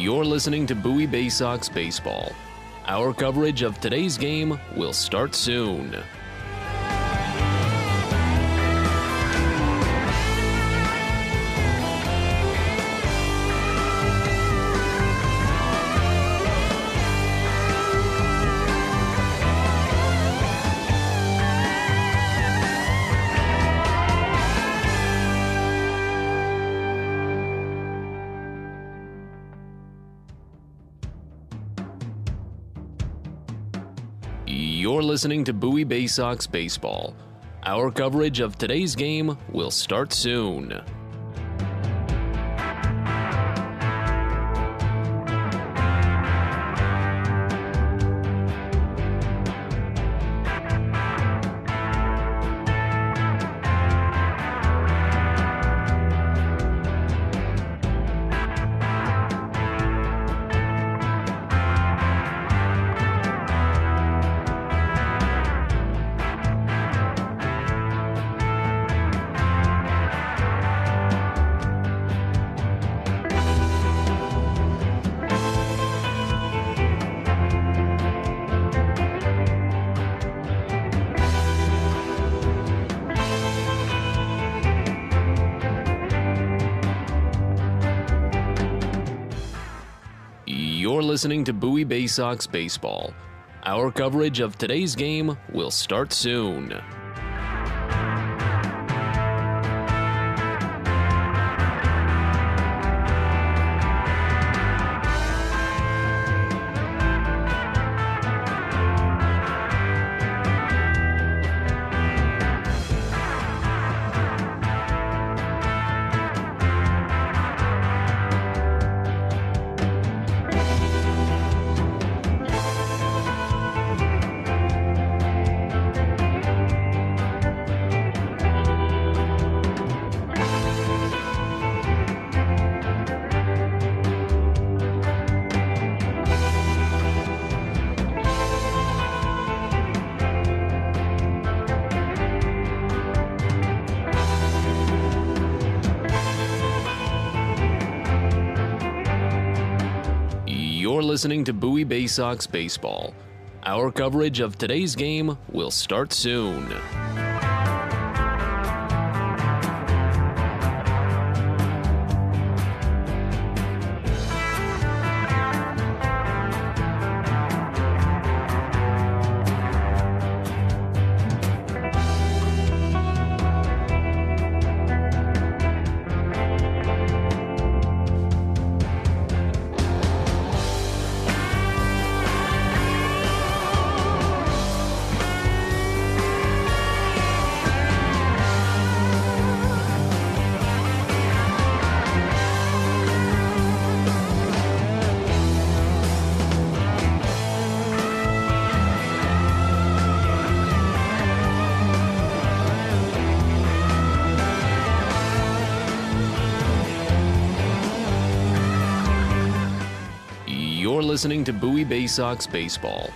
You're listening to Bowie Baysox Baseball. Our coverage of today's game will start soon. You're listening to Bowie Baysox Baseball. Our coverage of today's game will start soon. You're listening to Bowie Baysox Baseball. Our coverage of today's game will start soon. You're listening to Bowie Baysox Baseball. Our coverage of today's game will start soon. You're listening to Bowie Baysox Baseball.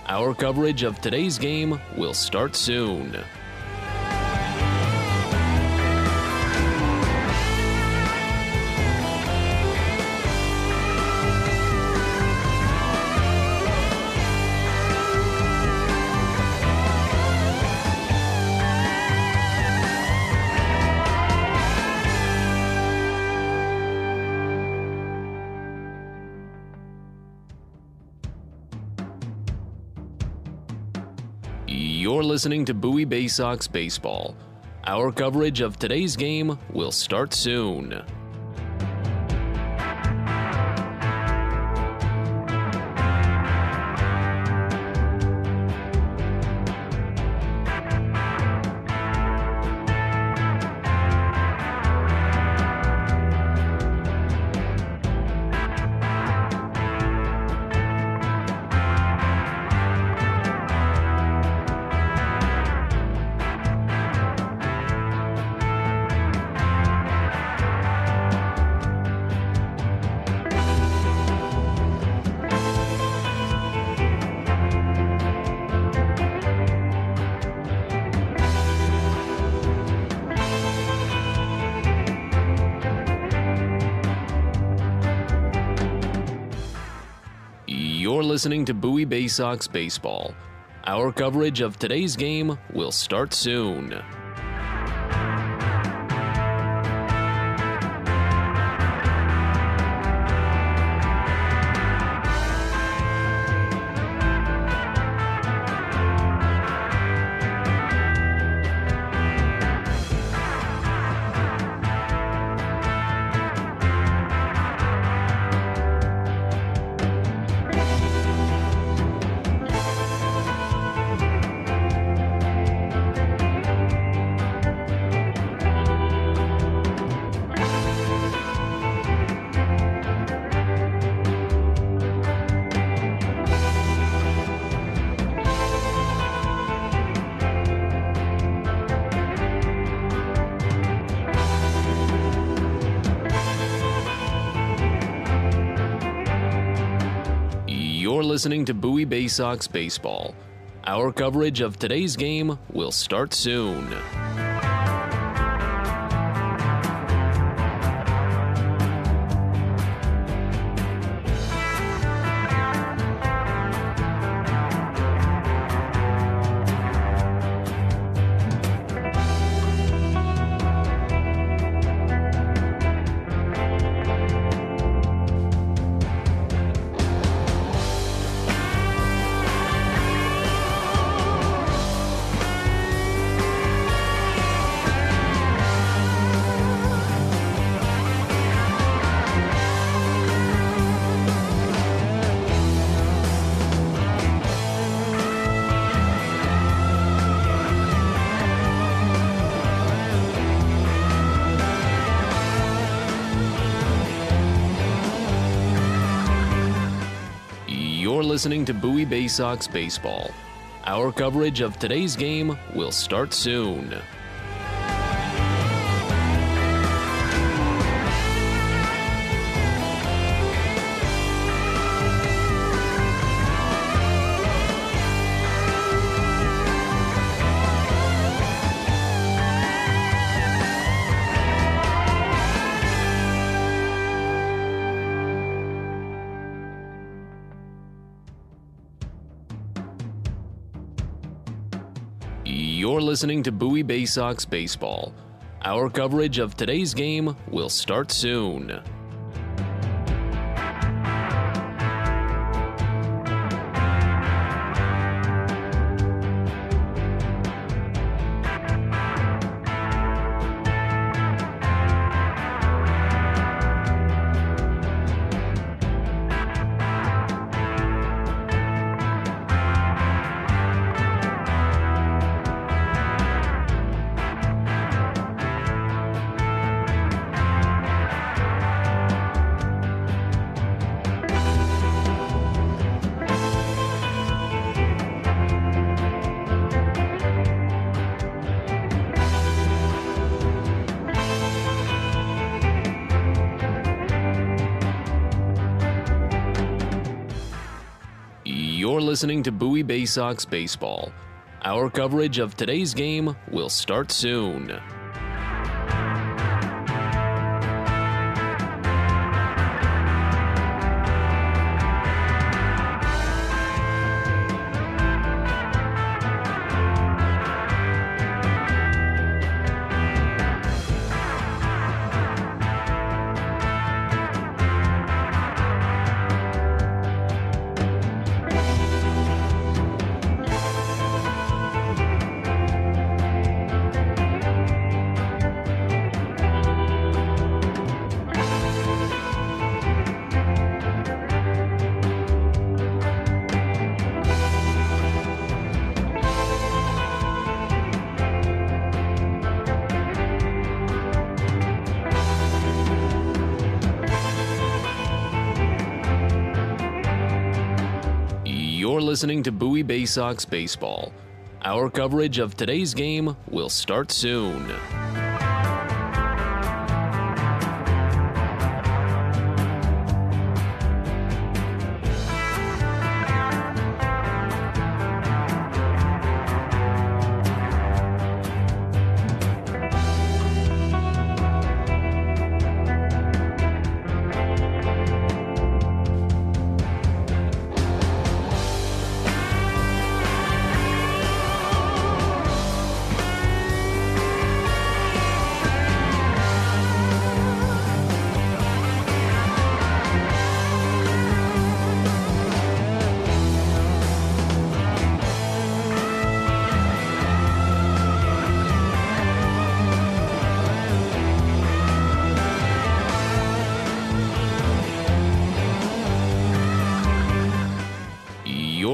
Our coverage of today's game will start soon. You're listening to Bowie Baysox Baseball. Our coverage of today's game will start soon. You're listening to Bowie Baysox Baseball. Our coverage of today's game will start soon. You're listening to Bowie Baysox Baseball. Our coverage of today's game will start soon. You're listening to Bowie Baysox Baseball. Our coverage of today's game will start soon. You're listening to Bowie Baysox Baseball. Our coverage of today's game will start soon. You're listening to Bowie Baysox Baseball. Our coverage of today's game will start soon. You're listening to Bowie Baysox Baseball. Our coverage of today's game will start soon.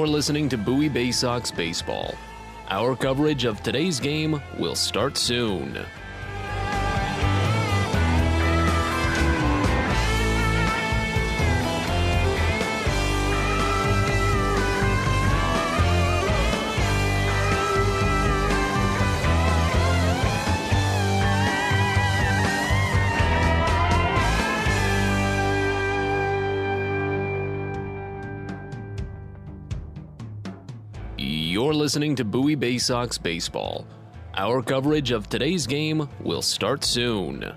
You're listening to Bowie Baysox Baseball. Our coverage of today's game will start soon. You're listening to Bowie Baysox Baseball. Our coverage of today's game will start soon.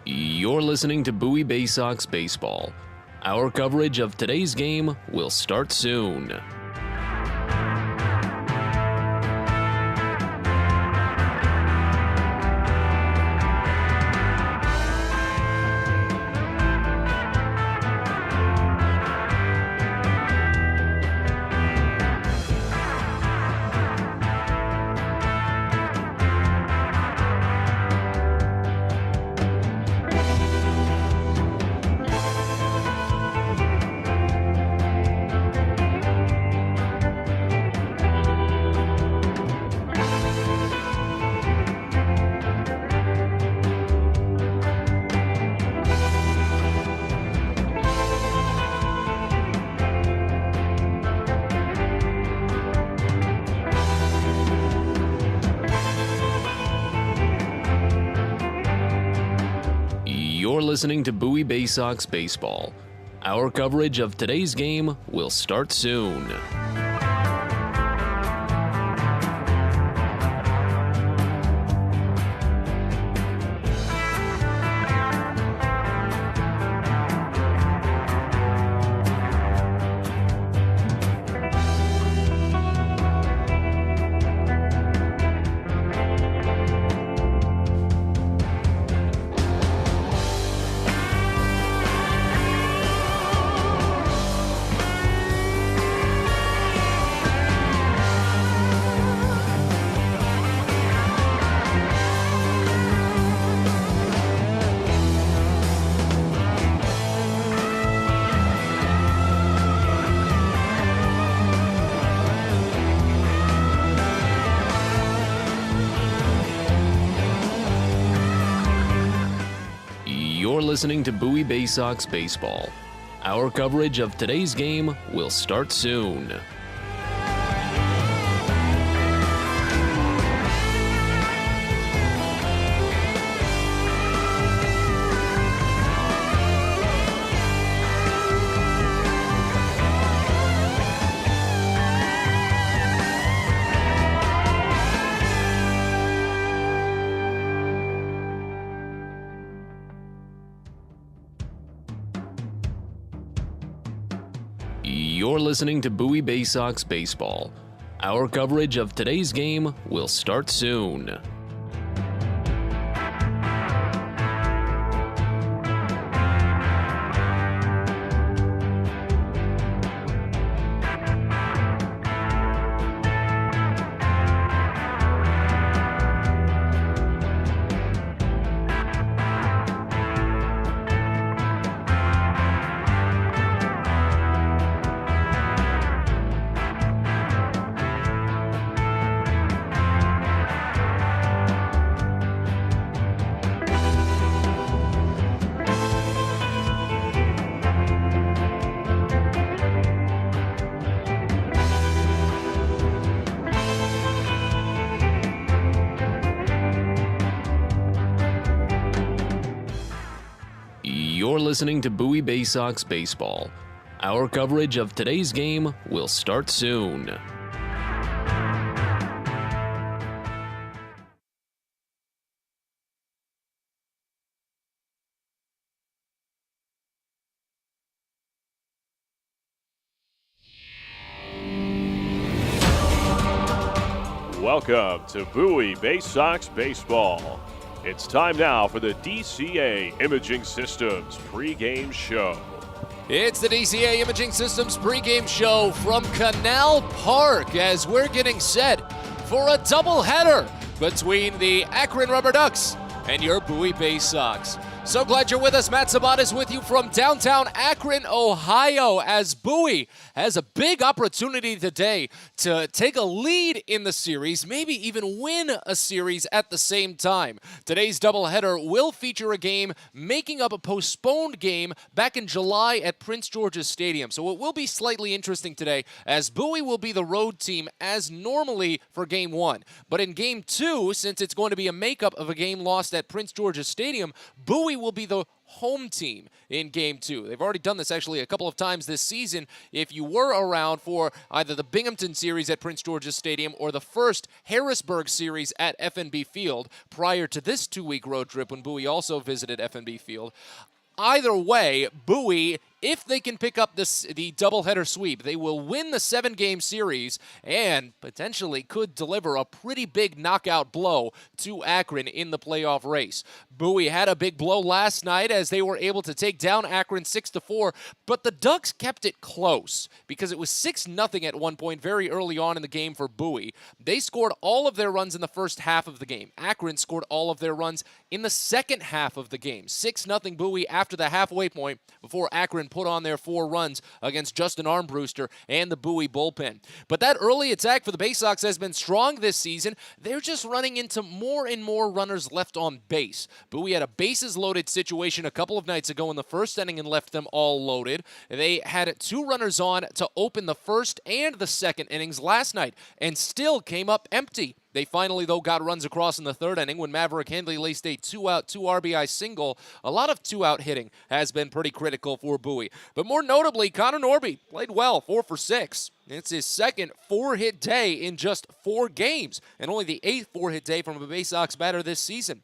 You're listening to Bowie Baysox Baseball. Our coverage of today's game will start soon. You're listening to Bowie Baysox Baseball. Our coverage of today's game will start soon. You're listening to Bowie Baysox Baseball. Our coverage of today's game will start soon. You're listening to Bowie Baysox Baseball. Our coverage of today's game will start soon. You're listening to Bowie Baysox Baseball. Our coverage of today's game will start soon. Welcome to Bowie Baysox Baseball. It's time now for the DCA Imaging Systems pregame show. It's the DCA Imaging Systems pregame show from Canal Park as we're getting set for a doubleheader between the Akron Rubber Ducks and your Bowie Baysox. So glad you're with us. Matt Sabat is with you from downtown Akron, Ohio, as Bowie has a big opportunity today to take a lead in the series, maybe even win a series at the same time. Today's doubleheader will feature a game making up a postponed game back in July at Prince George's Stadium. So it will be slightly interesting today, as Bowie will be the road team as normally for Game 1. But in Game 2, since it's going to be a makeup of a game lost at Prince George's Stadium, Bowie will be the home team in Game 2. They've already done this actually a couple of times this season. If you were around for either the Binghamton series at Prince George's Stadium or the first Harrisburg series at FNB Field prior to this 2-week road trip when Bowie also visited FNB Field, either way, Bowie, if they can pick up the doubleheader sweep, they will win the 7-game series and potentially could deliver a pretty big knockout blow to Akron in the playoff race. Bowie had a big blow last night as they were able to take down Akron 6-4, but the Ducks kept it close because it was 6-0 at one point very early on in the game for Bowie. They scored all of their runs in the first half of the game. Akron scored all of their runs in the second half of the game. 6-0 Bowie after the halfway point before Akron put on their 4 runs against Justin Armbruster and the Bowie bullpen. But that early attack for the Baysox has been strong this season. They're just running into more and more runners left on base. Bowie had a bases-loaded situation a couple of nights ago in the first inning and left them all loaded. They had 2 runners on to open the first and the second innings last night and still came up empty. They finally, though, got runs across in the third inning when Maverick Hendley laced a 2-out, 2 RBI single. A lot of 2-out hitting has been pretty critical for Bowie. But more notably, Connor Norby played well, 4 for 6. It's his second 4-hit day in just 4 games, and only the 8th 4-hit day from a Baysox batter this season,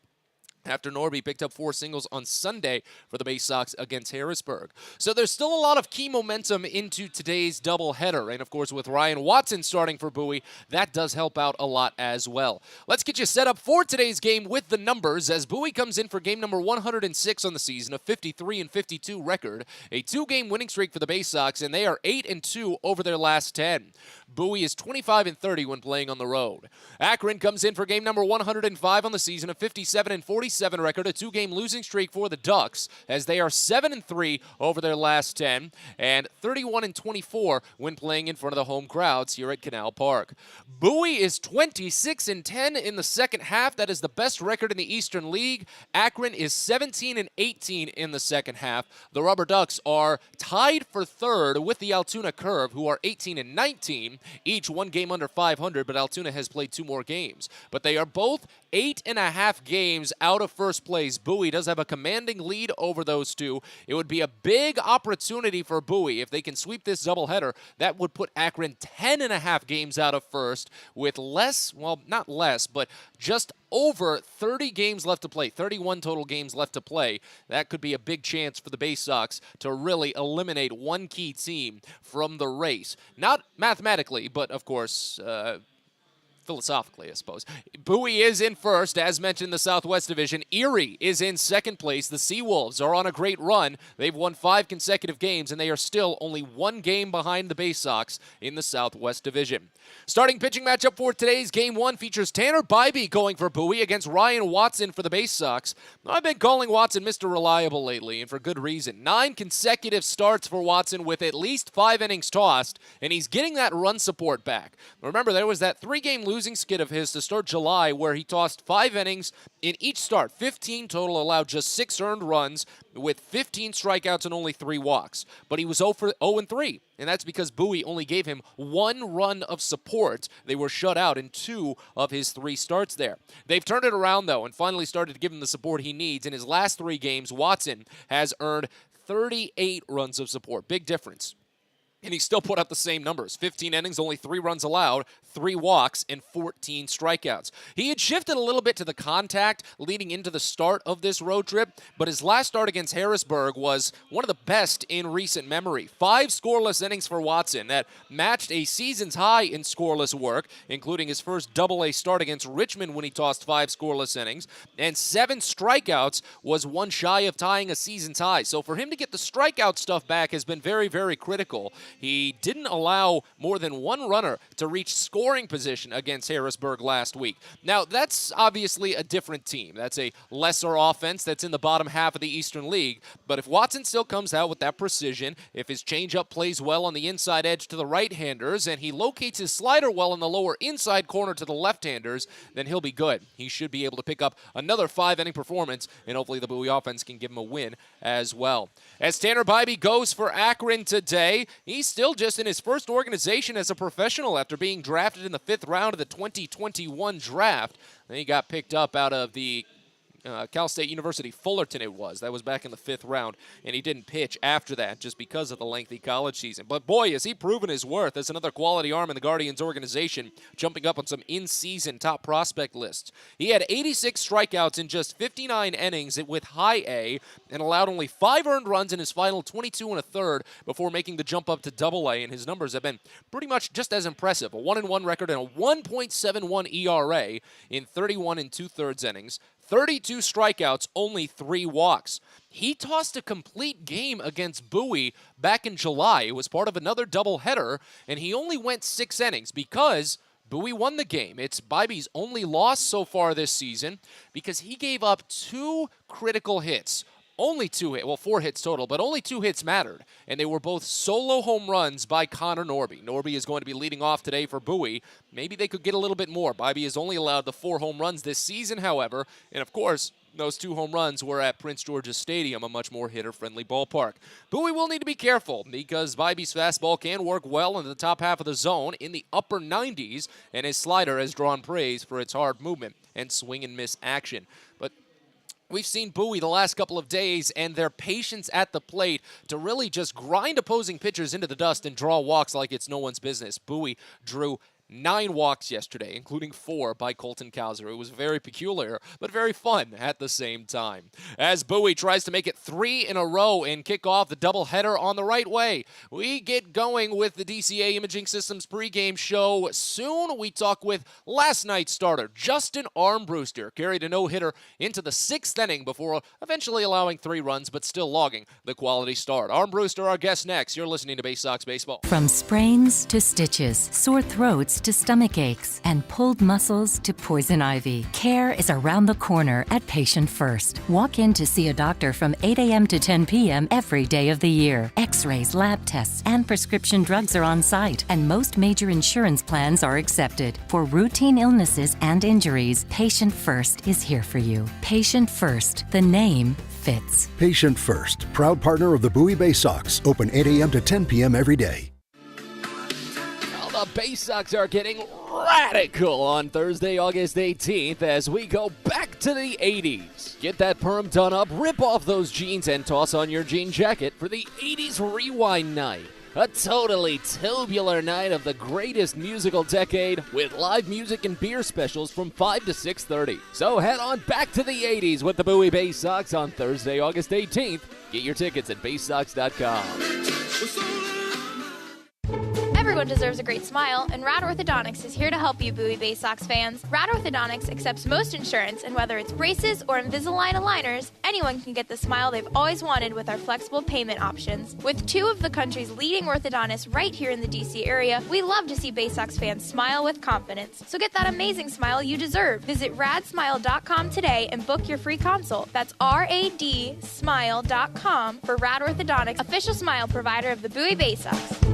after Norby picked up 4 singles on Sunday for the Baysox against Harrisburg. So there's still a lot of key momentum into today's doubleheader. And, of course, with Ryan Watson starting for Bowie, that does help out a lot as well. Let's get you set up for today's game with the numbers as Bowie comes in for game number 106 on the season, a 53-52 record, a 2-game winning streak for the Baysox, and they are 8-2 over their last 10. Bowie is 25-30 when playing on the road. Akron comes in for game number 105 on the season, a 57-47 record, a 2-game losing streak for the Ducks, as they are 7-3 over their last 10, and 31-24 when playing in front of the home crowds here at Canal Park. Bowie is 26-10 in the second half. That is the best record in the Eastern League. Akron is 17-18 in the second half. The Rubber Ducks are tied for third with the Altoona Curve, who are 18-19, each 1 game under 500, but Altoona has played 2 more games. But they are both 8.5 games out of first place. Bowie does have a commanding lead over those 2. It would be a big opportunity for Bowie. If they can sweep this doubleheader, that would put Akron 10.5 games out of first with less, well, not less, but just over 30 games left to play, 31 total games left to play. That could be a big chance for the Baysox to really eliminate one key team from the race. Not mathematically, but of course, philosophically, I suppose. Bowie is in first, as mentioned in the Southwest Division. Erie is in second place. The Seawolves are on a great run. They've won 5 consecutive games, and they are still only 1 game behind the Baysox in the Southwest Division. Starting pitching matchup for today's Game 1 features Tanner Bybee going for Bowie against Ryan Watson for the Baysox. I've been calling Watson Mr. Reliable lately, and for good reason. 9 consecutive starts for Watson with at least 5 innings tossed, and he's getting that run support back. Remember, there was that 3-game losing losing skid of his to start July where he tossed 5 innings in each start. 15 total, allowed just 6 earned runs with 15 strikeouts and only 3 walks. But he was 0-3, and that's because Bowie only gave him 1 run of support. They were shut out in 2 of his 3 starts there. They've turned it around, though, and finally started to give him the support he needs. In his last 3 games, Watson has earned 38 runs of support. Big difference. And he still put up the same numbers. 15 innings, only 3 runs allowed, 3 walks, and 14 strikeouts. He had shifted a little bit to the contact leading into the start of this road trip, but his last start against Harrisburg was one of the best in recent memory. 5 scoreless innings for Watson that matched a season's high in scoreless work, including his first Double-A start against Richmond when he tossed 5 scoreless innings, and 7 strikeouts was one shy of tying a season's high. So for him to get the strikeout stuff back has been very, very critical. He didn't allow more than 1 runner to reach scoring position against Harrisburg last week. Now, that's obviously a different team. That's a lesser offense that's in the bottom half of the Eastern League. But if Watson still comes out with that precision, if his changeup plays well on the inside edge to the right-handers, and he locates his slider well in the lower inside corner to the left-handers, then he'll be good. He should be able to pick up another 5-inning performance, and hopefully the Bowie offense can give him a win as well. As Tanner Bybee goes for Akron today, he's still just in his first organization as a professional after being drafted in the 5th round of the 2021 draft. Then he got picked up out of the Cal State University Fullerton That was back in the 5th round, and he didn't pitch after that just because of the lengthy college season. But boy, has he proven his worth as another quality arm in the Guardians organization, jumping up on some in-season top prospect lists. He had 86 strikeouts in just 59 innings with high A and allowed only 5 earned runs in his final 22 1/3 before making the jump up to Double-A, and his numbers have been pretty much just as impressive. A 1-1 record and a 1.71 ERA in 31 2/3 innings. 32 strikeouts, only 3 walks. He tossed a complete game against Bowie back in July. It was part of another doubleheader, and he only went 6 innings because Bowie won the game. It's Bybee's only loss so far this season because he gave up 2 critical hits. Only 2 hits, well, 4 hits total, but only 2 hits mattered. And they were both solo home runs by Connor Norby. Norby is going to be leading off today for Bowie. Maybe they could get a little bit more. Bybee has only allowed the 4 home runs this season, however. And of course, those 2 home runs were at Prince George's Stadium, a much more hitter-friendly ballpark. Bowie will need to be careful because Bybee's fastball can work well in the top half of the zone in the upper 90s, and his slider has drawn praise for its hard movement and swing-and-miss action. But we've seen Bowie the last couple of days and their patience at the plate to really just grind opposing pitchers into the dust and draw walks like it's no one's business. Bowie drew 9 walks yesterday, including 4 by Colton Cowser. It was very peculiar, but very fun at the same time. As Bowie tries to make it 3 in a row and kick off the doubleheader on the right way, we get going with the DCA Imaging Systems pregame show. Soon we talk with last night's starter, Justin Armbruster. Carried a no-hitter into the 6th inning before eventually allowing 3 runs, but still logging the quality start. Armbruster, our guest next. You're listening to Baysox Baseball. From sprains to stitches, sore throats to stomach aches, and pulled muscles to poison ivy, care is around the corner at Patient First. Walk in to see a doctor from 8 a.m. to 10 p.m. every day of the year. X-rays, lab tests, and prescription drugs are on site, and most major insurance plans are accepted. For routine illnesses and injuries, Patient First is here for you. Patient First, the name fits. Patient First, proud partner of the Bowie Baysox, open 8 a.m. to 10 p.m. every day. The Baysox are getting radical on Thursday, August 18th as we go back to the 80s. Get that perm done up, rip off those jeans, and toss on your jean jacket for the 80s Rewind Night. A totally tubular night of the greatest musical decade with live music and beer specials from 5 to 6:30. So head on back to the 80s with the Bowie Baysox on Thursday, August 18th. Get your tickets at baysox.com. Everyone deserves a great smile, and Rad Orthodontics is here to help you, Bowie Baysox fans. Rad Orthodontics accepts most insurance, and whether it's braces or Invisalign aligners, anyone can get the smile they've always wanted with our flexible payment options. With 2 of the country's leading orthodontists right here in the D.C. area, we love to see Baysox fans smile with confidence. So get that amazing smile you deserve. Visit radsmile.com today and book your free consult. That's radsmile.com for Rad Orthodontics, official smile provider of the Bowie Baysox.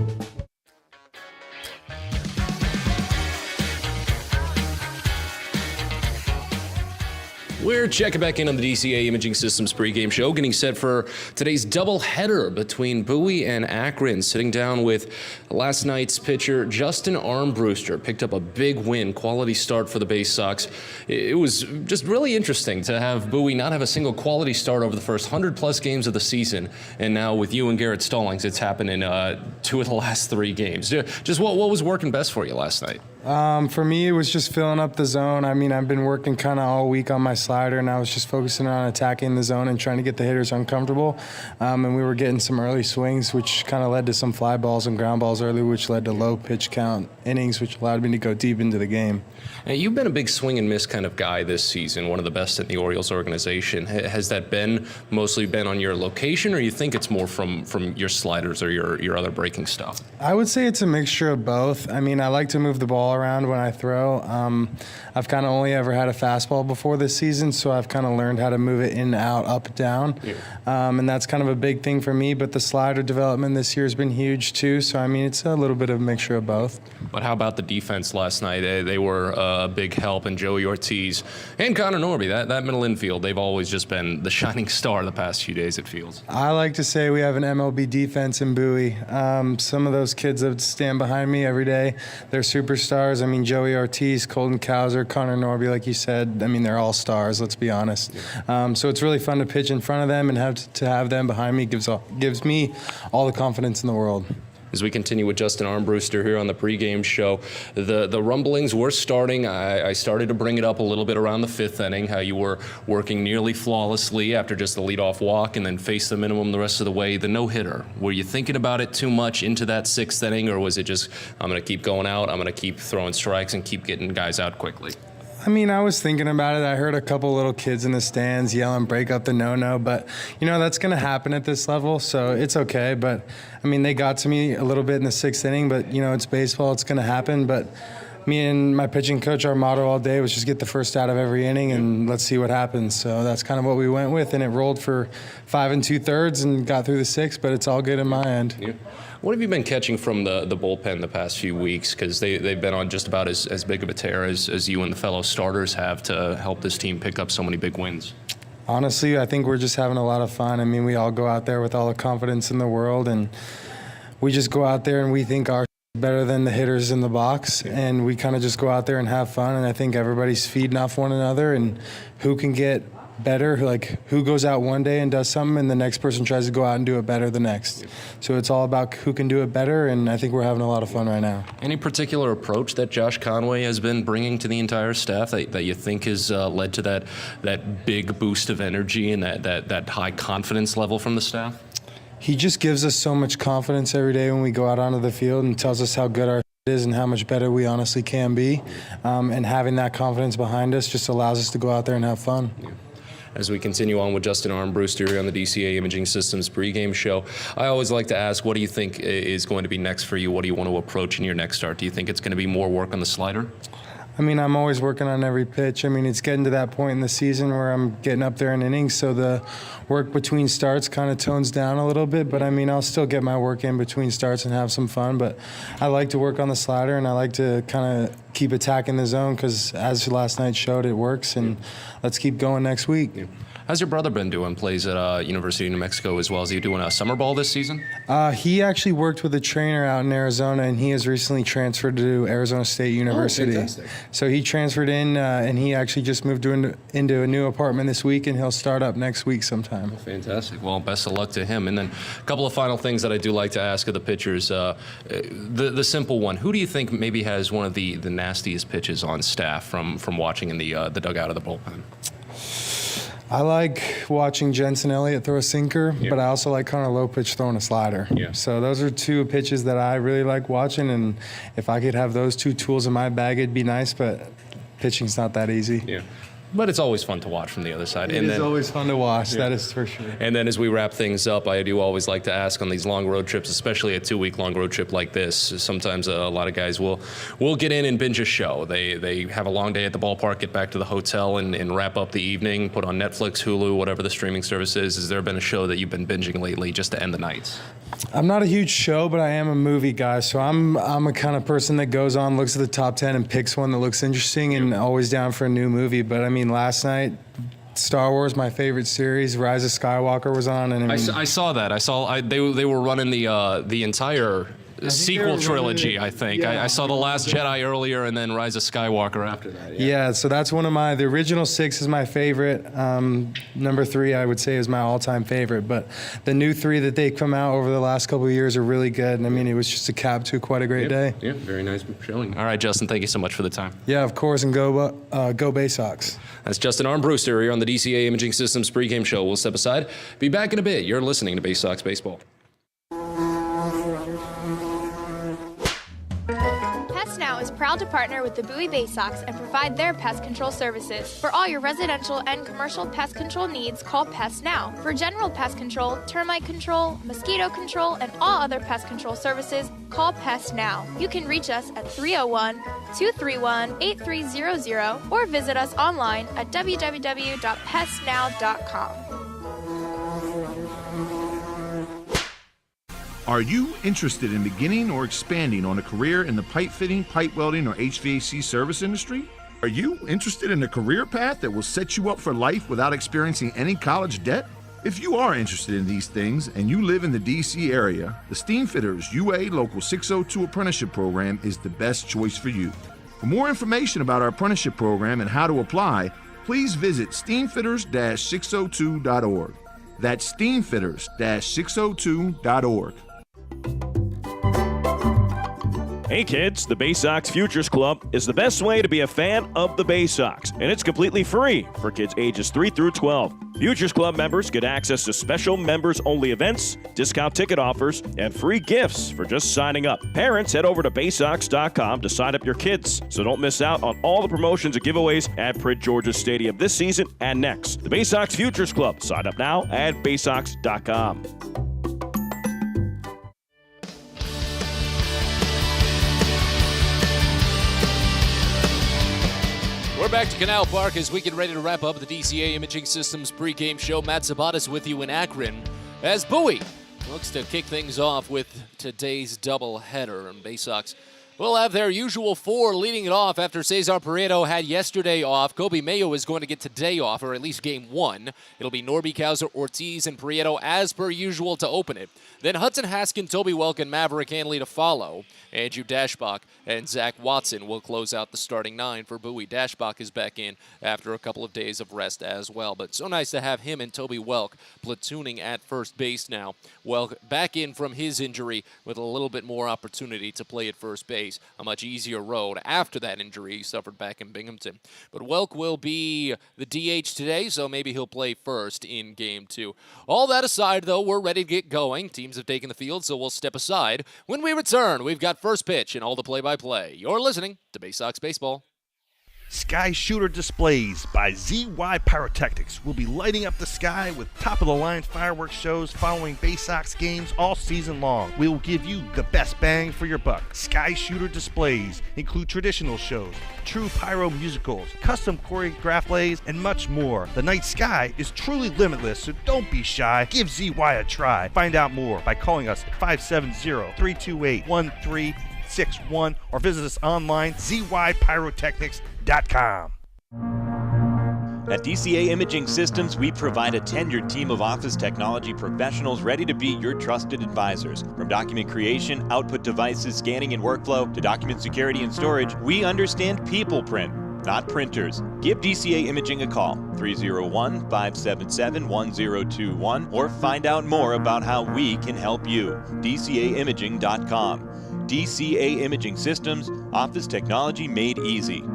We're checking back in on the DCA Imaging Systems pregame show, getting set for today's doubleheader between Bowie and Akron. Sitting down with last night's pitcher, Justin Armbruster. Picked up a big win, quality start for the Baysox. It was just really interesting to have Bowie not have a single quality start over the first 100-plus games of the season. And now with you and Garrett Stallings, it's happened in 2 of the last 3 games. Just what was working best for you last night? For me, it was just filling up the zone. I mean, I've been working kind of all week on my slider, and I was just focusing on attacking the zone and trying to get the hitters uncomfortable. And we were getting some early swings, which kind of led to some fly balls and ground balls early, which led to low pitch count innings, which allowed me to go deep into the game. Now, you've been a big swing and miss kind of guy this season, one of the best in the Orioles organization. Has that mostly been on your location, or you think it's more from your sliders or your other breaking stuff? I would say it's a mixture of both. I mean, I like to move the ball around when I throw. I've kind of only ever had a fastball before this season, so I've kind of learned how to move it in, out, up, down. Yeah. And that's kind of a big thing for me, but the slider development this year has been huge too, so I mean, it's a little bit of a mixture of both. But how about the defense last night? They were a big help, and Joey Ortiz and Connor Norby, that middle infield, they've always just been the shining star the past few days, it feels. I like to say we have an MLB defense in Bowie. Some of those kids that stand behind me every day, they're superstars. I mean, Joey Ortiz, Colton Cowser, Connor Norby, like you said, I mean, they're all stars, let's be honest. So it's really fun to pitch in front of them, and have them behind me gives me all the confidence in the world. As we continue with Justin Armbruster here on the pregame show, the rumblings were starting. I started to bring it up a little bit around the 5th inning, how you were working nearly flawlessly after just the leadoff walk and then faced the minimum the rest of the way, the no-hitter. Were you thinking about it too much into that 6th inning, or was it just, I'm going to keep going out, I'm going to keep throwing strikes and keep getting guys out quickly? I mean, I was thinking about it. I heard a couple little kids in the stands yelling, break up the no-no, but, you know, that's going to happen at this level, so it's okay. But, I mean, they got to me a little bit in the 6th inning, but, you know, it's baseball. It's going to happen. But me and my pitching coach, our motto all day was just get the first out of every inning and let's see what happens. So that's kind of what we went with, and it rolled for 5 2/3 and got through the 6th, but it's all good in my end. Yeah. What have you been catching from the bullpen the past few weeks? Because they've been on just about as big of a tear as you and the fellow starters have to help this team pick up so many big wins. Honestly, I think we're just having a lot of fun. I mean, we all go out there with all the confidence in the world, and we just go out there and we think our better than the hitters in the box, and we kind of just go out there and have fun, and I think everybody's feeding off one another, and who can get better, like who goes out one day and does something and the next person tries to go out and do it better the next. So it's all about who can do it better, and I think we're having a lot of fun right now. Any particular approach that Josh Conway has been bringing to the entire staff that you think has led to that big boost of energy and that high confidence level from the staff? He just gives us so much confidence every day when we go out onto the field and tells us how good our is and how much better we honestly can be. And having that confidence behind us just allows us to go out there and have fun. Yeah. As we continue on with Justin Armbruster here on the DCA Imaging Systems pregame show, I always like to ask, what do you think is going to be next for you? What do you want to approach in your next start? Do you think it's going to be more work on the slider? I mean, I'm always working on every pitch. I mean, it's getting to that point in the season where I'm getting up there in innings, so the work between starts kind of tones down a little bit. But, I mean, I'll still get my work in between starts and have some fun. But I like to work on the slider, and I like to kind of keep attacking the zone because, as last night showed, it works. And let's keep going next week. Yeah. How's your brother been doing? Plays at University of New Mexico as well. Is he doing a summer ball this season? He actually worked with a trainer out in Arizona, and he has recently transferred to Arizona State University. Oh, fantastic. So he transferred in, and he actually just moved into a new apartment this week, and he'll start up next week sometime. Oh, fantastic. Well, best of luck to him. And then a couple of final things that I do like to ask of the pitchers. The simple one, who do you think maybe has one of the nastiest pitches on staff from watching in the dugout of the bullpen? I like watching Jensen Elliott throw a sinker, but I also like kind of low pitch throwing a slider. Yeah. So those are 2 pitches that I really like watching, and if I could have those 2 tools in my bag, it'd be nice, but pitching's not that easy. Yeah. But it's always fun to watch from the other side. It is always fun to watch, that is for sure. And then as we wrap things up, I do always like to ask on these long road trips, especially a 2-week long road trip like this, sometimes a lot of guys will get in and binge a show. They have a long day at the ballpark, get back to the hotel and wrap up the evening, put on Netflix, Hulu, whatever the streaming service is. Has there been a show that you've been binging lately just to end the nights? I'm not a huge show, but I am a movie guy. So I'm a kind of person that goes on, looks at the top 10 and picks one that looks interesting and always down for a new movie. But I mean, mean, last night, Star Wars, my favorite series, Rise of Skywalker was on, and I saw that. They were running the entire sequel trilogy, I think. Yeah. I saw The Last Jedi earlier and then Rise of Skywalker after that. Yeah, so that's one of the original 6 is my favorite. Number 3, I would say, is my all-time favorite. But the new 3 that they come out over the last couple of years are really good. And I mean, it was just a cap to quite a great day. Yeah, very nice showing. All right, Justin, thank you so much for the time. Yeah, of course, and go Baysox. That's Justin Armbruster here on the DCA Imaging Systems pregame show. We'll step aside. Be back in a bit. You're listening to Baysox Baseball. Pest Now is proud to partner with the Bowie Baysox and provide their pest control services. For all your residential and commercial pest control needs, call Pest Now. For general pest control, termite control, mosquito control, and all other pest control services, call Pest Now. You can reach us at 301-231-8300 or visit us online at www.pestnow.com. Are you interested in beginning or expanding on a career in the pipe fitting, pipe welding, or HVAC service industry? Are you interested in a career path that will set you up for life without experiencing any college debt? If you are interested in these things and you live in the DC area, the Steamfitters UA Local 602 Apprenticeship Program is the best choice for you. For more information about our apprenticeship program and how to apply, please visit steamfitters-602.org. That's steamfitters-602.org. Hey kids, the Baysox Futures Club is the best way to be a fan of the Baysox, and it's completely free for kids ages 3 through 12. Futures Club members get access to special members-only events, discount ticket offers, and free gifts for just signing up. Parents, head over to Baysox.com to sign up your kids, so don't miss out on all the promotions and giveaways at Prince George's Stadium this season and next. The Baysox Futures Club. Sign up now at Baysox.com. We're back to Canal Park as we get ready to wrap up the DCA Imaging Systems pregame show. Matt Sabatas with you in Akron as Bowie looks to kick things off with today's doubleheader. And Baysox will have their usual 4 leading it off after Cesar Prieto had yesterday off. Kobe Mayo is going to get today off, or at least game 1. It'll be Norby, Kauser, Ortiz, and Prieto as per usual to open it. Then Hudson Haskin, Toby Welk, and Maverick Hanley to follow. Andrew Dashbach and Zach Watson will close out the starting 9 for Bowie. Dashbach is back in after a couple of days of rest as well. But so nice to have him and Toby Welk platooning at first base now. Welk back in from his injury with a little bit more opportunity to play at first base. A much easier road after that injury he suffered back in Binghamton. But Welk will be the DH today, so maybe he'll play first in game 2. All that aside, though, we're ready to get going. Teams have taken the field, so we'll step aside. When we return, we've got first pitch and all the play-by-play. You're listening to Baysox Baseball. Sky Shooter Displays by ZY Pyrotechnics will be lighting up the sky with top-of-the-line fireworks shows following Baysox games all season long. We will give you the best bang for your buck. Sky Shooter Displays include traditional shows, true pyro musicals, custom choreographed plays, and much more. The night sky is truly limitless, so don't be shy. Give ZY a try. Find out more by calling us at 570-328-1361 or visit us online, zypyrotechnics.com. At DCA Imaging Systems, we provide a tenured team of office technology professionals ready to be your trusted advisors. From document creation, output devices, scanning and workflow, to document security and storage, we understand people print, not printers. Give DCA Imaging a call, 301-577-1021, or find out more about how we can help you. DCAimaging.com. DCA Imaging Systems, office technology made easy.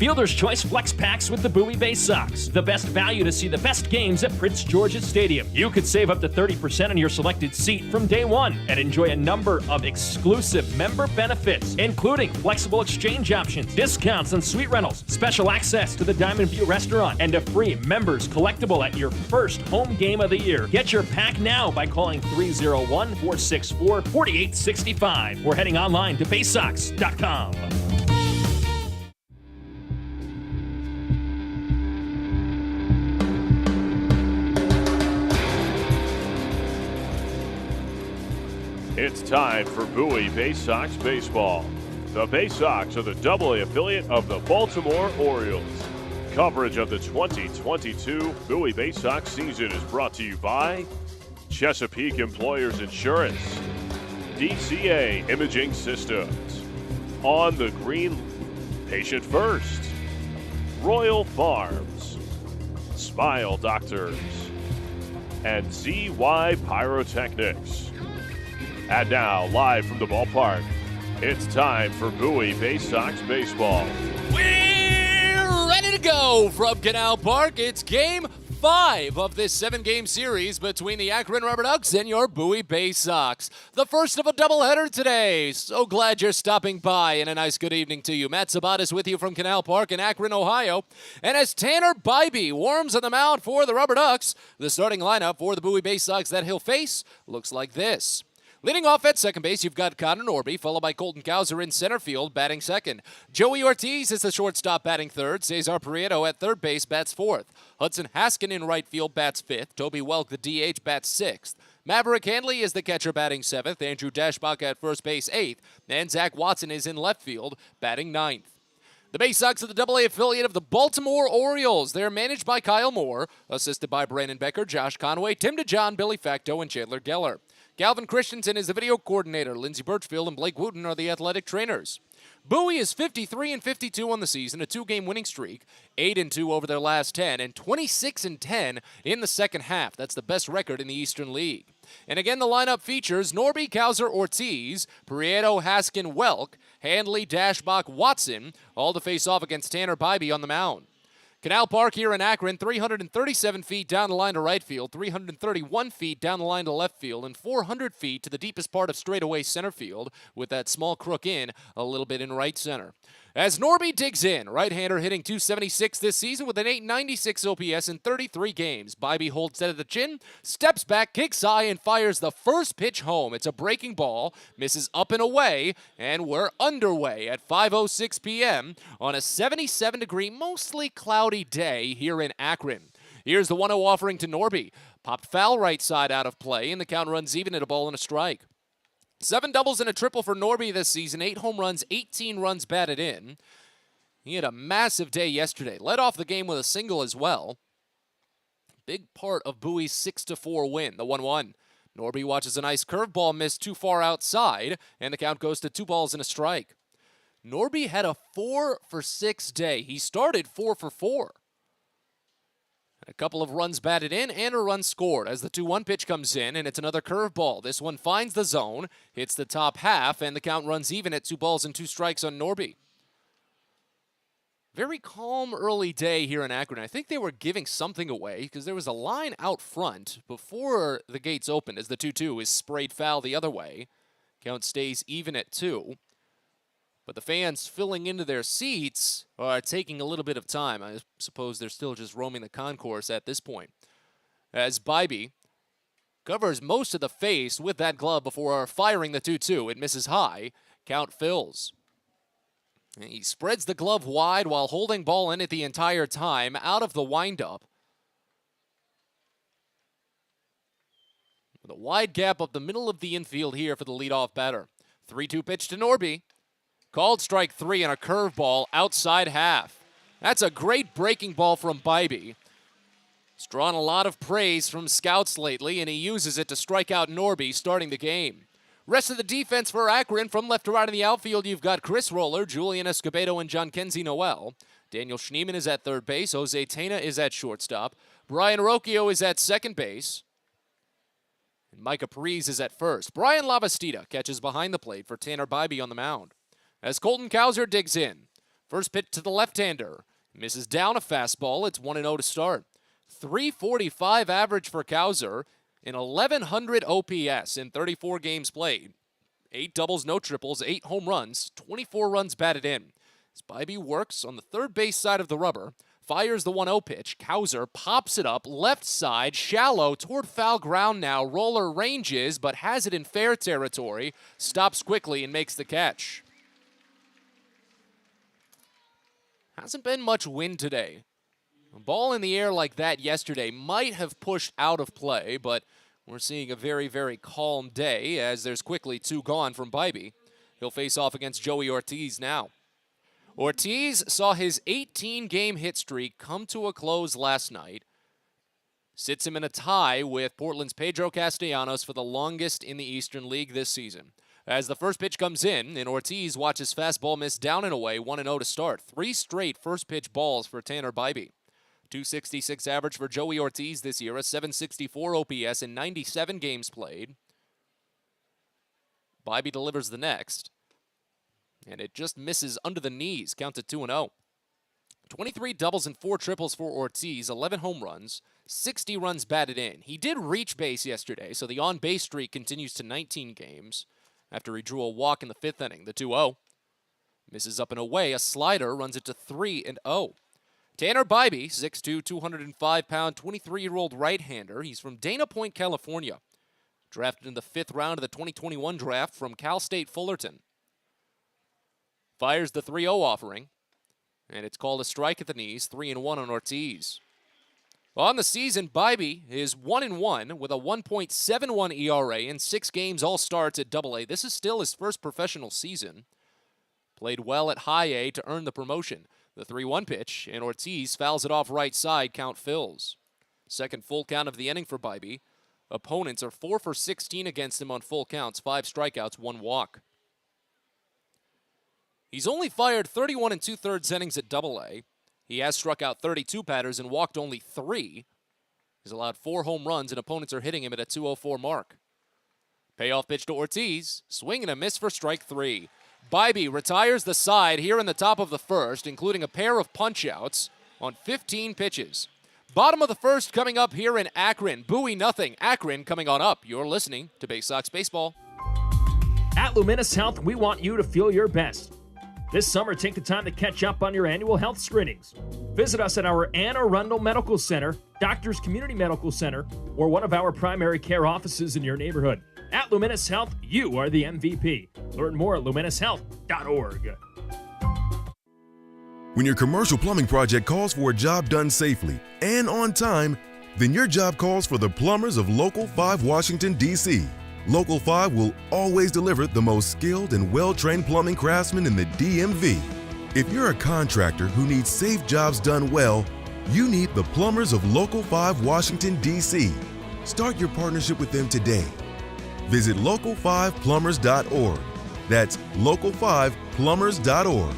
Fielder's Choice Flex Packs with the Bowie Baysox. The best value to see the best games at Prince George's Stadium. You could save up to 30% on your selected seat from day one and enjoy a number of exclusive member benefits, including flexible exchange options, discounts on suite rentals, special access to the Diamond View restaurant, and a free members collectible at your first home game of the year. Get your pack now by calling 301-464-4865 or heading online to Baysox.com. It's time for Bowie Baysox Baseball. The Baysox are the AA affiliate of the Baltimore Orioles. Coverage of the 2022 Bowie Baysox season is brought to you by Chesapeake Employers Insurance, DCA Imaging Systems, On the Green, Patient First, Royal Farms, Smile Doctors, and ZY Pyrotechnics. And now, live from the ballpark, it's time for Bowie Baysox baseball. We're ready to go from Canal Park. It's Game 5 of this 7-game series between the Akron Rubber Ducks and your Bowie Baysox. The first of a doubleheader today. So glad you're stopping by, and a nice good evening to you. Matt Sabat is with you from Canal Park in Akron, Ohio. And as Tanner Bybee warms on the mound for the Rubber Ducks, the starting lineup for the Bowie Baysox that he'll face looks like this. Leading off at second base, you've got Connor Norby, followed by Colton Cowser in center field, batting second. Joey Ortiz is the shortstop, batting third. Cesar Prieto at third base, bats fourth. Hudson Haskin in right field, bats fifth. Toby Welk, the DH, bats sixth. Maverick Handley is the catcher, batting seventh. Andrew Dashbach at first base, eighth. And Zach Watson is in left field, batting ninth. The Baysox are the AA affiliate of the Baltimore Orioles. They're managed by Kyle Moore, assisted by Brandon Becker, Josh Conway, Tim DeJohn, Billy Facto, and Chandler Geller. Galvin Christensen is the video coordinator. Lindsey Birchfield and Blake Wooten are the athletic trainers. Bowie is 53-52 on the season, a 2-game winning streak, 8-2 over their last 10, and 26-10 in the second half. That's the best record in the Eastern League. And again, the lineup features Norby, Cowser, Ortiz, Prieto, Haskin, Welk, Handley, Dashbach, Watson, all to face off against Tanner Bybee on the mound. Canal Park here in Akron, 337 feet down the line to right field, 331 feet down the line to left field, and 400 feet to the deepest part of straightaway center field, with that small crook in a little bit in right center. As Norby digs in, right-hander hitting .276 this season with an .896 OPS in 33 games. Bybee holds set at the chin, steps back, kicks high, and fires the first pitch home. It's a breaking ball, misses up and away, and we're underway at 5:06 p.m. on a 77-degree, mostly cloudy day here in Akron. Here's the 1-0 offering to Norby. Popped foul right side out of play, and the count runs even at a ball and a strike. 7 doubles and a triple for Norby this season, 8 home runs, 18 runs batted in. He had a massive day yesterday. Led off the game with a single as well. Big part of Bowie's 6-4 win, the 1-1. Norby watches a nice curveball miss too far outside, and the count goes to 2 balls and a strike. Norby had a 4-for-6 day. He started 4 for 4. A couple of runs batted in and a run scored as the 2-1 pitch comes in, and it's another curveball. This one finds the zone, hits the top half, and the count runs even at 2 balls and 2 strikes on Norby. Very calm early day here in Akron. I think they were giving something away because there was a line out front before the gates opened as the 2-2 is sprayed foul the other way. Count stays even at 2. But the fans filling into their seats are taking a little bit of time. I suppose they're still just roaming the concourse at this point. As Bybee covers most of the face with that glove before firing the 2-2. It misses high. Count fills. And he spreads the glove wide while holding ball in it the entire time out of the windup. With a wide gap up the middle of the infield here for the leadoff batter. 3-2 pitch to Norby. Called strike 3 and a curveball outside half. That's a great breaking ball from Bybee. He's drawn a lot of praise from scouts lately, and he uses it to strike out Norby starting the game. Rest of the defense for Akron, from left to right in the outfield, you've got Chris Roller, Julian Escobedo, and John Kenzie Noel. Daniel Schneeman is at third base. Jose Tena is at shortstop. Brian Rocchio is at second base. And Micah Parise is at first. Brian Lavastida catches behind the plate for Tanner Bybee on the mound. As Colton Cowser digs in. First pitch to the left-hander. Misses down a fastball. It's 1-0 to start. 345 average for Cowser. An 1,100 OPS in 34 games played. 8 doubles, no triples, 8 home runs, 24 runs batted in. As Bybee works on the third base side of the rubber. Fires the 1-0 pitch. Cowser pops it up left side, shallow toward foul ground now. Roller ranges, but has it in fair territory. Stops quickly and makes the catch. Hasn't been much wind today. A ball in the air like that yesterday might have pushed out of play, but we're seeing a very, very calm day as there's quickly 2 gone from Bybee. He'll face off against Joey Ortiz now. Ortiz saw his 18-game hit streak come to a close last night. Sits him in a tie with Portland's Pedro Castellanos for the longest in the Eastern League this season. As the first pitch comes in, and Ortiz watches fastball miss down and away, 1-0 to start. 3 straight first pitch balls for Tanner Bybee. 266 average for Joey Ortiz this year, a 764 OPS in 97 games played. Bybee delivers the next. And it just misses under the knees, counted 2-0. 23 doubles and 4 triples for Ortiz, 11 home runs, 60 runs batted in. He did reach base yesterday, so the on-base streak continues to 19 games after he drew a walk in the 5th inning, the 2-0. Misses up and away, a slider runs it to 3-0. Tanner Bybee, 6'2", 205-pound, 23-year-old right-hander. He's from Dana Point, California. Drafted in the 5th round of the 2021 draft from Cal State Fullerton. Fires the 3-0 offering, and it's called a strike at the knees, 3-1 on Ortiz. On the season, Bybee is 1-1 with a 1.71 ERA in 6 games, all starts at Double-A. This is still his first professional season. Played well at High A to earn the promotion. The 3-1 pitch, and Ortiz fouls it off right side, count fills. Second full count of the inning for Bybee. Opponents are 4 for 16 against him on full counts, 5 strikeouts, 1 walk. He's only fired 31 2/3 innings at Double-A. He has struck out 32 batters and walked only 3. He's allowed 4 home runs, and opponents are hitting him at a 204 mark. Payoff pitch to Ortiz. Swing and a miss for strike 3. Bybee retires the side here in the top of the first, including a pair of punch-outs on 15 pitches. Bottom of the first coming up here in Akron. Bowie nothing. Akron coming on up. You're listening to Baysox Baseball. At Luminous Health, we want you to feel your best. This summer, take the time to catch up on your annual health screenings. Visit us at our Anne Arundel Medical Center, Doctors Community Medical Center, or one of our primary care offices in your neighborhood. At Luminous Health, you are the MVP. Learn more at luminoushealth.org. When your commercial plumbing project calls for a job done safely and on time, then your job calls for the plumbers of Local 5 Washington, D.C. Local 5 will always deliver the most skilled and well-trained plumbing craftsmen in the DMV. If you're a contractor who needs safe jobs done well, you need the plumbers of Local 5 Washington, D.C. Start your partnership with them today. Visit local5plumbers.org. That's local5plumbers.org.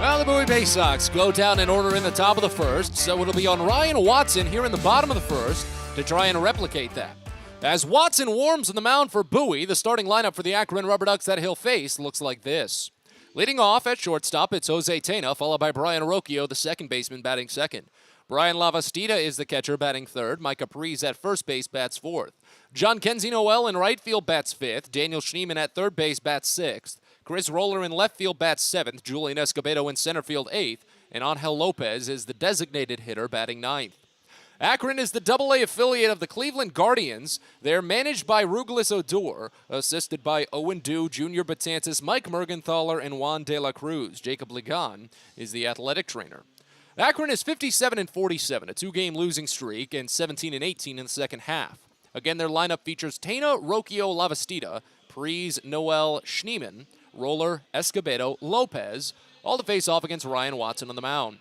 Well, the Bowie Baysox go down in order in the top of the first, so it'll be on Ryan Watson here in the bottom of the first to try and replicate that. As Watson warms on the mound for Bowie, the starting lineup for the Akron Rubber Ducks that he'll face looks like this. Leading off at shortstop, it's Jose Tena, followed by Brian Arocchio, the second baseman, batting second. Brian Lavastida is the catcher, batting third. Mike Capriz at first base, bats fourth. John Kenzie Noel in right field, bats fifth. Daniel Schneemann at third base, bats sixth. Chris Roller in left field, bats seventh. Julian Escobedo in center field, eighth. And Angel Lopez is the designated hitter, batting ninth. Akron is the Double-A affiliate of the Cleveland Guardians. They're managed by Ruglis Odor, assisted by Owen Dew, Junior Batantis, Mike Mergenthaler, and Juan De La Cruz. Jacob Ligon is the athletic trainer. Akron is 57-47, a 2-game losing streak, and 17-18 in the second half. Again, their lineup features Tena, Rocchio, Lavastida, Prees, Noel, Schneemann, Roller, Escobedo, Lopez, all to face off against Ryan Watson on the mound.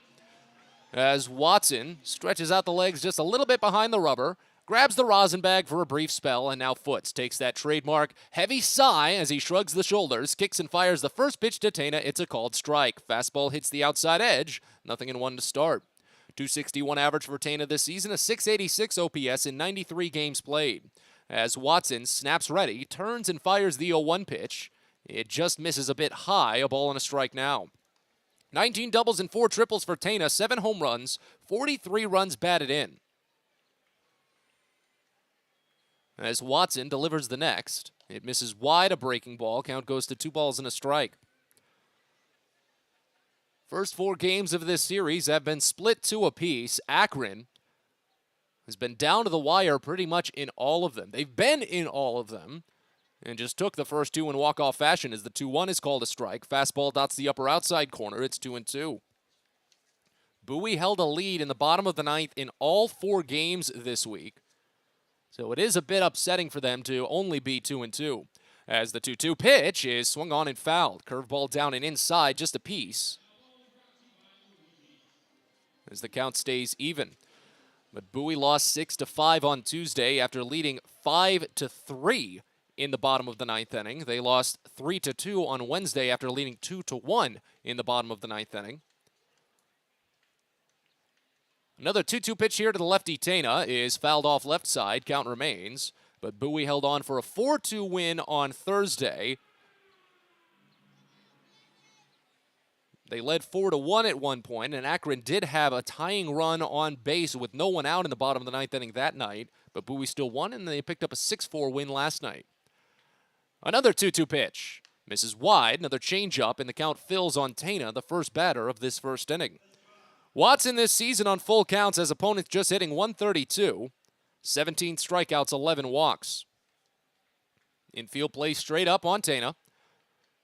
As Watson stretches out the legs just a little bit behind the rubber, grabs the rosin bag for a brief spell, and now Foots takes that trademark heavy sigh as he shrugs the shoulders, kicks and fires the first pitch to Tena. It's a called strike. Fastball hits the outside edge. 0-1 to start. 261 average for Tena this season, a 686 OPS in 93 games played. As Watson snaps ready, turns and fires the 0-1 pitch. It just misses a bit high, a ball and a strike now. 19 doubles and 4 triples for Tena, 7 home runs, 43 runs batted in. As Watson delivers the next, it misses wide, a breaking ball. Count goes to 2 balls and a strike. First 4 games of this series have been split 2 apiece. Akron has been down to the wire pretty much in all of them. They've been in all of them and just took the first 2 in walk-off fashion as the 2-1 is called a strike. Fastball dots the upper outside corner. It's 2-2. Bowie held a lead in the bottom of the ninth in all 4 games this week. So it is a bit upsetting for them to only be 2-2. As the 2-2 pitch is swung on and fouled. Curveball down and inside, just a piece. As the count stays even. But Bowie lost 6-5 on Tuesday after leading 5-3 in the bottom of the ninth inning. They lost 3-2 on Wednesday after leading 2-1 in the bottom of the ninth inning. Another 2-2 pitch here to the lefty Tena is fouled off left side. Count remains. But Bowie held on for a 4-2 win on Thursday. They led 4-1 at one point, and Akron did have a tying run on base with no one out in the bottom of the ninth inning that night. But Bowie still won, and they picked up a 6-4 win last night. Another 2-2 pitch. Misses wide, another changeup, and the count fills on Tena, the first batter of this first inning. Watson this season on full counts as opponents just hitting 132. 17 strikeouts, 11 walks. Infield play straight up on Tena.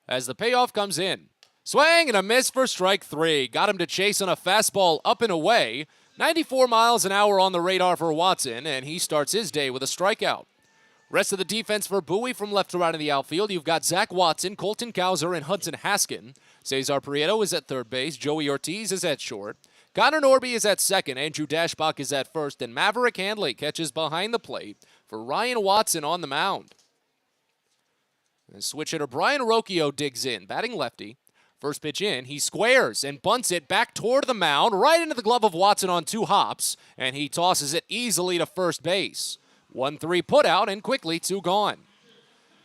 As the payoff comes in. Swing and a miss for strike 3. Got him to chase on a fastball up and away. 94 miles an hour on the radar for Watson, and he starts his day with a strikeout. Rest of the defense for Bowie from left to right in the outfield. You've got Zach Watson, Colton Cowser, and Hudson Haskin. Cesar Prieto is at third base. Joey Ortiz is at short. Connor Norby is at second. Andrew Dashbach is at first. And Maverick Handley catches behind the plate for Ryan Watson on the mound. And switch hitter Brian Rocchio digs in, batting lefty. First pitch in, he squares and bunts it back toward the mound, right into the glove of Watson on 2 hops, and he tosses it easily to first base. 1-3 put out, and quickly 2 gone.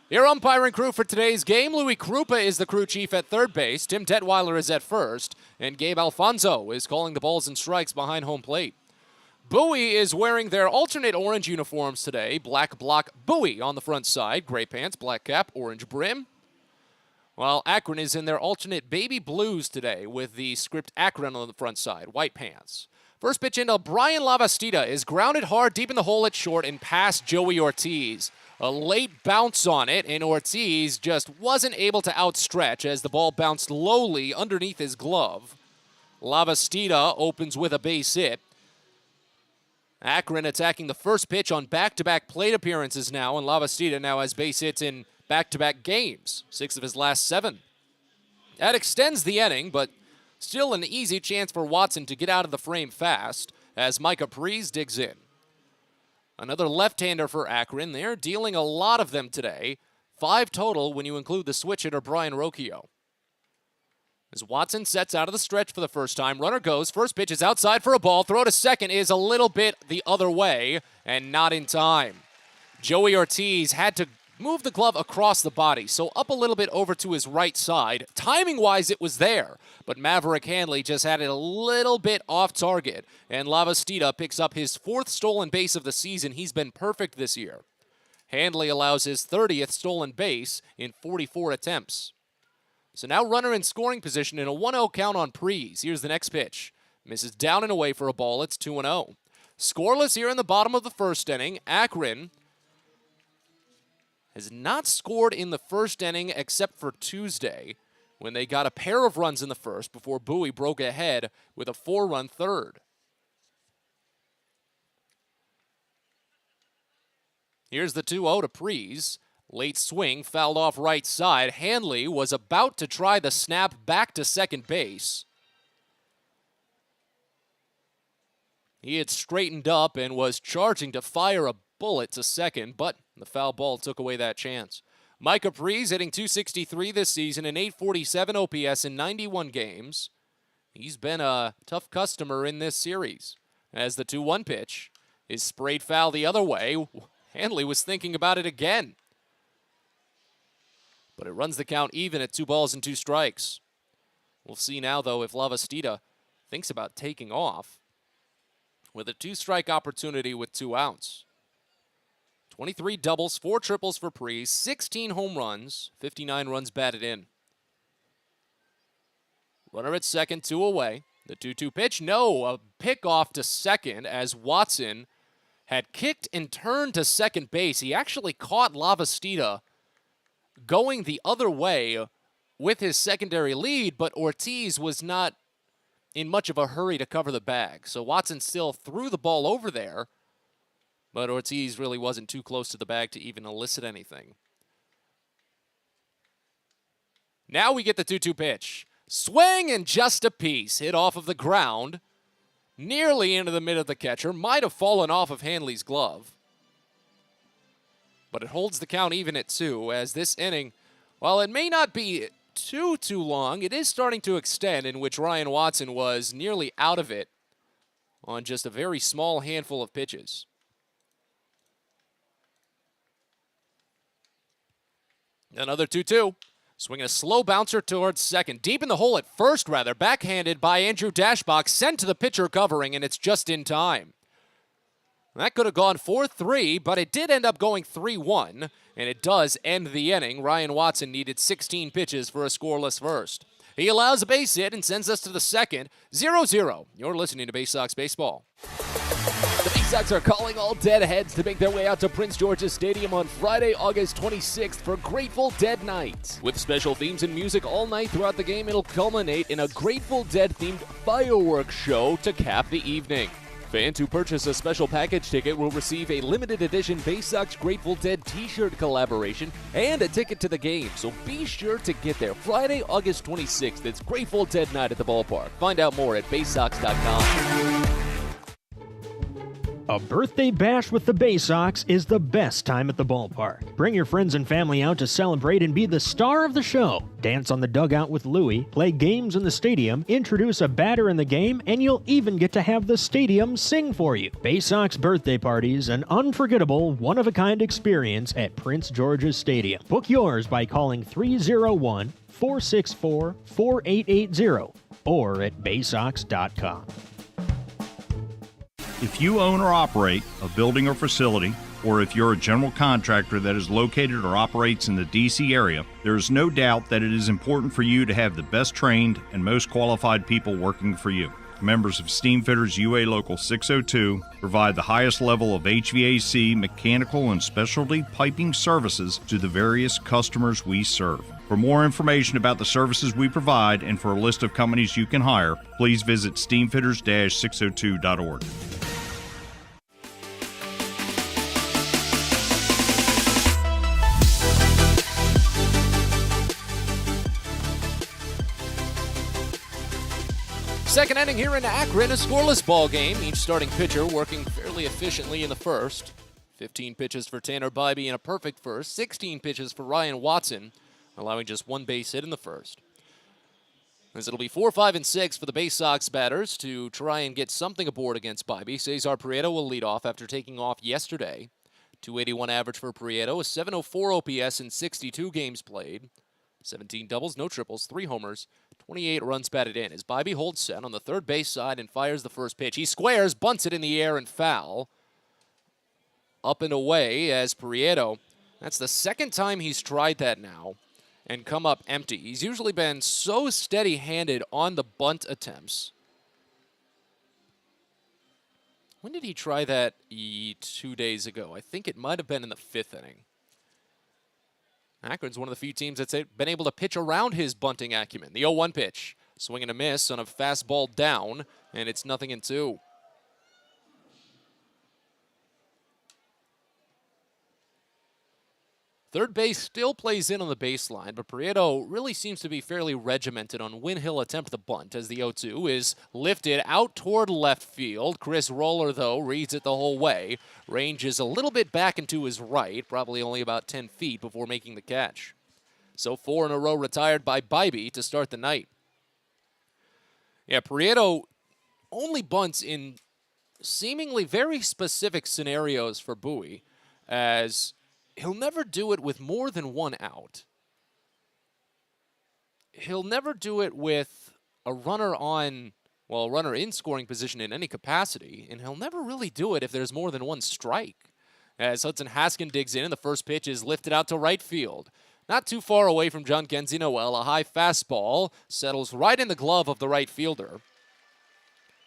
Your umpiring crew for today's game, Louis Krupa is the crew chief at third base, Tim Detweiler is at first, and Gabe Alfonso is calling the balls and strikes behind home plate. Bowie is wearing their alternate orange uniforms today, black block Bowie on the front side, gray pants, black cap, orange brim. While Akron is in their alternate baby blues today with the script Akron on the front side, white pants. First pitch into Brian Lavastida is grounded hard deep in the hole at short and past Joey Ortiz. A late bounce on it, and Ortiz just wasn't able to outstretch as the ball bounced lowly underneath his glove. Lavastida opens with a base hit. Akron attacking the first pitch on back-to-back plate appearances now, and Lavastida now has base hits in back-to-back games, 6 of his last 7. That extends the inning, but still an easy chance for Watson to get out of the frame fast as Micah Prees digs in. Another left-hander for Akron. They're dealing a lot of them today. 5 total when you include the switch hitter Brian Rocchio. As Watson sets out of the stretch for the first time, runner goes. First pitch is outside for a ball. Throw to second is a little bit the other way and not in time. Joey Ortiz had to move the glove across the body, so up a little bit over to his right side. Timing-wise, it was there, but Maverick Handley just had it a little bit off target, and Lavastida picks up his 4th stolen base of the season. He's been perfect this year. Handley allows his 30th stolen base in 44 attempts. So now runner in scoring position in a 1-0 count on Prees. Here's the next pitch. Misses down and away for a ball. It's 2-0. Scoreless here in the bottom of the first inning. Akron has not scored in the first inning except for Tuesday when they got a pair of runs in the first before Bowie broke ahead with a 4-run third. Here's the 2-0 to Prees. Late swing, fouled off right side. Handley was about to try the snap back to second base. He had straightened up and was charging to fire a bullet to second, but the foul ball took away that chance. Micah Prees hitting .263 this season, an .847 OPS in 91 games. He's been a tough customer in this series. As the 2-1 pitch is sprayed foul the other way, Handley was thinking about it again. But it runs the count even at 2 balls and 2 strikes. We'll see now, though, if Lavastida thinks about taking off with a 2-strike opportunity with 2 outs. 23 doubles, 4 triples for Prees, 16 home runs, 59 runs batted in. Runner at second, 2 away. The 2-2 pitch, no, a pick off to second as Watson had kicked and turned to second base. He actually caught Lavastida going the other way with his secondary lead, but Ortiz was not in much of a hurry to cover the bag. So Watson still threw the ball over there, but Ortiz really wasn't too close to the bag to even elicit anything. Now we get the 2-2 pitch. Swing and just a piece. Hit off of the ground. Nearly into the mid of the catcher. Might have fallen off of Hanley's glove. But it holds the count even at 2 as this inning, while it may not be too long, it is starting to extend, in which Ryan Watson was nearly out of it on just a very small handful of pitches. Another 2-2. Swinging a slow bouncer towards second. Deep in the hole at first, rather. Backhanded by Andrew Dashbach. Sent to the pitcher covering, and it's just in time. That could have gone 4-3, but it did end up going 3-1, and it does end the inning. Ryan Watson needed 16 pitches for a scoreless first. He allows a base hit and sends us to the second. 0-0. You're listening to Baysox Baseball. The Baysox are calling all deadheads to make their way out to Prince George's Stadium on Friday, August 26th for Grateful Dead Night. With special themes and music all night throughout the game, it'll culminate in a Grateful Dead-themed fireworks show to cap the evening. Fans who purchase a special package ticket will receive a limited edition Baysox Grateful Dead t-shirt collaboration and a ticket to the game, so be sure to get there. Friday, August 26th, it's Grateful Dead Night at the ballpark. Find out more at baysox.com. A birthday bash with the Baysox is the best time at the ballpark. Bring your friends and family out to celebrate and be the star of the show. Dance on the dugout with Louie, play games in the stadium, introduce a batter in the game, and you'll even get to have the stadium sing for you. Baysox birthday parties, an unforgettable, one-of-a-kind experience at Prince George's Stadium. Book yours by calling 301-464-4880 or at baysox.com. If you own or operate a building or facility, or if you're a general contractor that is located or operates in the D.C. area, there is no doubt that it is important for you to have the best trained and most qualified people working for you. Members of Steamfitters UA Local 602 provide the highest level of HVAC, mechanical, and specialty piping services to the various customers we serve. For more information about the services we provide and for a list of companies you can hire, please visit steamfitters-602.org. Second inning here in Akron, a scoreless ball game. Each starting pitcher working fairly efficiently in the first. 15 pitches for Tanner Bybee in a perfect first. 16 pitches for Ryan Watson, allowing just one base hit in the first. As it'll be 4, 5, and 6 for the Baysox batters to try and get something aboard against Bybee. Cesar Prieto will lead off after taking off yesterday. 281 average for Prieto, a 704 OPS in 62 games played. 17 doubles, no triples, 3 homers, 28 runs batted in. As Bybee holds set on the third base side and fires the first pitch. He squares, bunts it in the air and foul. Up and away as Prieto. That's the second time he's tried that now and come up empty. He's usually been so steady-handed on the bunt attempts. When did he try that 2 days ago? I think it might have been in the 5th inning. Akron's one of the few teams that's been able to pitch around his bunting acumen. The 0-1 pitch. Swing and a miss on a fastball down, and it's 0-2. Third base still plays in on the baseline, but Prieto really seems to be fairly regimented on when he'll attempt the bunt, as the 0-2 is lifted out toward left field. Chris Roller, though, reads it the whole way. Ranges a little bit back into his right, probably only about 10 feet before making the catch. So 4 in a row retired by Bybee to start the night. Yeah, Prieto only bunts in seemingly very specific scenarios for Bowie, as he'll never do it with more than one out. He'll never do it with a runner on, well, a runner in scoring position in any capacity, and he'll never really do it if there's more than one strike. As Hudson Haskin digs in, and the first pitch is lifted out to right field. Not too far away from John Kenzie Noel, a high fastball settles right in the glove of the right fielder.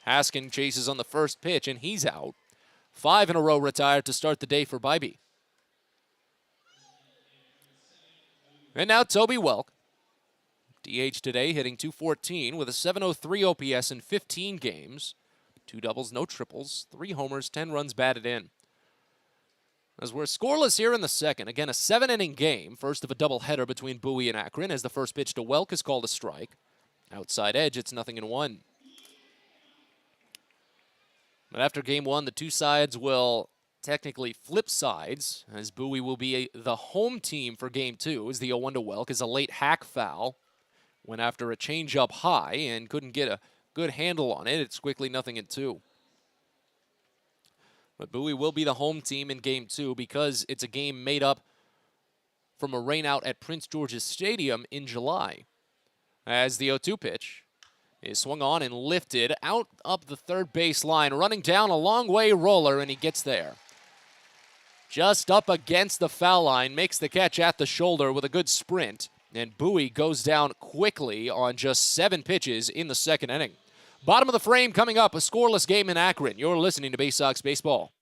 Haskin chases on the first pitch, and he's out. 5 in a row retired to start the day for Bybee. And now Toby Welk DH today hitting .214 with a .703 OPS in 15 games. 2 doubles, no triples, 3 homers, 10 runs batted in. As we're scoreless here in the second, again a 7-inning game, first of a doubleheader between Bowie and Akron, as the first pitch to Welk is called a strike. Outside edge, it's 0-1. But after game 1, the two sides will technically flip sides, as Bowie will be the home team for game 2, as the 0-1 to Welk is a late hack foul. Went after a changeup high and couldn't get a good handle on it. It's quickly 0-2. But Bowie will be the home team in game 2 because it's a game made up from a rainout at Prince George's Stadium in July. As the 0-2 pitch is swung on and lifted out up the third base line, running down a long way roller, and he gets there. Just up against the foul line, makes the catch at the shoulder with a good sprint, and Bowie goes down quickly on just 7 pitches in the second inning. Bottom of the frame coming up, a scoreless game in Akron. You're listening to Baysox Baseball.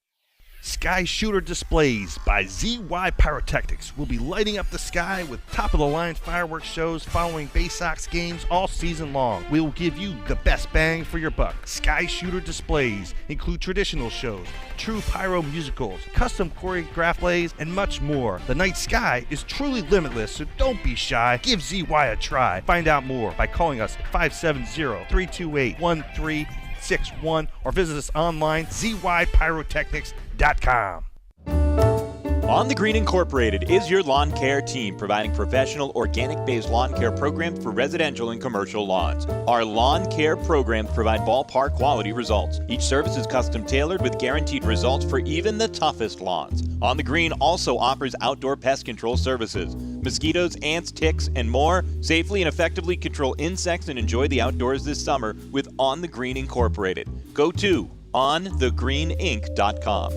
Sky Shooter Displays by ZY Pyrotechnics will be lighting up the sky with top-of-the-line fireworks shows following Baysox games all season long. We will give you the best bang for your buck. Sky Shooter Displays include traditional shows, true pyro musicals, custom choreographed plays, and much more. The night sky is truly limitless, so don't be shy. Give ZY a try. Find out more by calling us at 570-328-1361 or visit us online, zypyrotechnics.com. On the Green Incorporated is your lawn care team, providing professional organic-based lawn care programs for residential and commercial lawns. Our lawn care programs provide ballpark quality results. Each service is custom tailored with guaranteed results for even the toughest lawns. On the Green also offers outdoor pest control services. Mosquitoes, ants, ticks, and more. Safely and effectively control insects and enjoy the outdoors this summer with On the Green Incorporated. Go to onthegreeninc.com.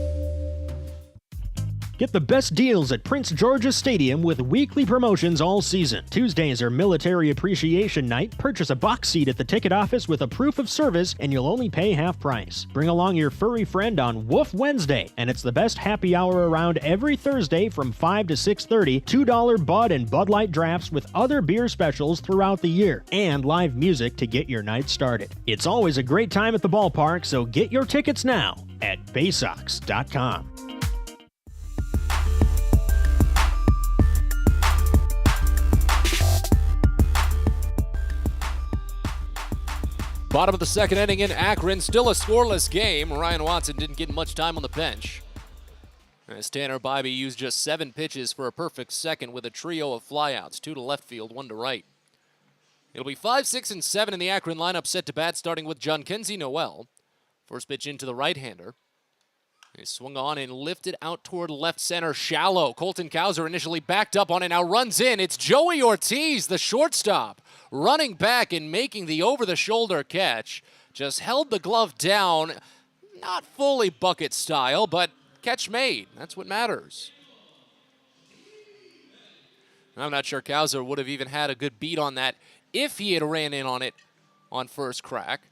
Get the best deals at Prince George's Stadium with weekly promotions all season. Tuesdays are Military Appreciation Night. Purchase a box seat at the ticket office with a proof of service, and you'll only pay half price. Bring along your furry friend on Woof Wednesday, and it's the best happy hour around every Thursday from 5 to 6:30. $2 Bud and Bud Light drafts with other beer specials throughout the year, and live music to get your night started. It's always a great time at the ballpark, so get your tickets now at Baysox.com. Bottom of the second inning in Akron, still a scoreless game. Ryan Watson didn't get much time on the bench, as Tanner Bybee used just 7 pitches for a perfect second with a trio of flyouts, 2 to left field, 1 to right. It'll be 5, 6, and 7 in the Akron lineup set to bat, starting with John Kenzie Noel. First pitch into the right-hander. He swung on and lifted out toward left center, shallow. Colton Cowser initially backed up on it, now runs in. It's Joey Ortiz, the shortstop, running back and making the over-the-shoulder catch. Just held the glove down, not fully bucket style, but catch made. That's what matters. I'm not sure Cowser would have even had a good beat on that if he had ran in on it on first crack.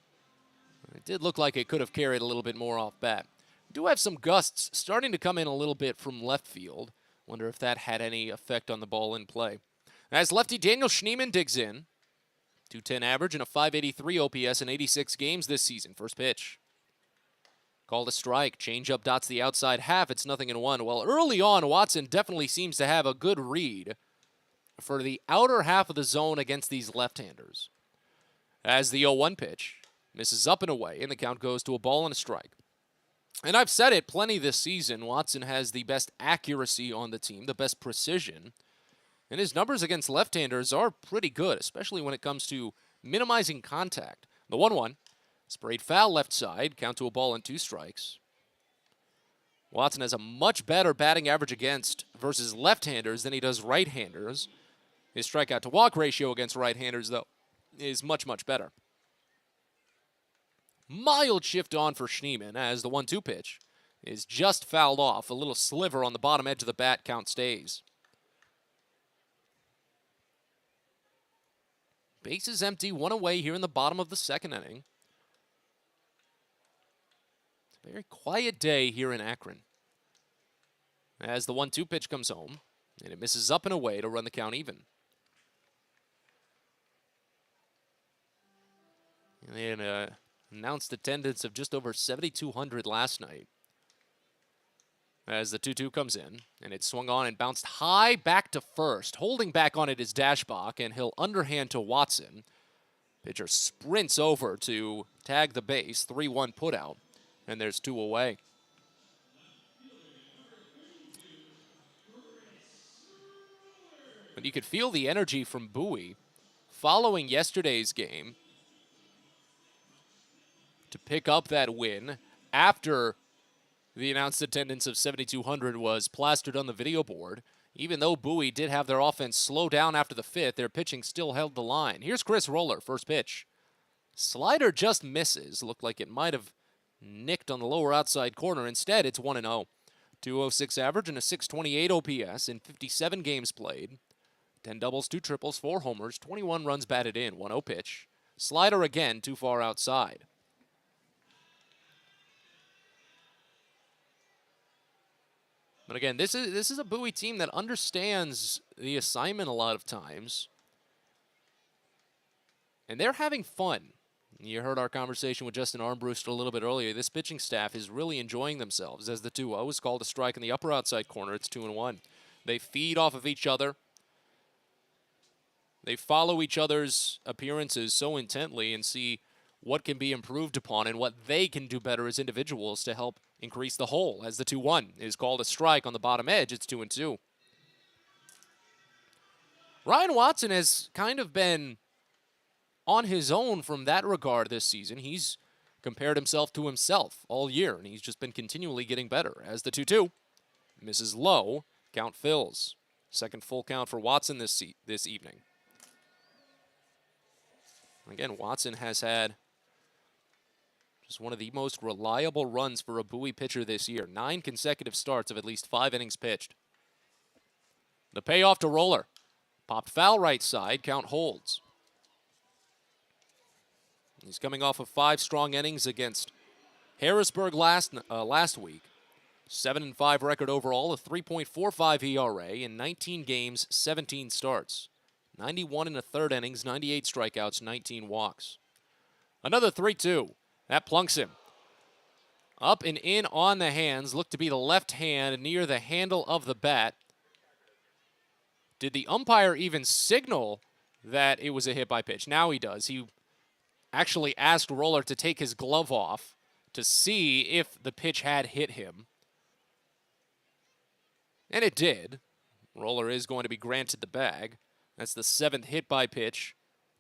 It did look like it could have carried a little bit more off bat. Do have some gusts starting to come in a little bit from left field. Wonder if that had any effect on the ball in play. As lefty Daniel Schneemann digs in. 210 average and a 583 OPS in 86 games this season. First pitch. Called a strike. Changeup dots the outside half. It's 0-1. Well, early on, Watson definitely seems to have a good read for the outer half of the zone against these left-handers. As the 0-1 pitch misses up and away, and the count goes to a ball and a strike. And I've said it plenty this season, Watson has the best accuracy on the team, the best precision. And his numbers against left-handers are pretty good, especially when it comes to minimizing contact. The 1-1, sprayed foul left side, count to a ball and 2 strikes. Watson has a much better batting average against versus left-handers than he does right-handers. His strikeout-to-walk ratio against right-handers, though, is much, much better. Mild shift on for Schneemann as the 1-2 pitch is just fouled off. A little sliver on the bottom edge of the bat, count stays. Bases empty, 1 away here in the bottom of the second inning. It's a very quiet day here in Akron. As the 1-2 pitch comes home, and it misses up and away to run the count even. They had an announced attendance of just over 7,200 last night. As the 2-2 comes in, and it's swung on and bounced high back to first. Holding back on it is Dashbach, and he'll underhand to Watson. Pitcher sprints over to tag the base, 3-1 put out, and there's 2 away. But you could feel the energy from Bowie following yesterday's game to pick up that win after the announced attendance of 7,200 was plastered on the video board. Even though Bowie did have their offense slow down after the 5th, their pitching still held the line. Here's Chris Roller, first pitch. Slider just misses. Looked like it might have nicked on the lower outside corner. Instead, it's 1-0. 206 average and a 628 OPS in 57 games played. 10 doubles, 2 triples, 4 homers, 21 runs batted in, 1-0 pitch. Slider again, too far outside. But again, this is a Bowie team that understands the assignment a lot of times. And they're having fun. You heard our conversation with Justin Armbruster a little bit earlier. This pitching staff is really enjoying themselves as the 2-0 is called a strike in the upper outside corner. It's 2-1. They feed off of each other. They follow each other's appearances so intently and see what can be improved upon and what they can do better as individuals to help increase the whole. As the 2-1 is called a strike on the bottom edge, it's 2-2. Ryan Watson has kind of been on his own from that regard this season. He's compared himself to himself all year, and he's just been continually getting better. As the 2-2 misses low, count fills. Second full count for Watson this evening. Again, Watson has had just one of the most reliable runs for a Bowie pitcher this year. 9 consecutive starts of at least 5 innings pitched. The payoff to Roller. Popped foul right side, count holds. He's coming off of 5 strong innings against Harrisburg last week. 7-5 record overall, a 3.45 ERA in 19 games, 17 starts. 91 in the 3rd innings, 98 strikeouts, 19 walks. Another 3-2. That plunks him. Up and in on the hands. Looked to be the left hand near the handle of the bat. Did the umpire even signal that it was a hit by pitch? Now he does. He actually asked Roller to take his glove off to see if the pitch had hit him. And it did. Roller is going to be granted the bag. That's the 7th hit by pitch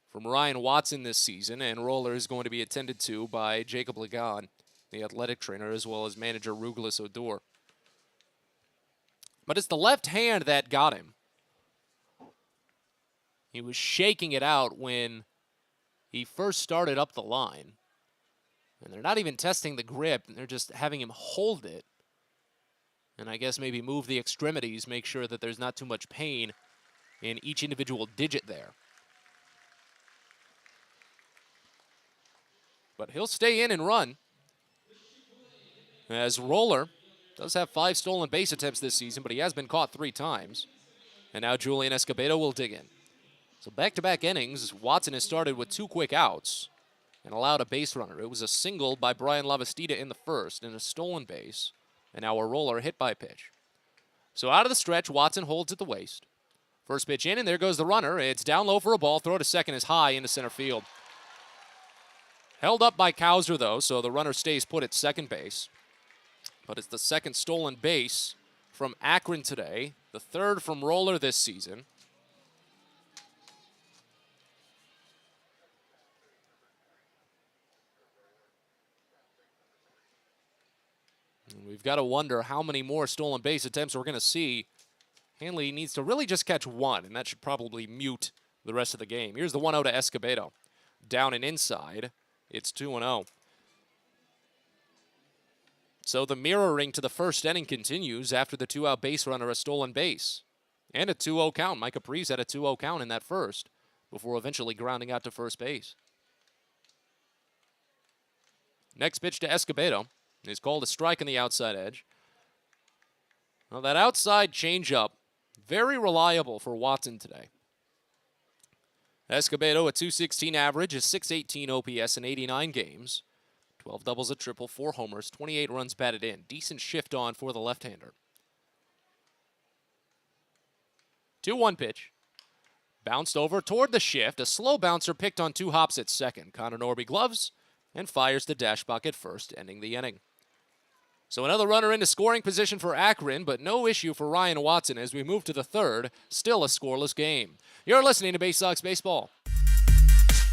from Ryan Watson this season, and Roller is going to be attended to by Jacob Ligon, the athletic trainer, as well as manager Rugelis Odor. But it's the left hand that got him. He was shaking it out when he first started up the line. And they're not even testing the grip, they're just having him hold it. And I guess maybe move the extremities, make sure that there's not too much pain in each individual digit there. But he'll stay in and run. As Roller does have 5 stolen base attempts this season, but he has been caught 3 times. And now Julian Escobedo will dig in. So back-to-back innings, Watson has started with 2 quick outs and allowed a base runner. It was a single by Brian Lavastida in the 1st and a stolen base. And now a Roller hit by pitch. So out of the stretch, Watson holds at the waist. First pitch in, and there goes the runner. It's down low for a ball. Throw to second is high into center field. Held up by Kauser, though, so the runner stays put at second base. But it's the 2nd stolen base from Akron today, the 3rd from Roller this season. And we've got to wonder how many more stolen base attempts we're going to see. Hanley needs to really just catch 1, and that should probably mute the rest of the game. Here's the 1-0 to Escobedo. Down and inside, it's 2-0. So the mirroring to the 1st inning continues after the 2-out base runner, a stolen base. And a 2-0 count. Mike Caprice had a 2-0 count in that 1st before eventually grounding out to first base. Next pitch to Escobedo is called a strike on the outside edge. Well, that outside changeup, very reliable for Watson today. Escobedo, a .216 average, a .618 OPS in 89 games. 12 doubles, a triple, 4 homers, 28 runs batted in. Decent shift on for the left-hander. 2-1 pitch. Bounced over toward the shift. A slow bouncer picked on 2 hops at second. Connor Norby gloves and fires to Dashbach at first, ending the inning. So another runner into scoring position for Akron, but no issue for Ryan Watson as we move to the third. Still a scoreless game. You're listening to Baysox Baseball.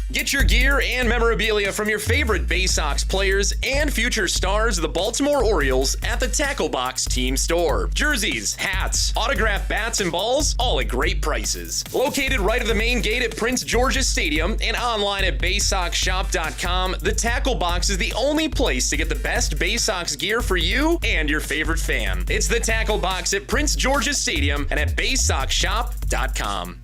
Get your gear and memorabilia from your favorite Baysox players and future stars of the Baltimore Orioles at the Tackle Box Team Store. Jerseys, hats, autographed bats and balls, all at great prices. Located right at the main gate at Prince George's Stadium and online at BaysoxShop.com, the Tackle Box is the only place to get the best Baysox gear for you and your favorite fan. It's the Tackle Box at Prince George's Stadium and at BaysoxShop.com.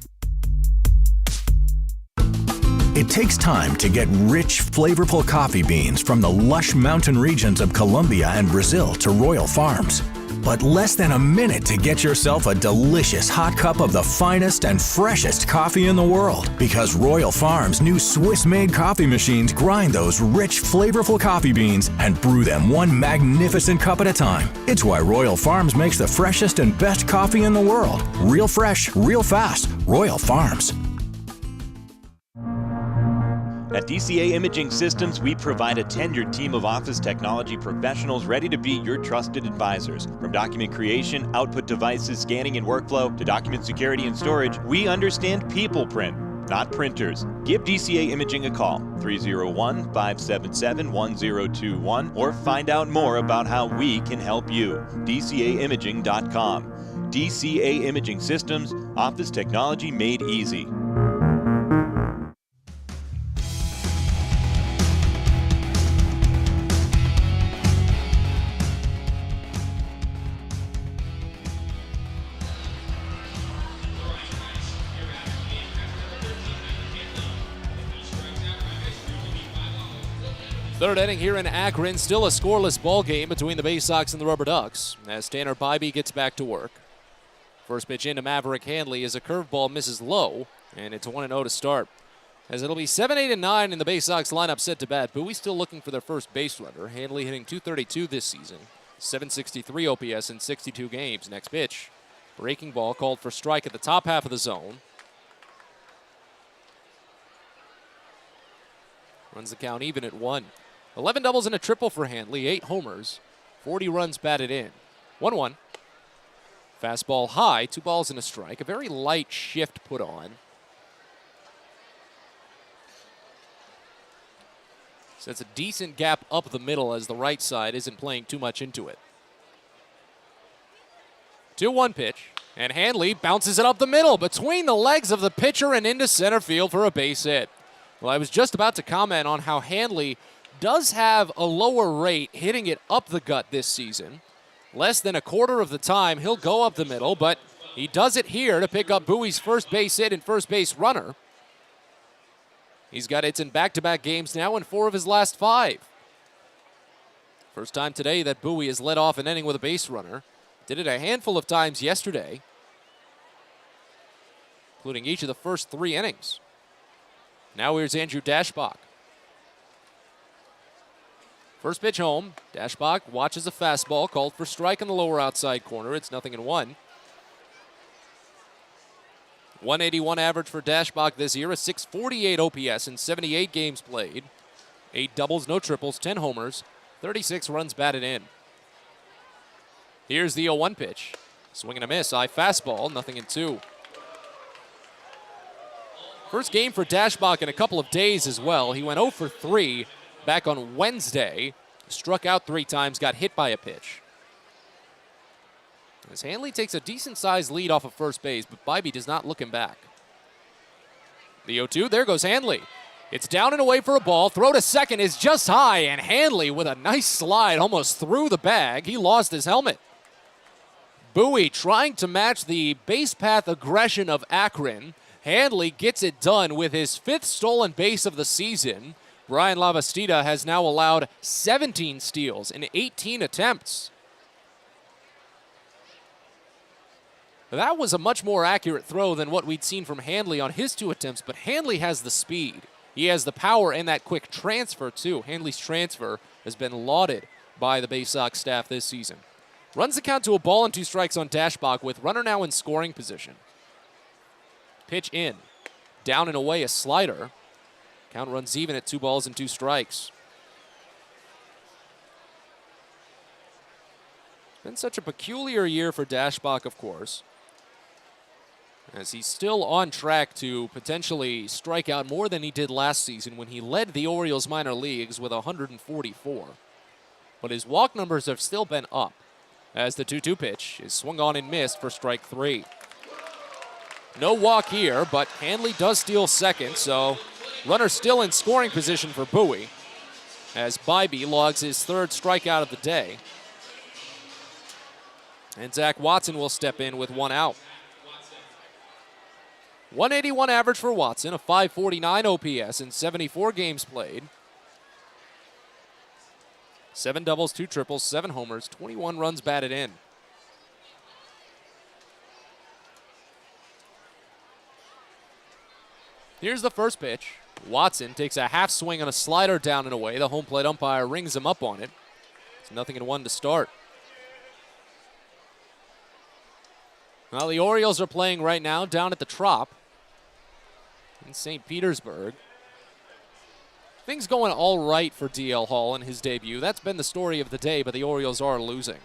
It takes time to get rich, flavorful coffee beans from the lush mountain regions of Colombia and Brazil to Royal Farms. But less than a minute to get yourself a delicious hot cup of the finest and freshest coffee in the world. Because Royal Farms' new Swiss-made coffee machines grind those rich, flavorful coffee beans and brew them one magnificent cup at a time. It's why Royal Farms makes the freshest and best coffee in the world. Real fresh, real fast. Royal Farms. At DCA Imaging Systems, we provide a tenured team of office technology professionals ready to be your trusted advisors. From document creation, output devices, scanning and workflow, to document security and storage, we understand people print, not printers. Give DCA Imaging a call, 301-577-1021, or find out more about how we can help you. DCAimaging.com. DCA Imaging Systems, office technology made easy. Third inning here in Akron, still a scoreless ball game between the Baysox and the Rubber Ducks as Tanner Bybee gets back to work. First pitch into Maverick Handley as a curveball misses low, and it's 1-0 to start. As it'll be 7, 8, and 9 in the Baysox lineup set to bat. Bowie still looking for their first base runner. Handley hitting .232 this season, .763 OPS in 62 games. Next pitch, breaking ball called for strike at the top half of the zone. Runs the count even at 1. 11 doubles and a triple for Handley, 8 homers, 40 runs batted in. 1-1. Fastball high, 2 balls and a strike. A very light shift put on. So it's a decent gap up the middle as the right side isn't playing too much into it. 2-1 pitch, and Handley bounces it up the middle between the legs of the pitcher and into center field for a base hit. Well, I was just about to comment on how Handley does have a lower rate hitting it up the gut this season. Less than a quarter of the time he'll go up the middle, but he does it here to pick up Bowie's first base hit and first base runner. He's got hits in back-to-back games now in 4 of his last 5. First time today that Bowie has led off an inning with a base runner. Did it a handful of times yesterday, including each of the first 3 innings. Now here's Andrew Dashbach. First pitch home. Dashbach watches a fastball called for strike in the lower outside corner. It's 0-1. 181 average for Dashbach this year, a .648 OPS in 78 games played. 8 doubles, no triples, 10 homers, 36 runs batted in. Here's the 0-1 pitch. Swing and a miss, high fastball, 0-2. First game for Dashbach in a couple of days as well. He went 0 for 3 back on Wednesday. Struck out 3 times, got hit by a pitch. As Handley takes a decent-sized lead off of first base, but Bybee does not look him back. The 0-2, there goes Handley. It's down and away for a ball. Throw to second is just high, and Handley with a nice slide almost through the bag. He lost his helmet. Bowie trying to match the base path aggression of Akron. Handley gets it done with his 5th stolen base of the season. Brian Lavastida has now allowed 17 steals in 18 attempts. That was a much more accurate throw than what we'd seen from Handley on his 2 attempts, but Handley has the speed. He has the power and that quick transfer, too. Handley's transfer has been lauded by the Baysox staff this season. Runs the count to a ball and 2 strikes on Dashbach with runner now in scoring position. Pitch in. Down and away, a slider. Count runs even at 2 balls and 2 strikes. It's been such a peculiar year for Dashbach, of course, as he's still on track to potentially strike out more than he did last season when he led the Orioles minor leagues with 144. But his walk numbers have still been up, as the 2-2 pitch is swung on and missed for strike 3. No walk here, but Handley does steal second, so runner still in scoring position for Bowie, as Bybee logs his 3rd strikeout of the day. And Zach Watson will step in with 1 out. 181 average for Watson, a 549 OPS in 74 games played. 7 doubles, 2 triples, 7 homers, 21 runs batted in. Here's the first pitch. Watson takes a half swing on a slider down and away. The home plate umpire rings him up on it. It's 0-1 to start. Well, the Orioles are playing right now down at the Trop in St. Petersburg. Things going all right for DL Hall in his debut. That's been the story of the day, but the Orioles are losing.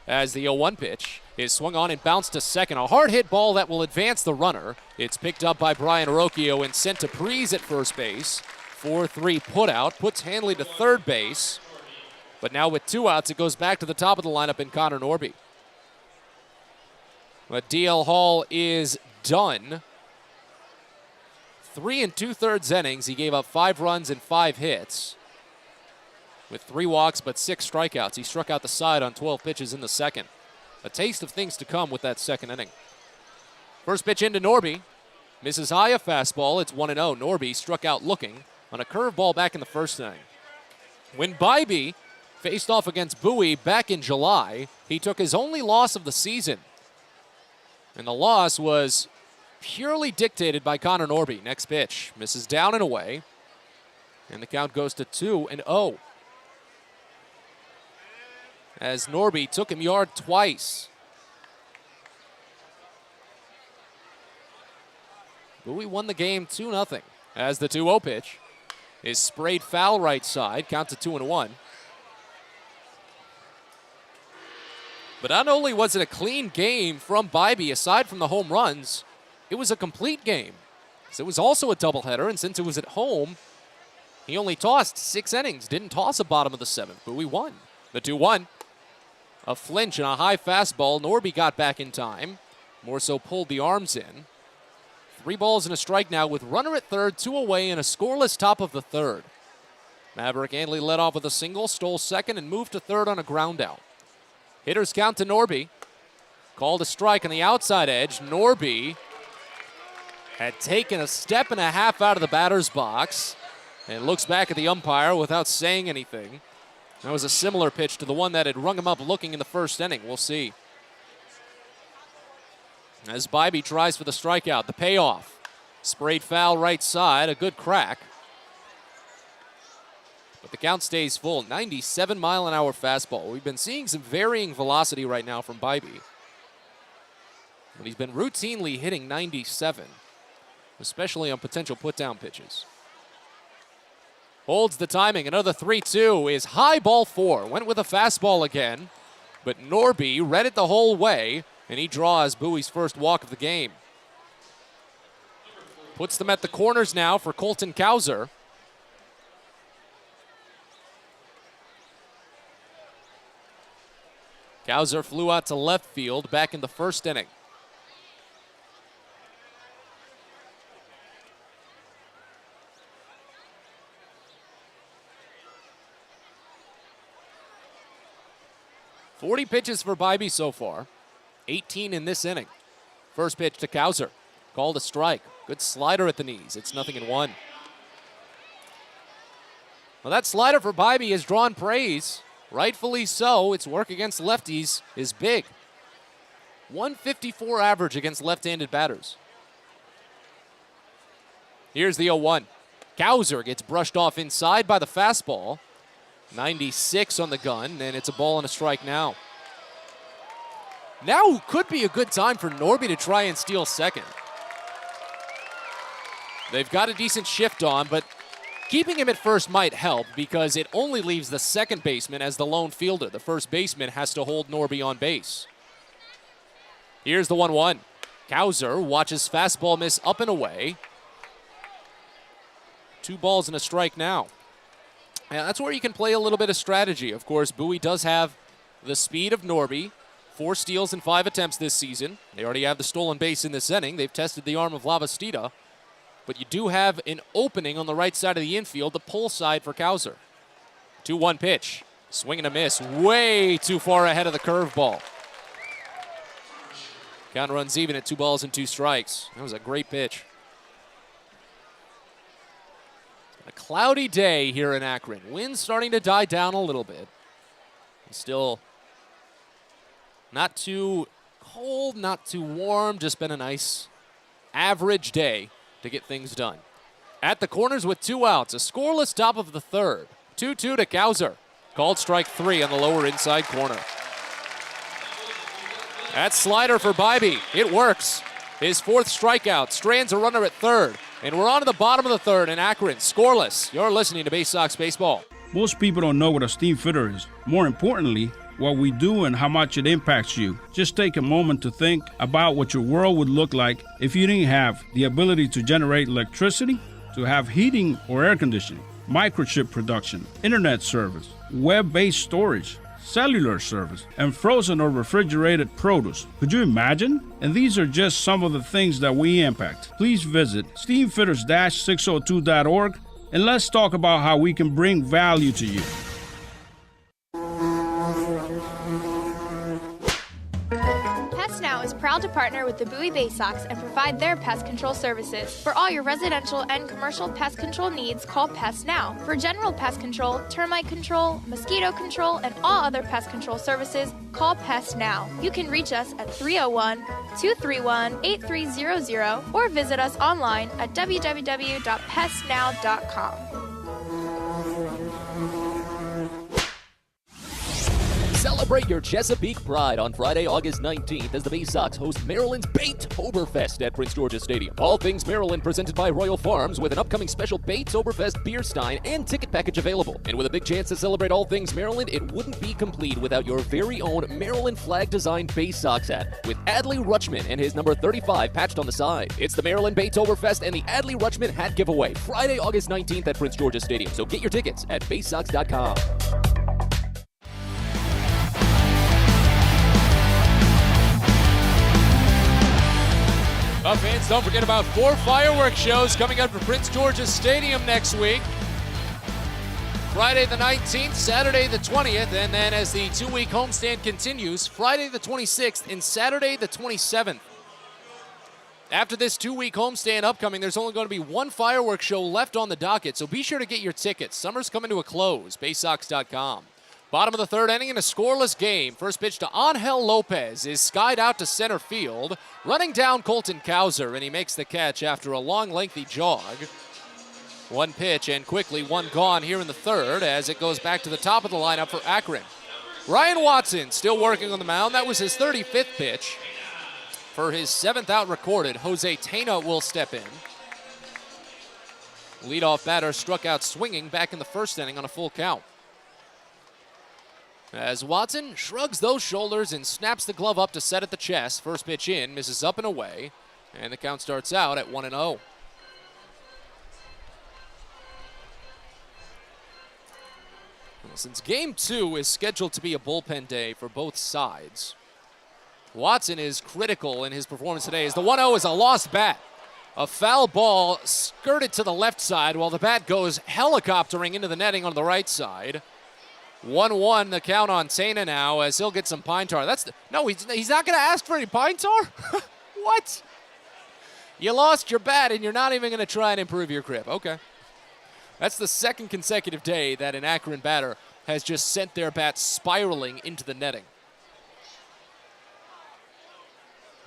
As the 0-1 pitch is swung on and bounced to second. A hard hit ball that will advance the runner. It's picked up by Brian Arocchio and sent to Prees at first base. 4-3 put out, puts Handley to third base. But now with 2 outs, it goes back to the top of the lineup in Connor Norby. But DL Hall is done. 3 2/3 innings. He gave up 5 runs and 5 hits with 3 walks but 6 strikeouts. He struck out the side on 12 pitches in the second. A taste of things to come with that second inning. First pitch into Norby. Misses high, a fastball. It's 1-0. Norby struck out looking on a curveball back in the first inning. When Bybee faced off against Bowie back in July, he took his only loss of the season. And the loss was purely dictated by Connor Norby. Next pitch misses down and away. And the count goes to 2-0. As Norby took him yard twice. Bowie won the game 2-0. As the 2-0 pitch is sprayed foul right side. Count to 2-1. But not only was it a clean game from Bybee, aside from the home runs, it was a complete game. So it was also a doubleheader, and since it was at home, he only tossed 6 innings, didn't toss a bottom of the 7th. Bowie won. The 2-1. A flinch and a high fastball. Norby got back in time. More so pulled the arms in. 3 balls and a strike now with runner at third, 2 away, and a scoreless top of the 3rd. Maverick Handley led off with a single, stole second, and moved to third on a ground out. Hitters count to Norby. Called a strike on the outside edge. Norby had taken a step and a half out of the batter's box and looks back at the umpire without saying anything. That was a similar pitch to the one that had rung him up looking in the first inning. We'll see. As Bybee tries for the strikeout, the payoff. Sprayed foul right side, a good crack. But the count stays full. 97-mile-an-hour fastball. We've been seeing some varying velocity right now from Bybee. But he's been routinely hitting 97, especially on potential put-down pitches. Holds the timing. Another 3-2 is high ball 4. Went with a fastball again, but Norby read it the whole way, and he draws Bowie's first walk of the game. Puts them at the corners now for Colton Cowser. Cowser flew out to left field back in the first inning. .40 pitches for Bybee so far. 18 in this inning. First pitch to Cowser. Called a strike. Good slider at the knees. It's 0-1. Well, that slider for Bybee has drawn praise. Rightfully so. Its work against lefties is big. 154 average against left-handed batters. Here's the 0-1. Cowser gets brushed off inside by the fastball. 96 on the gun, and it's a ball and a strike now. Now could be a good time for Norby to try and steal second. They've got a decent shift on, but keeping him at first might help because it only leaves the second baseman as the lone fielder. The first baseman has to hold Norby on base. Here's the 1-1. Cowser watches fastball miss up and away. 2 balls and a strike now. And that's where you can play a little bit of strategy. Of course, Bowie does have the speed of Norby. 4 steals in 5 attempts this season. They already have the stolen base in this inning. They've tested the arm of Lavastida. But you do have an opening on the right side of the infield, the pull side for Cowser. 2-1 pitch. Swing and a miss. Way too far ahead of the curveball. Count runs even at 2 balls and 2 strikes. That was a great pitch. A cloudy day here in Akron. Wind's starting to die down a little bit. Still not too cold, not too warm. Just been a nice average day to get things done. At the corners with 2 outs. A scoreless top of the third. 2-2 to Cowser. Called strike 3 on the lower inside corner. That slider for Bybee. It works. His 4th strikeout. Strands a runner at third. And we're on to the bottom of the third in Akron. Scoreless. You're listening to Baysox Baseball. Most people don't know what a steam fitter is. More importantly, what we do and how much it impacts you. Just take a moment to think about what your world would look like if you didn't have the ability to generate electricity, to have heating or air conditioning, microchip production, internet service, web-based storage, cellular service, and frozen or refrigerated produce. Could you imagine? And these are just some of the things that we impact. Please visit steamfitters-602.org and let's talk about how we can bring value to you. Pest Now is proud to partner with the Bowie Baysox and provide their pest control services. For all your residential and commercial pest control needs, call Pest Now. For general pest control, termite control, mosquito control, and all other pest control services, call Pest Now. You can reach us at 301-231-8300 or visit us online at www.pestnow.com. Celebrate your Chesapeake pride on Friday, August 19th as the Baysox host Maryland's Baytoberfest at Prince George's Stadium. All things Maryland presented by Royal Farms with an upcoming special Baytoberfest beer stein and ticket package available. And with a big chance to celebrate all things Maryland, it wouldn't be complete without your very own Maryland flag designed Baysox hat with Adley Rutschman and his number 35 patched on the side. It's the Maryland Baytoberfest and the Adley Rutschman hat giveaway Friday, August 19th at Prince George's Stadium. So get your tickets at baysox.com. Fans, don't forget about 4 fireworks shows coming up for Prince George's Stadium next week. Friday the 19th, Saturday the 20th, and then as the 2-week homestand continues, Friday the 26th and Saturday the 27th. After this 2-week homestand upcoming, there's only going to be 1 fireworks show left on the docket, so be sure to get your tickets. Summer's coming to a close, baysox.com. Bottom of the third inning in a scoreless game. First pitch to Angel Lopez is skied out to center field. Running down Colton Cowser, and he makes the catch after a long, lengthy jog. 1 pitch and quickly 1 gone here in the third as it goes back to the top of the lineup for Akron. Ryan Watson still working on the mound. That was his 35th pitch. For his 7th out recorded, Jose Tena will step in. Leadoff batter struck out swinging back in the first inning on a full count. As Watson shrugs those shoulders and snaps the glove up to set at the chest. First pitch in, misses up and away, and the count starts out at 1-0. Since Game 2 is scheduled to be a bullpen day for both sides, Watson is critical in his performance today as the 1-0 is a lost bat. A foul ball skirted to the left side while the bat goes helicoptering into the netting on the right side. 1-1 the count on Tena now as he'll get some pine tar. No, he's not going to ask for any pine tar? What? You lost your bat and you're not even going to try and improve your grip. Okay. That's the 2nd consecutive day that an Akron batter has just sent their bat spiraling into the netting.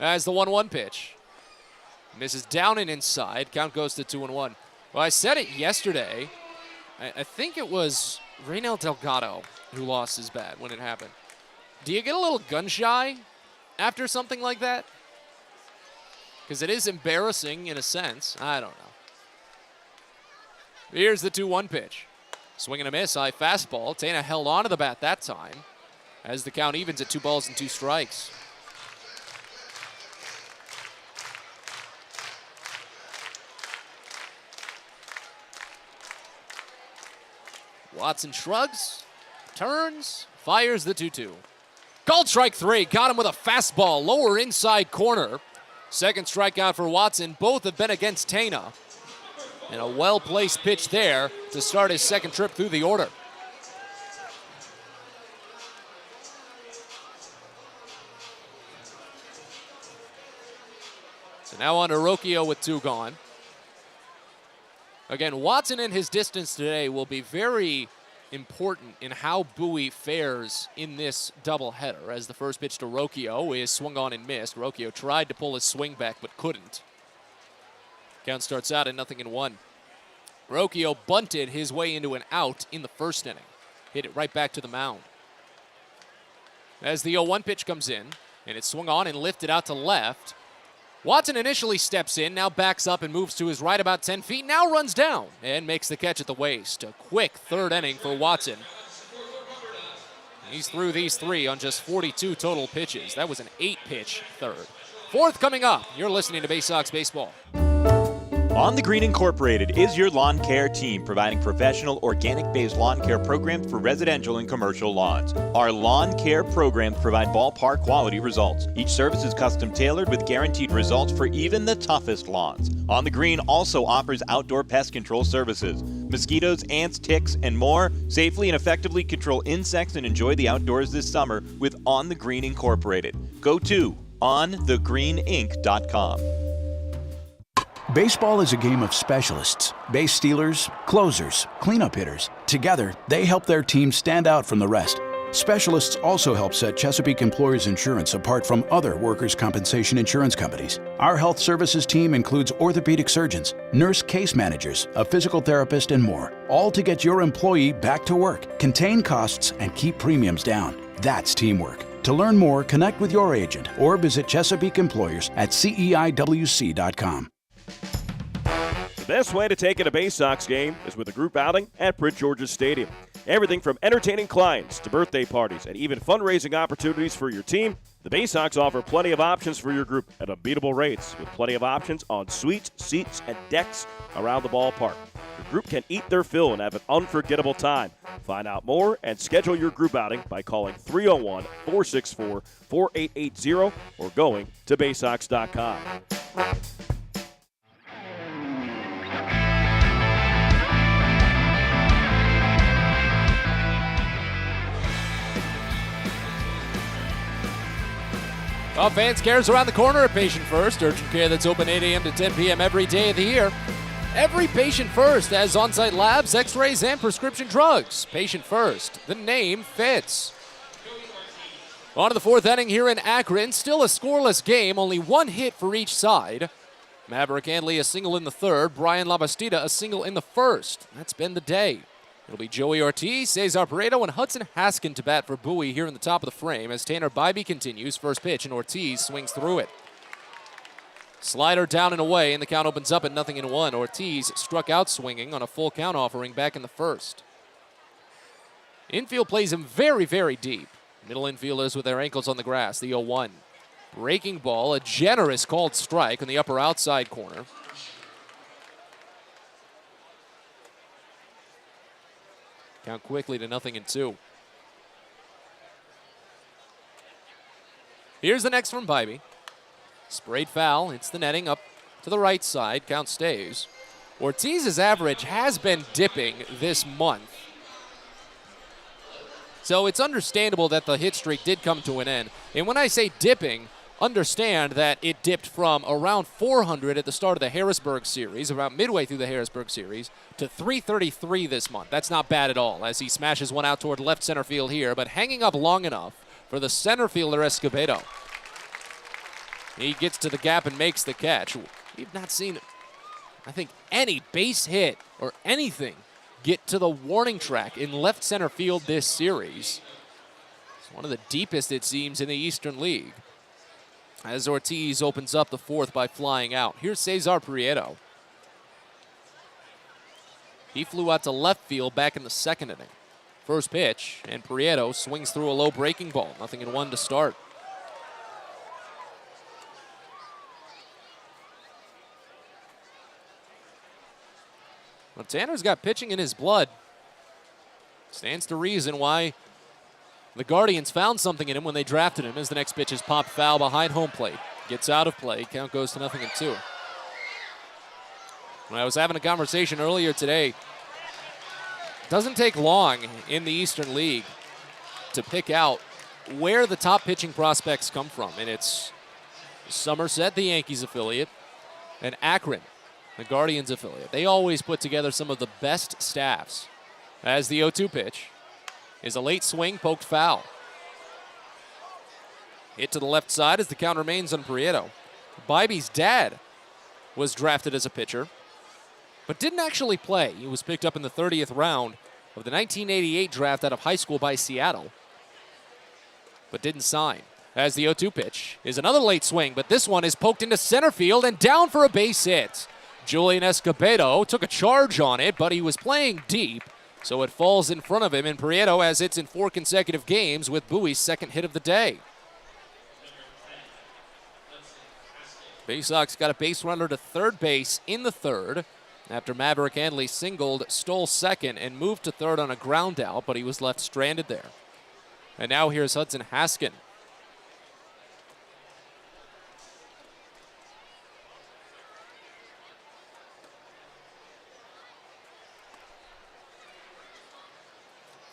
as the 1-1 pitch. Misses down and inside. Count goes to 2-1. Well, I said it yesterday. I think it was Reynel Delgado who lost his bat when it happened. Do you get a little gun shy after something like that? Because it is embarrassing in a sense. I don't know. Here's the 2-1 pitch. Swing and a miss, high fastball. Tena held on to the bat that time as the count evens at 2 balls and 2 strikes. Watson shrugs, turns, fires the 2-2. Called strike 3, got him with a fastball, lower inside corner. Second strikeout for Watson. Both have been against Tena. And a well-placed pitch there to start his second trip through the order. So now on to Rocchio with 2 gone. Again, Watson and his distance today will be very important in how Bowie fares in this doubleheader, as the first pitch to Rocchio is swung on and missed. Rocchio tried to pull his swing back but couldn't. Count starts out at 0-1. Rocchio bunted his way into an out in the first inning. Hit it right back to the mound. As the 0-1 pitch comes in, and it's swung on and lifted out to left, Watson initially steps in, now backs up and moves to his right about 10 feet, now runs down and makes the catch at the waist. A quick third inning for Watson. He's through these 3 on just 42 total pitches. That was an 8-pitch third. Fourth coming up. You're listening to Baysox Baseball. On the Green Incorporated is your lawn care team, providing professional organic-based lawn care programs for residential and commercial lawns. Our lawn care programs provide ballpark quality results. Each service is custom tailored with guaranteed results for even the toughest lawns. On the Green also offers outdoor pest control services. Mosquitoes, ants, ticks, and more. Safely and effectively control insects and enjoy the outdoors this summer with On the Green Incorporated. Go to onthegreeninc.com. Baseball is a game of specialists. Base stealers, closers, cleanup hitters. Together, they help their team stand out from the rest. Specialists also help set Chesapeake Employers Insurance apart from other workers' compensation insurance companies. Our health services team includes orthopedic surgeons, nurse case managers, a physical therapist, and more, all to get your employee back to work, contain costs, and keep premiums down. That's teamwork. To learn more, connect with your agent or visit Chesapeake Employers at CEIWC.com. The best way to take in a Baysox game is with a group outing at Prince George's Stadium. Everything from entertaining clients to birthday parties and even fundraising opportunities for your team, the Baysox offer plenty of options for your group at unbeatable rates, with plenty of options on suites, seats, and decks around the ballpark. Your group can eat their fill and have an unforgettable time. Find out more and schedule your group outing by calling 301-464-4880 or going to Baysox.com. Well, Fans Cares around the corner at Patient First. Urgent care that's open 8 a.m. to 10 p.m. every day of the year. Every Patient First has on-site labs, x-rays, and prescription drugs. Patient First, the name fits. On to the 4th inning here in Akron. Still a scoreless game, only 1 hit for each side. Maverick Andley a single in the 3rd. Brian Labastida a single in the 1st. That's been the day. It'll be Joey Ortiz, Cesar Pareto, and Hudson Haskin to bat for Bowie here in the top of the frame as Tanner Bybee continues. First pitch, and Ortiz swings through it. Slider down and away, and the count opens up at 0-1. Ortiz struck out swinging on a full count offering back in the 1st. Infield plays him very, very deep. Middle infielders with their ankles on the grass, the 0-1. Breaking ball, a generous called strike on the upper outside corner. Count quickly to 0-2. Here's the next from Bybee. Sprayed foul, hits the netting up to the right side. Count stays. Ortiz's average has been dipping this month. So it's understandable that the hit streak did come to an end. And when I say dipping, understand that it dipped from around 400 at the start of the Harrisburg series, around midway through the Harrisburg series, to 333 this month. That's not bad at all, as he smashes one out toward left center field here, but hanging up long enough for the center fielder Escobedo. He gets to the gap and makes the catch. We've not seen, I think, any base hit or anything get to the warning track in left center field this series. It's one of the deepest, it seems, in the Eastern League. As Ortiz opens up the fourth by flying out. Here's Cesar Prieto. He flew out to left field back in the second inning. First pitch, and Prieto swings through a low breaking ball. 0-1 to start. Well, Tanner's got pitching in his blood. Stands to reason why the Guardians found something in him when they drafted him, as the next pitch is popped foul behind home plate. Gets out of play. Count goes to 0-2. When I was having a conversation earlier today, doesn't take long in the Eastern League to pick out where the top pitching prospects come from. And it's Somerset, the Yankees affiliate, and Akron, the Guardians affiliate. They always put together some of the best staffs. As the 0-2 pitch is a late swing, poked foul. Hit to the left side as the count remains on Prieto. Bybee's dad was drafted as a pitcher, but didn't actually play. He was picked up in the 30th round of the 1988 draft out of high school by Seattle, but didn't sign. As the 0-2 pitch is another late swing, but this one is poked into center field and down for a base hit. Julian Escobedo took a charge on it, but he was playing deep, so it falls in front of him, and Prieto has hits in 4 consecutive games with Bowie's second hit of the day. Baysox got a base runner to third base in the third after Maverick Handley singled, stole second, and moved to third on a ground out, but he was left stranded there. And now here's Hudson Haskin.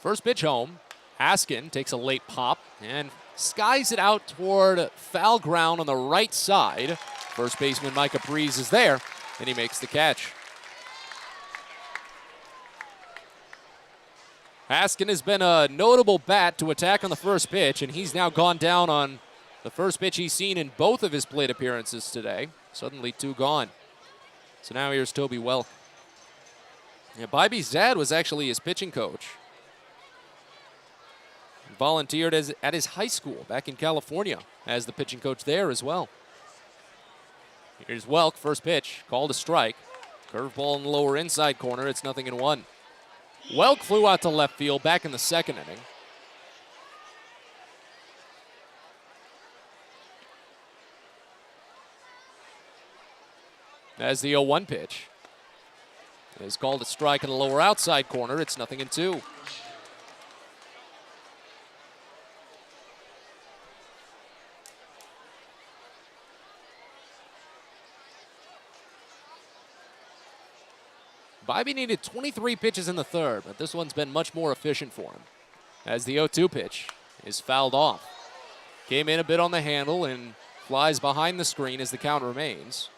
First pitch home. Haskin takes a late pop and skies it out toward foul ground on the right side. First baseman Micah Breeze is there, and he makes the catch. Haskin has been a notable bat to attack on the first pitch, and he's now gone down on the first pitch he's seen in both of his plate appearances today. Suddenly 2 gone. So now here's Toby Welk. Yeah, Bybee's dad was actually his pitching coach. Volunteered at his high school back in California as the pitching coach there as well. Here's Welk, first pitch, called a strike. Curveball in the lower inside corner, it's 0-1. Welk flew out to left field back in the second inning. As the 0-1 pitch is called a strike in the lower outside corner, it's 0-2. Bybee needed 23 pitches in the third, but this one's been much more efficient for him. As the 0-2 pitch is fouled off. Came in a bit on the handle and flies behind the screen as the count remains.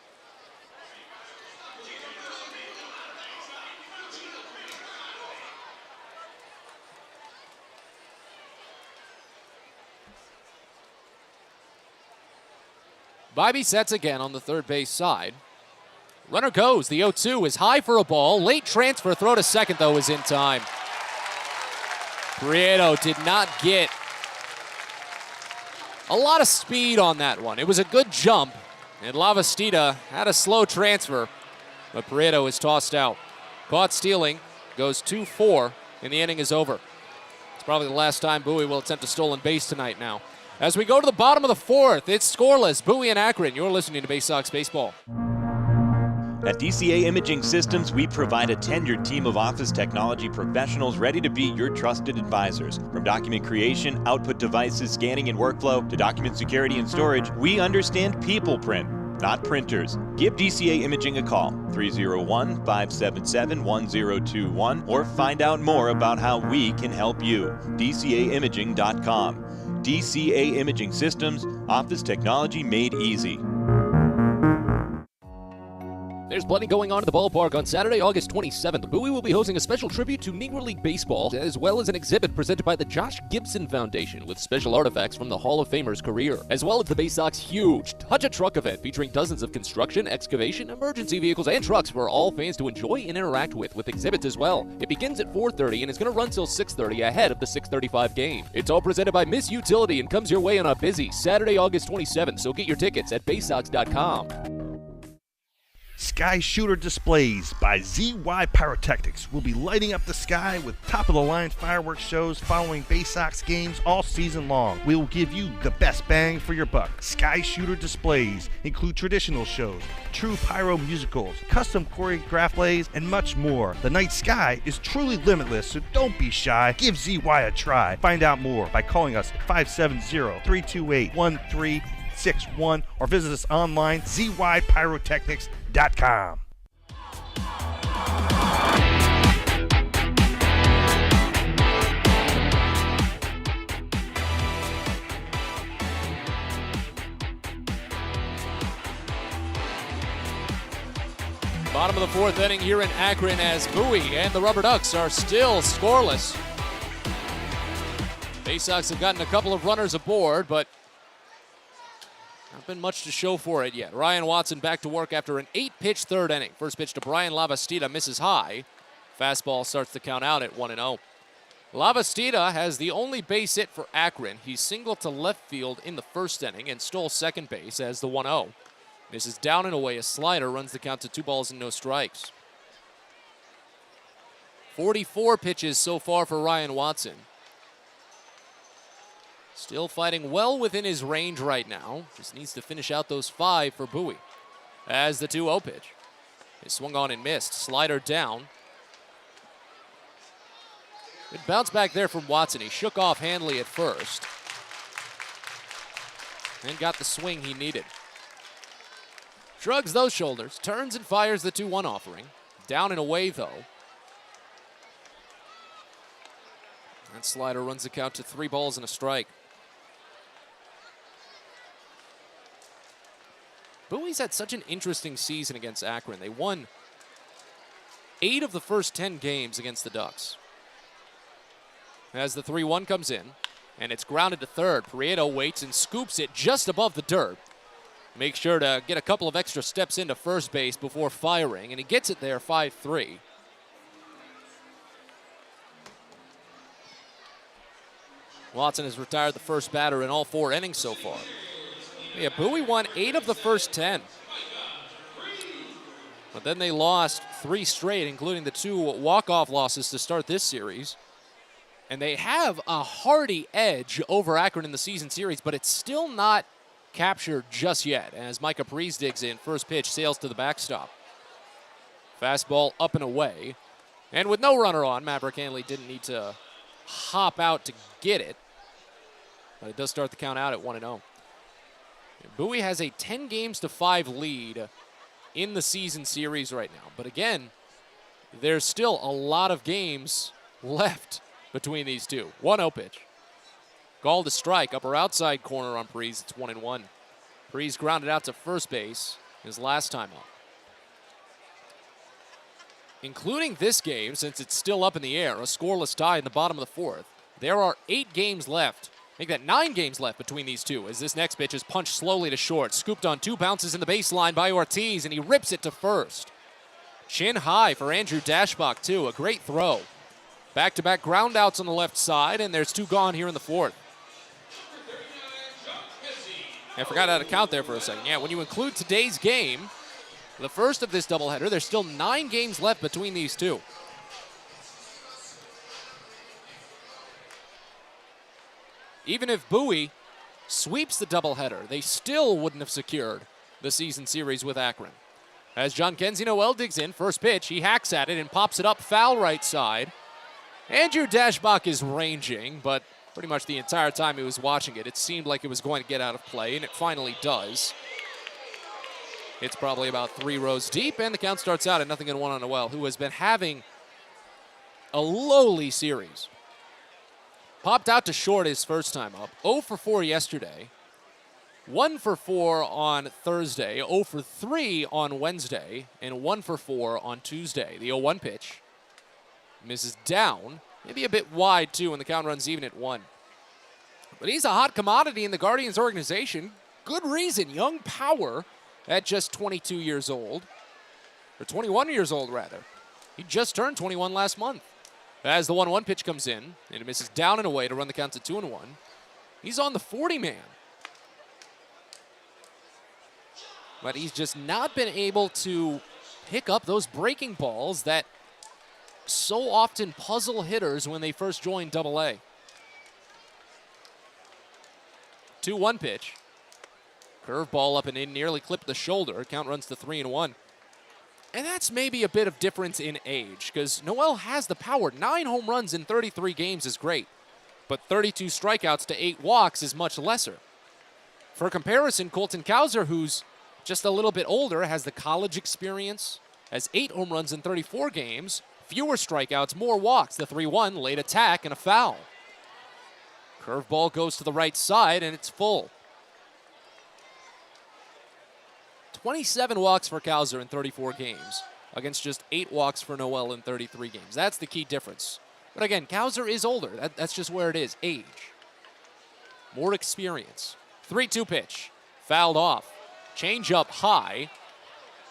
Bybee sets again on the third base side. Runner goes. The 0-2 is high for a ball. Late transfer. Throw to second, though, is in time. Prieto did not get a lot of speed on that one. It was a good jump, and Lavastida had a slow transfer, but Prieto is tossed out. Caught stealing, goes 2-4, and the inning is over. It's probably the last time Bowie will attempt a stolen base tonight now. As we go to the bottom of the fourth, it's scoreless. Bowie and Akron. You're listening to Baysox Baseball. At DCA Imaging Systems, we provide a tenured team of office technology professionals ready to be your trusted advisors. From document creation, output devices, scanning and workflow, to document security and storage, we understand people print, not printers. Give DCA Imaging a call, 301-577-1021, or find out more about how we can help you. DCAimaging.com. DCA Imaging Systems, office technology made easy. There's plenty going on at the ballpark on Saturday, August 27th. Bowie will be hosting a special tribute to Negro League Baseball, as well as an exhibit presented by the Josh Gibson Foundation with special artifacts from the Hall of Famer's career, as well as the Baysox huge Touch a Truck event featuring dozens of construction, excavation, emergency vehicles, and trucks for all fans to enjoy and interact with exhibits as well. It begins at 4:30 and is going to run till 6:30 ahead of the 6:35 game. It's all presented by Miss Utility and comes your way on a busy Saturday, August 27th, so get your tickets at Baysox.com. Sky Shooter Displays by ZY Pyrotechnics will be lighting up the sky with top-of-the-line fireworks shows following Baysox games all season long. We will give you the best bang for your buck. Sky Shooter Displays include traditional shows, true pyro musicals, custom choreographed plays, and much more. The night sky is truly limitless, so don't be shy. Give ZY a try. Find out more by calling us at 570-328-1361 or visit us online, zypyrotechnics.com. Bottom of the fourth inning here in Akron as Bowie and the Rubber Ducks are still scoreless. Baysox have gotten a couple of runners aboard, but not been much to show for it yet. Ryan Watson back to work after an 8-pitch third inning. First pitch to Brian Lavastida misses high. Fastball starts the count out at 1-0. Lavastida has the only base hit for Akron. He singled to left field in the first inning and stole second base as the 1-0. This is down and away. A slider runs the count to 2 balls and no strikes. 44 pitches so far for Ryan Watson. Still fighting well within his range right now. Just needs to finish out those 5 for Bowie. As the 2-0 pitch is swung on and missed. Slider down. Good bounce back there from Watson. He shook off Hanley at first and got the swing he needed. Shrugs those shoulders, turns and fires the 2-1 offering. Down and away though. That slider runs the count to 3 balls and a strike. Bowie's had such an interesting season against Akron. They won 8 of the first 10 games against the Ducks. As the 3-1 comes in, and it's grounded to third, Prieto waits and scoops it just above the dirt. Makes sure to get a couple of extra steps into first base before firing, and he gets it there 5-3. Watson has retired the first batter in all 4 innings so far. Yeah, Bowie won 8 of the first 10. But then they lost 3 straight, including the 2 walk-off losses to start this series. And they have a hearty edge over Akron in the season series, but it's still not captured just yet. As Micah Parise digs in, first pitch sails to the backstop. Fastball up and away. And with no runner on, Maverick Hanley didn't need to hop out to get it. But it does start the count out at 1-0. Bowie has a 10-5 lead in the season series right now. But again, there's still a lot of games left between these two. 1-0 pitch. Called to strike, upper outside corner on Parise. It's 1-1. Parise grounded out to first base his last time up. Including this game, since it's still up in the air, a scoreless tie in the bottom of the fourth. There are 8 games left. Make that 9 games left between these two, as this next pitch is punched slowly to short. Scooped on 2 bounces in the baseline by Ortiz, and he rips it to first. Chin high for Andrew Dashbach, too. A great throw. Back-to-back ground outs on the left side, and there's 2 gone here in the fourth. I forgot how to count there for a second. Yeah, when you include today's game, the first of this doubleheader, there's still 9 games left between these two. Even if Bowie sweeps the doubleheader, they still wouldn't have secured the season series with Akron. As John Kenzie Noel digs in, first pitch, he hacks at it and pops it up foul right side. Andrew Dashbach is ranging, but pretty much the entire time he was watching it, it seemed like it was going to get out of play, and it finally does. It's probably about 3 rows deep, and the count starts out at 0-1 on Noel, who has been having a lowly series. Popped out to short his first time up. 0 for 4 yesterday. 1 for 4 on Thursday, 0 for 3 on Wednesday, and 1 for 4 on Tuesday. The 0-1 pitch misses down, maybe a bit wide too, and the count runs even at 1. But he's a hot commodity in the Guardians organization. Good reason, young power at just 22 years old, or 21 years old rather. He just turned 21 last month. As the 1-1 pitch comes in, and it misses down and away to run the count to 2-1. He's on the 40-man. But he's just not been able to pick up those breaking balls that so often puzzle hitters when they first join Double-A. 2-1 pitch. Curveball up and in, nearly clipped the shoulder. Count runs to 3-1. And that's maybe a bit of difference in age, because Noel has the power. 9 home runs in 33 games is great, but 32 strikeouts to 8 walks is much lesser. For comparison, Colton Cowser, who's just a little bit older, has the college experience, has 8 home runs in 34 games, fewer strikeouts, more walks. The 3-1, late attack, and a foul. Curveball goes to the right side, and it's full. 27 walks for Cowser in 34 games against just 8 walks for Noel in 33 games. That's the key difference. But again, Cowser is older. That's just where it is, age. More experience. 3-2 pitch, fouled off. Change up high.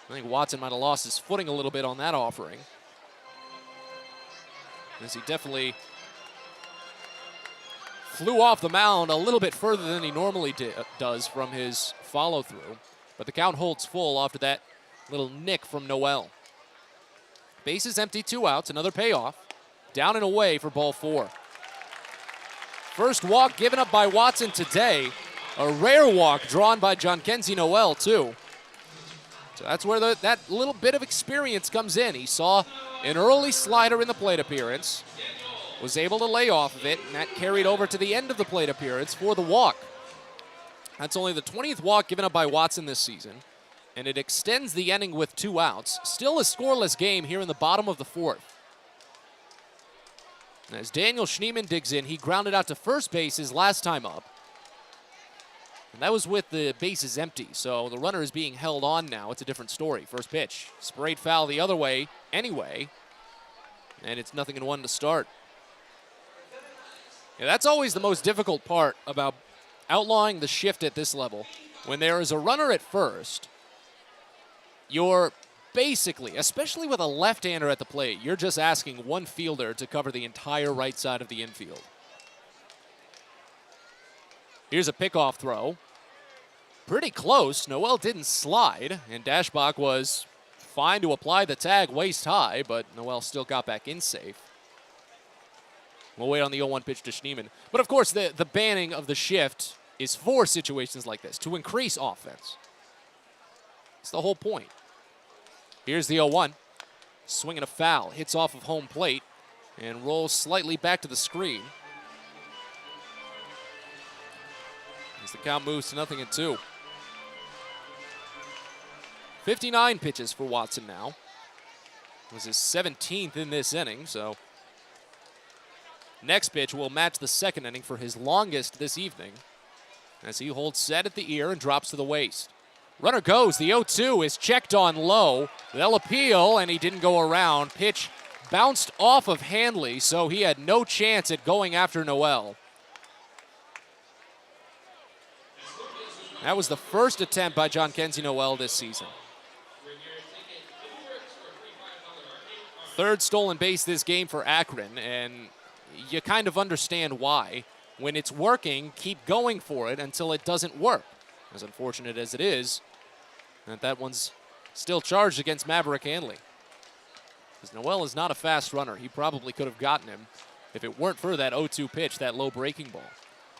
I think Watson might have lost his footing a little bit on that offering, as he definitely flew off the mound a little bit further than he normally does from his follow-through. But the count holds full after that little nick from Noel. Bases empty, 2 outs, another payoff. Down and away for ball 4. First walk given up by Watson today. A rare walk drawn by Jhonkensy Noel, too. So that's where that little bit of experience comes in. He saw an early slider in the plate appearance, was able to lay off of it, and that carried over to the end of the plate appearance for the walk. That's only the 20th walk given up by Watson this season, and it extends the inning with 2 outs. Still a scoreless game here in the bottom of the 4th. As Daniel Schneemann digs in, he grounded out to first base his last time up. And that was with the bases empty, so the runner is being held on now. It's a different story. First pitch, sprayed foul the other way anyway, and it's 0-1 to start. Yeah, that's always the most difficult part about outlawing the shift at this level. When there is a runner at first, you're basically, especially with a left-hander at the plate, you're just asking one fielder to cover the entire right side of the infield. Here's a pickoff throw. Pretty close. Noel didn't slide, and Dashbach was fine to apply the tag waist high, but Noel still got back in safe. We'll wait on the 0-1 pitch to Schneemann. But of course, the banning of the shift is for situations like this, to increase offense. It's the whole point. Here's the 0-1. Swinging a foul. Hits off of home plate and rolls slightly back to the screen. As the count moves to 0-2. 59 pitches for Watson now. It was his 17th in this inning, so next pitch will match the second inning for his longest this evening, as he holds set at the ear and drops to the waist. Runner goes. The 0-2 is checked on low. They'll appeal, and he didn't go around. Pitch bounced off of Hanley, so he had no chance at going after Noel. That was the first attempt by Jhonkensy Noel this season. Third stolen base this game for Akron, and you kind of understand why. When it's working, keep going for it until it doesn't work. As unfortunate as it is, that one's still charged against Maverick Hanley. Because Noel is not a fast runner. He probably could have gotten him if it weren't for that 0-2 pitch, that low breaking ball.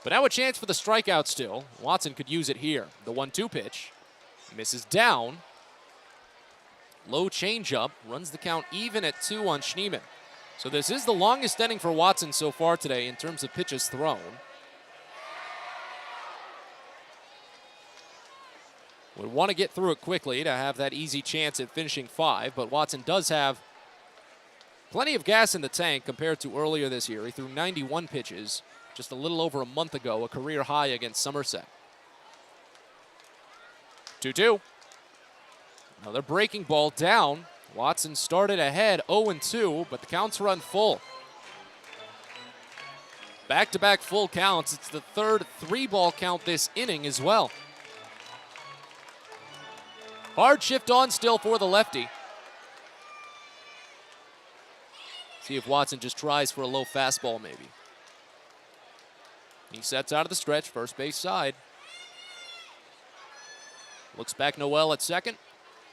But now a chance for the strikeout still. Watson could use it here. The 1-2 pitch misses down. Low changeup runs the count even at 2 on Schneemann. So this is the longest inning for Watson so far today in terms of pitches thrown. Would want to get through it quickly to have that easy chance at finishing 5, but Watson does have plenty of gas in the tank compared to earlier this year. He threw 91 pitches just a little over a month ago, a career high against Somerset. 2-2. Another breaking ball down. Watson started ahead 0-2, but the counts run full. Back-to-back full counts. It's the third 3-ball count this inning as well. Hard shift on still for the lefty. See if Watson just tries for a low fastball maybe. He sets out of the stretch, first base side. Looks back Noel at second.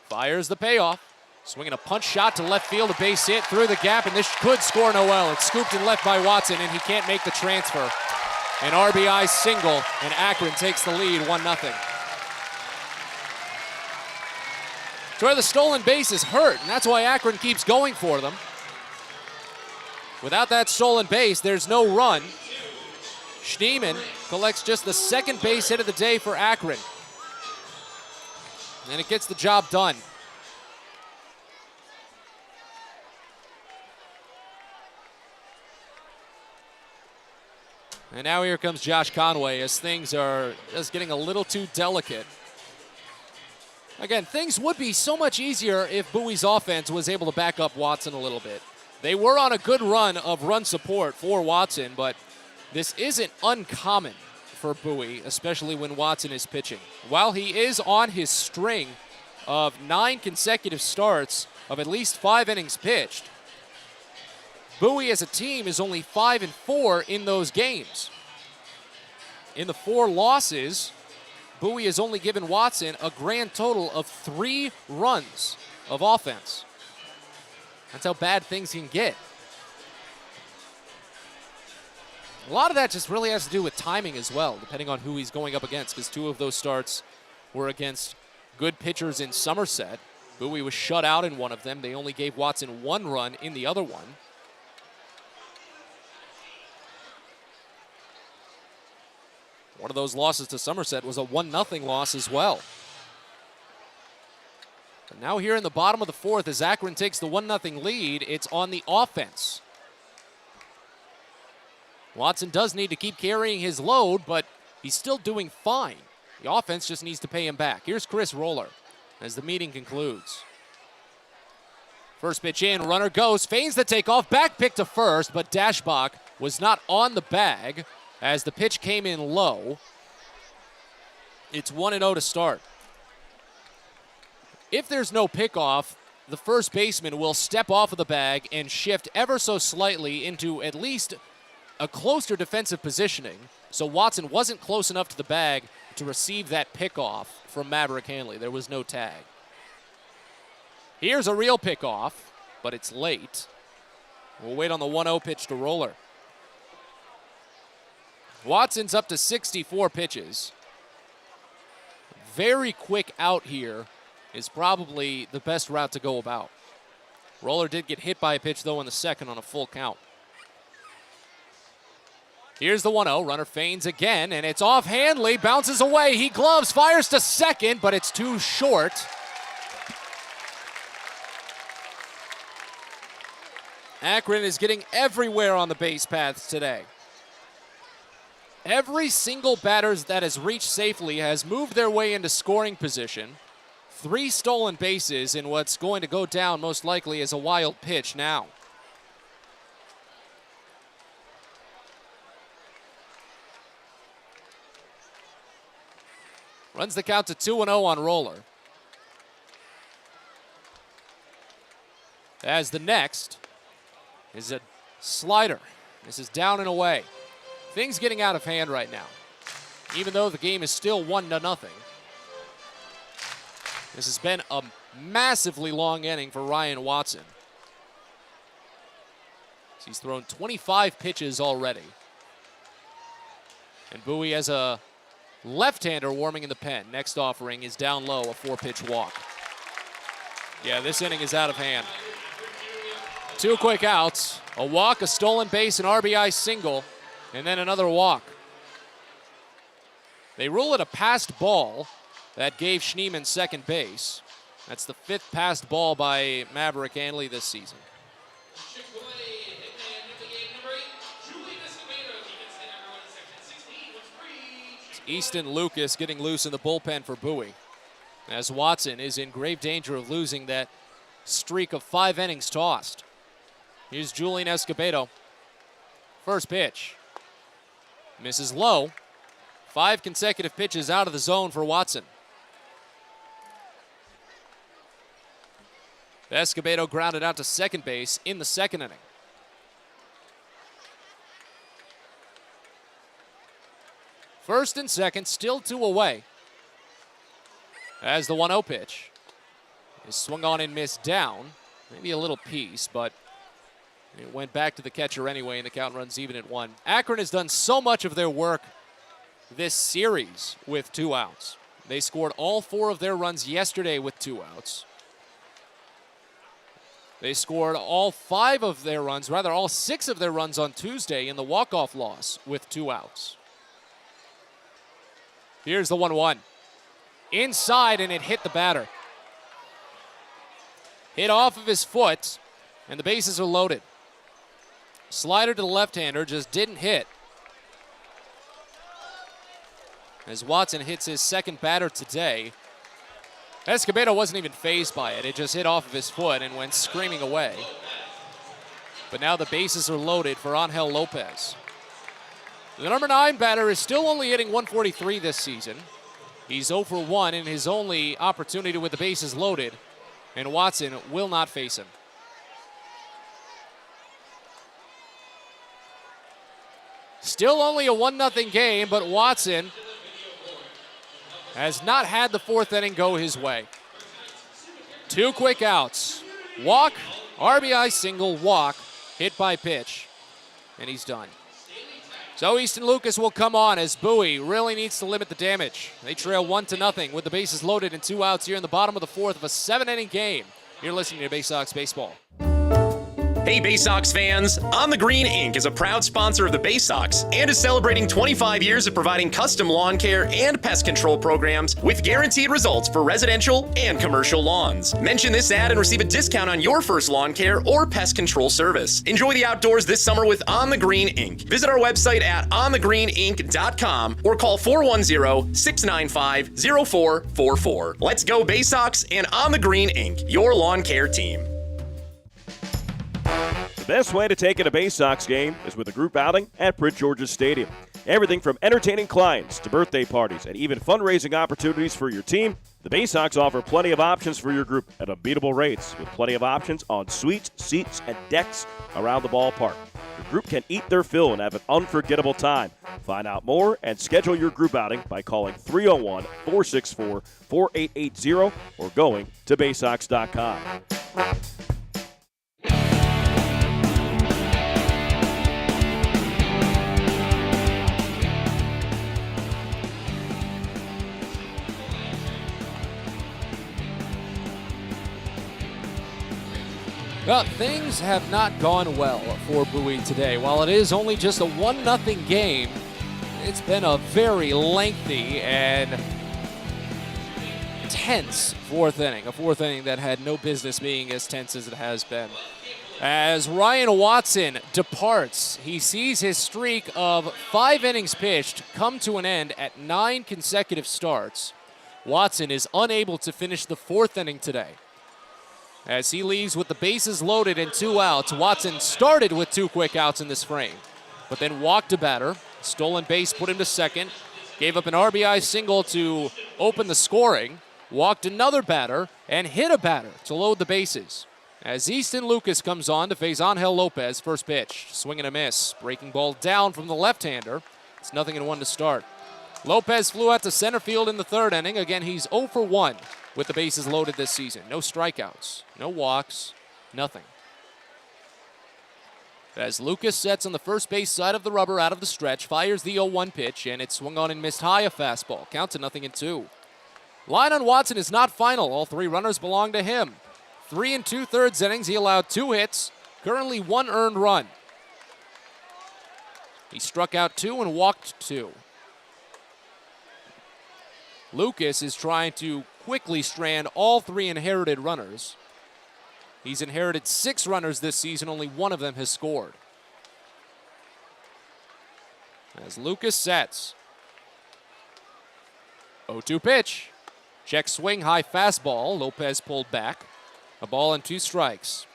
Fires the payoff. Swinging a punch shot to left field, a base hit through the gap, and this could score Noel. It's scooped and left by Watson, and he can't make the transfer. An RBI single, and Akron takes the lead 1-0. So the stolen base is hurt, and that's why Akron keeps going for them. Without that stolen base, there's no run. Schneemann collects just the second base hit of the day for Akron. And it gets the job done. And now here comes Josh Conway as things are just getting a little too delicate. Again, things would be so much easier if Bowie's offense was able to back up Watson a little bit. They were on a good run of run support for Watson, but this isn't uncommon for Bowie, especially when Watson is pitching. While he is on his string of 9 consecutive starts of at least 5 innings pitched, Bowie as a team is only 5-4 in those games. In the 4 losses, Bowie has only given Watson a grand total of 3 runs of offense. That's how bad things can get. A lot of that just really has to do with timing as well, depending on who he's going up against, because 2 of those starts were against good pitchers in Somerset. Bowie was shut out in one of them. They only gave Watson 1 run in the other one. One of those losses to Somerset was a 1-0 loss as well. But now here in the bottom of the 4th, as Akron takes the 1-0 lead, it's on the offense. Watson does need to keep carrying his load, but he's still doing fine. The offense just needs to pay him back. Here's Chris Roller as the meeting concludes. First pitch in, runner goes, feigns the takeoff, back pick to first, but Dashbach was not on the bag as the pitch came in low. It's 1-0 to start. If there's no pickoff, the first baseman will step off of the bag and shift ever so slightly into at least a closer defensive positioning, so Watson wasn't close enough to the bag to receive that pickoff from Maverick Hanley. There was no tag. Here's a real pickoff, but it's late. We'll wait on the 1-0 pitch to Roller. Watson's up to 64 pitches. Very quick out here is probably the best route to go about. Roller did get hit by a pitch, though, in the second on a full count. Here's the 1-0. Runner feigns again, and it's off Hanley. Bounces away. He gloves, fires to second, but it's too short. Akron is getting everywhere on the base paths today. Every single batter that has reached safely has moved their way into scoring position. 3 stolen bases in what's going to go down most likely as a wild pitch now. Runs the count to 2-0 on Roller. As the next is a slider. This is down and away. Things getting out of hand right now, even though the game is still 1-0. This has been a massively long inning for Ryan Watson. He's thrown 25 pitches already. And Bowie has a left-hander warming in the pen. Next offering is down low, a 4-pitch walk. Yeah, this inning is out of hand. 2 quick outs, a walk, a stolen base, an RBI single, and then another walk. They rule it a passed ball that gave Schneemann second base. That's the 5th passed ball by Maverick Hanley this season. It's Easton Lucas getting loose in the bullpen for Bowie. as Watson is in grave danger of losing that streak of 5 innings tossed. Here's Julian Escobedo. First pitch. Misses low. 5 consecutive pitches out of the zone for Watson. Escobedo grounded out to second base in the second inning. First and second, still 2 away. As the 1-0 pitch is swung on and missed down. Maybe a little piece, but it went back to the catcher anyway, and the count runs even at 1. Akron has done so much of their work this series with 2 outs. They scored all 4 of their runs yesterday with 2 outs. They scored all 5 of their runs, rather all 6 of their runs on Tuesday in the walk-off loss with 2 outs. Here's the 1-1. Inside, and it hit the batter. Hit off of his foot, and the bases are loaded. Slider to the left-hander, just didn't hit. As Watson hits his second batter today. Escobedo wasn't even fazed by it. It just hit off of his foot and went screaming away. But now the bases are loaded for Angel Lopez. The number 9 batter is still only hitting 143 this season. He's 0 for 1 in his only opportunity with the bases loaded, and Watson will not face him. Still only a 1-0 game, but Watson has not had the 4th inning go his way. 2 quick outs. Walk, RBI single, walk, hit by pitch, and he's done. So Easton Lucas will come on as Bowie really needs to limit the damage. They trail 1-0 with the bases loaded and 2 outs here in the bottom of the 4th of a 7-inning game. You're listening to Baysox Baseball. Hey Baysox fans, On the Green Inc. is a proud sponsor of the Baysox and is celebrating 25 years of providing custom lawn care and pest control programs with guaranteed results for residential and commercial lawns. Mention this ad and receive a discount on your first lawn care or pest control service. Enjoy the outdoors this summer with On the Green Inc. Visit our website at onthegreeninc.com or call 410-695-0444. Let's go Baysox and On the Green Inc., your lawn care team. The best way to take in a Baysox game is with a group outing at Prince George's Stadium. Everything from entertaining clients to birthday parties and even fundraising opportunities for your team, the Baysox offer plenty of options for your group at unbeatable rates with plenty of options on suites, seats, and decks around the ballpark. Your group can eat their fill and have an unforgettable time. Find out more and schedule your group outing by calling 301-464-4880 or going to Baysox.com. Well, things have not gone well for Bowie today. While it is only just a 1-0 game, it's been a very lengthy and tense 4th inning. A 4th inning that had no business being as tense as it has been. As Ryan Watson departs, he sees his streak of 5 innings pitched come to an end at 9 consecutive starts. Watson is unable to finish the 4th inning today. As he leaves with the bases loaded and 2 outs, Watson started with 2 quick outs in this frame, but then walked a batter. Stolen base put him to second, gave up an RBI single to open the scoring, walked another batter, and hit a batter to load the bases. As Easton Lucas comes on to face Angel Lopez, first pitch, swing and a miss. Breaking ball down from the left-hander. It's 0-1 to start. Lopez flew out to center field in the 3rd inning. Again, he's 0 for 1. With the bases loaded this season. No strikeouts, no walks, nothing. As Lucas sets on the first base side of the rubber out of the stretch, fires the 0-1 pitch, and it swung on and missed high, a fastball. Counts to 0-2. Line on Watson is not final. All 3 runners belong to him. 3 2/3 innings, he allowed 2 hits, currently 1 earned run. He struck out 2 and walked 2. Lucas is trying to quickly strand all 3 inherited runners. He's inherited 6 runners this season, only 1 of them has scored. As Lucas sets. 0-2 pitch. Check swing, high fastball. Lopez pulled back. A ball and 2 strikes.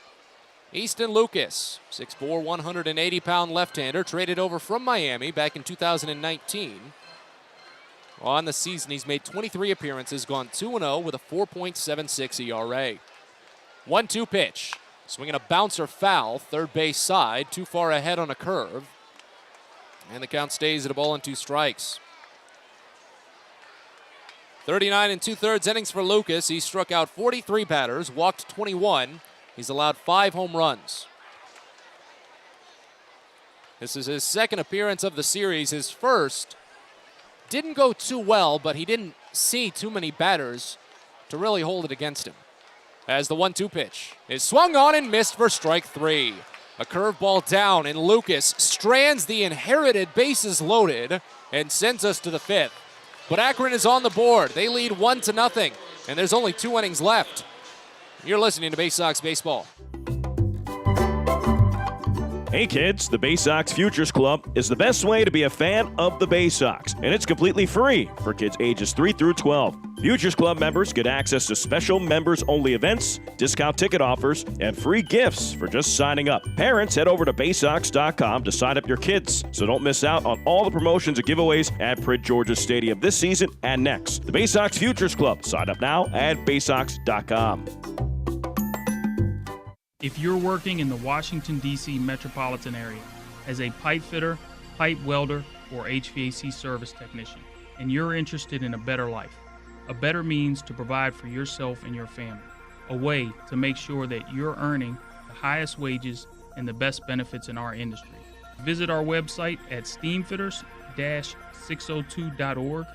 Easton Lucas, 6'4", 180-pound left-hander, traded over from Miami back in 2019. On the season, he's made 23 appearances, gone 2-0 with a 4.76 ERA. 1-2 pitch. Swinging a bouncer foul, third base side, too far ahead on a curve. And the count stays at a ball and 2 strikes. 39 2/3 innings for Lucas. He struck out 43 batters, walked 21. He's allowed 5 home runs. This is his second appearance of the series. His first didn't go too well, but he didn't see too many batters to really hold it against him. As the 1-2 pitch is swung on and missed for strike 3. A curveball down, and Lucas strands the inherited bases loaded and sends us to the 5th. But Akron is on the board. They lead 1-0, and there's only 2 innings left. You're listening to Baysox Baseball. Hey kids, the Baysox Futures Club is the best way to be a fan of the Baysox, and it's completely free for kids ages 3 through 12. Futures Club members get access to special members-only events, discount ticket offers, and free gifts for just signing up. Parents, head over to Baysox.com to sign up your kids, so don't miss out on all the promotions and giveaways at Prince George's Stadium this season and next. The Baysox Futures Club. Sign up now at Baysox.com. If you're working in the Washington, D.C. metropolitan area as a pipe fitter, pipe welder, or HVAC service technician, and you're interested in a better life, a better means to provide for yourself and your family, a way to make sure that you're earning the highest wages and the best benefits in our industry, visit our website at steamfitters-602.org.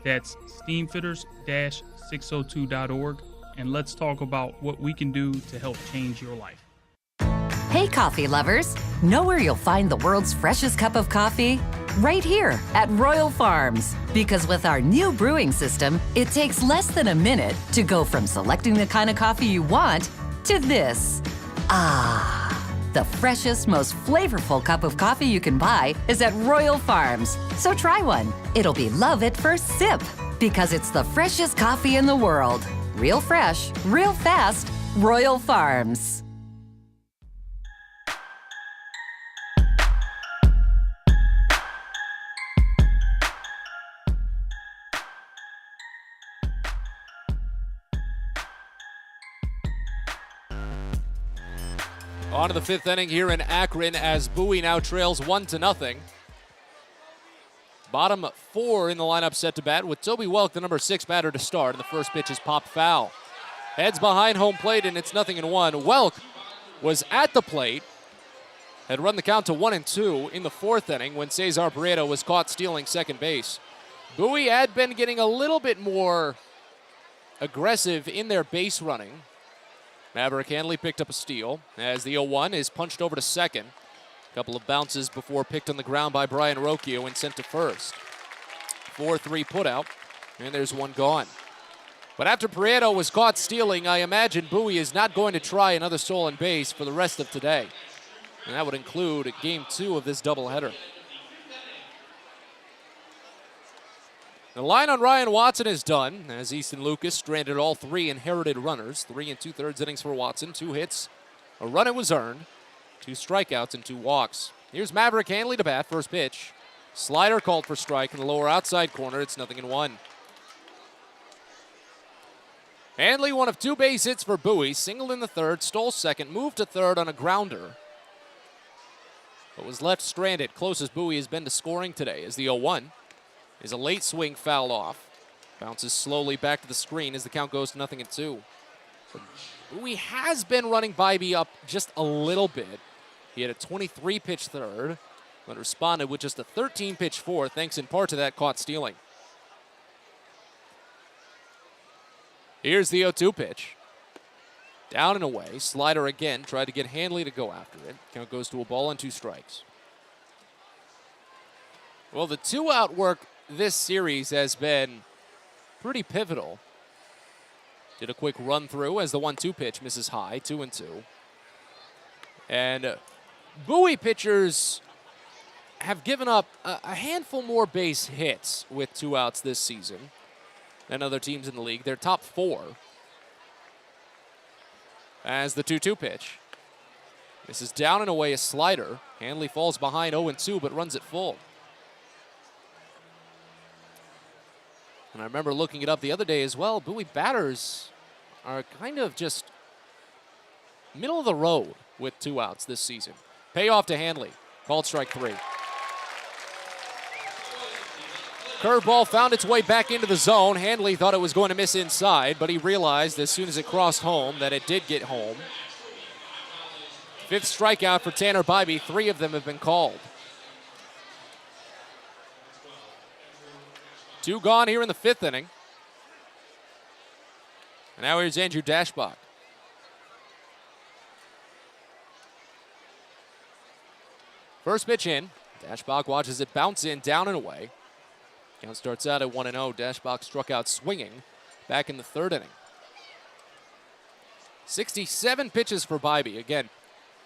That's steamfitters-602.org. And let's talk about what we can do to help change your life. Hey, coffee lovers. Know where you'll find the world's freshest cup of coffee? Right here at Royal Farms. Because with our new brewing system, it takes less than a minute to go from selecting the kind of coffee you want to this. The freshest, most flavorful cup of coffee you can buy is at Royal Farms. So try one. It'll be love at first sip. Because it's the freshest coffee in the world. Real fresh, real fast, Royal Farms. On to the 5th inning here in Akron as Bowie now trails 1-0. Bottom 4 in the lineup set to bat with Toby Welk, the number 6 batter to start, and the first pitch is popped foul. Heads behind home plate, and it's 0-1. Welk was at the plate, had run the count to 1-2 in the 4th inning when Cesar Prieto was caught stealing second base. Bowie had been getting a little bit more aggressive in their base running. Maverick Hanley picked up a steal as the 0-1 is punched over to second. Couple of bounces before picked on the ground by Brian Rocchio and sent to first. 4-3 put out, and there's one gone. But after Prieto was caught stealing, I imagine Bowie is not going to try another stolen base for the rest of today. And that would include game 2 of this doubleheader. The line on Ryan Watson is done as Easton Lucas stranded all 3 inherited runners. 3 2/3 innings for Watson, 2 hits, a run it was earned. 2 strikeouts and 2 walks. Here's Maverick Hanley to bat, first pitch. Slider called for strike in the lower outside corner. It's 0-1. Hanley, one of 2 base hits for Bowie, singled in the 3rd, stole second, moved to 3rd on a grounder, but was left stranded. Closest Bowie has been to scoring today as the 0-1 is a late swing foul off. Bounces slowly back to the screen as the count goes to 0-2. Bowie has been running Bybee up just a little bit. He had a 23-pitch 3rd, but responded with just a 13-pitch 4th, thanks in part to that caught stealing. Here's the 0-2 pitch. Down and away. Slider again. Tried to get Hanley to go after it. Count goes to a ball and 2 strikes. Well, the 2-out work this series has been pretty pivotal. Did a quick run through as the 1-2 pitch misses high, 2-2. And Bowie pitchers have given up a handful more base hits with 2 outs this season. than other teams in the league. They're top 4. As the 2-2 pitch. This is down and away, a slider. Hanley falls behind 0-2, but runs it full. And I remember looking it up the other day as well. Bowie batters are kind of just middle of the road with 2 outs this season. Payoff to Hanley. Called strike 3. Curveball found its way back into the zone. Hanley thought it was going to miss inside, but he realized as soon as it crossed home that it did get home. 5th strikeout for Tanner Bybee. 3 of them have been called. 2 gone here in the 5th inning. And now here's Andrew Dashbach. First pitch in. Dashbach watches it bounce in, down and away. Count starts out at 1-0. Dashbach struck out swinging back in the 3rd inning. 67 pitches for Bybee. Again,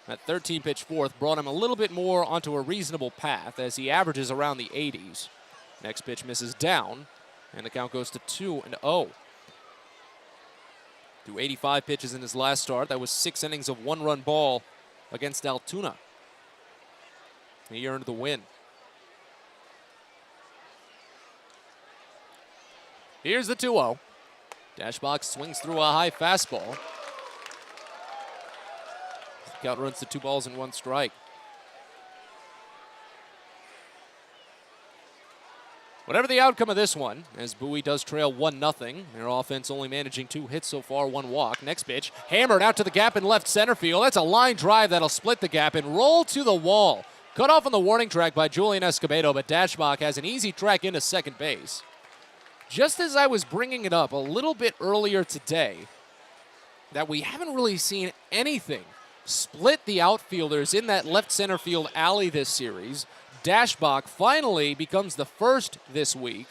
that 13-pitch 4th brought him a little bit more onto a reasonable path as he averages around the 80s. Next pitch misses down, and the count goes to 2-0. Threw 85 pitches in his last start. That was 6 innings of 1-run ball against Altoona. He earned the win. Here's the 2-0. Dashbach swings through a high fastball. The count runs to 2 balls and 1 strike. Whatever the outcome of this one, as Bowie does trail 1-0, their offense only managing 2 hits so far, 1 walk. Next pitch, hammered out to the gap in left center field. That's a line drive that'll split the gap and roll to the wall. Cut off on the warning track by Julian Escobedo, but Dashbach has an easy track into second base. Just as I was bringing it up a little bit earlier today, that we haven't really seen anything split the outfielders in that left center field alley this series, Dashbach finally becomes the first this week,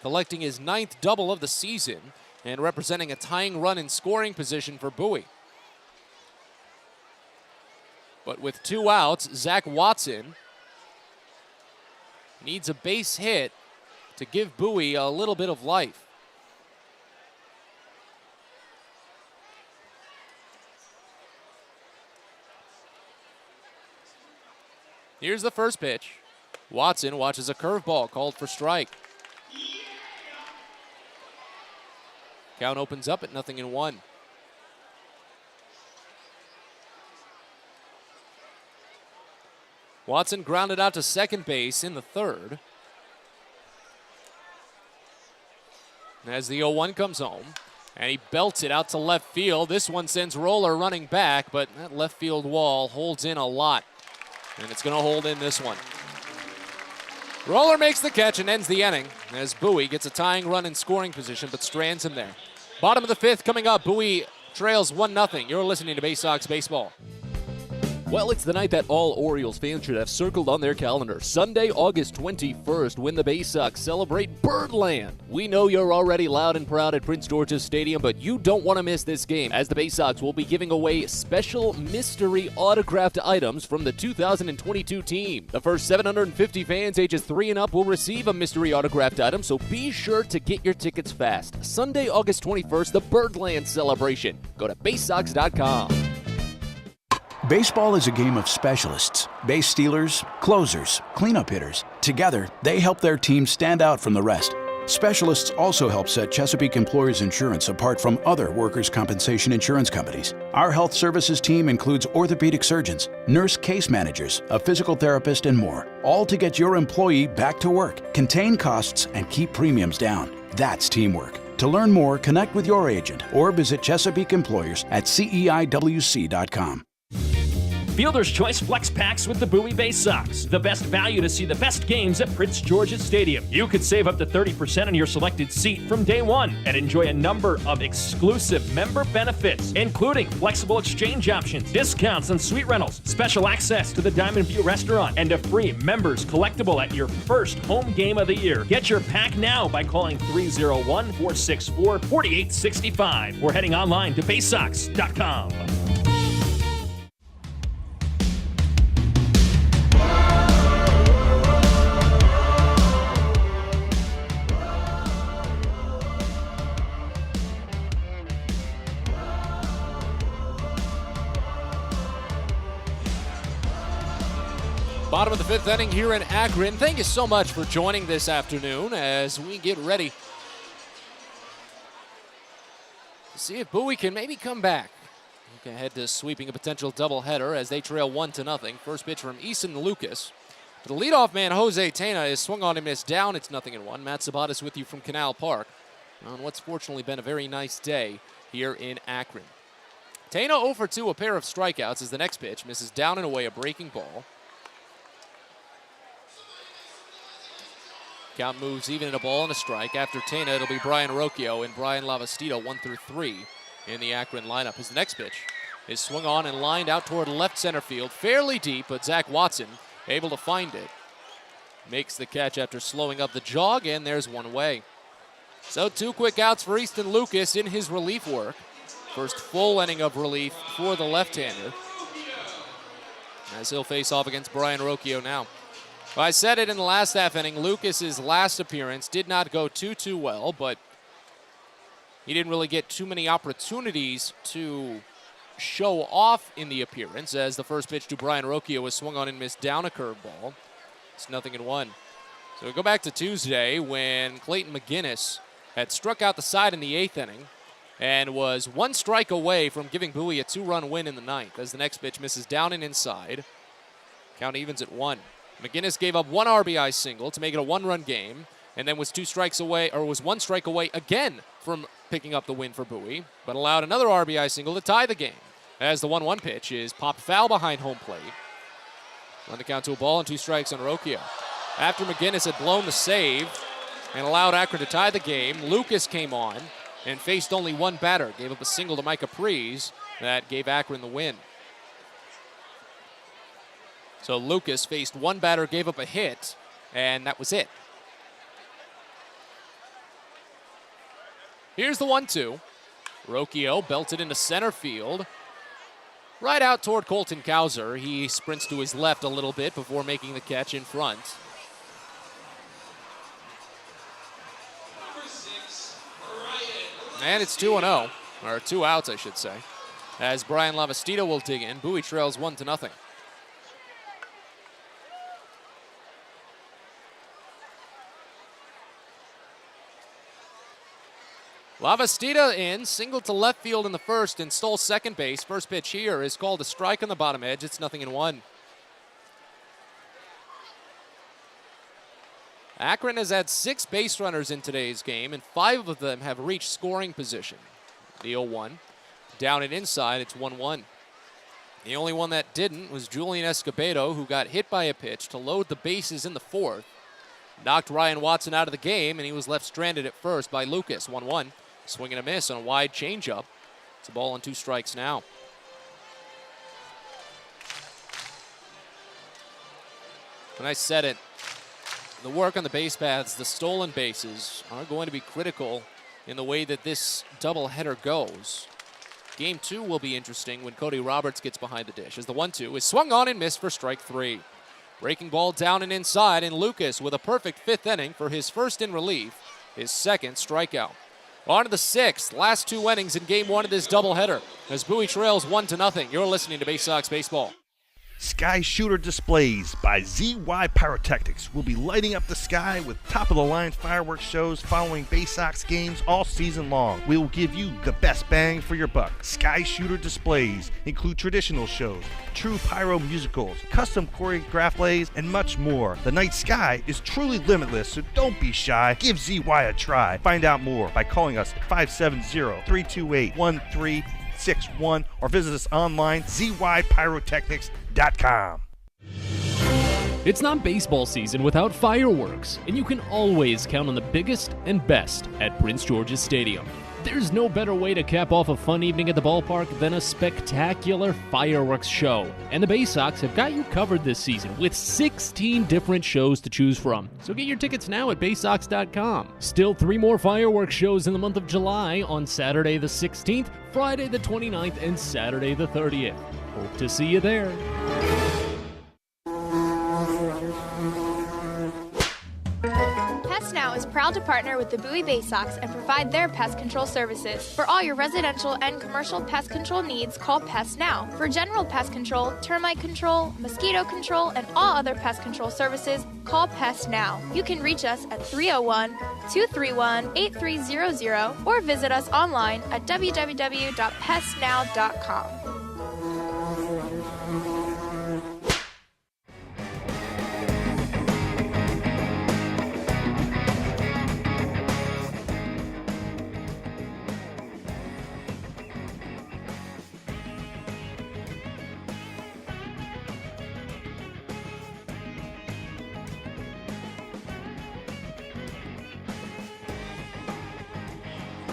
collecting his 9th double of the season and representing a tying run in scoring position for Bowie. But with 2 outs, Zach Watson needs a base hit to give Bowie a little bit of life. Here's the first pitch. Watson watches a curveball called for strike. Count opens up at 0-1. Watson grounded out to second base in the 3rd. As the 0-1 comes home, and he belts it out to left field. This one sends Roller running back, but that left field wall holds in a lot, and it's going to hold in this one. Roller makes the catch and ends the inning as Bowie gets a tying run in scoring position, but strands him there. Bottom of the 5th coming up. Bowie trails 1-0. You're listening to Baysox Baseball. Well, it's the night that all Orioles fans should have circled on their calendar. Sunday, August 21st, when the Baysox celebrate Birdland. We know you're already loud and proud at Prince George's Stadium, but you don't want to miss this game, as the Baysox will be giving away special mystery autographed items from the 2022 team. The first 750 fans ages 3 and up will receive a mystery autographed item, so be sure to get your tickets fast. Sunday, August 21st, the Birdland celebration. Go to Baysox.com. Baseball is a game of specialists. Base stealers, closers, cleanup hitters. Together, they help their team stand out from the rest. Specialists also help set Chesapeake Employers Insurance apart from other workers' compensation insurance companies. Our health services team includes orthopedic surgeons, nurse case managers, a physical therapist, and more, all to get your employee back to work, contain costs, and keep premiums down. That's teamwork. To learn more, connect with your agent or visit Chesapeake Employers at CEIWC.com. Fielder's Choice Flex Packs with the Bowie Baysox. The best value to see the best games at Prince George's Stadium. You could save up to 30% on your selected seat from day one and enjoy a number of exclusive member benefits, including flexible exchange options, discounts on suite rentals, special access to the Diamond View restaurant, and a free members collectible at your first home game of the year. Get your pack now by calling 301-464-4865 or heading online to Baysox.com. 7th inning here in Akron. Thank you so much for joining this afternoon as we get ready to see if Bowie can maybe come back. Look ahead to sweeping a potential doubleheader as they trail 1-0. First pitch from Easton Lucas. The leadoff man, Jose Tena, is swung on and missed down. It's 0-1. Matt Sabatis with you from Canal Park on what's fortunately been a very nice day here in Akron. Tena 0 for 2, a pair of strikeouts as the next pitch misses down and away, a breaking ball. Count moves even at a ball and a strike. After Tena, it'll be Brian Rocchio and Brian Lavastida 1-3 in the Akron lineup. As the next pitch is swung on and lined out toward left center field, fairly deep, but Zach Watson able to find it. Makes the catch after slowing up the jog, and there's one away. So 2 quick outs for Easton Lucas in his relief work. First full inning of relief for the left-hander, as he'll face off against Brian Rocchio now. Well, I said it in the last half inning, Lucas's last appearance did not go too well, but he didn't really get too many opportunities to show off in the appearance, as the first pitch to Brian Rocchio was swung on and missed down a curveball. It's 0-1. So we go back to Tuesday when Clayton McGinnis had struck out the side in the 8th inning and was 1 strike away from giving Bowie a 2-run win in the 9th, as the next pitch misses down and inside. Count evens at 1. McGinnis gave up 1 RBI single to make it a 1-run game, and then was 1 strike away again from picking up the win for Bowie, but allowed another RBI single to tie the game, as the 1-1 pitch is popped foul behind home plate. Run the count to a ball and 2 strikes on Rocchio. After McGinnis had blown the save and allowed Akron to tie the game, Lucas came on and faced only 1 batter. Gave up a single to Mike Capriz that gave Akron the win. So Lucas faced 1 batter, gave up a hit, and that was it. Here's the 1-2. Rocchio belted into center field. Right out toward Colton Cowser. He sprints to his left a little bit before making the catch in front. And it's 2-0, or 2 outs, I should say, as Brian Lavastida will dig in. Bowie trails 1-0. Lavastida in, single to left field in the first and stole second base. First pitch here is called a strike on the bottom edge. It's 0-1. Akron has had 6 base runners in today's game, and 5 of them have reached scoring position. The 0-1. Down and inside, it's 1-1. The only one that didn't was Julian Escobedo, who got hit by a pitch to load the bases in the 4th. Knocked Ryan Watson out of the game, and he was left stranded at first by Lucas. 1-1. Swing and a miss on a wide changeup. It's a ball and 2 strikes now. And I said it, the work on the base paths, the stolen bases, are going to be critical in the way that this doubleheader goes. Game 2 will be interesting when Cody Roberts gets behind the dish, as the 1-2 is swung on and missed for strike 3. Breaking ball down and inside, and Lucas with a perfect 5th inning for his first in relief, his 2nd strikeout. On to the 6th, last 2 innings in Game 1 of this doubleheader, as Bowie trails 1-0. You're listening to Baysox Baseball. Sky Shooter Displays by ZY Pyrotechnics will be lighting up the sky with top-of-the-line fireworks shows following Baysox games all season long. We will give you the best bang for your buck. Sky Shooter Displays include traditional shows, true pyro musicals, custom choreographed plays, and much more. The night sky is truly limitless, so don't be shy. Give ZY a try. Find out more by calling us at 570-328-1361 or visit us online, zypyrotechnics.com. It's not baseball season without fireworks, and you can always count on the biggest and best at Prince George's Stadium. There's no better way to cap off a fun evening at the ballpark than a spectacular fireworks show. And the Baysox have got you covered this season with 16 different shows to choose from. So get your tickets now at Baysox.com. Still 3 more fireworks shows in the month of July on Saturday the 16th, Friday the 29th, and Saturday the 30th. Hope to see you there. Pest now Now is proud to partner with the Bowie Baysox and provide their pest control services. For all your residential and commercial pest control needs, call Pest Now. For general pest control, termite control, mosquito control, and all other pest control services, call Pest Now. You can reach us at 301-231-8300 or visit us online at www.pestnow.com.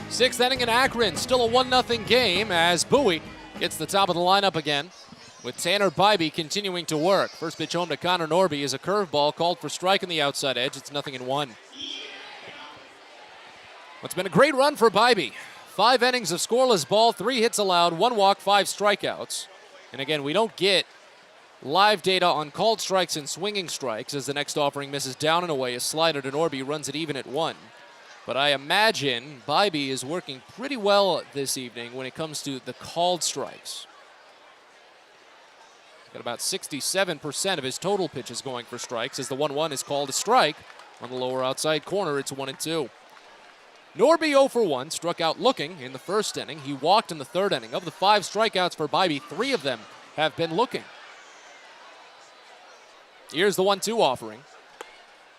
Sixth inning in Akron, still a 1-0 game as Bowie gets the top of the lineup again with Tanner Bybee continuing to work. First pitch home to Connor Norby is a curveball called for strike on the outside edge. It's 0-1. It's been a great run for Bybee. 5 innings of scoreless ball, 3 hits allowed, 1 walk, 5 strikeouts. And again, we don't get live data on called strikes and swinging strikes as the next offering misses down and away. A slider to Norby runs it even at 1. But I imagine Bybee is working pretty well this evening when it comes to the called strikes. Got about 67% of his total pitches going for strikes as the 1-1 is called a strike. On the lower outside corner, it's 1-2. Norby 0 for 1, struck out looking in the first inning. He walked in the third inning. Of the 5 strikeouts for Bybee, 3 of them have been looking. Here's the 1-2 offering.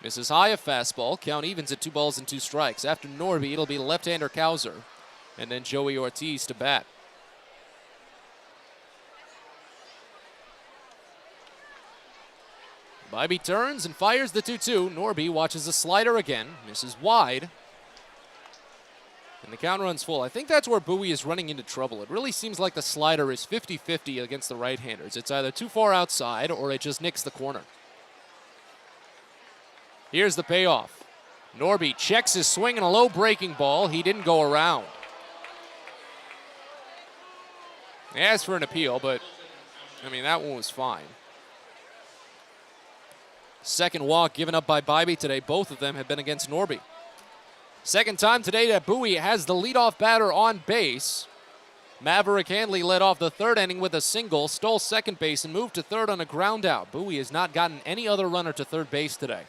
Misses high, a fastball. Count evens at 2 balls and 2 strikes. After Norby, it'll be left-hander Cowser, and then Joey Ortiz to bat. Bybee turns and fires the 2-2. Norby watches a slider again, misses wide, and the count runs full. I think that's where Bowie is running into trouble. It really seems like the slider is 50-50 against the right-handers. It's either too far outside or it just nicks the corner. Here's the payoff. Norby checks his swing and a low breaking ball. He didn't go around. He asked for an appeal, but, I mean, that one was fine. Second walk given up by Bybee today. Both of them have been against Norby. Second time today that Bowie has the leadoff batter on base. Maverick Handley led off the third inning with a single, stole second base, and moved to third on a ground out. Bowie has not gotten any other runner to third base today,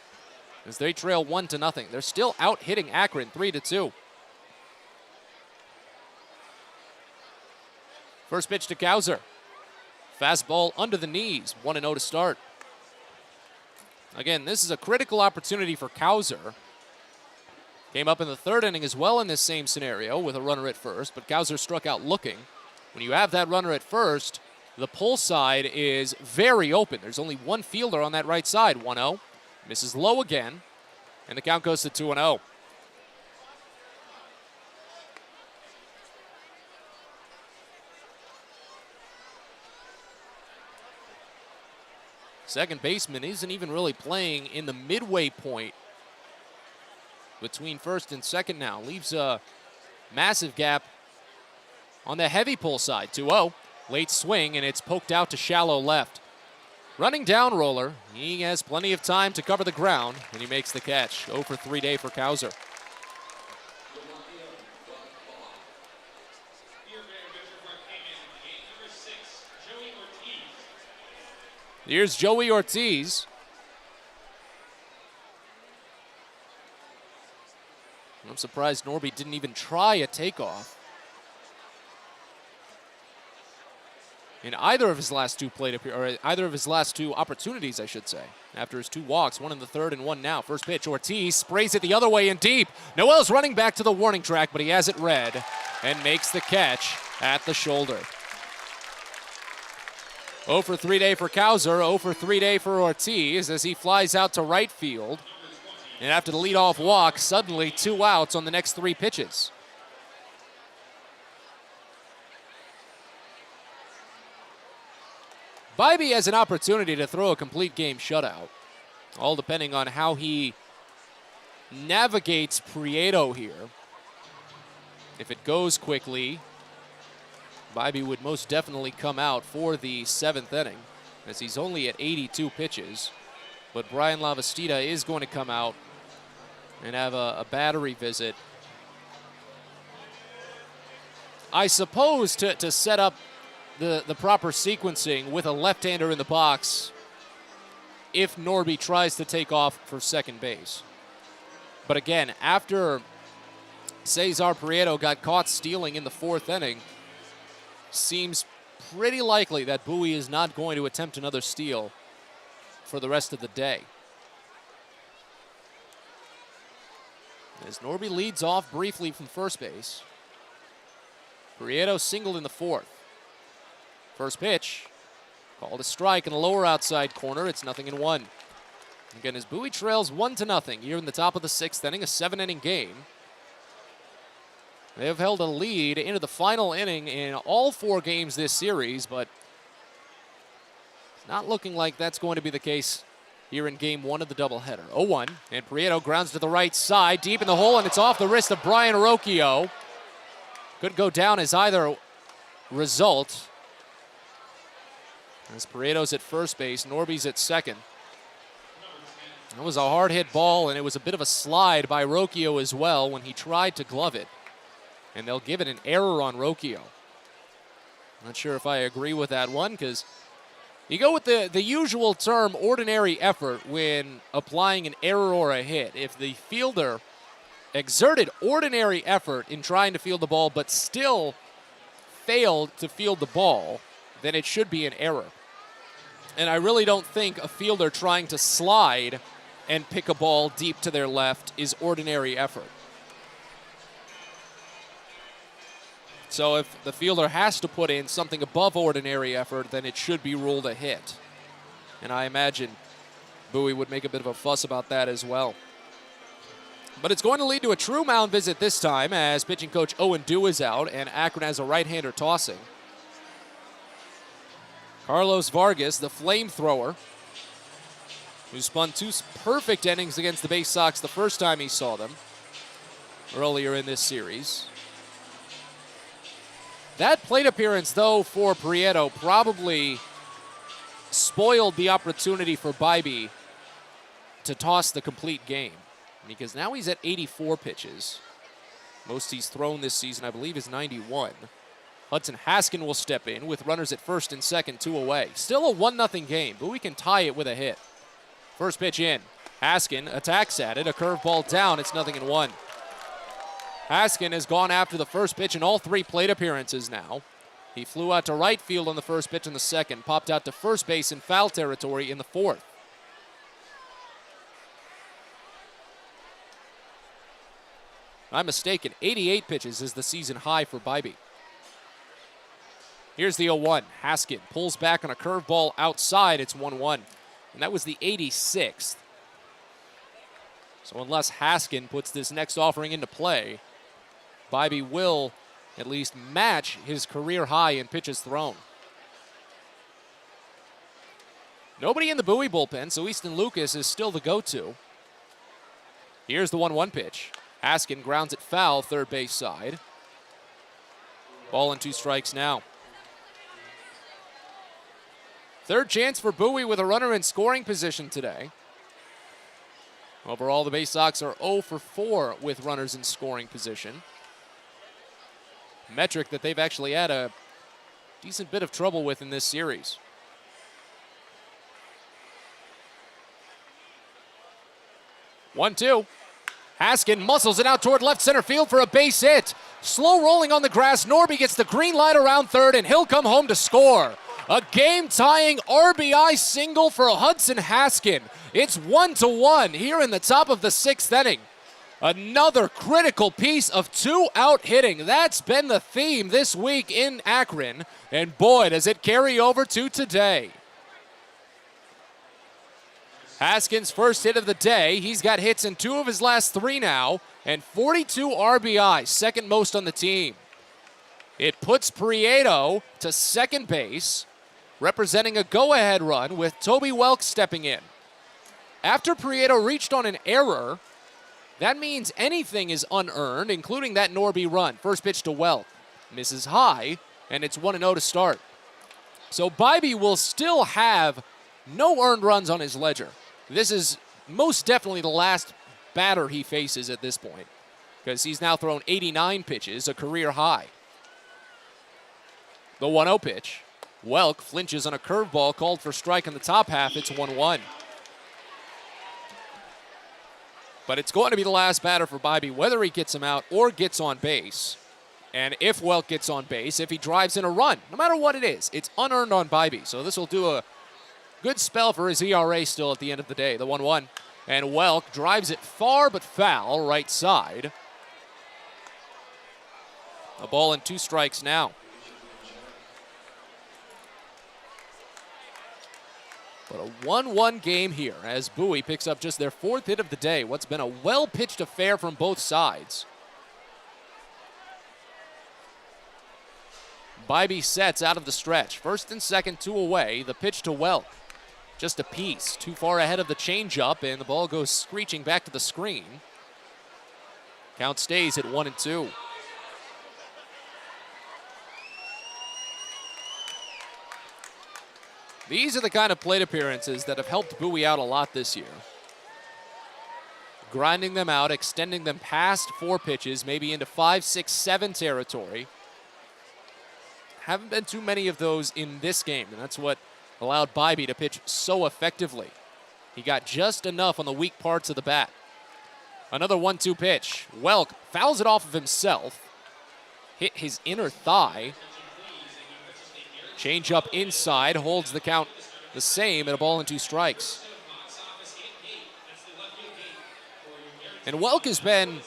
as they trail 1-0. They're still out hitting Akron 3-2. First pitch to Cowser. Fastball under the knees, 1-0 to start. Again, this is a critical opportunity for Cowser. Came up in the third inning as well in this same scenario with a runner at first, but Cowser struck out looking. When you have that runner at first, the pull side is very open. There's only one fielder on that right side, 1-0. Misses low again, and the count goes to 2-0. Second baseman isn't even really playing in the midway point between first and second now. Leaves a massive gap on the heavy pull side, 2-0. Late swing, and it's poked out to shallow left. Running down roller, he has plenty of time to cover the ground, and he makes the catch. 0 for 3 day for Cowser. Here's Joey Ortiz. I'm surprised Norby didn't even try a takeoff in either of his last two either of his last two opportunities, I should say. After his 2 walks, 1 in the third and 1 now. First pitch, Ortiz sprays it the other way and deep. Noel's running back to the warning track, but he has it read and makes the catch at the shoulder. 0 for 3 day for Cowser, 0 for 3 day for Ortiz as he flies out to right field. And after the leadoff walk, suddenly 2 outs on the next 3 pitches. Bybee has an opportunity to throw a complete game shutout, all depending on how he navigates Prieto here. If it goes quickly, Bybee would most definitely come out for the 7th inning, as he's only at 82 pitches. But Brian Lavastida is going to come out and have a battery visit. I suppose to set up the proper sequencing with a left-hander in the box if Norby tries to take off for second base. But again, after Cesar Prieto got caught stealing in the fourth inning, seems pretty likely that Bowie is not going to attempt another steal for the rest of the day. As Norby leads off briefly from first base, Prieto singled in the fourth. First pitch, called a strike in the lower outside corner. It's 0-1. Again, as Bowie trails 1-0 here in the top of the sixth inning, a 7-inning game. They have held a lead into the final inning in all 4 games this series, but it's not looking like that's going to be the case here in game 1 of the doubleheader. 0-1, and Prieto grounds to the right side, deep in the hole, and it's off the wrist of Brian Rocchio. Could go down as either result. As Prieto's at first base, Norby's at second. That was a hard hit ball, and it was a bit of a slide by Rocchio as well when he tried to glove it. And they'll give it an error on Rocchio. Not sure if I agree with that one, because you go with the usual term ordinary effort when applying an error or a hit. If the fielder exerted ordinary effort in trying to field the ball but still failed to field the ball, then it should be an error. And I really don't think a fielder trying to slide and pick a ball deep to their left is ordinary effort. So if the fielder has to put in something above ordinary effort, then it should be ruled a hit. And I imagine Bowie would make a bit of a fuss about that as well. But it's going to lead to a true mound visit this time as pitching coach Owen Dew is out and Akron has a right-hander tossing. Carlos Vargas, the flamethrower, who spun 2 perfect innings against the Baysox the first time he saw them earlier in this series. That plate appearance, though, for Prieto probably spoiled the opportunity for Bybee to toss the complete game, because now he's at 84 pitches. Most he's thrown this season, I believe, is 91. Hudson Haskin will step in with runners at first and second, 2 away. Still a 1-0 game, but we can tie it with a hit. First pitch in. Haskin attacks at it. A curveball down. It's 0-1. Haskin has gone after the first pitch in all 3 plate appearances now. He flew out to right field on the first pitch in the second, popped out to first base in foul territory in the fourth. I'm mistaken. 88 pitches is the season high for Bybee. Here's the 0-1. Haskin pulls back on a curveball outside. It's 1-1. And that was the 86th. So unless Haskin puts this next offering into play, Bybee will at least match his career high in pitches thrown. Nobody in the Bowie bullpen, so Easton Lucas is still the go-to. Here's the 1-1 pitch. Haskin grounds it foul, third base side. Ball and 2 strikes now. Third chance for Bowie with a runner in scoring position today. Overall, the Baysox are 0 for 4 with runners in scoring position. Metric that they've actually had a decent bit of trouble with in this series. One-two. Haskin muscles it out toward left center field for a base hit. Slow rolling on the grass, Norby gets the green light around third, and he'll come home to score. A game-tying RBI single for Hudson Haskin. It's 1-1 here in the top of the 6th inning. Another critical piece of 2-out hitting. That's been the theme this week in Akron, and boy, does it carry over to today. Haskin's first hit of the day. He's got hits in 2 of his last 3 now, and 42 RBI, second most on the team. It puts Prieto to second base, representing a go-ahead run with Toby Welk stepping in. After Prieto reached on an error, that means anything is unearned, including that Norby run. First pitch to Welk. Misses high, and it's 1-0 to start. So Bybee will still have no earned runs on his ledger. This is most definitely the last batter he faces at this point, because he's now thrown 89 pitches, a career high. The 1-0 pitch. Welk flinches on a curveball called for strike in the top half. It's 1-1. But it's going to be the last batter for Bybee, whether he gets him out or gets on base. And if Welk gets on base, if he drives in a run, no matter what it is, it's unearned on Bybee. So this will do a good spell for his ERA still at the end of the day. The 1-1. And Welk drives it far but foul, right side. A ball and 2 strikes now. But a 1-1 game here as Bowie picks up just their 4th hit of the day. What's been a well-pitched affair from both sides. Bybee sets out of the stretch. First and second, 2 away. The pitch to Welk. Just a piece. Too far ahead of the changeup, and the ball goes screeching back to the screen. Count stays at 1-2. These are the kind of plate appearances that have helped Bowie out a lot this year. Grinding them out, extending them past 4 pitches, maybe into 5, 6, 7 territory. Haven't been too many of those in this game, and that's what allowed Bybee to pitch so effectively. He got just enough on the weak parts of the bat. Another 1-2 pitch. Welk fouls it off of himself. Hit his inner thigh. Change up inside, holds the count the same at a ball and 2 strikes. And Welk has been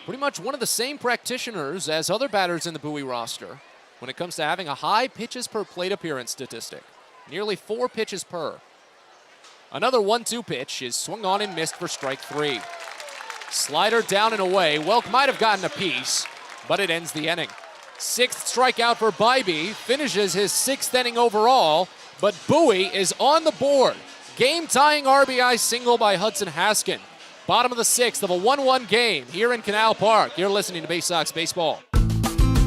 pretty much one of the same practitioners as other batters in the Bowie roster when it comes to having a high pitches per plate appearance statistic. Nearly 4 pitches per. Another 1-2 pitch is swung on and missed for strike 3. Slider down and away. Welk might have gotten a piece, but it ends the inning. 6th strikeout for Bybee, finishes his 6th inning overall, but Bowie is on the board. Game-tying RBI single by Hudson Haskin. Bottom of the 6th of a 1-1 game here in Canal Park. You're listening to Baysox Baseball.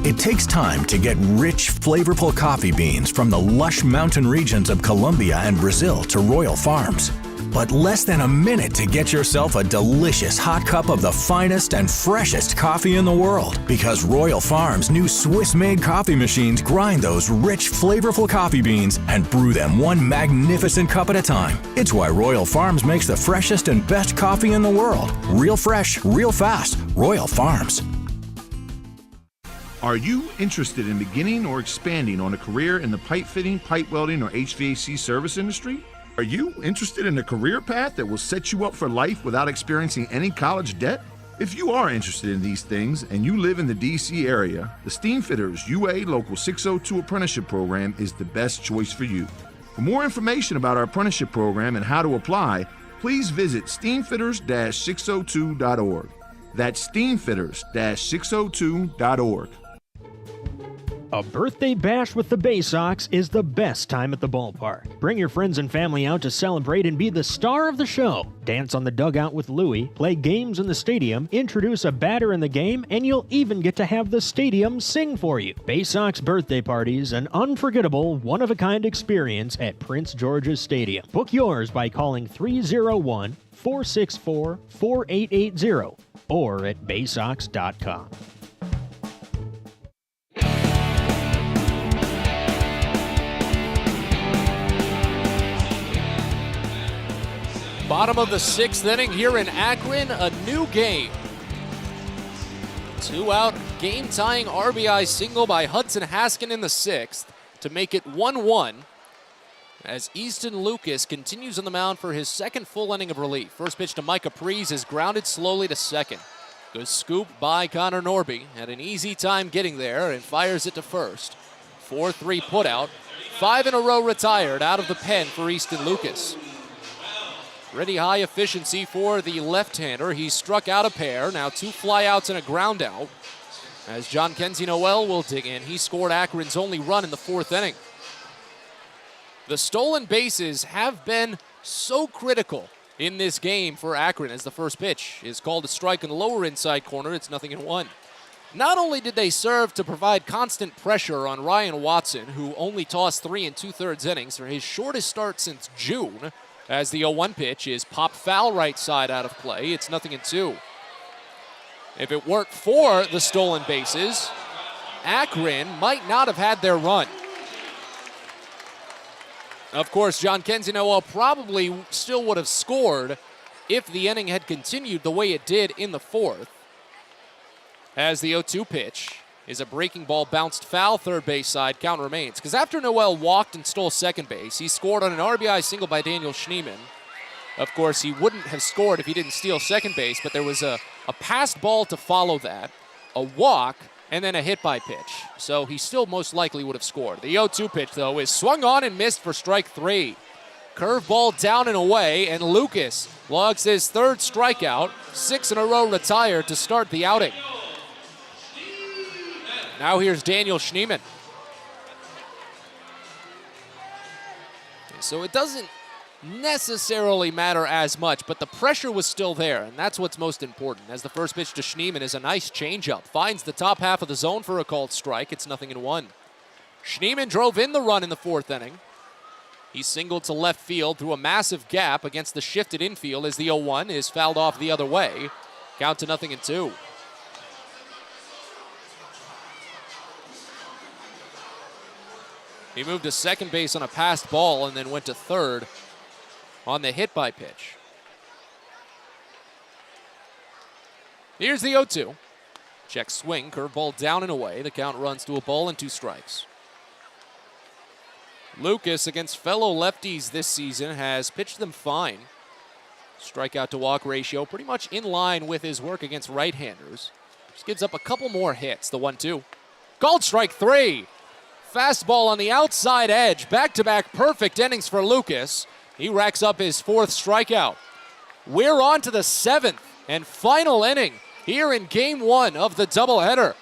It takes time to get rich, flavorful coffee beans from the lush mountain regions of Colombia and Brazil to Royal Farms. But less than a minute to get yourself a delicious hot cup of the finest and freshest coffee in the world. Because Royal Farms' new Swiss-made coffee machines grind those rich, flavorful coffee beans and brew them one magnificent cup at a time. It's why Royal Farms makes the freshest and best coffee in the world. Real fresh, real fast. Royal Farms. Are you interested in beginning or expanding on a career in the pipe fitting, pipe welding, or HVAC service industry? Are you interested in a career path that will set you up for life without experiencing any college debt? If you are interested in these things and you live in the DC area, the Steamfitters UA Local 602 Apprenticeship Program is the best choice for you. For more information about our apprenticeship program and how to apply, please visit steamfitters-602.org. That's steamfitters-602.org. A birthday bash with the Baysox is the best time at the ballpark. Bring your friends and family out to celebrate and be the star of the show. Dance on the dugout with Louie, play games in the stadium, introduce a batter in the game, and you'll even get to have the stadium sing for you. Baysox birthday parties, an unforgettable, one-of-a-kind experience at Prince George's Stadium. Book yours by calling 301-464-4880 or at baysox.com. Bottom of the 6th inning here in Akron, a new game. 2-out, game-tying RBI single by Hudson Haskin in the 6th to make it 1-1 as Easton Lucas continues on the mound for his 2nd full inning of relief. First pitch to Mike Capriz is grounded slowly to 2nd. Good scoop by Connor Norby. Had an easy time getting there and fires it to 1st. 4-3 putout. 5 in a row retired out of the pen for Easton Lucas. Pretty high efficiency for the left-hander. He struck out a pair. Now 2 flyouts and a ground out. As John Kenzie Noel will dig in. He scored Akron's only run in the 4th inning. The stolen bases have been so critical in this game for Akron as the first pitch is called a strike in the lower inside corner. It's 0-1. Not only did they serve to provide constant pressure on Ryan Watson, who only tossed 3 2/3 innings for his shortest start since June, As the 0-1 pitch is pop foul right side out of play. It's 0-2. If it weren't for the stolen bases, Akron might not have had their run. Of course, John Kenzinoa probably still would have scored if the inning had continued the way it did in the fourth. As the 0-2 pitch is a breaking ball bounced foul third base side, count remains. Because after Noel walked and stole second base, he scored on an RBI single by Daniel Schneemann. Of course, he wouldn't have scored if he didn't steal second base, but there was a passed ball to follow that, a walk, and then a hit by pitch. So he still most likely would have scored. The 0-2 pitch, though, is swung on and missed for strike 3. Curveball down and away, and Lucas logs his third strikeout, 6 in a row retired to start the outing. Now here's Daniel Schneemann. So it doesn't necessarily matter as much, but the pressure was still there, and that's what's most important. As the first pitch to Schneemann is a nice changeup. Finds the top half of the zone for a called strike. It's 0-1. Schneemann drove in the run in the fourth inning. He singled to left field through a massive gap against the shifted infield as the 0-1 is fouled off the other way. Count to 0-2. He moved to second base on a passed ball and then went to third on the hit by pitch. Here's the 0-2. Check swing, curveball down and away. The count runs to a ball and 2 strikes. Lucas, against fellow lefties this season, has pitched them fine. Strikeout to walk ratio pretty much in line with his work against right-handers. Just gives up a couple more hits. The 1-2. Called strike 3. Fastball on the outside edge. Back-to-back perfect innings for Lucas. He racks up his 4th strikeout. We're on to the 7th and final inning here in Game 1 of the doubleheader.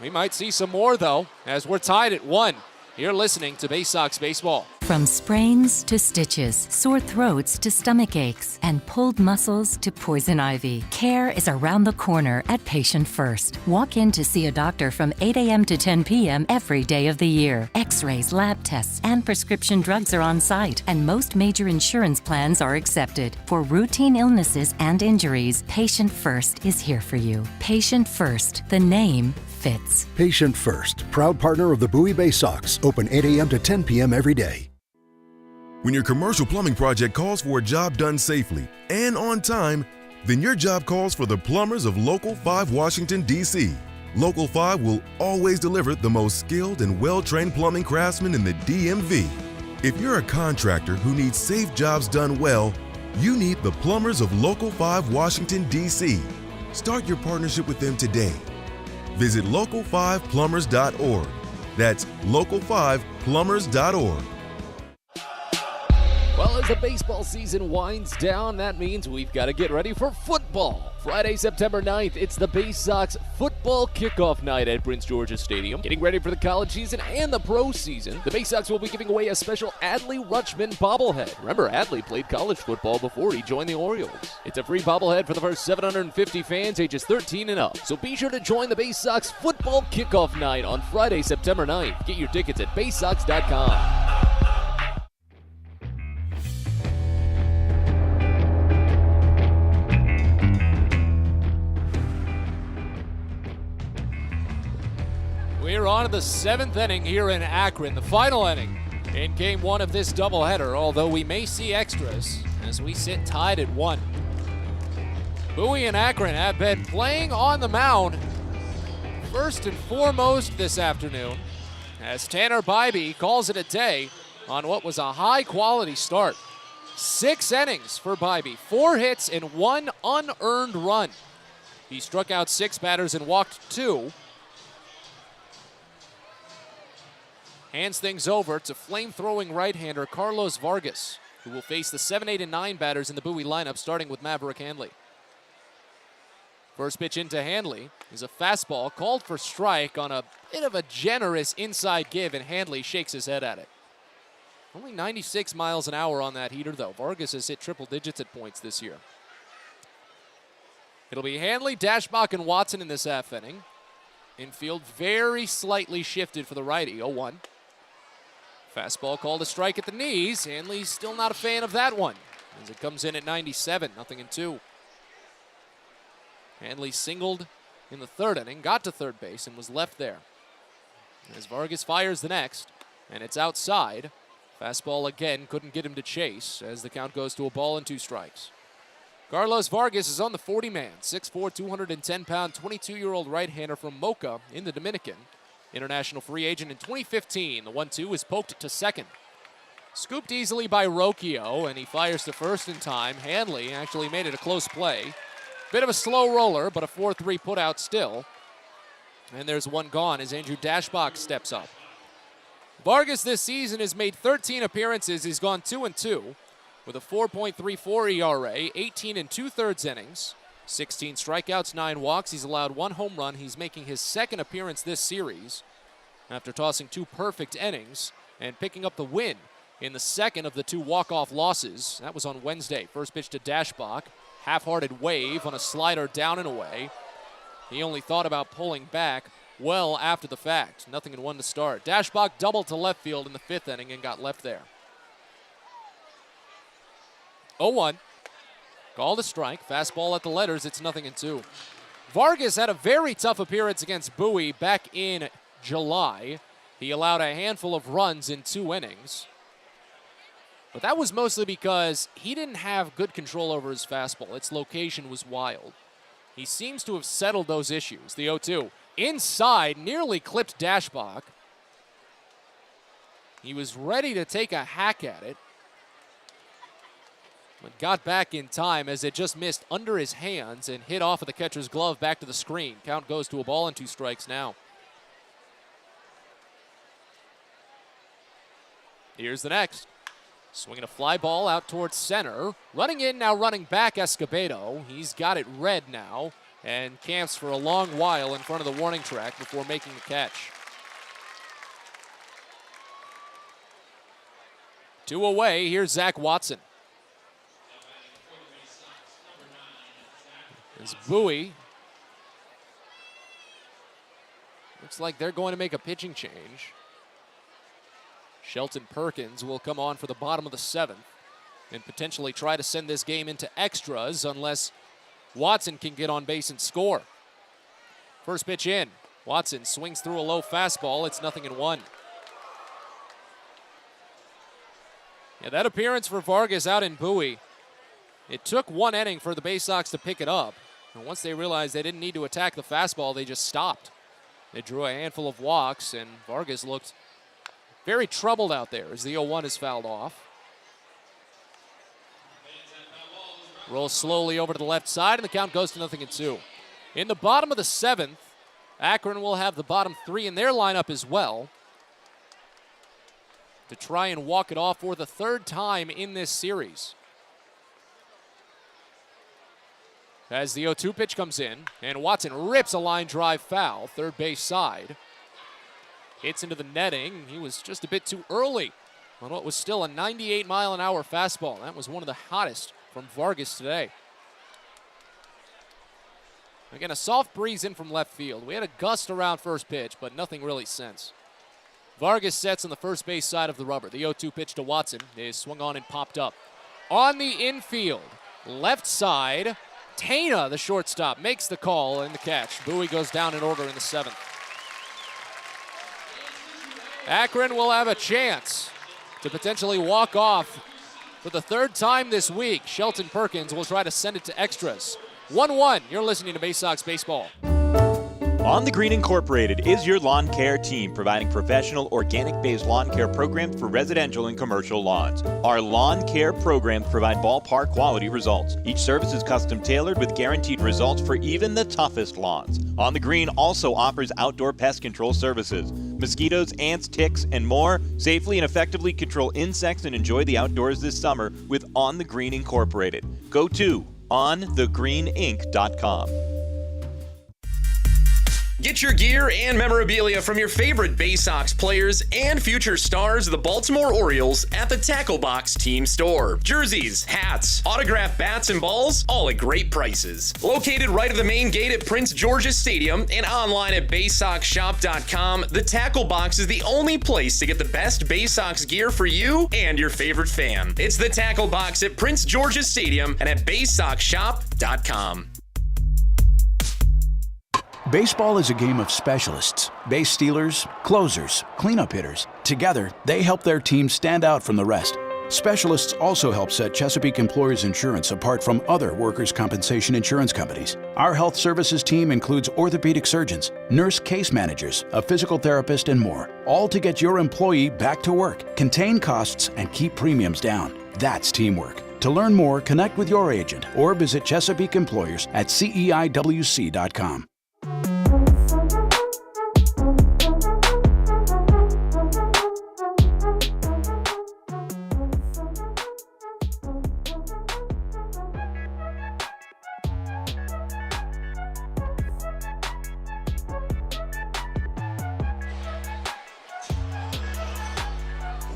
We might see some more, though, as we're tied at 1. You're listening to Baysox Baseball. From sprains to stitches, sore throats to stomach aches, and pulled muscles to poison ivy, care is around the corner at Patient First. Walk in to see a doctor from 8 a.m. to 10 p.m. every day of the year. X-rays, lab tests, and prescription drugs are on site, and most major insurance plans are accepted. For routine illnesses and injuries, Patient First is here for you. Patient First, the name fits. Patient First, proud partner of the Bowie Baysox, open 8 a.m. to 10 p.m. every day. When your commercial plumbing project calls for a job done safely and on time, then your job calls for the plumbers of Local 5 Washington, D.C. Local 5 will always deliver the most skilled and well-trained plumbing craftsmen in the DMV. If you're a contractor who needs safe jobs done well, you need the plumbers of Local 5 Washington, D.C. Start your partnership with them today. Visit local5plumbers.org. That's local5plumbers.org. Well, as the baseball season winds down, that means we've got to get ready for football. Friday, September 9th, it's the Baysox football kickoff night at Prince George's Stadium. Getting ready for the college season and the pro season, the Baysox will be giving away a special Adley Rutschman bobblehead. Remember, Adley played college football before he joined the Orioles. It's a free bobblehead for the first 750 fans ages 13 and up. So be sure to join the Baysox football kickoff night on Friday, September 9th. Get your tickets at baysox.com. We're on to the 7th inning here in Akron, the final inning in Game 1 of this doubleheader, although we may see extras as we sit tied at 1. Bowie and Akron have been playing on the mound first and foremost this afternoon as Tanner Bybee calls it a day on what was a high-quality start. 6 innings for Bybee, 4 hits and 1 unearned run. He struck out 6 batters and walked 2. Hands things over to flame-throwing right-hander Carlos Vargas, who will face the 7, 8, and 9 batters in the Bowie lineup, starting with Maverick Handley. First pitch into Handley is a fastball called for strike on a bit of a generous inside give, and Handley shakes his head at it. Only 96 miles an hour on that heater, though. Vargas has hit triple digits at points this year. It'll be Handley, Dashbach, and Watson in this half inning. Infield very slightly shifted for the righty, 0-1. Fastball called a strike at the knees. Handley's still not a fan of that one. as it comes in at 97, 0-2. Hanley singled in the third inning, got to third base, and was left there. As Vargas fires the next, and it's outside. Fastball again, couldn't get him to chase as the count goes to a ball and 2 strikes. Carlos Vargas is on the 40-man, 6'4", 210-pound, 22-year-old right-hander from Moca in the Dominican. International free agent in 2015. The 1-2 is poked to second. Scooped easily by Rocchio, and he fires to first in time. Hanley actually made it a close play. Bit of a slow roller, but a 4-3 putout still. And there's one gone as Andrew Dashbach steps up. Vargas this season has made 13 appearances. He's gone 2-2 with a 4.34 ERA, 18 2/3 innings, 16 strikeouts, 9 walks. He's allowed 1 home run. He's making his second appearance this series after tossing 2 perfect innings and picking up the win in the second of the 2 walk-off losses. That was on Wednesday. First pitch to Dashbach. Half-hearted wave on a slider down and away. He only thought about pulling back well after the fact. 0-1 to start. Dashbach doubled to left field in the 5th inning and got left there. 0-1. Called a strike. Fastball at the letters. It's 0-2. Vargas had a very tough appearance against Bowie back in July. He allowed a handful of runs in 2 innings. But that was mostly because he didn't have good control over his fastball. Its location was wild. He seems to have settled those issues. The 0-2. Inside, nearly clipped Dashbach. He was ready to take a hack at it, but got back in time as it just missed under his hands and hit off of the catcher's glove back to the screen. Count goes to a ball and 2 strikes now. Here's the next. Swinging a fly ball out towards center. Running in, now running back, Escobedo. He's got it red now and camps for a long while in front of the warning track before making the catch. 2 away, here's Zach Watson. As Bowie, looks like they're going to make a pitching change. Shelton Perkins will come on for the bottom of the 7th and potentially try to send this game into extras unless Watson can get on base and score. First pitch in. Watson swings through a low fastball. It's 0-1. Yeah, that appearance for Vargas out in Bowie, it took 1 inning for the Baysox to pick it up. And once they realized they didn't need to attack the fastball, they just stopped. They drew a handful of walks, and Vargas looked very troubled out there as the 0-1 is fouled off. Rolls slowly over to the left side, and the count goes to 0-2. In the bottom of the 7th, Akron will have the bottom 3 in their lineup as well to try and walk it off for the 3rd time in this series. As the 0-2 pitch comes in, and Watson rips a line drive foul, third base side. Hits into the netting. He was just a bit too early on what was still a 98-mile-an-hour fastball. That was one of the hottest from Vargas today. Again, a soft breeze in from left field. We had a gust around first pitch, but nothing really since. Vargas sets on the first base side of the rubber. The 0-2 pitch to Watson is swung on and popped up. On the infield, left side, Tana, the shortstop, makes the call and the catch. Bowie goes down in order in the 7th. Akron will have a chance to potentially walk off for the 3rd time this week. Shelton Perkins will try to send it to extras. 1-1, you're listening to Baysox Baseball. On the Green Incorporated is your lawn care team, providing professional organic-based lawn care programs for residential and commercial lawns. Our lawn care programs provide ballpark quality results. Each service is custom tailored with guaranteed results for even the toughest lawns. On the Green also offers outdoor pest control services. Mosquitoes, ants, ticks, and more. Safely and effectively control insects and enjoy the outdoors this summer with On the Green Incorporated. Go to onthegreeninc.com. Get your gear and memorabilia from your favorite Baysox players and future stars of the Baltimore Orioles at the Tackle Box Team Store. Jerseys, hats, autographed bats and balls, all at great prices. Located right at the main gate at Prince George's Stadium and online at BaysoxShop.com, the Tackle Box is the only place to get the best Baysox gear for you and your favorite fan. It's the Tackle Box at Prince George's Stadium and at BaysoxShop.com. Baseball is a game of specialists. Base stealers, closers, cleanup hitters. Together, they help their team stand out from the rest. Specialists also help set Chesapeake Employers Insurance apart from other workers' compensation insurance companies. Our health services team includes orthopedic surgeons, nurse case managers, a physical therapist, and more, all to get your employee back to work, contain costs, and keep premiums down. That's teamwork. To learn more, connect with your agent or visit Chesapeake Employers at CEIWC.com.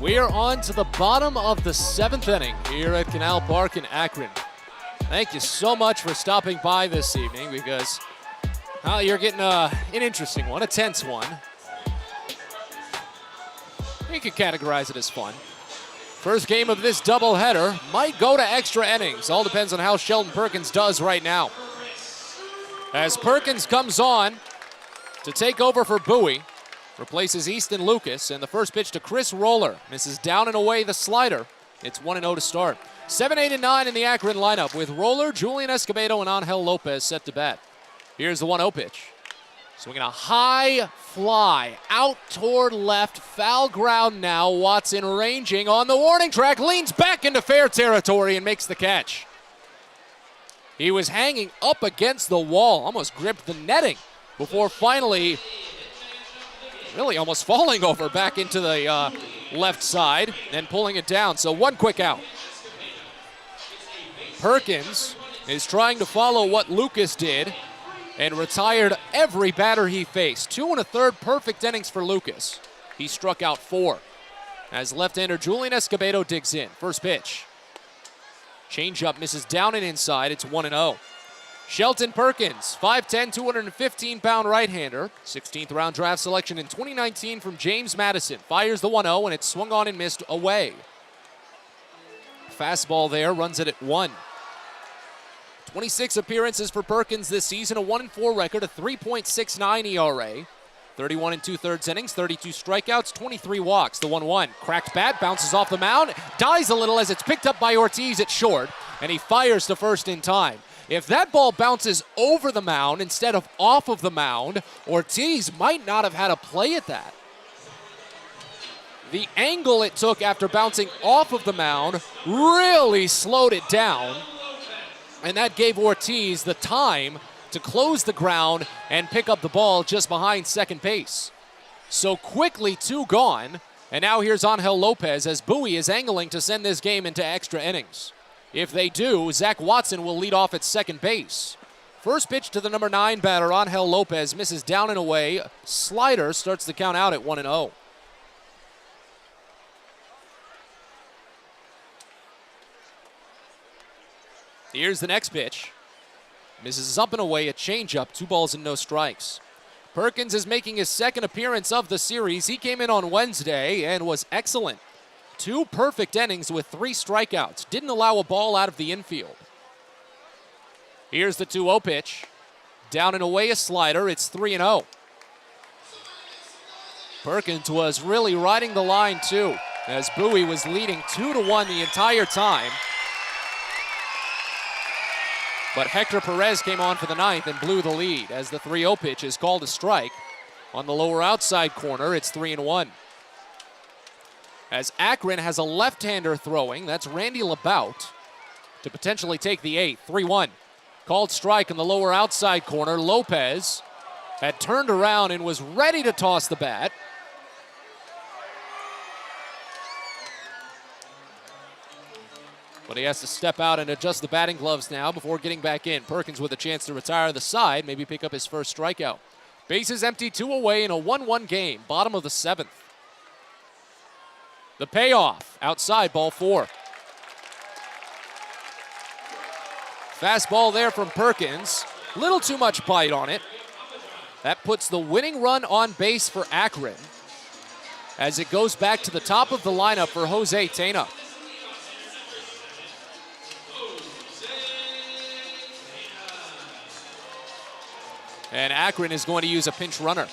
We are on to the bottom of the 7th inning here at Canal Park in Akron. Thank you so much for stopping by this evening because you're getting an interesting one, a tense one. You could categorize it as fun. First game of this doubleheader might go to extra innings. All depends on how Sheldon Perkins does right now. As Perkins comes on to take over for Bowie, replaces Easton Lucas, and the first pitch to Chris Roller. Misses down and away the slider. It's 1-0 to start. 7, 8, and 9 in the Akron lineup with Roller, Julian Escobedo, and Angel Lopez set to bat. Here's the 1-0 pitch. Swinging a high fly out toward left. Foul ground now. Watson ranging on the warning track. Leans back into fair territory and makes the catch. He was hanging up against the wall. Almost gripped the netting before finally really almost falling over back into the left side and pulling it down. So one quick out. Perkins is trying to follow what Lucas did and retired every batter he faced. 2 1/3 perfect innings for Lucas. He struck out 4. As left-hander Julian Escobedo digs in. First pitch. Changeup misses down and inside. It's 1-0. Shelton Perkins, 5'10", 215-pound right-hander. 16th round draft selection in 2019 from James Madison. Fires the 1-0, and it's swung on and missed away. Fastball there, runs it at 1. 26 appearances for Perkins this season, a 1-4 record, a 3.69 ERA. 31 2/3 innings, 32 strikeouts, 23 walks. The 1-1. Cracked bat, bounces off the mound, dies a little as it's picked up by Ortiz at short, and he fires to first in time. If that ball bounces over the mound instead of off of the mound, Ortiz might not have had a play at that. The angle it took after bouncing off of the mound really slowed it down, and that gave Ortiz the time to close the ground and pick up the ball just behind second base. So quickly 2 gone, and now here's Angel Lopez as Bowie is angling to send this game into extra innings. If they do, Zach Watson will lead off at second base. First pitch to the number 9 batter, Angel Lopez, misses down and away. Slider starts the count out at 1-0. Here's the next pitch. Misses up and away, a changeup, 2 balls and no strikes. Perkins is making his second appearance of the series. He came in on Wednesday and was excellent. 2 perfect innings with 3 strikeouts. Didn't allow a ball out of the infield. Here's the 2-0 pitch. Down and away a slider. It's 3-0. Perkins was really riding the line too, as Bowie was leading 2-1 the entire time. But Hector Perez came on for the 9th and blew the lead as the 3-0 pitch is called a strike. On the lower outside corner, it's 3-1. As Akron has a left-hander throwing, that's Randy Labout to potentially take the 8th. 3-1. Called strike in the lower outside corner. Lopez had turned around and was ready to toss the bat. But he has to step out and adjust the batting gloves now before getting back in. Perkins with a chance to retire the side, maybe pick up his first strikeout. Bases empty, 2 away in a 1-1 game, bottom of the 7th. The payoff, outside, ball 4. Fastball there from Perkins. Little too much bite on it. That puts the winning run on base for Akron as it goes back to the top of the lineup for Jose Tena. And Akron is going to use a pinch runner.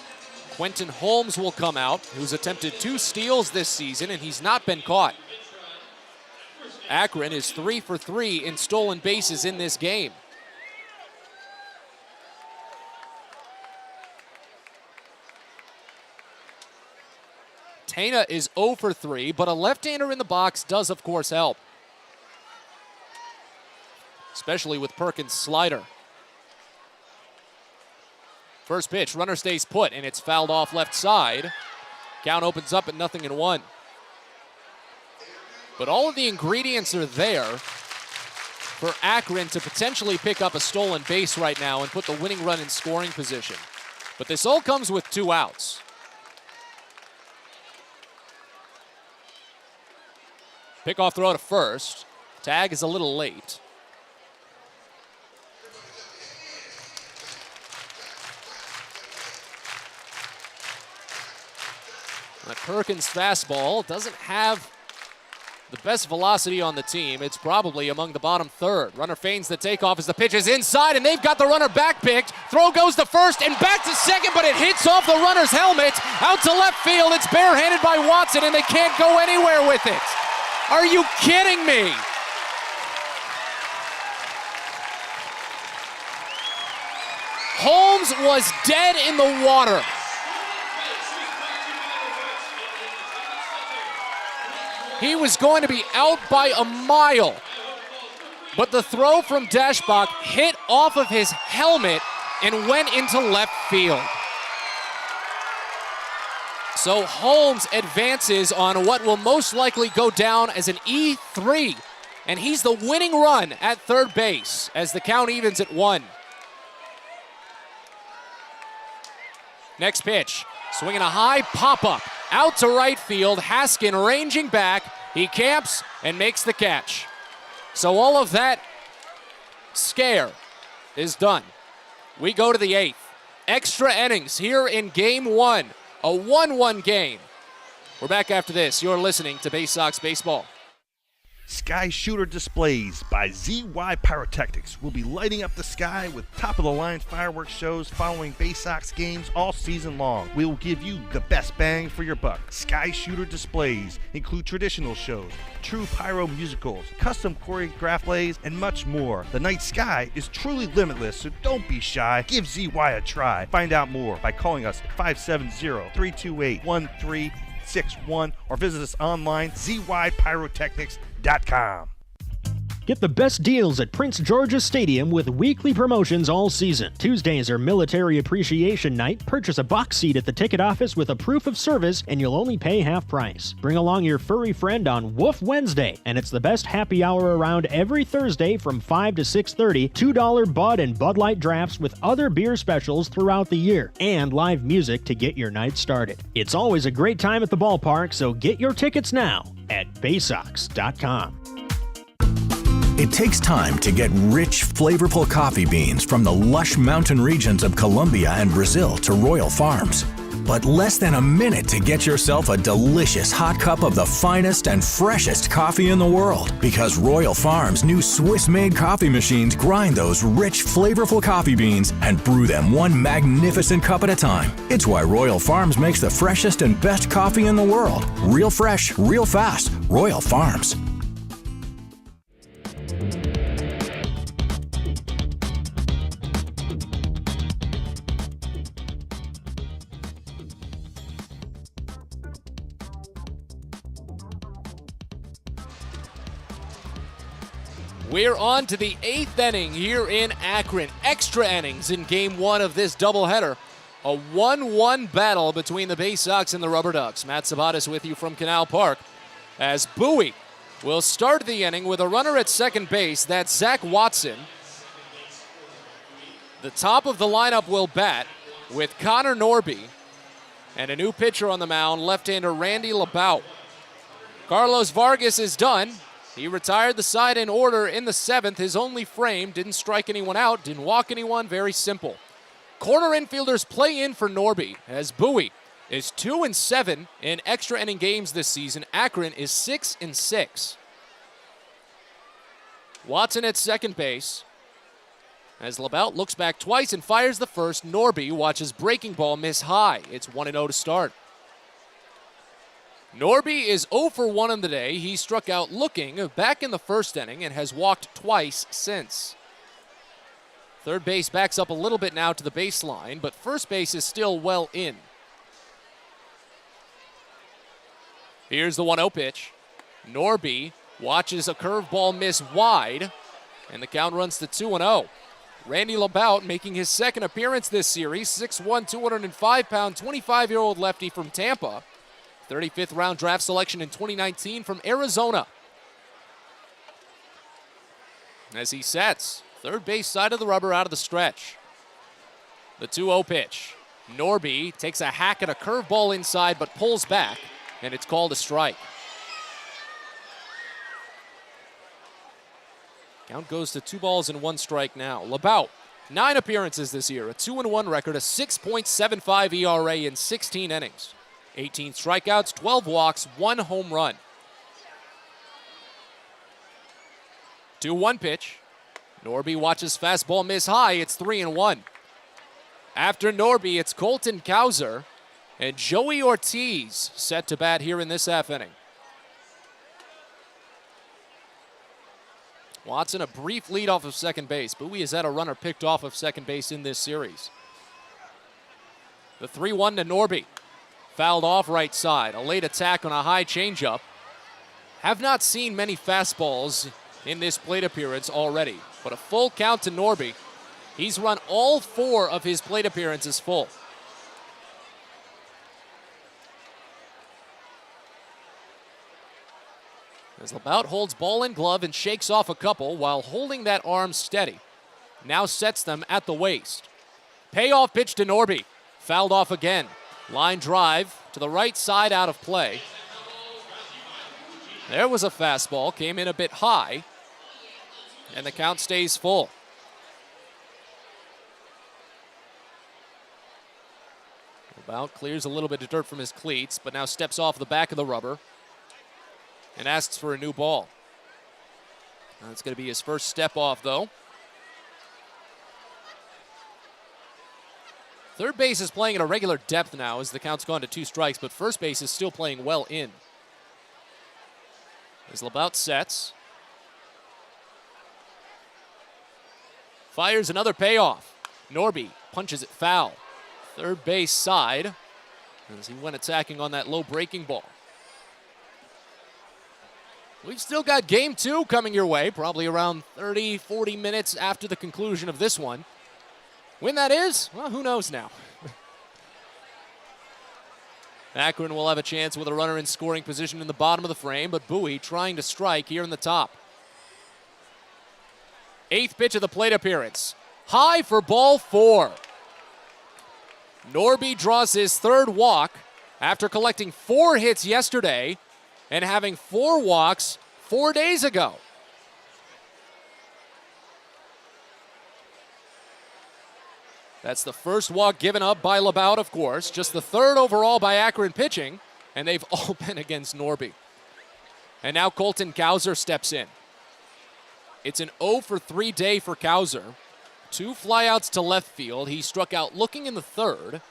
Quentin Holmes will come out, who's attempted 2 steals this season, and he's not been caught. Akron is 3 for 3 in stolen bases in this game. Tena is 0 for 3, but a left-hander in the box does, of course, help. Especially with Perkins' slider. First pitch, runner stays put, and it's fouled off left side. Count opens up at 0-1. But all of the ingredients are there for Akron to potentially pick up a stolen base right now and put the winning run in scoring position. But this all comes with 2 outs. Pickoff throw to first. Tag is a little late. That Perkins fastball doesn't have the best velocity on the team. It's probably among the bottom third. Runner feigns the takeoff as the pitch is inside, and they've got the runner back picked. Throw goes to first and back to second, but it hits off the runner's helmet. Out to left field. It's barehanded by Watson, and they can't go anywhere with it. Are you kidding me? Holmes was dead in the water. He was going to be out by a mile, but the throw from Dashbach hit off of his helmet and went into left field. So Holmes advances on what will most likely go down as an E3, and he's the winning run at third base as the count evens at 1. Next pitch, swinging a high pop-up. Out to right field, Haskin ranging back. He camps and makes the catch. So all of that scare is done. We go to the 8th. Extra innings here in Game 1. A 1-1 game. We're back after this. You're listening to Baysox Baseball. Sky Shooter Displays by ZY Pyrotechnics will be lighting up the sky with top-of-the-line fireworks shows following Baysox games all season long. We will give you the best bang for your buck. Sky Shooter Displays include traditional shows, true pyro musicals, custom choreographed plays, and much more. The night sky is truly limitless, so don't be shy. Give ZY a try. Find out more by calling us at 570-328-1361 or visit us online, zypyrotechnics.com. Get the best deals at Prince George's Stadium with weekly promotions all season. Tuesdays are Military Appreciation Night. Purchase a box seat at the ticket office with a proof of service and you'll only pay half price. Bring along your furry friend on Woof Wednesday, and it's the best happy hour around every Thursday from 5 to 6:30. $2 Bud and Bud Light drafts with other beer specials throughout the year, and live music to get your night started. It's always a great time at the ballpark, so get your tickets now at Baysox.com. It takes time to get rich, flavorful coffee beans from the lush mountain regions of Colombia and Brazil to Royal Farms. But less than a minute to get yourself a delicious hot cup of the finest and freshest coffee in the world. Because Royal Farms' new Swiss-made coffee machines grind those rich, flavorful coffee beans and brew them one magnificent cup at a time. It's why Royal Farms makes the freshest and best coffee in the world. Real fresh, real fast. Royal Farms. We're on to the 8th inning here in Akron. Extra innings in Game 1 of this doubleheader. A 1-1 battle between the Baysox and the Rubber Ducks. Matt Sabatis with you from Canal Park as Bowie will start the inning with a runner at second base. That's Zach Watson. The top of the lineup will bat. with Connor Norby and a new pitcher on the mound, left-hander Randy LeBout. Carlos Vargas is done. He retired the side in order in the 7th. His only frame, didn't strike anyone out, didn't walk anyone, very simple. Corner infielders play in for Norby as Bowie is 2-7 in extra inning games this season. Akron is 6-6. Watson at second base. As LeBout looks back twice and fires the first, Norby watches breaking ball miss high. It's 1-0 to start. Norby is 0 for 1 on the day. He struck out looking back in the first inning and has walked twice since. Third base backs up a little bit now to the baseline, but first base is still well in. Here's the 1-0 pitch. Norby watches a curveball miss wide, and the count runs to 2-0. Randy LeBout making his second appearance this series, 6'1", 205-pound, 25-year-old lefty from Tampa. 35th round draft selection in 2019 from Arizona. As he sets, third base side of the rubber out of the stretch. The 2-0 pitch. Norby takes a hack at a curveball inside but pulls back, and it's called a strike. Count goes to 2 balls and 1 strike now. LeBout, 9 appearances this year, a 2-1 record, a 6.75 ERA in 16 innings. 18 strikeouts, 12 walks, 1 home run. 2-1 pitch. Norby watches fastball miss high. It's 3-1. After Norby, it's Colton Cowser and Joey Ortiz set to bat here in this half inning. Watson a brief lead off of second base. Bowie has had a runner picked off of second base in this series. The 3-1 to Norby. Fouled off right side. A late attack on a high changeup. Have not seen many fastballs in this plate appearance already, but a full count to Norby. He's run all 4 of his plate appearances full. As LeBout holds ball and glove and shakes off a couple while holding that arm steady. Now sets them at the waist. Payoff pitch to Norby. Fouled off again. Line drive to the right side out of play. There was a fastball, came in a bit high, and the count stays full. LeBout clears a little bit of dirt from his cleats, but now steps off the back of the rubber and asks for a new ball. That's going to be his first step off, though. Third base is playing at a regular depth now as the count's gone to 2 strikes, but first base is still playing well in. As LeBout sets. Fires another payoff. Norby punches it foul. Third base side as he went attacking on that low breaking ball. We've still got game 2 coming your way, probably around 30, 40 minutes after the conclusion of this one. When that is, well, who knows now. Akron will have a chance with a runner in scoring position in the bottom of the frame, but Bowie trying to strike here in the top. 8th pitch of the plate appearance. High for ball 4. Norby draws his 3rd walk after collecting 4 hits yesterday and having 4 walks 4 days ago. That's the first walk given up by LeBout, of course. Just the 3rd overall by Akron pitching, and they've all been against Norby. And now Colton Cowser steps in. It's an 0 for 3 day for Cowser. 2 flyouts to left field. He struck out looking in the 3rd.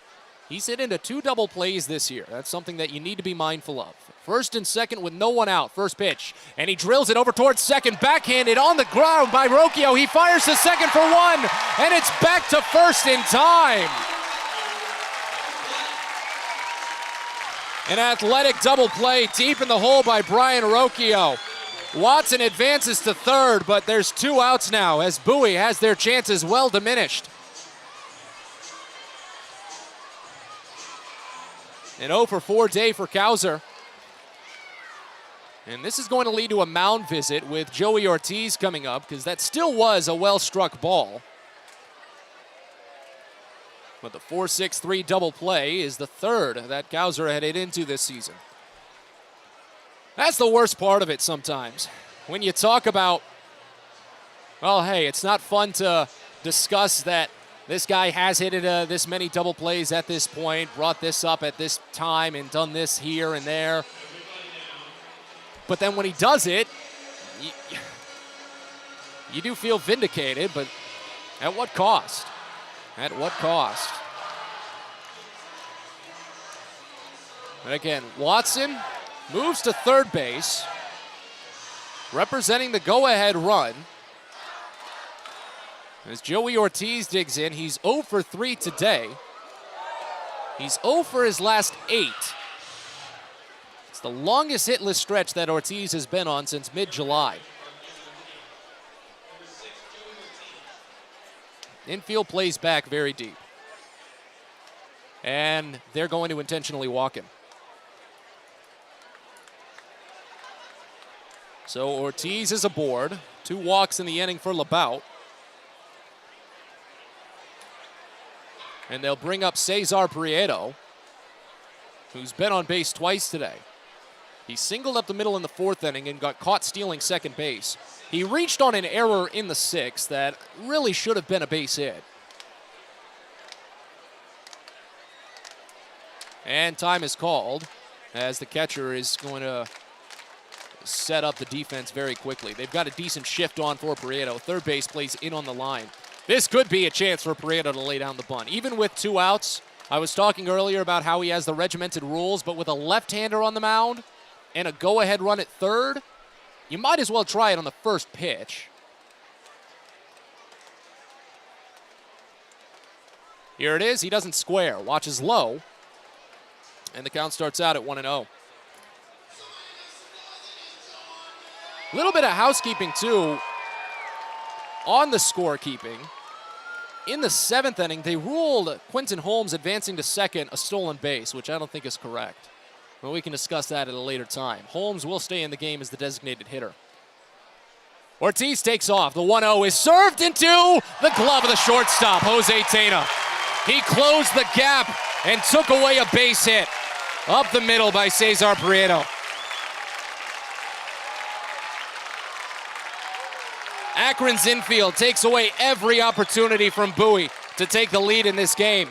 He's hit into 2 double plays this year. That's something that you need to be mindful of. First and second with no one out. First pitch. And he drills it over towards second. Backhanded on the ground by Rocchio. He fires to second for 1. And it's back to first in time. An athletic double play deep in the hole by Brian Rocchio. Watson advances to 3rd, but there's 2 outs now as Bowie has their chances well diminished. An 0 for 4 day for Cowser. And this is going to lead to a mound visit with Joey Ortiz coming up because that still was a well-struck ball. But the 4-6-3 double play is the third that Gauser headed into this season. That's the worst part of it sometimes. When you talk about, well, hey, it's not fun to discuss that this guy has hit this many double plays at this point, brought this up at this time, and done this here and there. But then when he does it, you do feel vindicated, but at what cost? At what cost? And again, Watson moves to third base, representing the go-ahead run. As Joey Ortiz digs in, he's 0 for 3 today. He's 0 for his last 8. It's the longest hitless stretch that Ortiz has been on since mid-July. Infield plays back very deep. And they're going to intentionally walk him. So Ortiz is aboard. 2 walks in the inning for LeBout. And they'll bring up Cesar Prieto, who's been on base twice today. He singled up the middle in the 4th inning and got caught stealing second base. He reached on an error in the 6th that really should have been a base hit. And time is called as the catcher is going to set up the defense very quickly. They've got a decent shift on for Prieto. Third base plays in on the line. This could be a chance for Prieto to lay down the bunt. Even with 2 outs, I was talking earlier about how he has the regimented rules, but with a left-hander on the mound and a go-ahead run at third, you might as well try it on the first pitch. Here it is. He doesn't square. Watches low. And the count starts out at 1-0. A little bit of housekeeping, too, on the scorekeeping. In the 7th inning, they ruled Quinton Holmes advancing to second a stolen base, which I don't think is correct. But we can discuss that at a later time. Holmes will stay in the game as the designated hitter. Ortiz takes off. The 1-0 is served into the glove of the shortstop, Jose Tena. He closed the gap and took away a base hit up the middle by Cesar Prieto. Akron's infield takes away every opportunity from Bowie to take the lead in this game.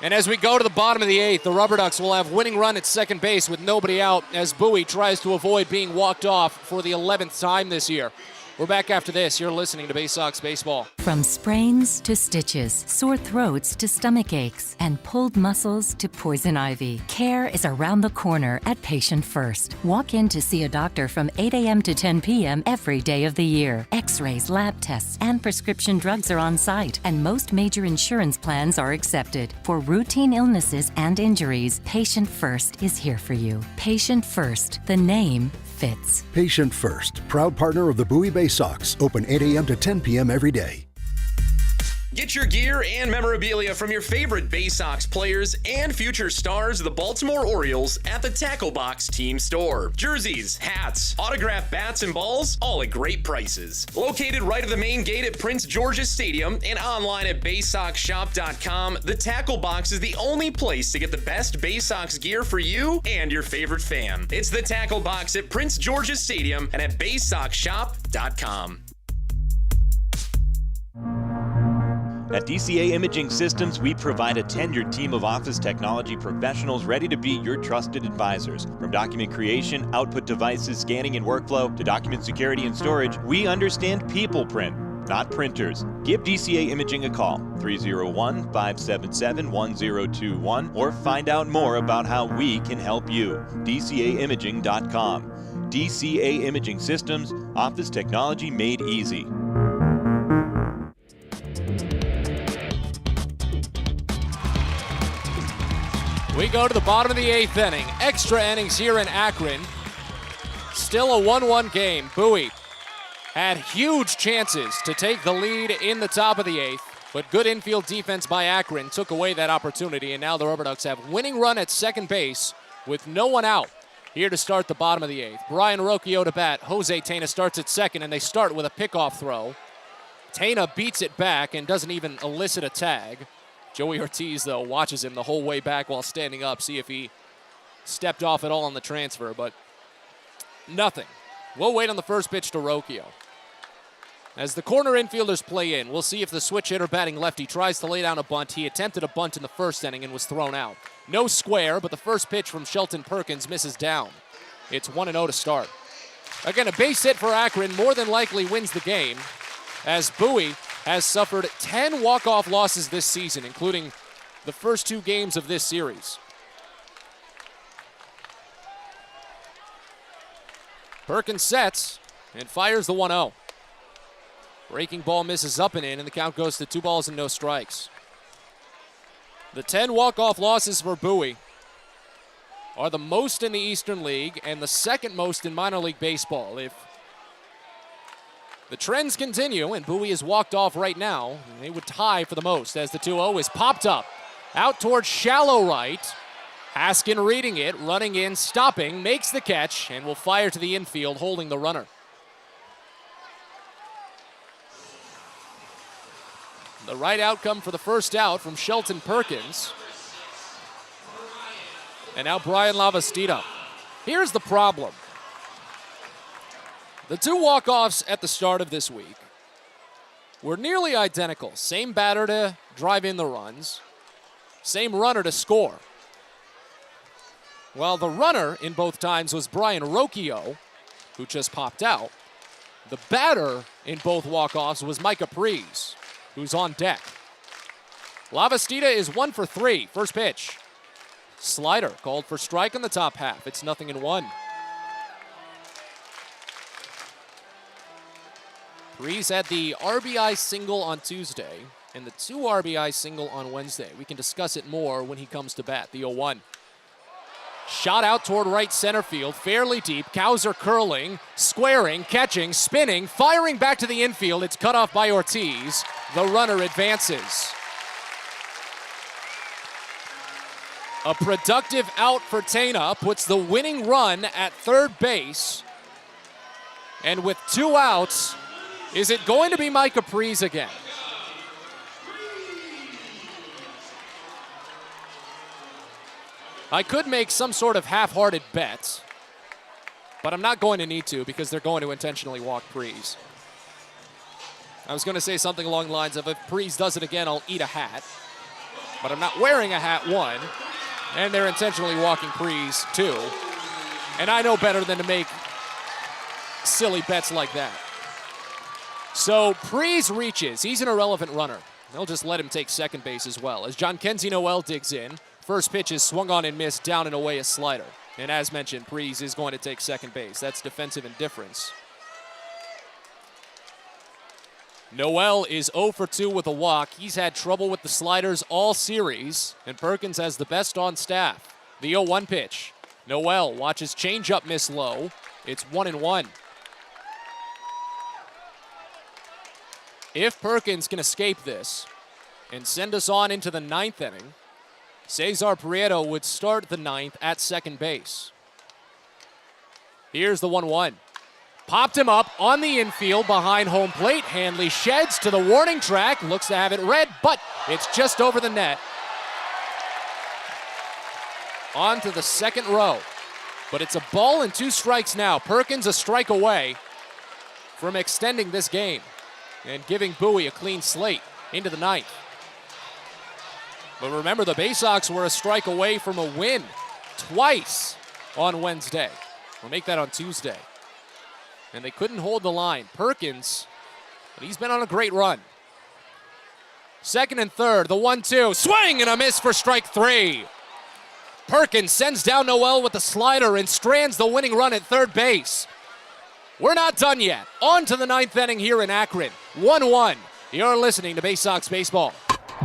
And as we go to the bottom of the 8th, the Rubber Ducks will have winning run at second base with nobody out as Bowie tries to avoid being walked off for the 11th time this year. We're back after this. You're listening to Baysox Baseball. From sprains to stitches, sore throats to stomach aches, and pulled muscles to poison ivy, care is around the corner at Patient First. Walk in to see a doctor from 8 a.m. to 10 p.m. every day of the year. X-rays, lab tests, and prescription drugs are on site, and most major insurance plans are accepted. For routine illnesses and injuries, Patient First is here for you. Patient First, the name fits. Patient First, proud partner of the Bowie Baysox, open 8 a.m. to 10 p.m. every day. Get your gear and memorabilia from your favorite Baysox players and future stars of the Baltimore Orioles at the Tackle Box Team Store. Jerseys, hats, autographed bats and balls, all at great prices. Located right at the main gate at Prince George's Stadium and online at BaysoxShop.com, the Tackle Box is the only place to get the best Baysox gear for you and your favorite fan. It's the Tackle Box at Prince George's Stadium and at BaysoxShop.com. At DCA Imaging Systems, we provide a tenured team of office technology professionals ready to be your trusted advisors. From document creation, output devices, scanning and workflow, to document security and storage, we understand people print, not printers. Give DCA Imaging a call, 301-577-1021, or find out more about how we can help you. DCAimaging.com. DCA Imaging Systems, office technology made easy. We go to the bottom of the 8th inning. Extra innings here in Akron. Still a 1-1 game. Bowie had huge chances to take the lead in the top of the 8th, but good infield defense by Akron took away that opportunity, and now the Rubber Ducks have winning run at second base with no one out here to start the bottom of the 8th. Brian Rocchio to bat. Jose Tena starts at second, and they start with a pickoff throw. Tena beats it back and doesn't even elicit a tag. Joey Ortiz, though, watches him the whole way back while standing up, see if he stepped off at all on the transfer, but nothing. We'll wait on the first pitch to Rocchio. As the corner infielders play in, we'll see if the switch hitter batting lefty tries to lay down a bunt. He attempted a bunt in the first inning and was thrown out. No square, but the first pitch from Shelton Perkins misses down. It's 1-0 to start. Again, a base hit for Akron more than likely wins the game, as Bowie has suffered 10 walk-off losses this season, including the first 2 games of this series. Perkins sets and fires the 1-0. Breaking ball misses up and in, and the count goes to 2 balls and no strikes. The 10 walk-off losses for Bowie are the most in the Eastern League and the second most in minor league baseball. If the trends continue and Bowie is walked off right now, they would tie for the most as the 2-0 is popped up. Out towards shallow right. Haskin reading it, running in, stopping, makes the catch, and will fire to the infield, holding the runner. The right outcome for the first out from Shelton Perkins. And now Brian Lavastida. Here's the problem. The 2 walk-offs at the start of this week were nearly identical. Same batter to drive in the runs, same runner to score. Well, the runner in both times was Brian Rocchio, who just popped out. The batter in both walk-offs was Micah Prees, who's on deck. Lavastida is 1 for 3. First pitch. Slider called for strike on the top half. It's 0-1. Prees had the RBI single on Tuesday and the 2 RBI single on Wednesday. We can discuss it more when he comes to bat. The 0-1. Shot out toward right center field, fairly deep. Cowser curling, squaring, catching, spinning, firing back to the infield. It's cut off by Ortiz. The runner advances. A productive out for Tena puts the winning run at third base. And with 2 outs, is it going to be Micah Prees again? I could make some sort of half-hearted bet, but I'm not going to need to because they're going to intentionally walk Prees. I was going to say something along the lines of, if Prees does it again, I'll eat a hat. But I'm not wearing a hat, 1, and they're intentionally walking Prees, 2. And I know better than to make silly bets like that. So Prees reaches. He's an irrelevant runner. They'll just let him take second base as well. As John Kenzie Noel digs in, first pitch is swung on and missed, down and away a slider. And as mentioned, Prees is going to take second base. That's defensive indifference. Noel is 0 for 2 with a walk. He's had trouble with the sliders all series, and Perkins has the best on staff. The 0-1 pitch. Noel watches changeup miss low. It's 1-1. If Perkins can escape this and send us on into the 9th inning, Cesar Prieto would start the 9th at second base. Here's the 1-1. Popped him up on the infield behind home plate. Hanley sheds to the warning track, looks to have it read, but it's just over the net. On to the second row. But it's a ball and 2 strikes now. Perkins a strike away from extending this game and giving Bowie a clean slate into the 9th. But remember, the Baysox were a strike away from a win twice on Wednesday. We'll make that on Tuesday. And they couldn't hold the line. Perkins, but he's been on a great run. Second and third, the 1-2. Swing and a miss for strike 3. Perkins sends down Noel with the slider and strands the winning run at third base. We're not done yet. On to the 9th inning here in Akron. 1-1. You're listening to Baysox Baseball.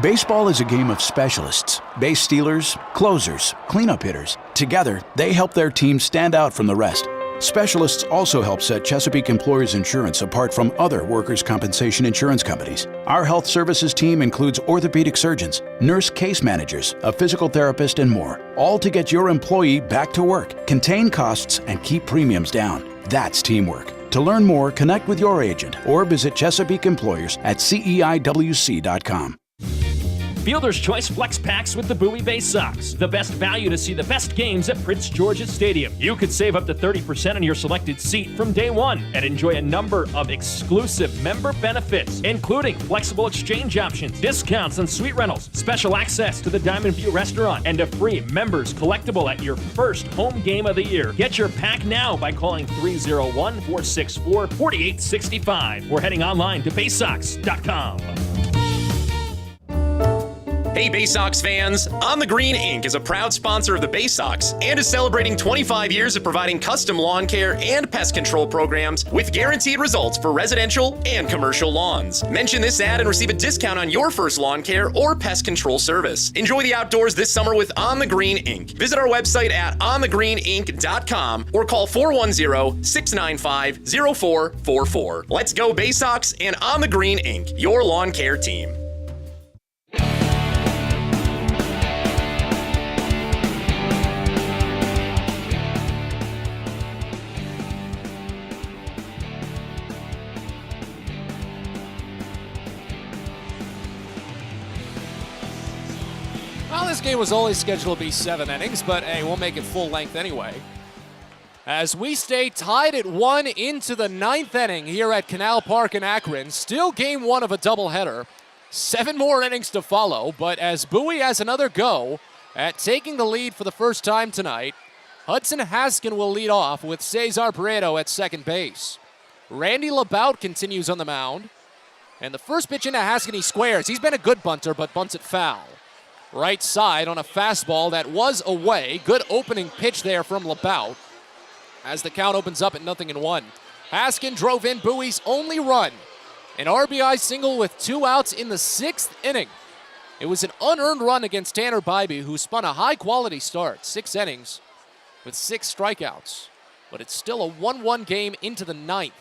Baseball is a game of specialists. Base stealers, closers, cleanup hitters. Together, they help their team stand out from the rest. Specialists also help set Chesapeake Employers Insurance apart from other workers' compensation insurance companies. Our health services team includes orthopedic surgeons, nurse case managers, a physical therapist, and more, all to get your employee back to work, contain costs, and keep premiums down. That's teamwork. To learn more, connect with your agent or visit Chesapeake Employers at CEIWC.com. Fielder's Choice Flex Packs with the Bowie Baysox. The best value to see the best games at Prince George's Stadium. You could save up to 30% on your selected seat from day one and enjoy a number of exclusive member benefits, including flexible exchange options, discounts on suite rentals, special access to the Diamond View restaurant, and a free members collectible at your first home game of the year. Get your pack now by calling 301-464-4865 or heading online to Baysox.com. Hey Baysox fans, On the Green Inc. is a proud sponsor of the Baysox and is celebrating 25 years of providing custom lawn care and pest control programs with guaranteed results for residential and commercial lawns. Mention this ad and receive a discount on your first lawn care or pest control service. Enjoy the outdoors this summer with On the Green Inc. Visit our website at onthegreeninc.com or call 410-695-0444. Let's go Baysox and On the Green Inc., your lawn care team. Well, this game was only scheduled to be 7 innings, but hey, we'll make it full length anyway. As we stay tied at 1 into the 9th inning here at Canal Park in Akron, still game 1 of a doubleheader. 7 more innings to follow, but as Bowie has another go at taking the lead for the first time tonight, Hudson Haskin will lead off with Cesar Prieto at second base. Randy Labout continues on the mound, and the first pitch into Haskin, he squares. He's been a good bunter, but bunts it foul. Right side on a fastball that was away. Good opening pitch there from Labout as the count opens up at 0-1. Haskin drove in Bowie's only run. An RBI single with 2 outs in the 6th inning. It was an unearned run against Tanner Bybee, who spun a high-quality start. 6 innings with 6 strikeouts. But it's still a 1-1 game into the 9th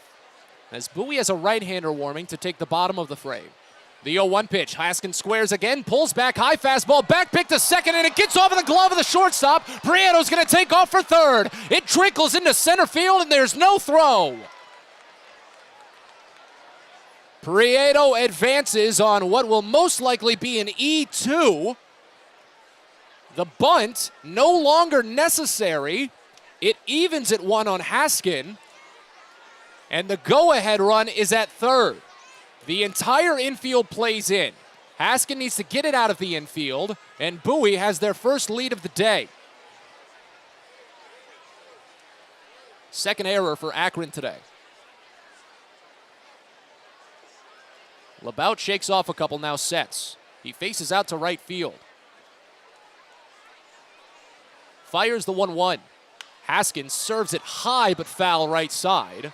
as Bowie has a right-hander warming to take the bottom of the frame. The 0-1 pitch. Haskin squares again, pulls back, high fastball, back pick to second, and it gets off of the glove of the shortstop. Prieto's going to take off for third. It trickles into center field, and there's no throw. Prieto advances on what will most likely be an E2. The bunt no longer necessary. It evens at 1 on Haskin, and the go-ahead run is at third. The entire infield plays in. Haskin needs to get it out of the infield, and Bowie has their first lead of the day. Second error for Akron today. Labout shakes off a couple, now sets. He faces out to right field. Fires the 1-1. Haskin serves it high but foul right side.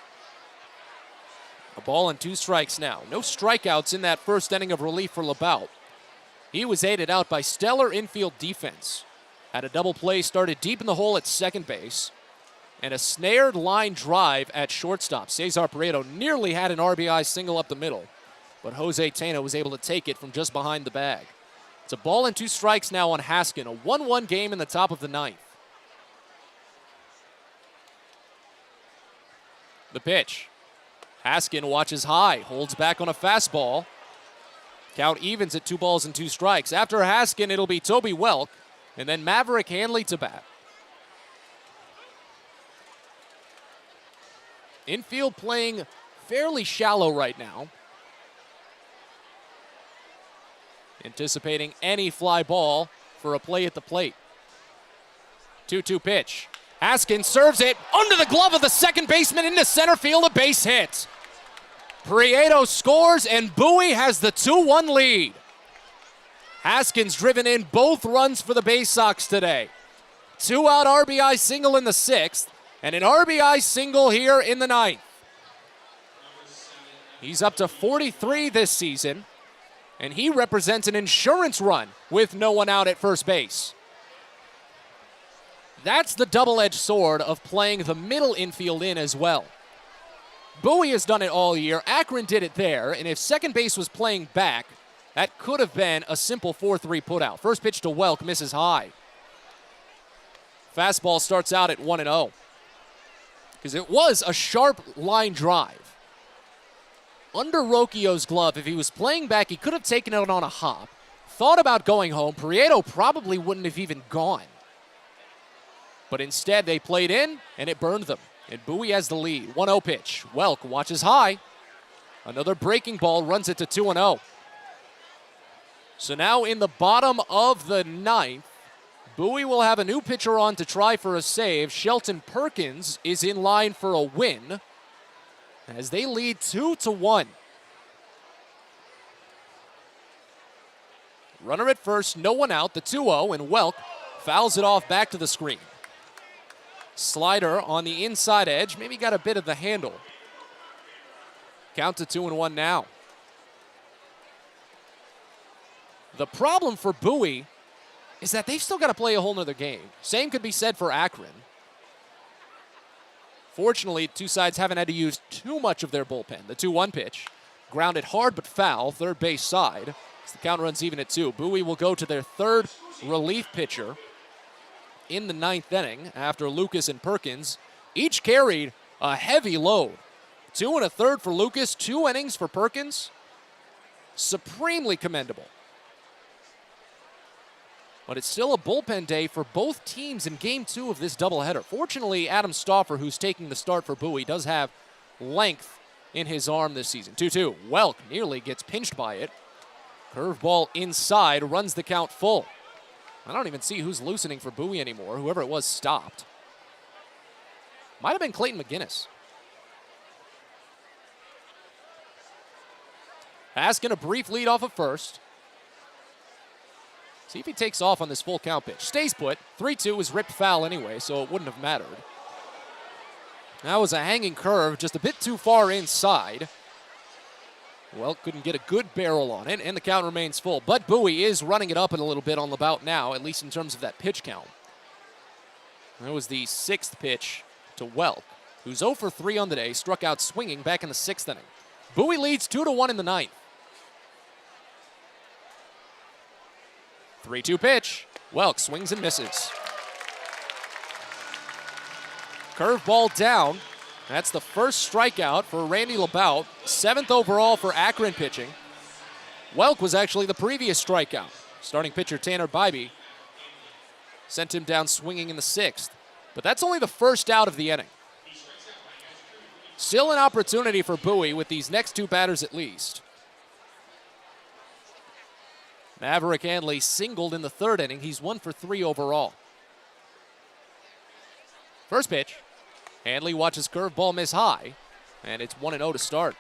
A ball and 2 strikes now. No strikeouts in that first inning of relief for Labout. He was aided out by stellar infield defense. Had a double play started deep in the hole at second base, and a snared line drive at shortstop. Cesar Prieto nearly had an RBI single up the middle, but Jose Tena was able to take it from just behind the bag. It's a ball and 2 strikes now on Haskin. A 1-1 game in the top of the 9th. The pitch. Haskin watches high, holds back on a fastball. Count evens at 2 balls and 2 strikes. After Haskin, it'll be Toby Welk, and then Maverick Hanley to bat. Infield playing fairly shallow right now. Anticipating any fly ball for a play at the plate. 2-2 pitch. Haskin serves it under the glove of the second baseman into center field, a base hit. Prieto scores, and Bowie has the 2-1 lead. Haskin's driven in both runs for the Baysox today. 2-out RBI single in the 6th, and an RBI single here in the 9th. He's up to 43 this season, and he represents an insurance run with no one out at first base. That's the double-edged sword of playing the middle infield in as well. Bowie has done it all year. Akron did it there, and if second base was playing back, that could have been a simple 4-3 putout. First pitch to Welk, misses high. Fastball starts out at 1-0 because it was a sharp line drive. Under Rocchio's glove, if he was playing back, he could have taken it on a hop, thought about going home, Prieto probably wouldn't have even gone. But instead, they played in, and it burned them. And Bowie has the lead. 1-0 pitch. Welk watches high. Another breaking ball runs it to 2-0. So now in the bottom of the ninth, Bowie will have a new pitcher on to try for a save. Shelton Perkins is in line for a win as they lead 2-1. Runner at first, no one out, the 2-0, and Welk fouls it off back to the screen. Slider on the inside edge, maybe got a bit of the handle. Count to 2-1 now. The problem for Bowie is that they've still got to play a whole nother game. Same could be said for Akron. Fortunately, two sides haven't had to use too much of their bullpen. The 2-1 pitch, grounded hard but foul, third base side. As the count runs even at 2. Bowie will go to their third relief pitcher in the ninth inning after Lucas and Perkins each carried a heavy load. 2 1/3 for Lucas, 2 innings for Perkins. Supremely commendable. But it's still a bullpen day for both teams in Game 2 of this doubleheader. Fortunately, Adam Stauffer, who's taking the start for Bowie, does have length in his arm this season. 2-2. Welk nearly gets pinched by it. Curveball inside, runs the count full. I don't even see who's loosening for Bowie anymore. Whoever it was stopped. Might have been Clayton McGinnis. Asking a brief lead off of first. See if he takes off on this full count pitch. Stays put. 3-2 was ripped foul anyway, so it wouldn't have mattered. That was a hanging curve, just a bit too far inside. Well, couldn't get a good barrel on it, and the count remains full. But Bowie is running it up a little bit on the bout now, at least in terms of that pitch count. That was the 6th pitch to Welk, who's 0 for 3 on the day, struck out swinging back in the 6th inning. Bowie leads 2-1 in the 9th. 3-2 pitch. Welk swings and misses. Curveball down. That's the first strikeout for Randy LeBout, 7th overall for Akron pitching. Welk was actually the previous strikeout. Starting pitcher Tanner Bybee sent him down swinging in the 6th. But that's only the first out of the inning. Still an opportunity for Bowie with these next 2 batters at least. Maverick Hanley singled in the 3rd inning. He's 1 for 3 overall. First pitch. Hanley watches curveball miss high, and it's 1-0 to start.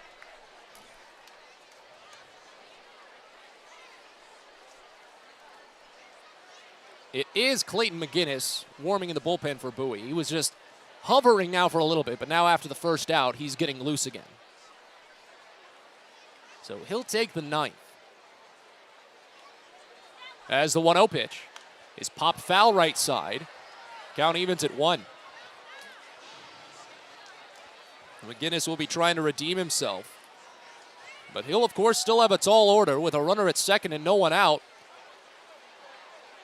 It is Clayton McGinnis warming in the bullpen for Bowie. He was just hovering now for a little bit, but now after the first out, he's getting loose again. So he'll take the 9th. As the 1-0 pitch is popped foul right side. Count evens at 1. McGinnis will be trying to redeem himself. But he'll, of course, still have a tall order with a runner at second and no one out.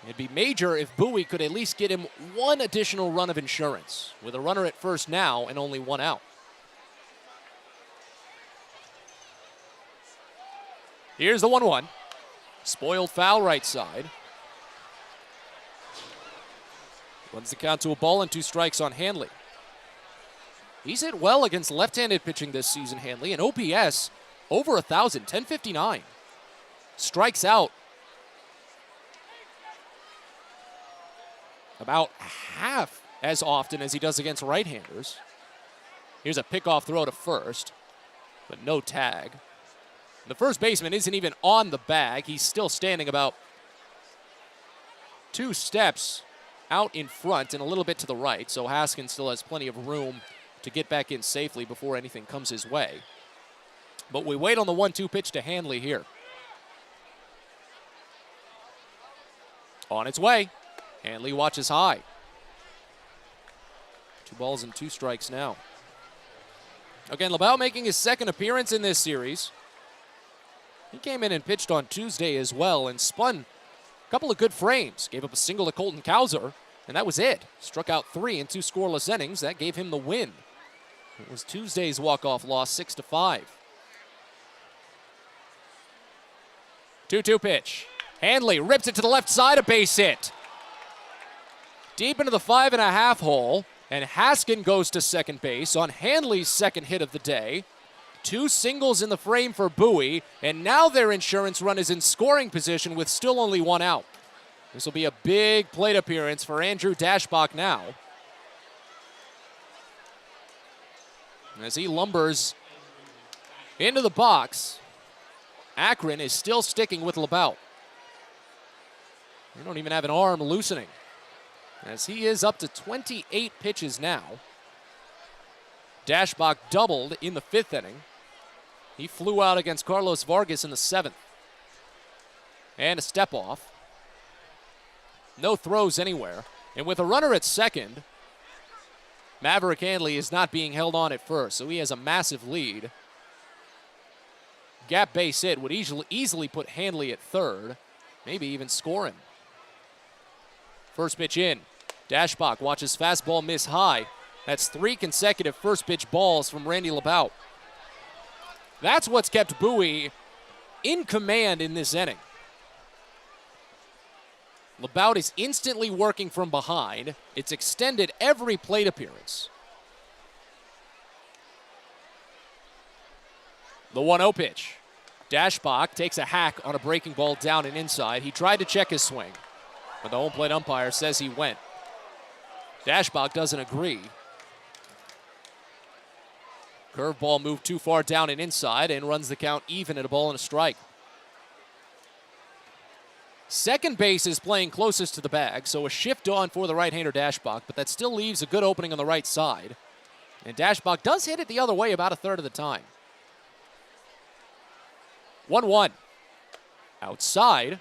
It'd be major if Bowie could at least get him 1 additional run of insurance with a runner at first now and only 1 out. Here's the 1-1. Spoiled foul right side. Runs the count to a ball and 2 strikes on Hanley. He's hit well against left-handed pitching this season, Hanley, and OPS over 1,000, 1059. Strikes out about half as often as he does against right-handers. Here's a pickoff throw to first, but no tag. The first baseman isn't even on the bag. He's still standing about 2 steps out in front and a little bit to the right, so Haskins still has plenty of room to get back in safely before anything comes his way. But we wait on the 1-2 pitch to Hanley here. On its way. Hanley watches high. 2 balls and 2 strikes now. Again, LeBout making his 2nd appearance in this series. He came in and pitched on Tuesday as well and spun a couple of good frames. Gave up a single to Colton Cowser, and that was it. Struck out 3 in 2 scoreless innings. That gave him the win. It was Tuesday's walk-off loss, 6-5. 2-2 pitch. Handley rips it to the left side, a base hit. Deep into the 5.5 hole, and Haskin goes to second base on Handley's second hit of the day. 2 singles in the frame for Bowie, and now their insurance run is in scoring position with still only 1 out. This will be a big plate appearance for Andrew Dashbach now, as he lumbers into the box. Akron is still sticking with LeBout. They don't even have an arm loosening, as he is up to 28 pitches now. Dashbach doubled in the 5th inning. He flew out against Carlos Vargas in the 7th. And a step off. No throws anywhere. And with a runner at second, Maverick Handley is not being held on at first, so he has a massive lead. Gap base hit would easily put Handley at third, maybe even score him. First pitch in. Dashbach watches fastball miss high. That's 3 consecutive first pitch balls from Randy LeBout. That's what's kept Bowie in command in this inning. LeBout is instantly working from behind. It's extended every plate appearance. The 1-0 pitch. Dashbach takes a hack on a breaking ball down and inside. He tried to check his swing, but the home plate umpire says he went. Dashbach doesn't agree. Curveball moved too far down and inside and runs the count even at a ball and a strike. Second base is playing closest to the bag, so a shift on for the right-hander Dashbach, but that still leaves a good opening on the right side. And Dashbach does hit it the other way about a third of the time. 1-1. Outside.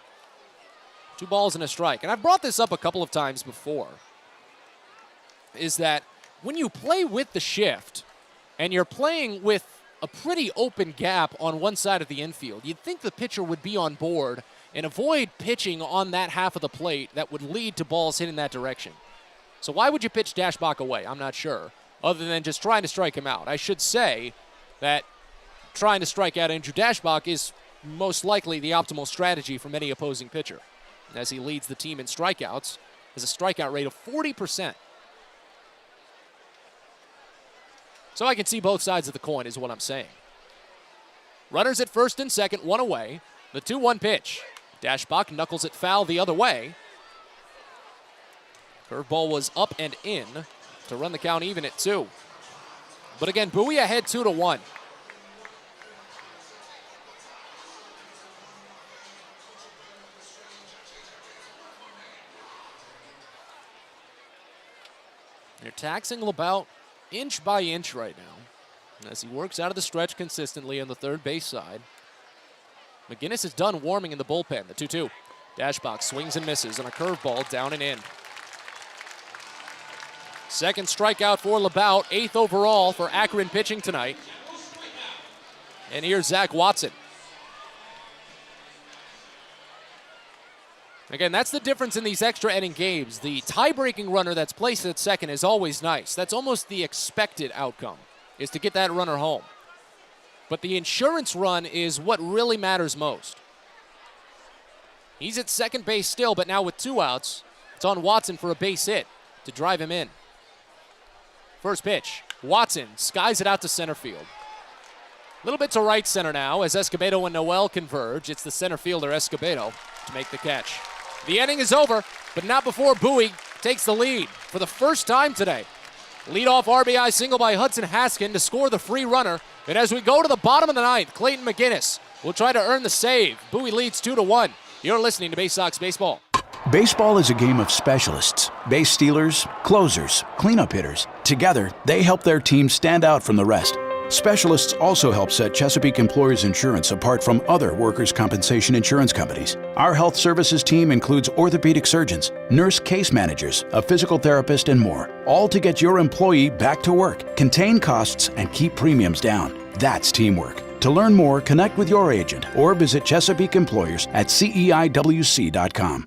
2 balls and a strike. And I've brought this up a couple of times before, is that when you play with the shift and you're playing with a pretty open gap on one side of the infield, you'd think the pitcher would be on board and avoid pitching on that half of the plate that would lead to balls hitting that direction. So why would you pitch Dashbach away? I'm not sure, other than just trying to strike him out. I should say that trying to strike out Andrew Dashbach is most likely the optimal strategy from any opposing pitcher, as he leads the team in strikeouts, has a strikeout rate of 40%. So I can see both sides of the coin is what I'm saying. Runners at first and second, 1 away. The 2-1 pitch. Dashbach knuckles it foul the other way. Curveball was up and in to run the count even at 2. But again, Bowie ahead 2-1. They're taxing LeBout inch by inch right now as he works out of the stretch consistently on the third base side. McGinnis is done warming in the bullpen. The 2-2. Dashbach swings and misses on a curveball down and in. Second strikeout for LeBout, 8th overall for Akron pitching tonight. And here's Zach Watson. Again, that's the difference in these extra inning games. The tie-breaking runner that's placed at second is always nice. That's almost the expected outcome, is to get that runner home. But the insurance run is what really matters most. He's at second base still, but now with 2 outs, it's on Watson for a base hit to drive him in. First pitch, Watson skies it out to center field. A little bit to right center now as Escobedo and Noel converge. It's the center fielder, Escobedo, to make the catch. The inning is over, but not before Bowie takes the lead for the first time today. Leadoff RBI single by Hudson Haskin to score the free runner. And as we go to the bottom of the 9th, Clayton McGinnis will try to earn the save. Bowie leads 2-1. You're listening to Baysox Baseball. Baseball is a game of specialists. Base stealers, closers, cleanup hitters. Together, they help their team stand out from the rest. Specialists also help set Chesapeake Employers Insurance apart from other workers' compensation insurance companies. Our health services team includes orthopedic surgeons, nurse case managers, a physical therapist, and more, all to get your employee back to work, contain costs, and keep premiums down. That's teamwork. To learn more, connect with your agent or visit Chesapeake Employers at CEIWC.com.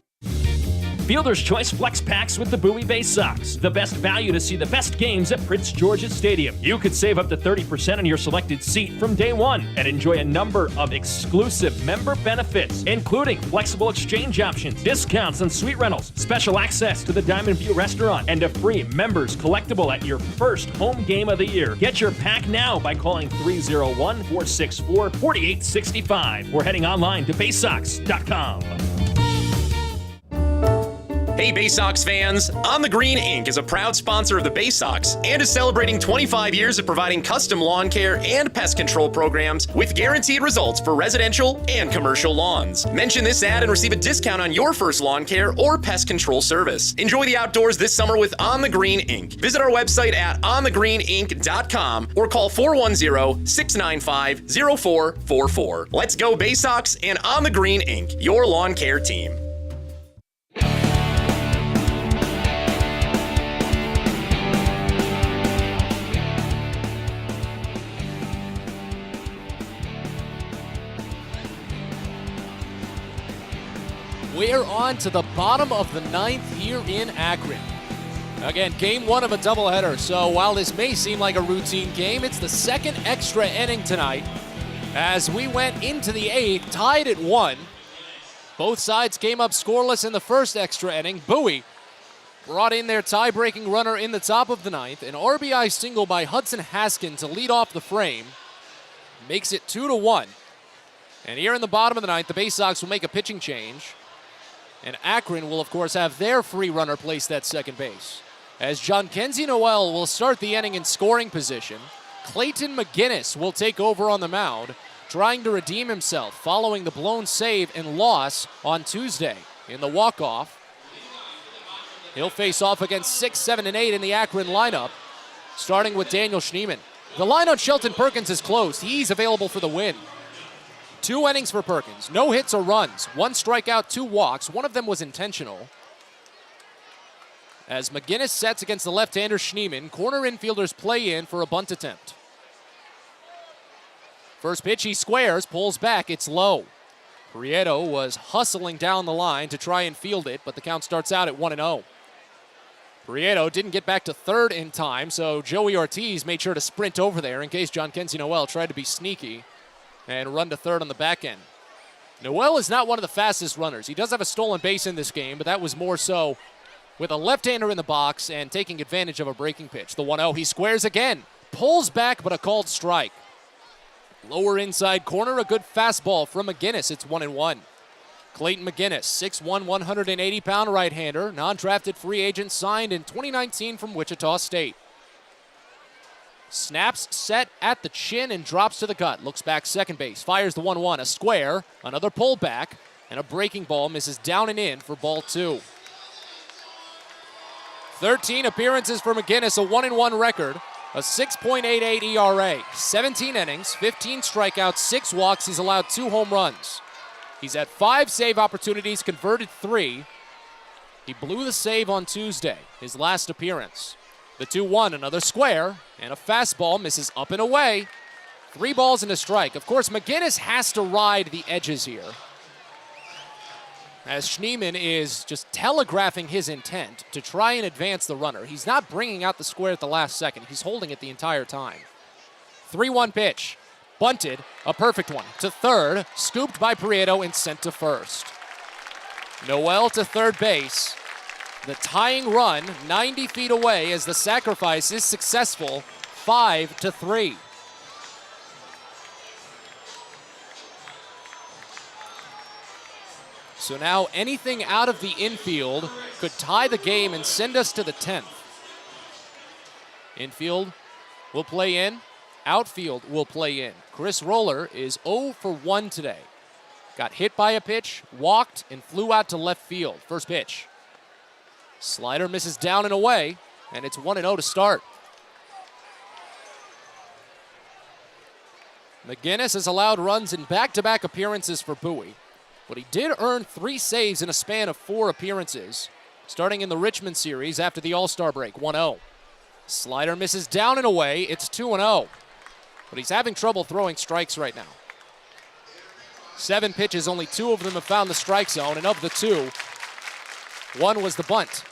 Fielder's Choice Flex Packs with the Bowie Baysox. The best value to see the best games at Prince George's Stadium. You could save up to 30% on your selected seat from day one and enjoy a number of exclusive member benefits, including flexible exchange options, discounts on suite rentals, special access to the Diamond View restaurant, and a free members collectible at your first home game of the year. Get your pack now by calling 301-464-4865 or heading online to Baysox.com. Hey Baysox fans, On the Green Inc. is a proud sponsor of the Baysox and is celebrating 25 years of providing custom lawn care and pest control programs with guaranteed results for residential and commercial lawns. Mention this ad and receive a discount on your first lawn care or pest control service. Enjoy the outdoors this summer with On the Green Inc. Visit our website at onthegreeninc.com or call 410-695-0444. Let's go Baysox and On the Green Inc., your lawn care team. We're on to the bottom of the ninth here in Akron. Again, game one of a doubleheader, so while this may seem like a routine game, it's the second extra inning tonight as we went into the eighth, tied at 1. Both sides came up scoreless in the first extra inning. Bowie brought in their tie-breaking runner in the top of the ninth. An RBI single by Hudson Haskin to lead off the frame makes it 2-1. And here in the bottom of the ninth, the Baysox will make a pitching change. And Akron will, of course, have their free runner placed at second base. As Jhonkensy Noel will start the inning in scoring position, Clayton McGinnis will take over on the mound, trying to redeem himself following the blown save and loss on Tuesday in the walk-off. He'll face off against 6, 7, and 8 in the Akron lineup, starting with Daniel Schneemann. The line on Shelton Perkins is closed. He's available for the win. 2 innings for Perkins, no hits or runs, 1 strikeout, 2 walks, one of them was intentional. As McGinnis sets against the left-hander Schneemann, corner infielders play in for a bunt attempt. First pitch, he squares, pulls back, it's low. Prieto was hustling down the line to try and field it, but the count starts out at 1-0. Prieto didn't get back to third in time, so Joey Ortiz made sure to sprint over there in case Jhonkensy Noel tried to be sneaky and run to third on the back end. Noel is not one of the fastest runners. He does have a stolen base in this game, but that was more so with a left-hander in the box and taking advantage of a breaking pitch. The 1-0, he squares again. Pulls back, but a called strike. Lower inside corner, a good fastball from McGinnis. It's 1-1. Clayton McGinnis, 6'1", 180-pound right-hander, non-drafted free agent, signed in 2019 from Wichita State. Snaps set at the chin and drops to the gut. Looks back second base. Fires the 1-1. A square. Another pullback. And a breaking ball misses down and in for ball 2. 13 appearances for McGinnis. A 1-1 record. A 6.88 ERA. 17 innings. 15 strikeouts. 6 walks. He's allowed 2 home runs. He's had 5 save opportunities. Converted 3. He blew the save on Tuesday. His last appearance. The 2-1, another square, and a fastball misses up and away. 3 balls and a strike. Of course, McGinnis has to ride the edges here, as Schneemann is just telegraphing his intent to try and advance the runner. He's not bringing out the square at the last second. He's holding it the entire time. 3-1 pitch. Bunted, a perfect one. To third, scooped by Prieto and sent to first. Noel to third base. The tying run 90 feet away as the sacrifice is successful, 5-3. So now anything out of the infield could tie the game and send us to the 10th. Infield will play in. Outfield will play in. Chris Roller is 0 for 1 today. Got hit by a pitch, walked, and flew out to left field. First pitch. Slider misses down and away, and it's 1-0 to start. McGinnis has allowed runs in back-to-back appearances for Bowie, but he did earn 3 saves in a span of 4 appearances, starting in the Richmond series after the All-Star break, 1-0. Slider misses down and away, it's 2-0, but he's having trouble throwing strikes right now. 7 pitches, only 2 of them have found the strike zone, and of the 2, One was the bunt.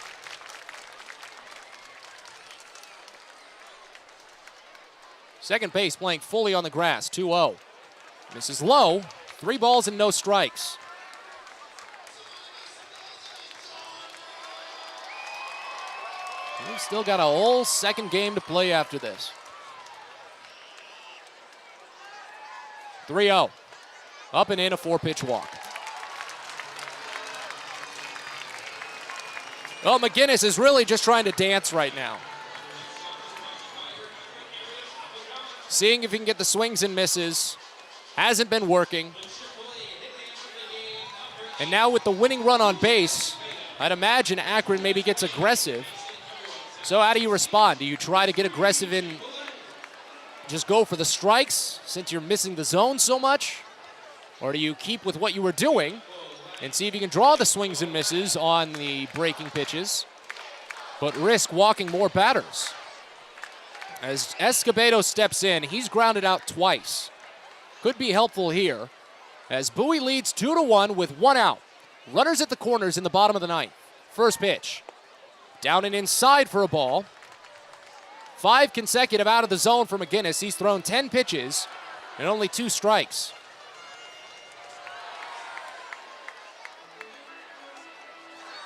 Second base playing fully on the grass, 2-0. Misses low, 3 balls and no strikes. We've still got a whole second game to play after this. 3-0. Up and in, a 4-pitch walk. Well, McGinnis is really just trying to dance right now. Seeing if he can get the swings and misses. Hasn't been working. And now with the winning run on base, I'd imagine Akron maybe gets aggressive. So how do you respond? Do you try to get aggressive and just go for the strikes since you're missing the zone so much? Or do you keep with what you were doing and see if you can draw the swings and misses on the breaking pitches, but risk walking more batters? As Escobedo steps in, he's grounded out twice. Could be helpful here as Bowie leads 2-1 with 1 out. Runners at the corners in the bottom of the ninth. First pitch. Down and inside for a ball. 5 consecutive out of the zone for McGinnis. He's thrown 10 pitches and only 2 strikes.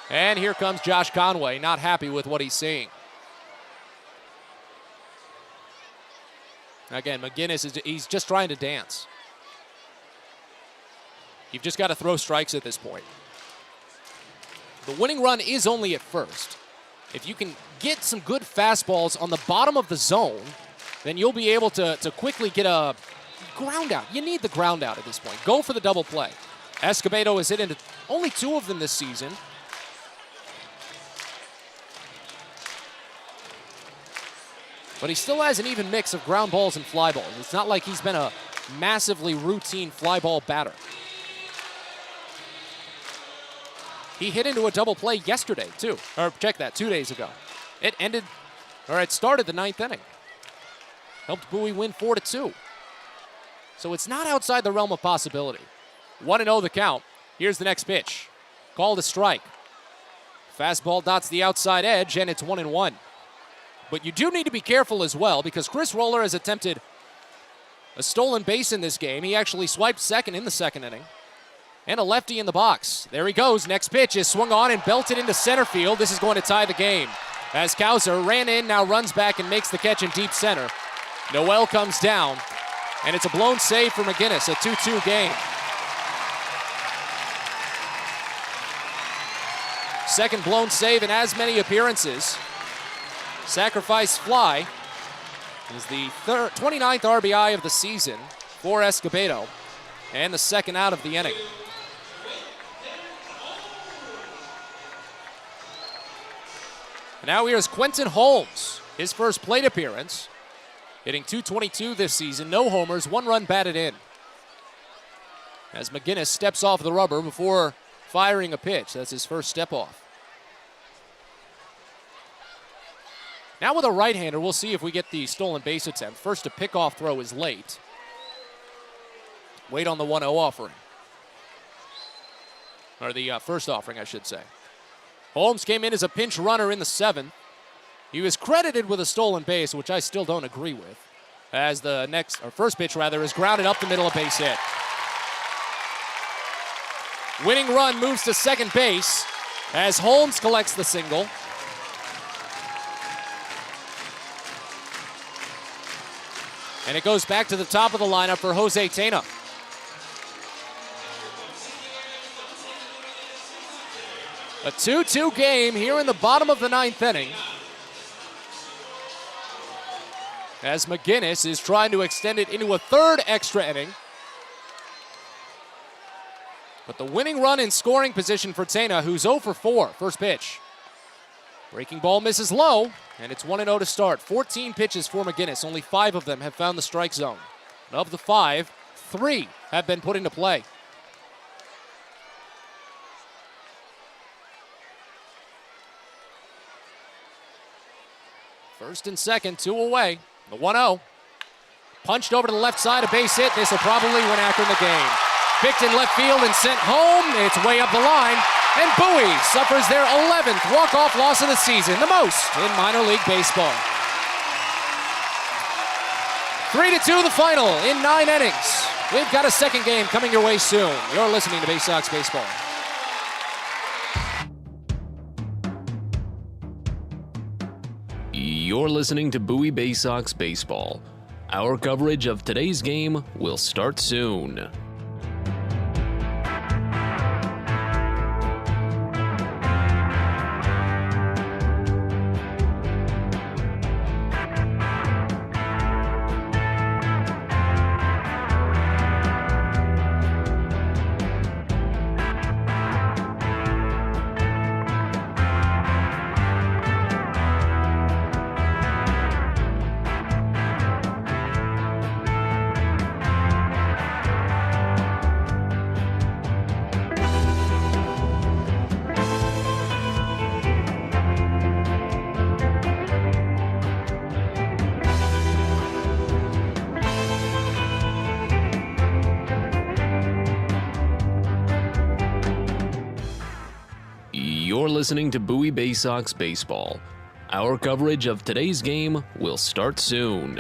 And here comes Josh Conway, not happy with what he's seeing. Again, McGinnis, he's just trying to dance. You've just got to throw strikes at this point. The winning run is only at first. If you can get some good fastballs on the bottom of the zone, then you'll be able to quickly get a ground out. You need the ground out at this point. Go for the double play. Escobedo has hit into only 2 of them this season. But he still has an even mix of ground balls and fly balls. It's not like he's been a massively routine fly ball batter. He hit into a double play yesterday, too. Or check that, 2 days ago. It started the 9th inning. Helped Bowie win 4-2. So it's not outside the realm of possibility. 1-0 the count. Here's the next pitch. Called a strike. Fastball dots the outside edge, and it's 1-1. But you do need to be careful as well because Chris Roller has attempted a stolen base in this game. He actually swiped second in the second inning. And a lefty in the box. There he goes. Next pitch is swung on and belted into center field. This is going to tie the game. As Kauser ran in, now runs back and makes the catch in deep center. Noel comes down, and it's a blown save for McGinnis, a 2-2 game. Second blown save in as many appearances. Sacrifice fly is the 29th RBI of the season for Escobedo, and the second out of the inning. Now here's Quentin Holmes, his first plate appearance, hitting .222 this season, no homers, 1 run batted in. As McGinnis steps off the rubber before firing a pitch, that's his first step off. Now with a right-hander, we'll see if we get the stolen base attempt. First, a pickoff throw is late. Wait on the 1-0 offering. Or the first offering, I should say. Holmes came in as a pinch runner in the 7th. He was credited with a stolen base, which I still don't agree with, as the first pitch is grounded up the middle of base hit. Winning run moves to second base as Holmes collects the single. And it goes back to the top of the lineup for Jose Tena. A 2-2 game here in the bottom of the 9th inning. As McGinnis is trying to extend it into a 3rd extra inning. But the winning run in scoring position for Tena, who's 0 for 4. First pitch. Breaking ball misses low, and it's 1-0 to start. 14 pitches for McGinnis. Only 5 of them have found the strike zone. And of the 5, 3 have been put into play. First and second, 2 away. The 1-0. Punched over to the left side, a base hit. This will probably win Akron the game. Picked in left field and sent home. It's way up the line. And Bowie suffers their 11th walk-off loss of the season, the most in minor league baseball. 3-2 the final in 9 innings. We've got a second game coming your way soon. You're listening to Baysox Baseball. You're listening to Bowie Baysox Baseball. Our coverage of today's game will start soon. You're listening to Bowie Baysox Baseball. Our coverage of today's game will start soon.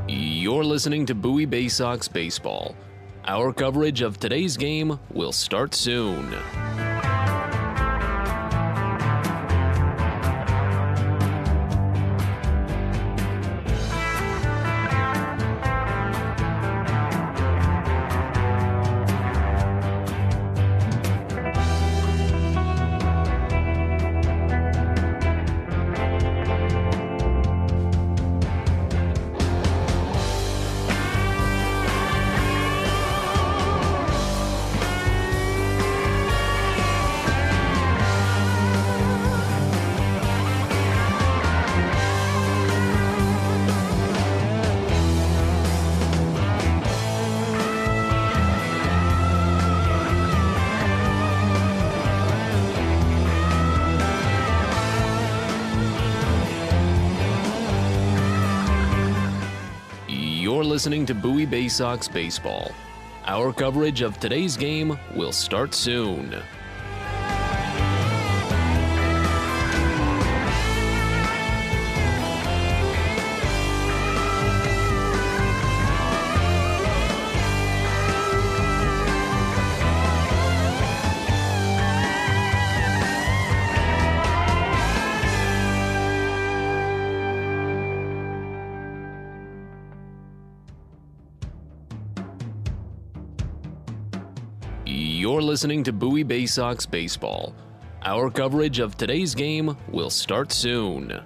You're listening to Bowie Baysox Baseball. Our coverage of today's game will start soon. You're listening to Bowie Baysox Baseball. Our coverage of today's game will start soon. You're listening to Bowie Baysox Baseball. Our coverage of today's game will start soon.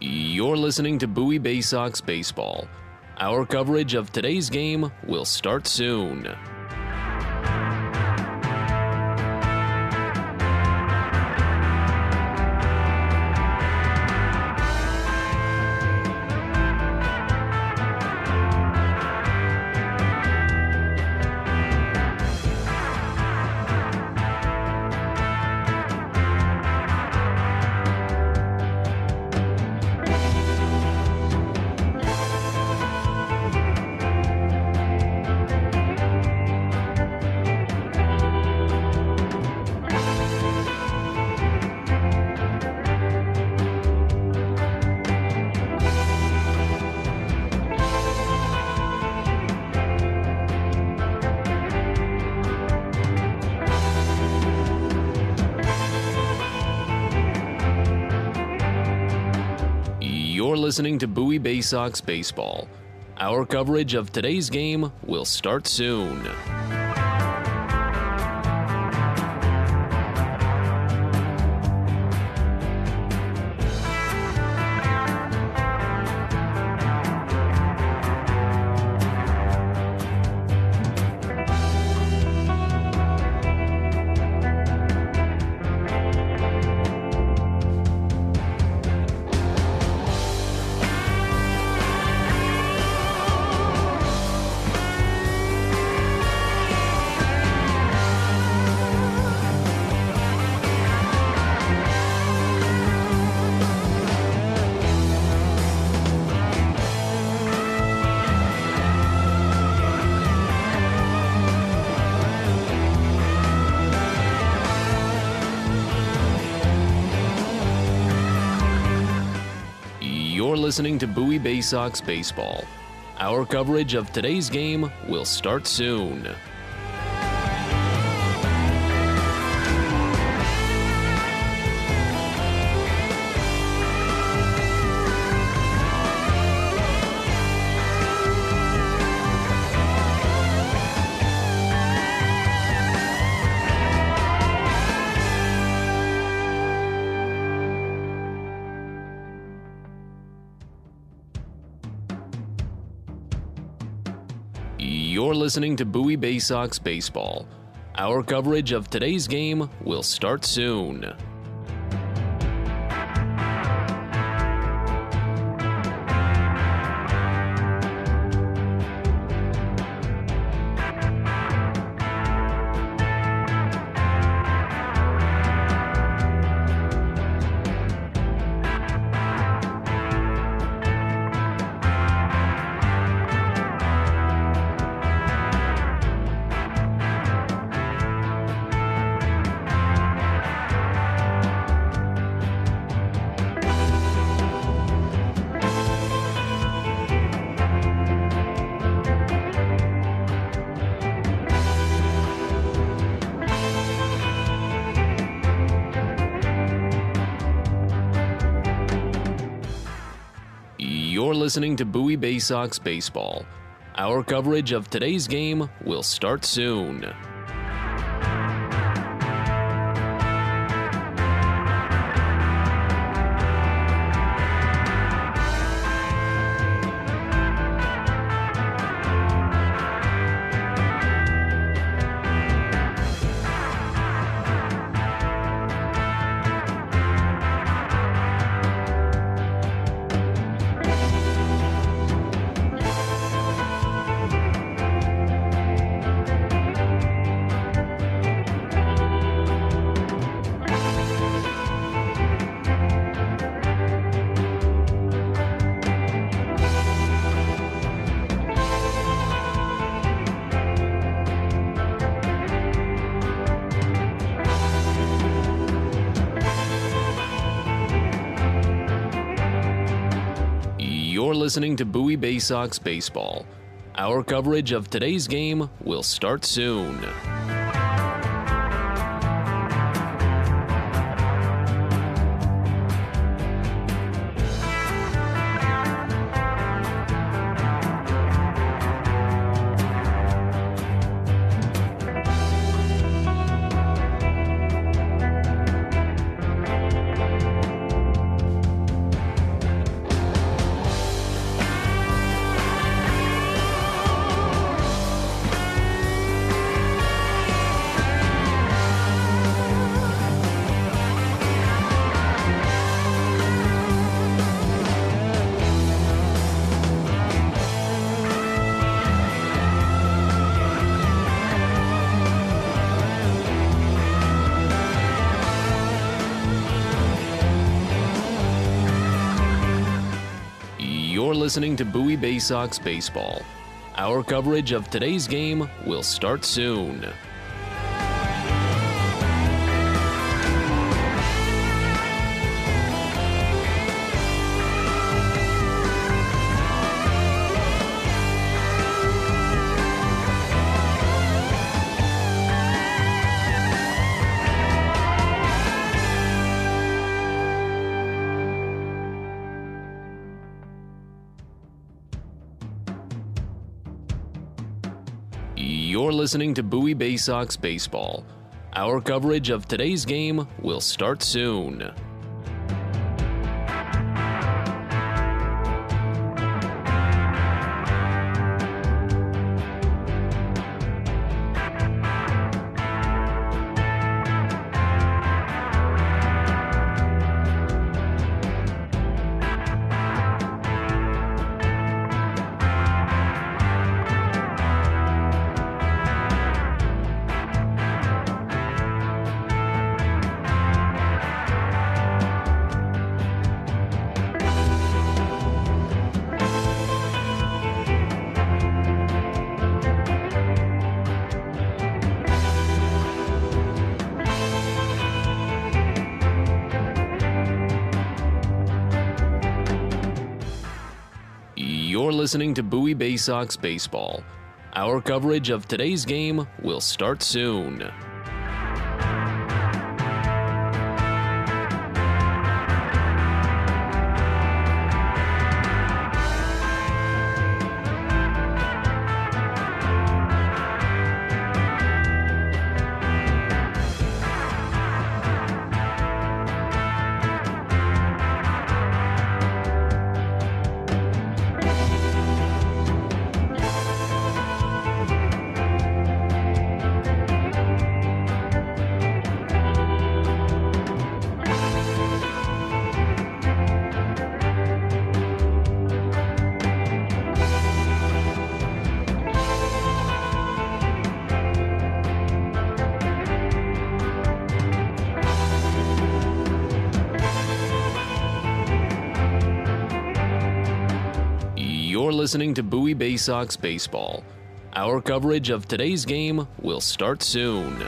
You're listening to Bowie Baysox Baseball. Our coverage of today's game will start soon. You're listening to Bowie Baysox Baseball. Our coverage of today's game will start soon. You're listening to Bowie Baysox Baseball. Our coverage of today's game will start soon. You're listening to Bowie Baysox Baseball. Our coverage of today's game will start soon. You're listening to Bowie Baysox Baseball. Our coverage of today's game will start soon. You're listening to Bowie Baysox Baseball. Our coverage of today's game will start soon. You're listening to Bowie Baysox Baseball. Our coverage of today's game will start soon. You're listening to Bowie Baysox Baseball. Our coverage of today's game will start soon. You're listening to Bowie Baysox Baseball. Our coverage of today's game will start soon. You're listening to Bowie Baysox Baseball. Our coverage of today's game will start soon.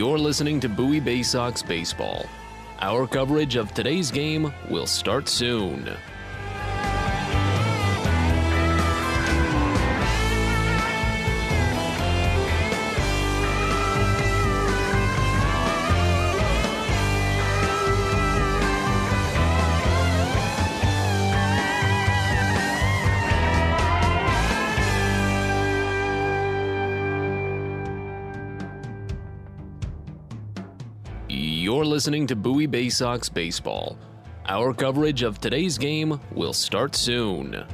You're listening to Bowie Baysox Baseball. Our coverage of today's game will start soon. You're listening to Bowie Baysox Baseball. Our coverage of today's game will start soon.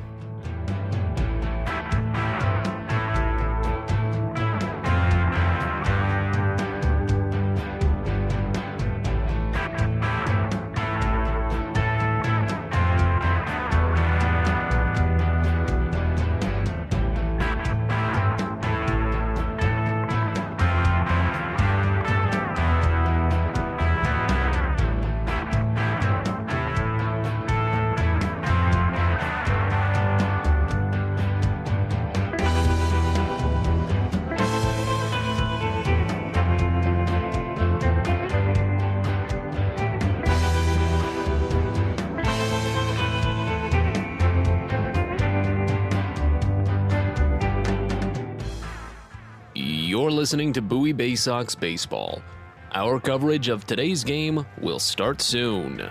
You're listening to Bowie Baysox Baseball. Our coverage of today's game will start soon.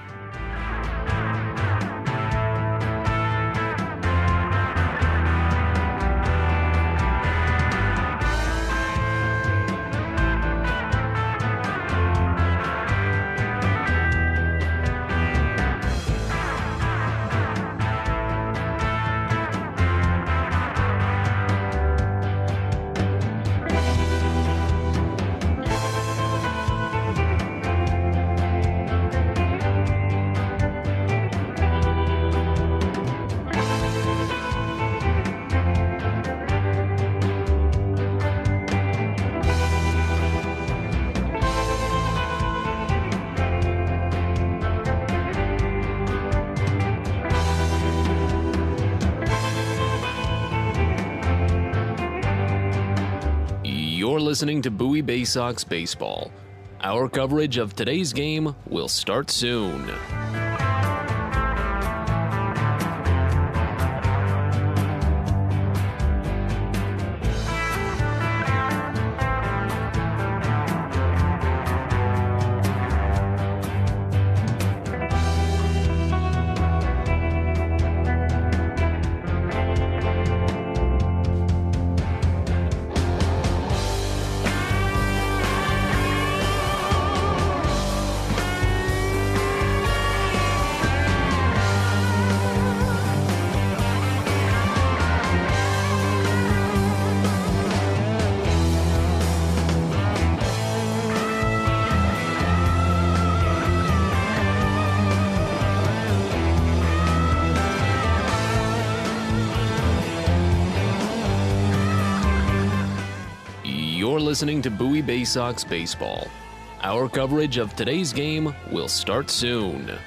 You're listening to Bowie Baysox Baseball. Our coverage of today's game will start soon. You're listening to Bowie Baysox Baseball. Our coverage of today's game will start soon.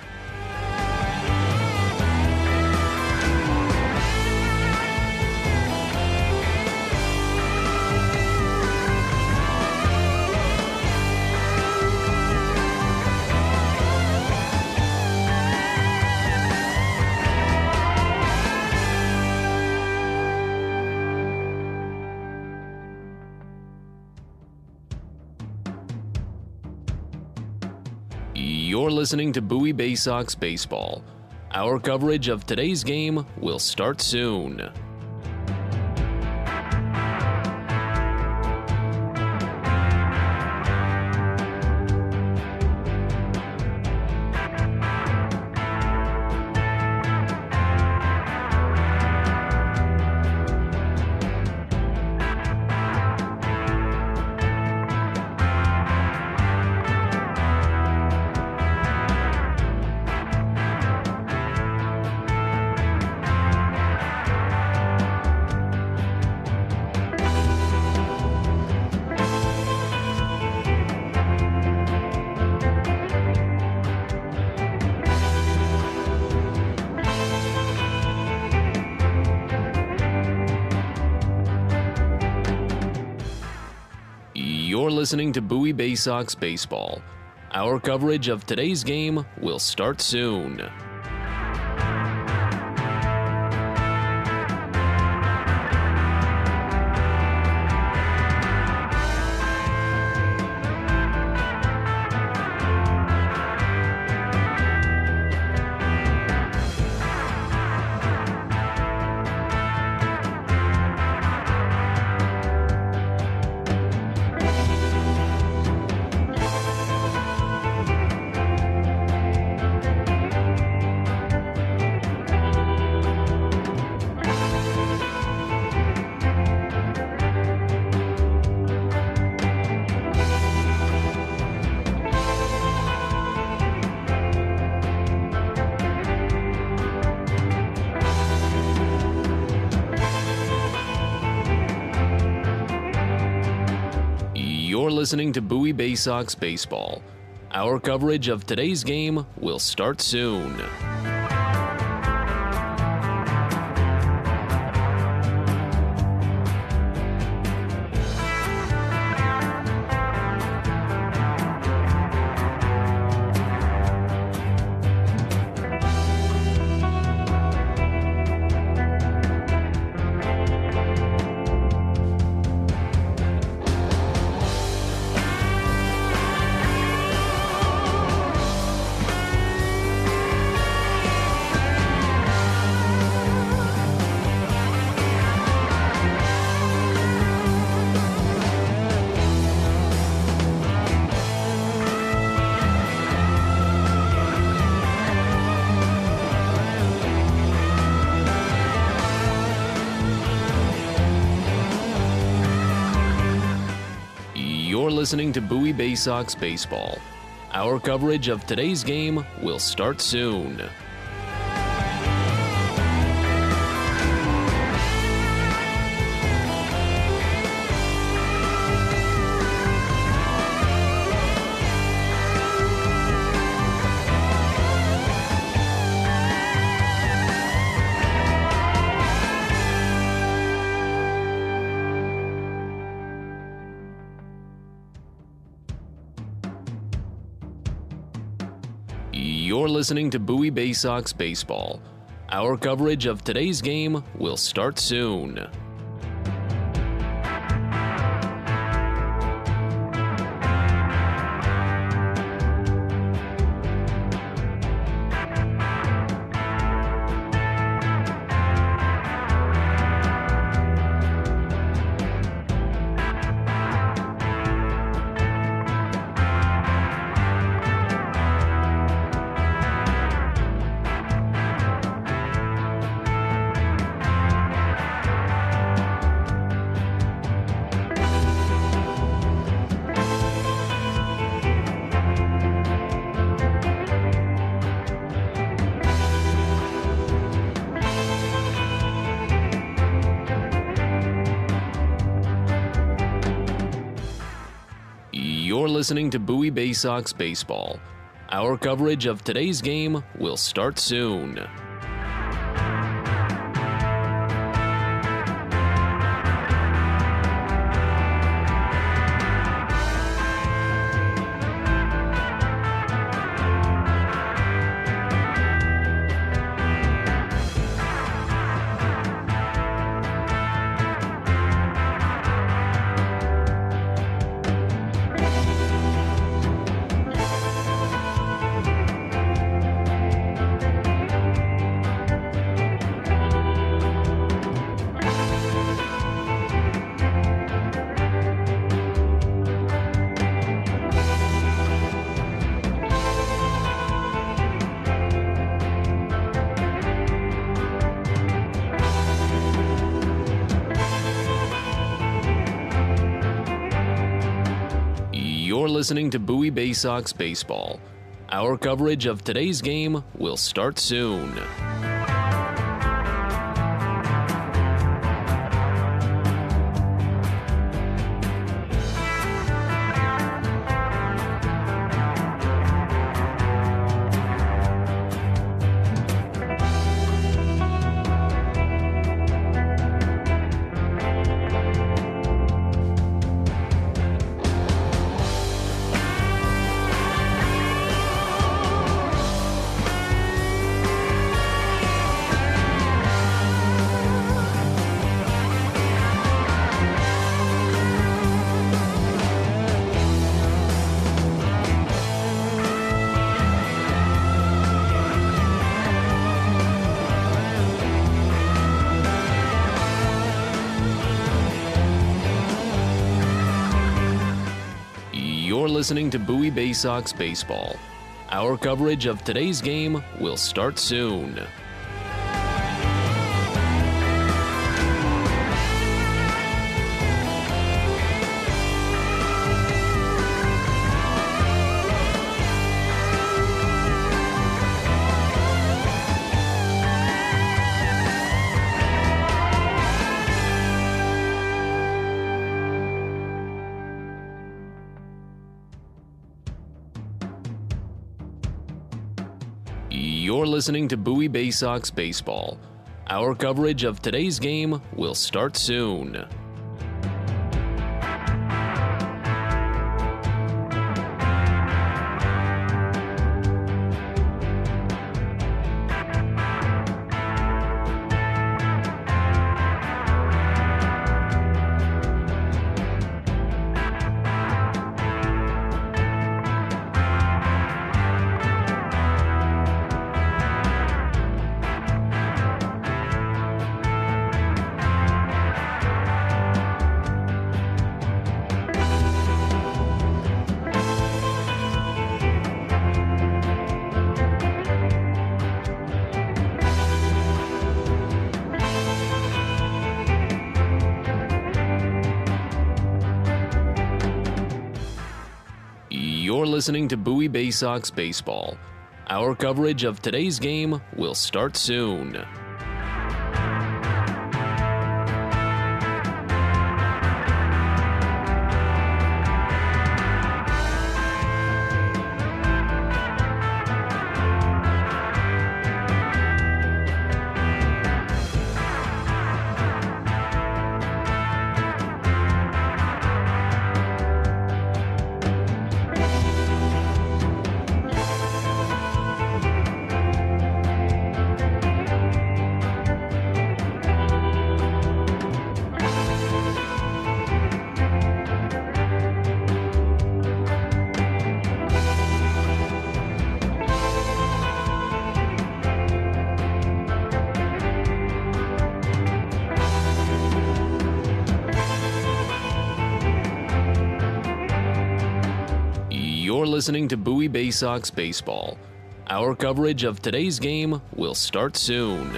You're listening to Bowie Baysox Baseball. Our coverage of today's game will start soon. You're listening to Bowie Baysox Baseball. Our coverage of today's game will start soon. You're listening to Bowie Baysox Baseball. Our coverage of today's game will start soon. You're listening to Bowie Baysox Baseball. Our coverage of today's game will start soon. You're listening to Bowie Baysox Baseball. Our coverage of today's game will start soon. You're listening to Bowie Baysox Baseball. Our coverage of today's game will start soon. You're listening to Bowie Baysox Baseball. Our coverage of today's game will start soon. You're listening to Bowie Baysox Baseball. Our coverage of today's game will start soon. You're listening to Bowie Baysox Baseball. Our coverage of today's game will start soon. You're listening to Bowie Baysox Baseball. Our coverage of today's game will start soon. You're listening to Bowie Baysox Baseball. Our coverage of today's game will start soon.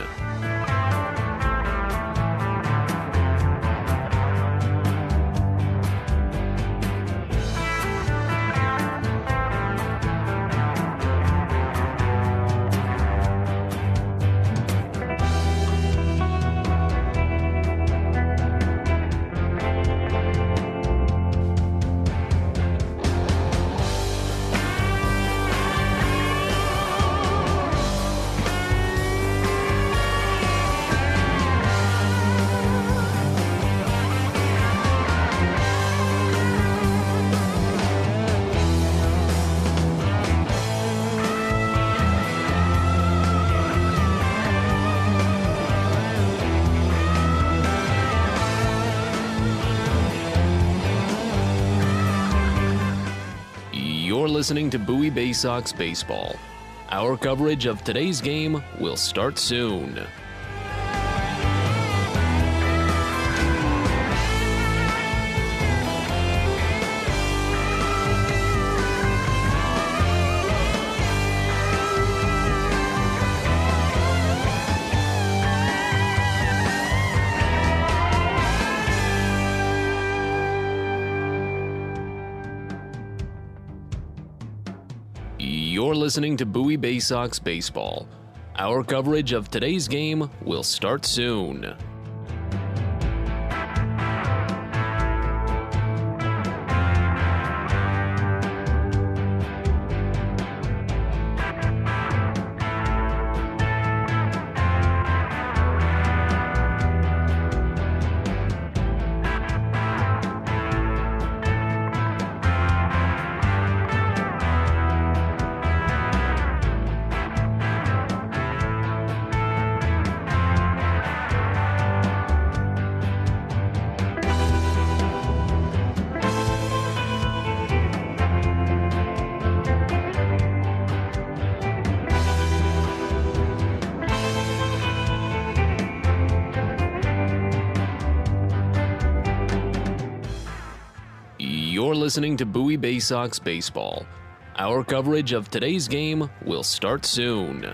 You're listening to Bowie Baysox Baseball. Our coverage of today's game will start soon. You're listening to Bowie Baysox Baseball. Our coverage of today's game will start soon. You're listening to Bowie Baysox Baseball. Our coverage of today's game will start soon.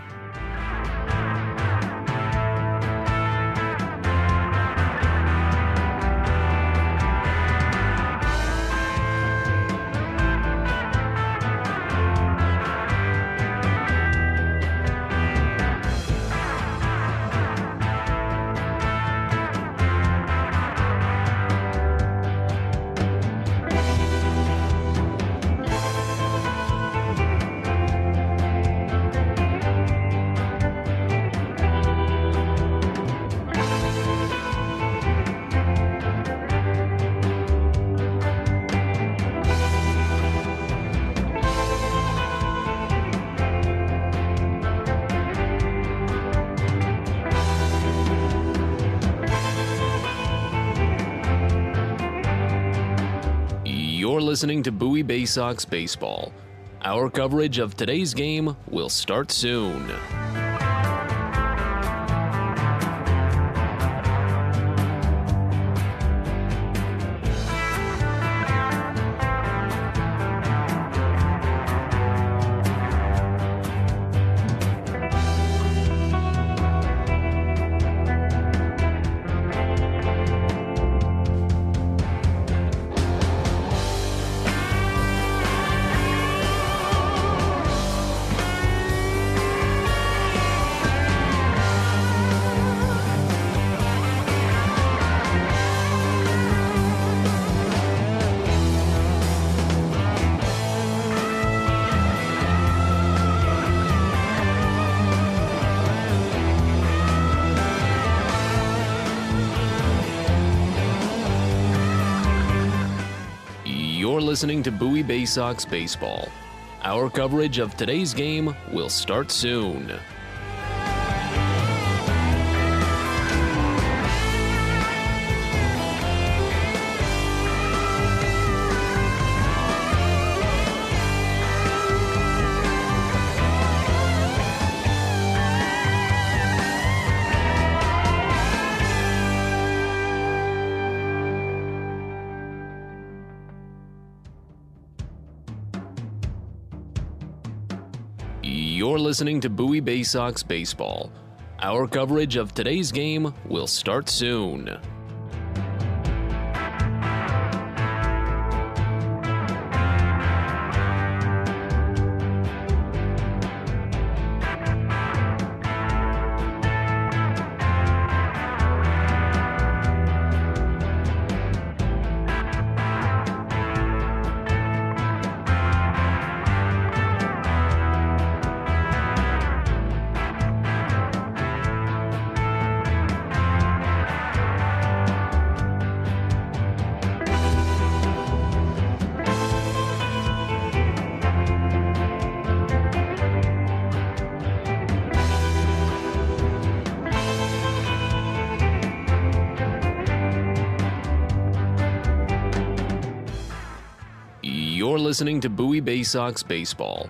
You're listening to Bowie Baysox Baseball. Our coverage of today's game will start soon. You're listening to Bowie Baysox Baseball. Our coverage of today's game will start soon. You're listening to Bowie Baysox Baseball. Our coverage of today's game will start soon. You're listening to Bowie Baysox Baseball.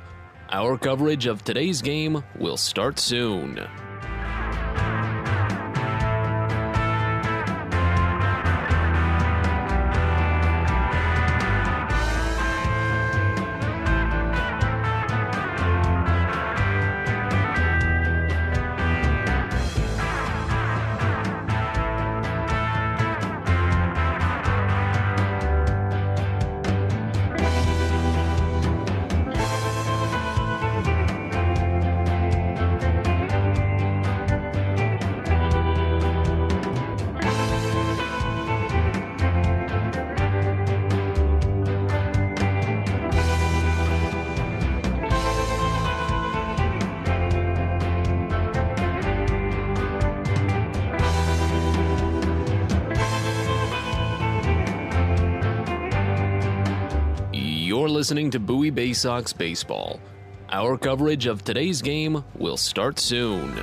Our coverage of today's game will start soon. You're listening to Bowie Baysox Baseball. Our coverage of today's game will start soon.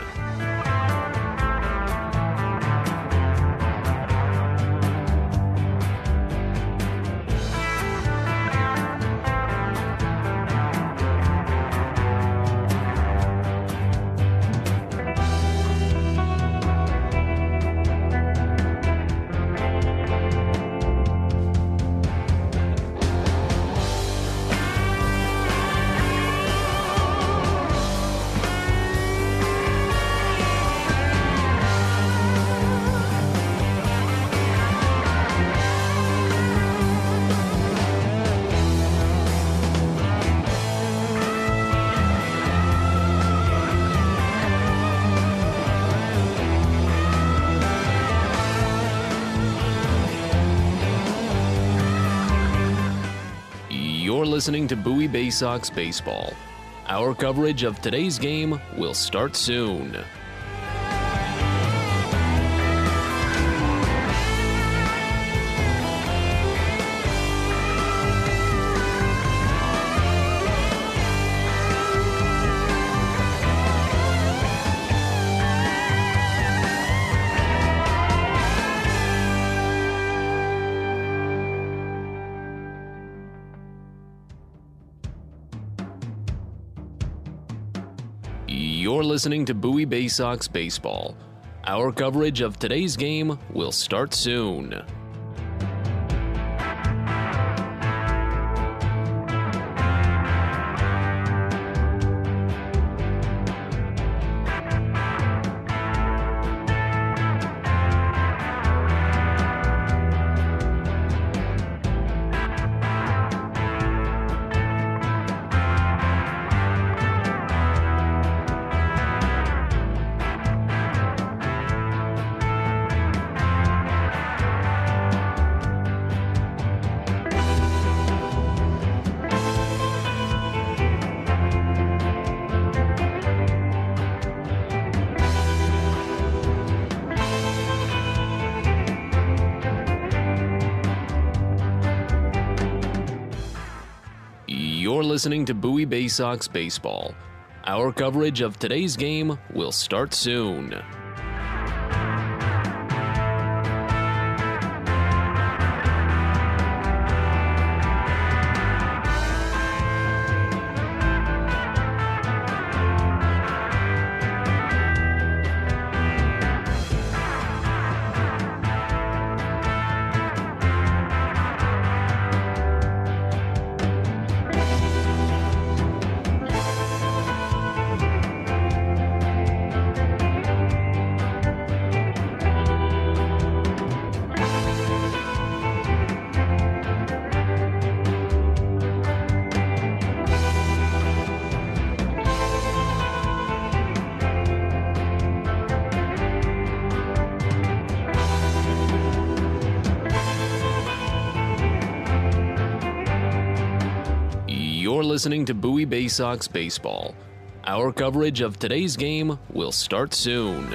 You're listening to Bowie Baysox Baseball. Our coverage of today's game will start soon. You're listening to Bowie Baysox Baseball. Our coverage of today's game will start soon. You're listening to Bowie Baysox Baseball. Our coverage of today's game will start soon. You're listening to Bowie Baysox Baseball. Our coverage of today's game will start soon.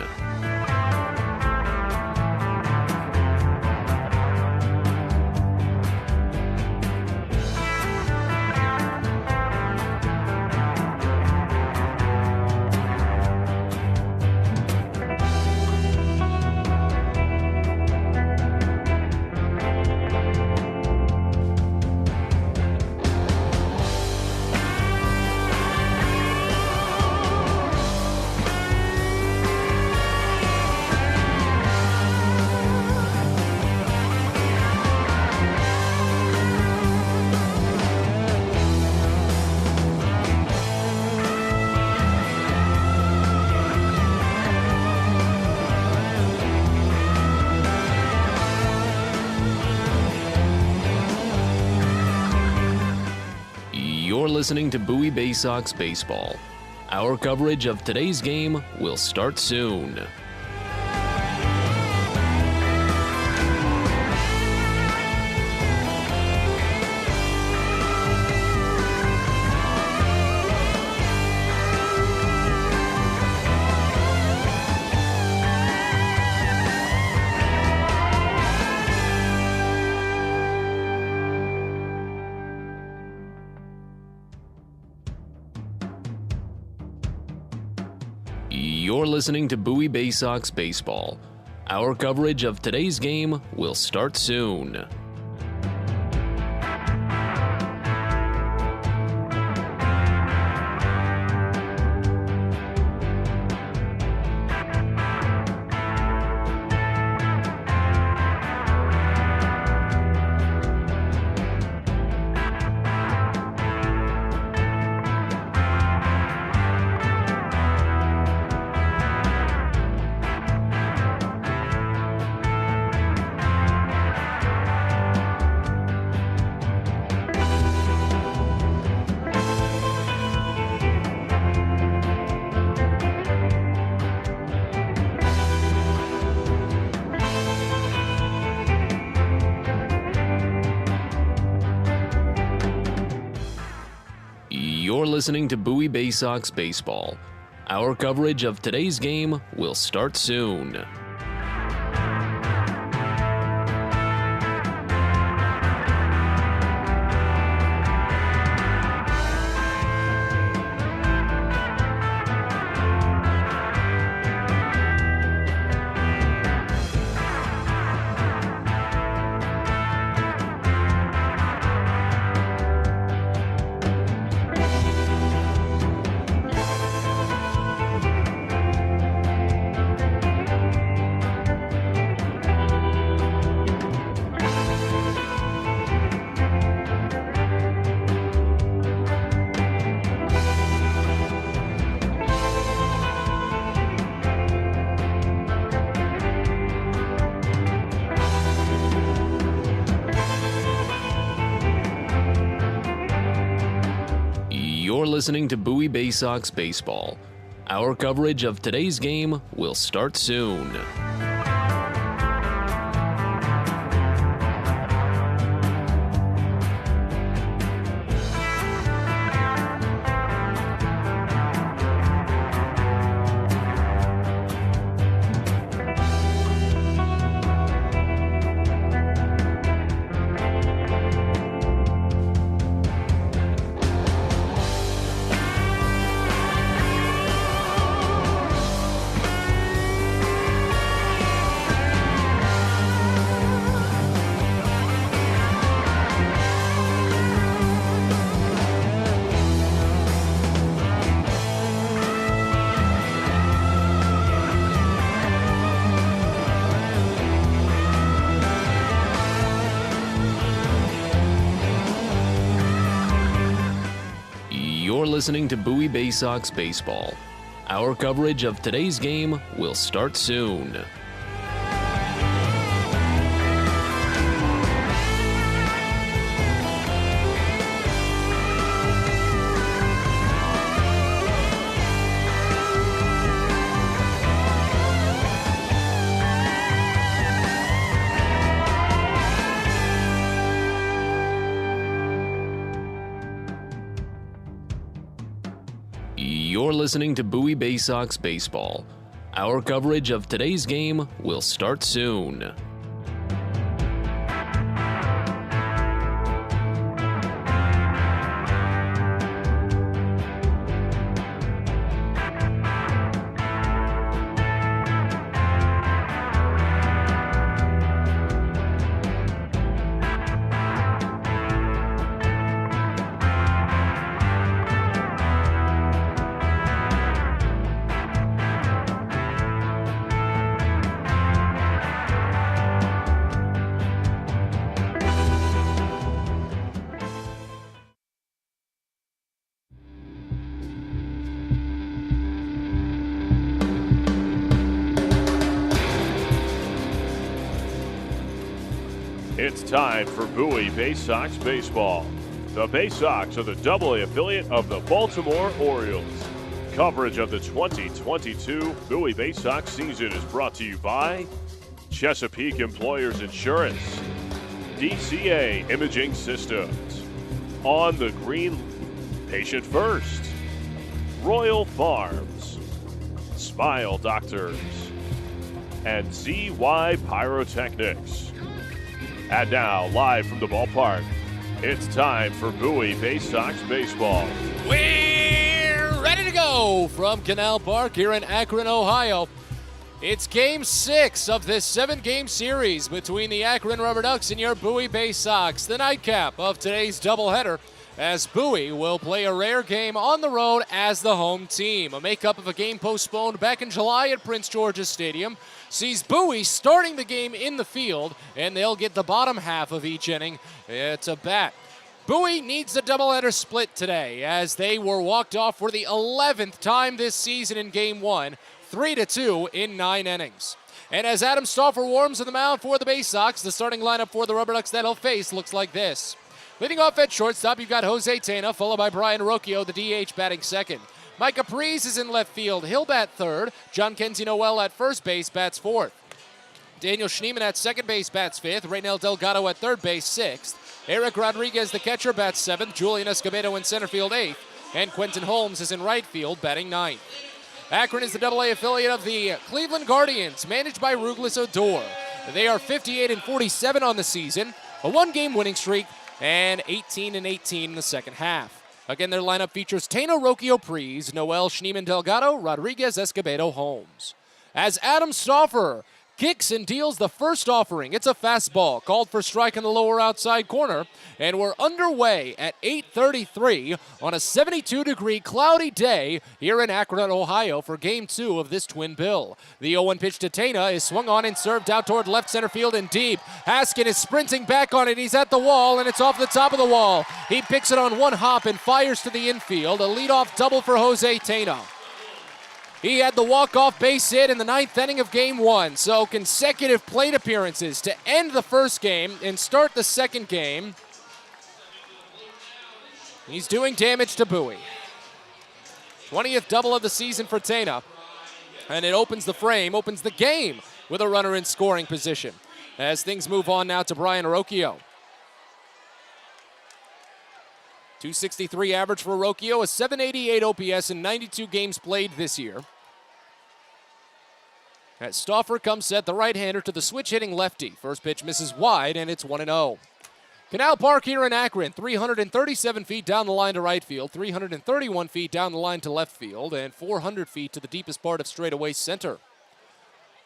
You're listening to Bowie Baysox Baseball. Our coverage of today's game will start soon. You're listening to Bowie Baysox Baseball. Our coverage of today's game will start soon. You're listening to Bowie Baysox Baseball. Our coverage of today's game will start soon. You're listening to Bowie Baysox Baseball. Our coverage of today's game will start soon. You're listening to Bowie Baysox Baseball. Our coverage of today's game will start soon. You're listening to Bowie Baysox Baseball. Our coverage of today's game will start soon. It's time for Bowie Baysox Baseball. The Baysox are the AA affiliate of the Baltimore Orioles. Coverage of the 2022 Bowie Baysox season is brought to you by Chesapeake Employers Insurance, DCA Imaging Systems, On the Green, Patient First, Royal Farms, Smile Doctors, and ZY Pyrotechnics. And now, live from the ballpark, it's time for Bowie Baysox Baseball. We're ready to go from Canal Park here in Akron, Ohio. It's Game 6 of this 7-game series between the Akron Rubber Ducks and your Bowie Baysox, the nightcap of today's doubleheader, as Bowie will play a rare game on the road as the home team. A makeup of a game postponed back in July at Prince George's Stadium sees Bowie starting the game in the field, and they'll get the bottom half of each inning to bat. Bowie needs the doubleheader split today, as they were walked off for the 11th time this season in Game 1, 3-2 in 9 innings. And as Adam Stauffer warms on the mound for the Baysox, the starting lineup for the Rubber Ducks that he'll face looks like this. Leading off at shortstop, you've got Jose Tena, followed by Brian Rocchio, the DH, batting second. Mike Caprice is in left field. He'll bat third. John Kenzie Noel at first base bats fourth. Daniel Schneemann at second base bats fifth. Reynel Delgado at third base sixth. Eric Rodriguez, the catcher, bats seventh. Julian Escobedo in center field eighth. And Quentin Holmes is in right field, batting ninth. Akron is the AA affiliate of the Cleveland Guardians, managed by Ruglis Odor. They are 58-47 on the season, a one-game winning streak, and 18-18 in the second half. Again, their lineup features Tena, Rocchio, Pries, Noel, Schneemann, Delgado, Rodriguez, Escobedo, Holmes. As Adam Stauffer kicks and deals the first offering, it's a fastball called for strike in the lower outside corner, and we're underway at 8:33 on a 72-degree cloudy day here in Akron, Ohio for Game 2 of this twin bill. The 0-1 pitch to Tena is swung on and served out toward left center field and deep. Haskin is sprinting back on it. He's at the wall, and it's off the top of the wall. He picks it on one hop and fires to the infield. A leadoff double for Jose Tena. He had the walk-off base hit in the 9th inning of Game 1, so consecutive plate appearances to end the first game and start the second game. He's doing damage to Bowie. 20th double of the season for Tena, and it opens the game with a runner in scoring position. As things move on now to Brian Rocchio. .263 average for Rocchio, a .788 OPS in 92 games played this year. As Stauffer comes set, the right-hander to the switch-hitting lefty. First pitch misses wide, and it's 1-0. Canal Park here in Akron, 337 feet down the line to right field, 331 feet down the line to left field, and 400 feet to the deepest part of straightaway center.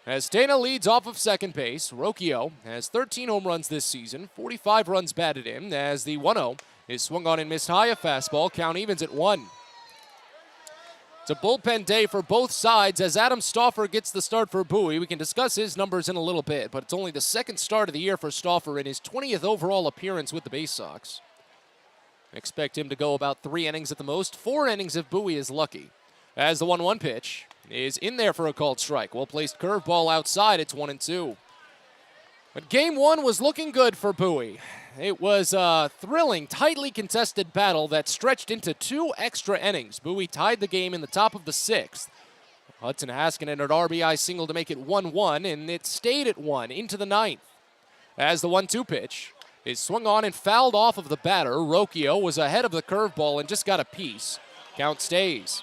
As Tena leads off of second base, Rocchio has 13 home runs this season, 45 runs batted in, as the 1-0 is swung on and missed high, a fastball, count evens at 1. It's a bullpen day for both sides as Adam Stauffer gets the start for Bowie. We can discuss his numbers in a little bit, but it's only the second start of the year for Stauffer in his 20th overall appearance with the Baysox. Expect him to go about 3 innings at the most. 4 innings if Bowie is lucky. As the 1-1 pitch is in there for a called strike. Well-placed curveball outside. It's 1-2. But Game 1 was looking good for Bowie. It was a thrilling, tightly contested battle that stretched into 2 extra innings. Bowie tied the game in the top of the 6th. Hudson Haskinen an RBI single to make it 1-1, and it stayed at 1 into the 9th. As the 1-2 pitch is swung on and fouled off of the batter, Rocchio was ahead of the curveball and just got a piece. Count stays.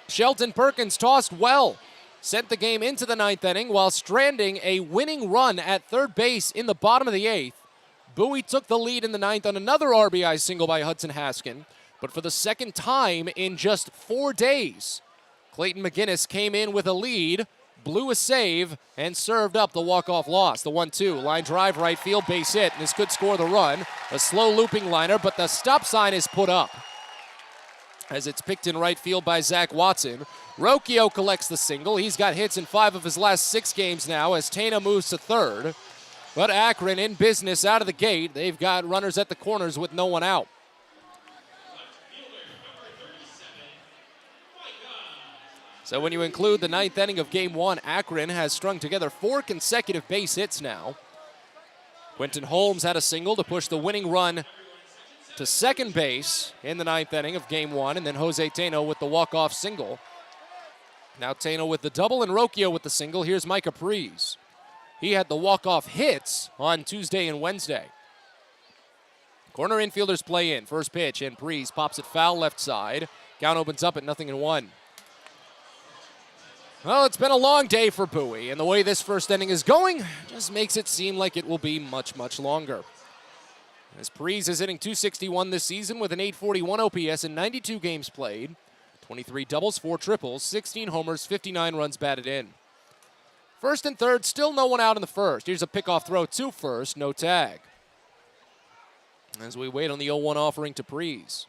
Shelton Perkins tossed well, sent the game into the ninth inning while stranding a winning run at third base in the bottom of the eighth. Bowie took the lead in the ninth on another RBI single by Hudson Haskin, but for the second time in just 4 days, Clayton McGinnis came in with a lead, blew a save, and served up the walk-off loss. The 1-2, line drive, right field, base hit, and this could score the run. A slow looping liner, but the stop sign is put up as it's picked in right field by Zach Watson. Rocchio collects the single. He's got hits in 5 of his last 6 games now as Tana moves to third. But Akron in business out of the gate. They've got runners at the corners with no one out. So when you include the ninth inning of Game 1, Akron has strung together 4 consecutive base hits now. Quentin Holmes had a single to push the winning run to second base in the ninth inning of Game 1, and then Jose Tano with the walk-off single. Now Tano with the double and Rocchio with the single. Here's Micah Prees. He had the walk-off hits on Tuesday and Wednesday. Corner infielders play in. First pitch, and Prees pops it foul left side. Count opens up at 0-1. Well, it's been a long day for Bowie, and the way this first inning is going just makes it seem like it will be much, much longer. As Prees is hitting .261 this season with an .841 OPS in 92 games played, 23 doubles, 4 triples, 16 homers, 59 runs batted in. First and third, still no one out in the first. Here's a pickoff throw to first, no tag. As we wait on the 0-1 offering to Prees.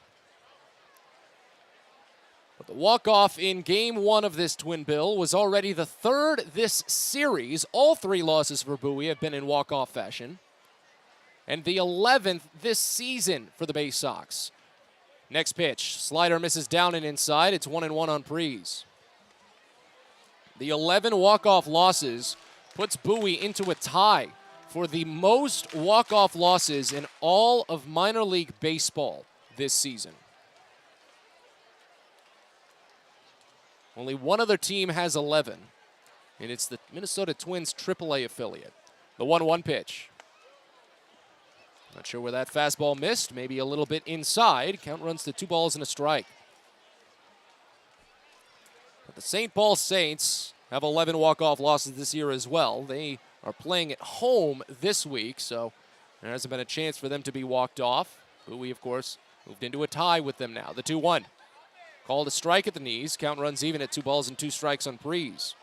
But the walk-off in Game 1 of this twin bill was already the third this series. All 3 losses for Bowie have been in walk-off fashion. And the 11th this season for the Baysox. Next pitch, slider misses down and inside. It's 1-1 on Prees. The 11 walk-off losses puts Bowie into a tie for the most walk-off losses in all of minor league baseball this season. Only one other team has 11, and it's the Minnesota Twins AAA affiliate. The 1-1 pitch. Not sure where that fastball missed. Maybe a little bit inside. Count runs to 2 balls and a strike. But the St. Paul Saints have 11 walk-off losses this year as well. They are playing at home this week, so there hasn't been a chance for them to be walked off. Bowie, of course, moved into a tie with them now. The 2-1. Called a strike at the knees. Count runs even at 2 balls and 2 strikes on Prees.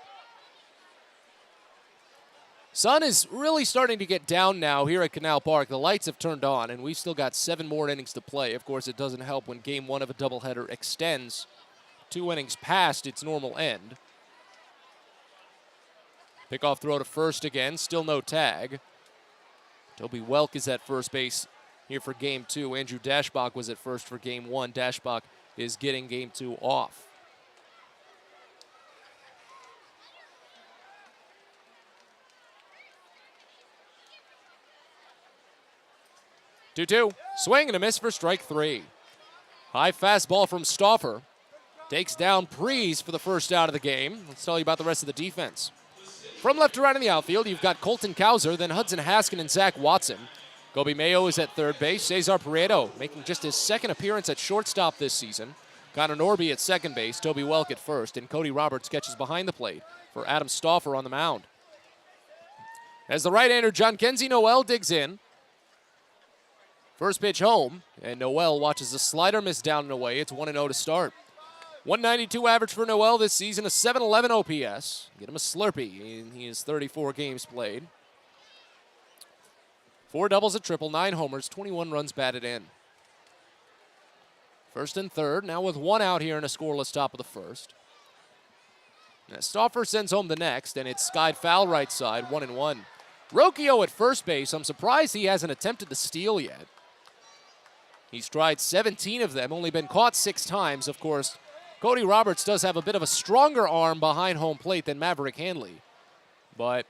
Sun is really starting to get down now here at Canal Park. The lights have turned on, and we've still got 7 more innings to play. Of course, it doesn't help when Game 1 of a doubleheader extends 2 innings past its normal end. Pickoff throw to first again, still no tag. Toby Welk is at first base here for Game 2. Andrew Dashbach was at first for Game 1. Dashbach is getting Game 2 off. Two-two. Swing and a miss for strike 3. High fastball from Stauffer. Takes down Prees for the first out of the game. Let's tell you about the rest of the defense. From left to right in the outfield, you've got Colton Cowser, then Hudson Haskin and Zach Watson. Kobe Mayo is at third base. Cesar Pareto making just his second appearance at shortstop this season. Connor Norby at second base, Toby Welk at first, and Cody Roberts catches behind the plate for Adam Stauffer on the mound. As the right-hander John Kenzie Noel digs in. First pitch home, and Noel watches the slider miss down and away. It's 1-0 to start. 192 average for Noel this season, a 711 OPS. Get him a Slurpee. He has 34 games played. 4 doubles, a triple, 9 homers, 21 runs batted in. First and third, now with 1 out here in a scoreless top of the first. Now Stauffer sends home the next, and it's skied foul right side, 1-1. Rocchio at first base. I'm surprised he hasn't attempted the steal yet. He's tried 17 of them, only been caught 6 times. Of course, Cody Roberts does have a bit of a stronger arm behind home plate than Maverick Hanley. But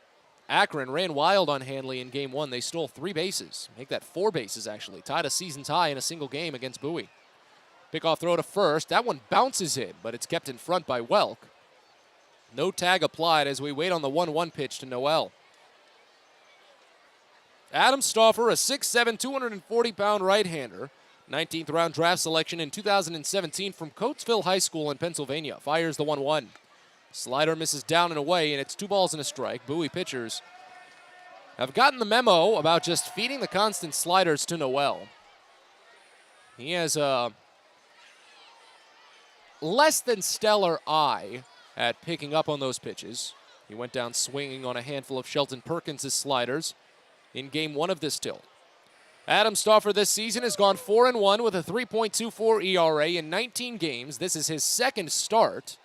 Akron ran wild on Hanley in Game 1. They stole 3 bases. Make that 4 bases, actually. Tied a season's high in a single game against Bowie. Pickoff throw to first. That one bounces in, but it's kept in front by Welk. No tag applied as we wait on the 1-1 pitch to Noel. Adam Stauffer, a 6'7", 240-pound right-hander, 19th round draft selection in 2017 from Coatesville High School in Pennsylvania. Fires the 1-1. Slider misses down and away, and it's 2 balls and a strike. Bowie pitchers have gotten the memo about just feeding the constant sliders to Noel. He has a less than stellar eye at picking up on those pitches. He went down swinging on a handful of Shelton Perkins' sliders in game 1 of this tilt. Adam Stauffer this season has gone 4-1 with a 3.24 ERA in 19 games. This is his second start.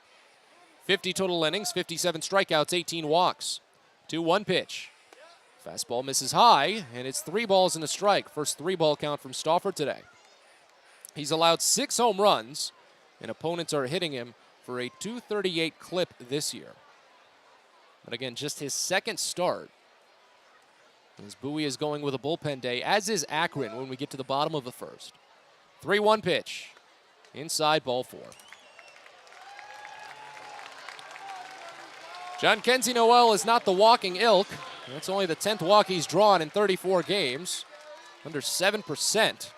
50 total innings, 57 strikeouts, 18 walks. 2-1 pitch. Fastball misses high, and it's 3 balls and a strike. First 3-ball count from Stauffer today. He's allowed 6 home runs, and opponents are hitting him for a .238 clip this year. But again, just his second start. As Bowie is going with a bullpen day, as is Akron when we get to the bottom of the first. 3-1 pitch. Inside, ball 4. John Kenzie Noel is not the walking ilk. That's only the 10th walk he's drawn in 34 games. Under 7%.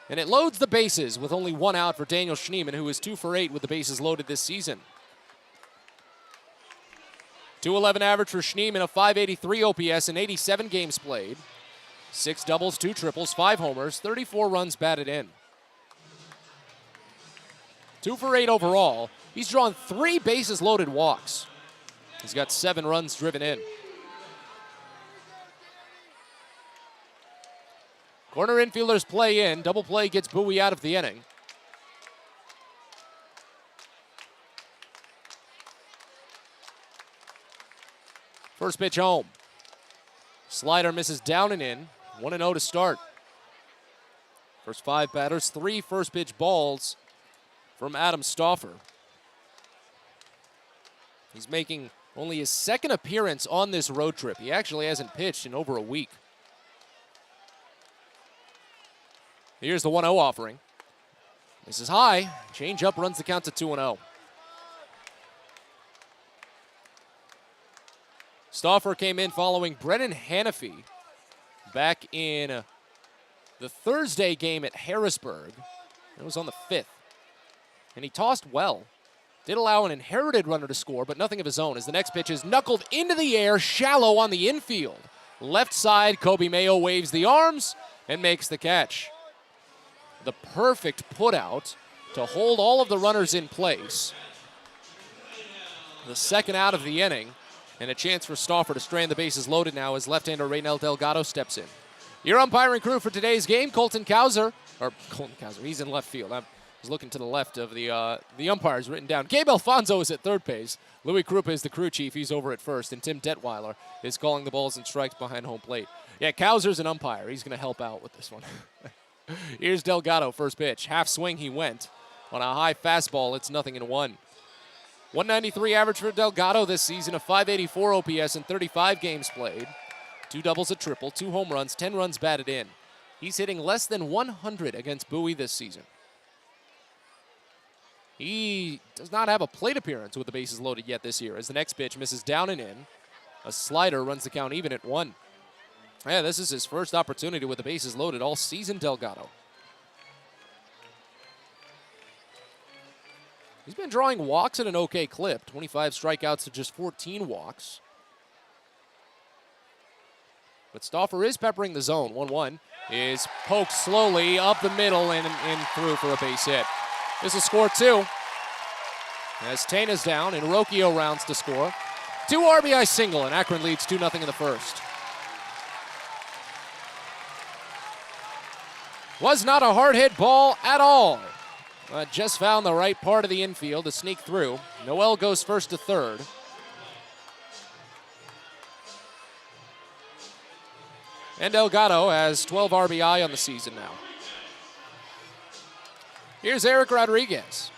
And it loads the bases with only 1 out for Daniel Schneemann, who is 2 for 8 with the bases loaded this season. .211 average for Schneemann, a .583 OPS in 87 games played. 6 doubles, 2 triples, 5 homers, 34 runs batted in. 2 for 8 overall. He's drawn 3 bases loaded walks. He's got 7 runs driven in. Corner infielders play in. Double play gets Bowie out of the inning. First pitch home. Slider misses down and in. 1-0 to start. First 5 batters, 3 first pitch balls from Adam Stauffer. He's making only his second appearance on this road trip. He actually hasn't pitched in over a week. Here's the 1-0 offering. This is high. Change up runs the count to 2-0. Stauffer came in following Brennan Hanafy back in the Thursday game at Harrisburg. It was on the 5th. And he tossed well. Did allow an inherited runner to score, but nothing of his own, as the next pitch is knuckled into the air, shallow on the infield. Left side, Kobe Mayo waves the arms and makes the catch. The perfect put out to hold all of the runners in place. The second out of the inning, and a chance for Stauffer to strand the bases loaded now as left-hander Reynel Delgado steps in. Your umpiring crew for today's game, Colton Kauser, he's in left field. I was looking to the left of the umpires written down. Gabe Alfonso is at third base. Louis Krupa is the crew chief. He's over at first. And Tim Detweiler is calling the balls and strikes behind home plate. Yeah, Kauser's an umpire. He's going to help out with this one. Here's Delgado, first pitch. Half swing he went. On a high fastball, it's 0-1. 193 average for Delgado this season, a .584 OPS in 35 games played. 2 doubles, a triple, 2 home runs, 10 runs batted in. He's hitting less than 100 against Bowie this season. He does not have a plate appearance with the bases loaded yet this year, as the next pitch misses down and in. A slider runs the count even at 1. Yeah, this is his first opportunity with the bases loaded all season, Delgado. He's been drawing walks at an okay clip. 25 strikeouts to just 14 walks. But Stauffer is peppering the zone. 1-1 is poked slowly up the middle and through for a base hit. This will score 2. As Tana's down and Rocchio rounds to score. 2 RBI single, and Akron leads 2-0 in the first. Was not a hard hit ball at all. Just found the right part of the infield to sneak through. Noel goes first to third. And Delgado has 12 RBI on the season now. Here's Eric Rodriguez.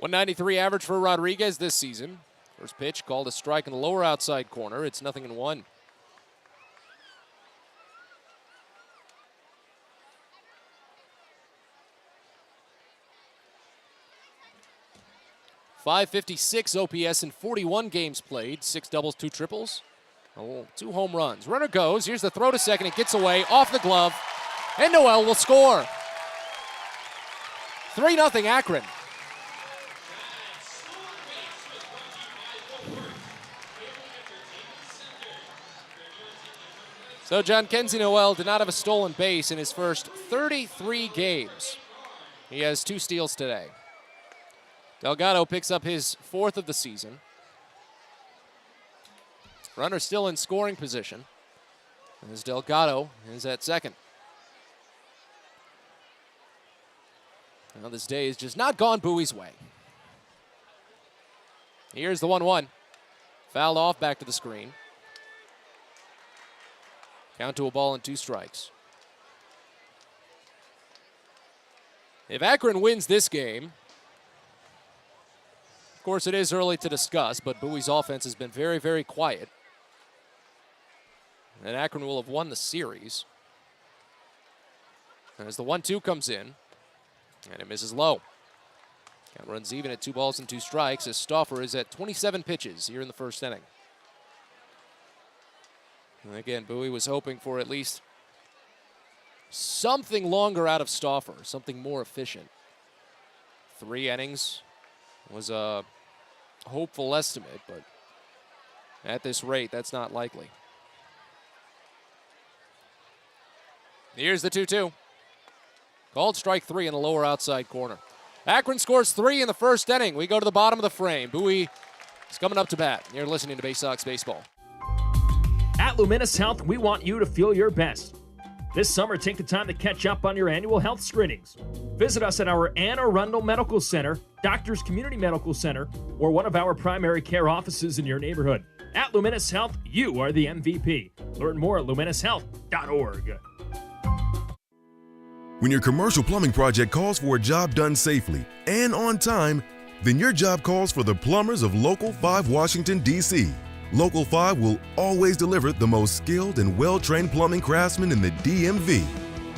.193 average for Rodriguez this season. First pitch called a strike in the lower outside corner. It's 0-1. .556 OPS in 41 games played. 6 doubles, 2 triples, 2 home runs. Runner goes. Here's the throw to second. It gets away off the glove. And Noel will score. 3-0 Akron. So John Kenzie Noel did not have a stolen base in his first 33 games. He has 2 steals today. Delgado picks up his 4th of the season. Runner still in scoring position, as Delgado is at second. Now this day has just not gone Bowie's way. Here's the 1-1. Fouled off, back to the screen. Count to a ball and 2 strikes. If Akron wins this game, of course it is early to discuss, but Bowie's offense has been very, very quiet. And Akron will have won the series. As the 1-2 comes in, and it misses low. Count runs even at 2 balls and 2 strikes as Stauffer is at 27 pitches here in the first inning. And again, Bowie was hoping for at least something longer out of Stauffer, something more efficient. 3 innings was a hopeful estimate, but at this rate, that's not likely. Here's the 2-2. Called strike 3 in the lower outside corner. Akron scores 3 in the first inning. We go to the bottom of the frame. Bowie is coming up to bat. You're listening to Baysox Baseball. At Luminous Health, we want you to feel your best. This summer, take the time to catch up on your annual health screenings. Visit us at our Anne Arundel Medical Center, Doctors Community Medical Center, or one of our primary care offices in your neighborhood. At Luminous Health, you are the MVP. Learn more at luminoushealth.org. When your commercial plumbing project calls for a job done safely and on time, then your job calls for the plumbers of Local 5 Washington, D.C. Local 5 will always deliver the most skilled and well-trained plumbing craftsmen in the DMV.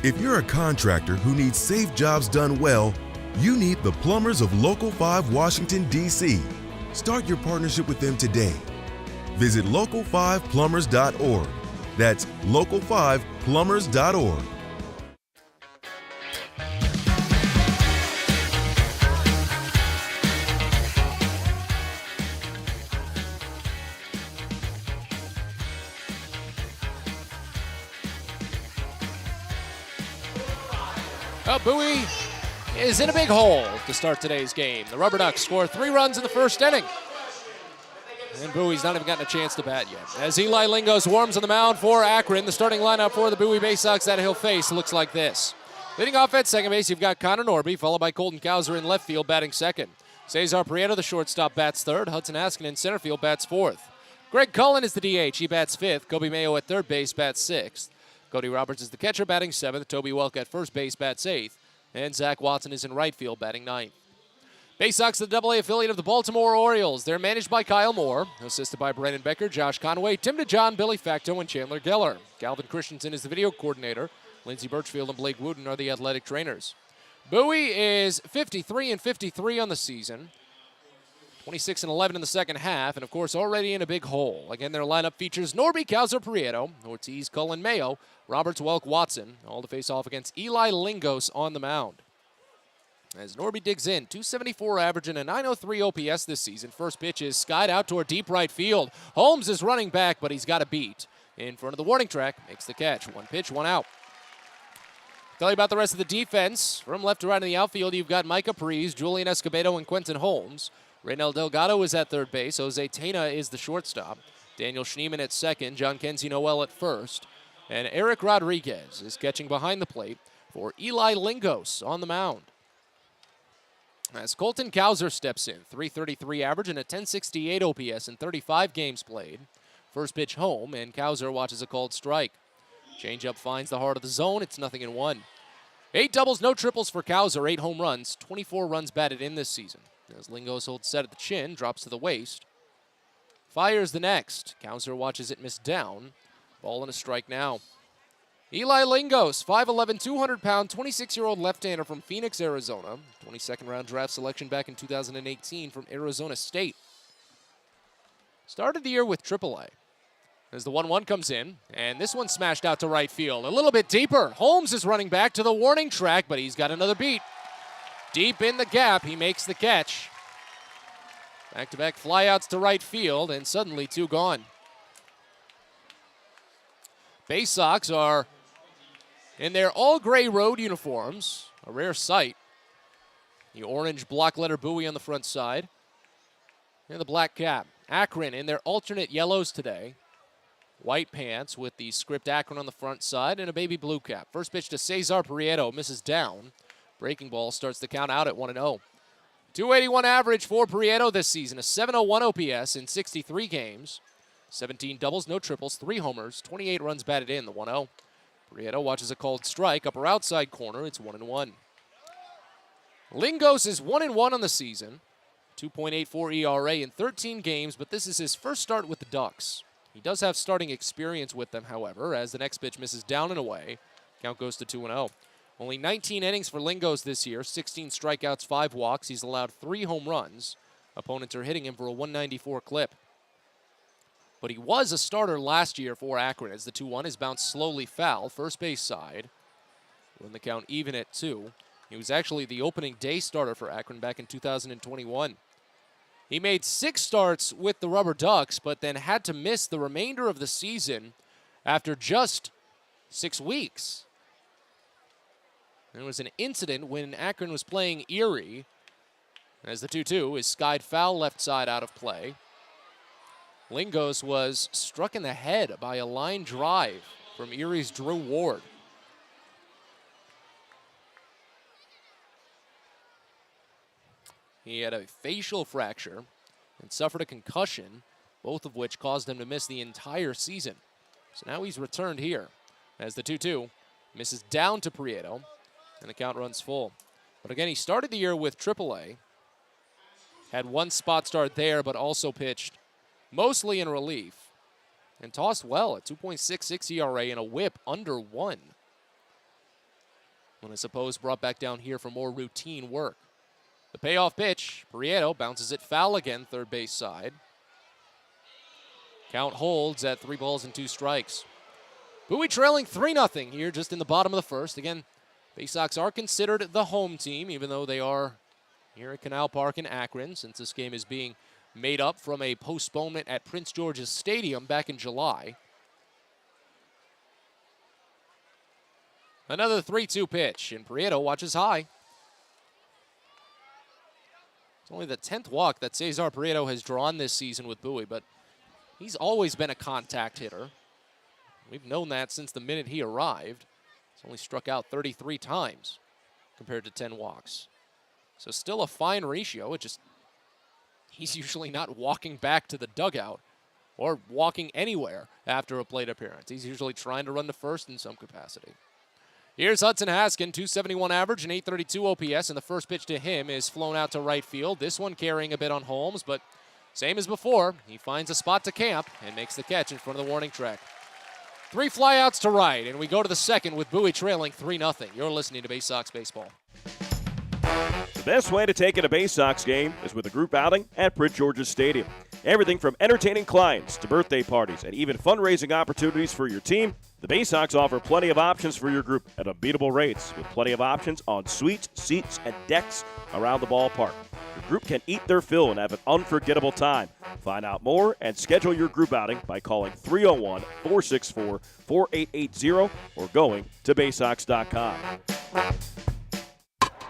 If you're a contractor who needs safe jobs done well, you need the plumbers of Local 5 Washington, D.C. Start your partnership with them today. Visit local5plumbers.org. That's local5plumbers.org. Bowie is in a big hole to start today's game. The Rubber Ducks score 3 runs in the first inning. And Bowie's not even gotten a chance to bat yet. As Eli Lingos warms on the mound for Akron, the starting lineup for the Bowie Baysox that he'll face looks like this. Leading off at second base, you've got Connor Norby, followed by Colton Cowser in left field, batting second. Cesar Prieto, the shortstop, bats third. Hudson Askin in center field, bats fourth. Greg Cullen is the DH. He bats fifth. Kobe Mayo at third base, bats sixth. Cody Roberts is the catcher, batting seventh. Toby Welk at first base, bats eighth. And Zach Watson is in right field, batting ninth. Baysox, the AA affiliate of the Baltimore Orioles. They're managed by Kyle Moore, assisted by Brandon Becker, Josh Conway, Tim DeJohn, Billy Facto, and Chandler Geller. Calvin Christensen is the video coordinator. Lindsey Birchfield and Blake Wooden are the athletic trainers. Bowie is 53-53 on the season. 26-11 in the second half, and of course already in a big hole. Again, their lineup features Norby, Cowser, Prieto, Ortiz, Cullen, Mayo, Roberts, Welk, Watson, all to face off against Eli Lingos on the mound. As Norby digs in, 274 average and a 903 OPS this season. First pitch is skied out toward deep right field. Holmes is running back, but he's got a beat. In front of the warning track, makes the catch. 1 pitch, 1 out. Tell you about the rest of the defense. From left to right in the outfield, you've got Micah Prees, Julian Escobedo, and Quentin Holmes. Reynel Delgado is at third base. Jose Tena is the shortstop. Daniel Schneeman at second. John Kenzie Noel at first. And Eric Rodriguez is catching behind the plate for Eli Lingos on the mound. As Colton Cowser steps in, 333 average and a 1068 OPS in 35 games played. First pitch home, and Cowser watches a called strike. Changeup finds the heart of the zone. It's 0-1. 8 doubles, no triples for Cowser. 8 home runs, 24 runs batted in this season. As Lingos holds set at the chin, drops to the waist. Fires the next. Cowser watches it miss down. Ball and a strike now. Eli Lingos, 5'11", 200-pound, 26-year-old left-hander from Phoenix, Arizona. 22nd round draft selection back in 2018 from Arizona State. Started the year with AAA. As the 1-1 comes in, and this one smashed out to right field. A little bit deeper. Holmes is running back to the warning track, but he's got another beat. Deep in the gap, he makes the catch. Back-to-back flyouts to right field, and suddenly 2 gone. Baysox are in their all-gray road uniforms, a rare sight. The orange block letter Bowie on the front side, and the black cap. Akron in their alternate yellows today. White pants with the script Akron on the front side and a baby blue cap. First pitch to Cesar Prieto, misses down. Breaking ball starts the count out at 1-0. 281 average for Prieto this season, a 701 OPS in 63 games. 17 doubles, no triples, 3 homers, 28 runs batted in, the 1-0. Prieto watches a called strike, upper outside corner, it's 1-1. Lingos is 1-1 on the season, 2.84 ERA in 13 games, but this is his first start with the Ducks. He does have starting experience with them, however, as the next pitch misses down and away. Count goes to 2-0. Only 19 innings for Lingos this year, 16 strikeouts, 5 walks. He's allowed 3 home runs. Opponents are hitting him for a 194 clip. But he was a starter last year for Akron as the 2-1 is bounced slowly foul, first base side. When the count even at 2. He was actually the opening day starter for Akron back in 2021. He made 6 starts with the Rubber Ducks, but then had to miss the remainder of the season after just 6 weeks. There was an incident when Akron was playing Erie, as the 2-2 is skied foul left side out of play. Lingos was struck in the head by a line drive from Erie's Drew Ward. He had a facial fracture and suffered a concussion, both of which caused him to miss the entire season. So now he's returned here as the 2-2 misses down to Prieto, and the count runs full. But again, he started the year with AAA, had 1 spot start there, but also pitched mostly in relief, and tossed well at 2.66 ERA and a whip under 1. When I suppose brought back down here for more routine work. The payoff pitch, Prieto bounces it foul again, third base side. Count holds at 3 balls and 2 strikes. Bowie trailing 3-0 here just in the bottom of the first. Again, Baysox are considered the home team, even though they are here at Canal Park in Akron, since this game is being made up from a postponement at Prince George's Stadium back in July. Another 3-2 pitch, and Prieto watches high. It's only the 10th walk that Cesar Prieto has drawn this season with Bowie, but he's always been a contact hitter. We've known that since the minute he arrived. He's only struck out 33 times compared to 10 walks. So still a fine ratio. He's usually not walking back to the dugout or walking anywhere after a plate appearance. He's usually trying to run to first in some capacity. Here's Hudson Haskin, 271 average and 832 OPS, and the first pitch to him is flown out to right field. This one carrying a bit on Holmes, but same as before, he finds a spot to camp and makes the catch in front of the warning track. 3 flyouts to right, and we go to the second with Bowie trailing 3-0. You're listening to Baysox Baseball. The best way to take in a Baysox game is with a group outing at Prince George's Stadium. Everything from entertaining clients to birthday parties and even fundraising opportunities for your team, the Baysox offer plenty of options for your group at unbeatable rates with plenty of options on suites, seats, and decks around the ballpark. Your group can eat their fill and have an unforgettable time. Find out more and schedule your group outing by calling 301-464-4880 or going to Baysox.com.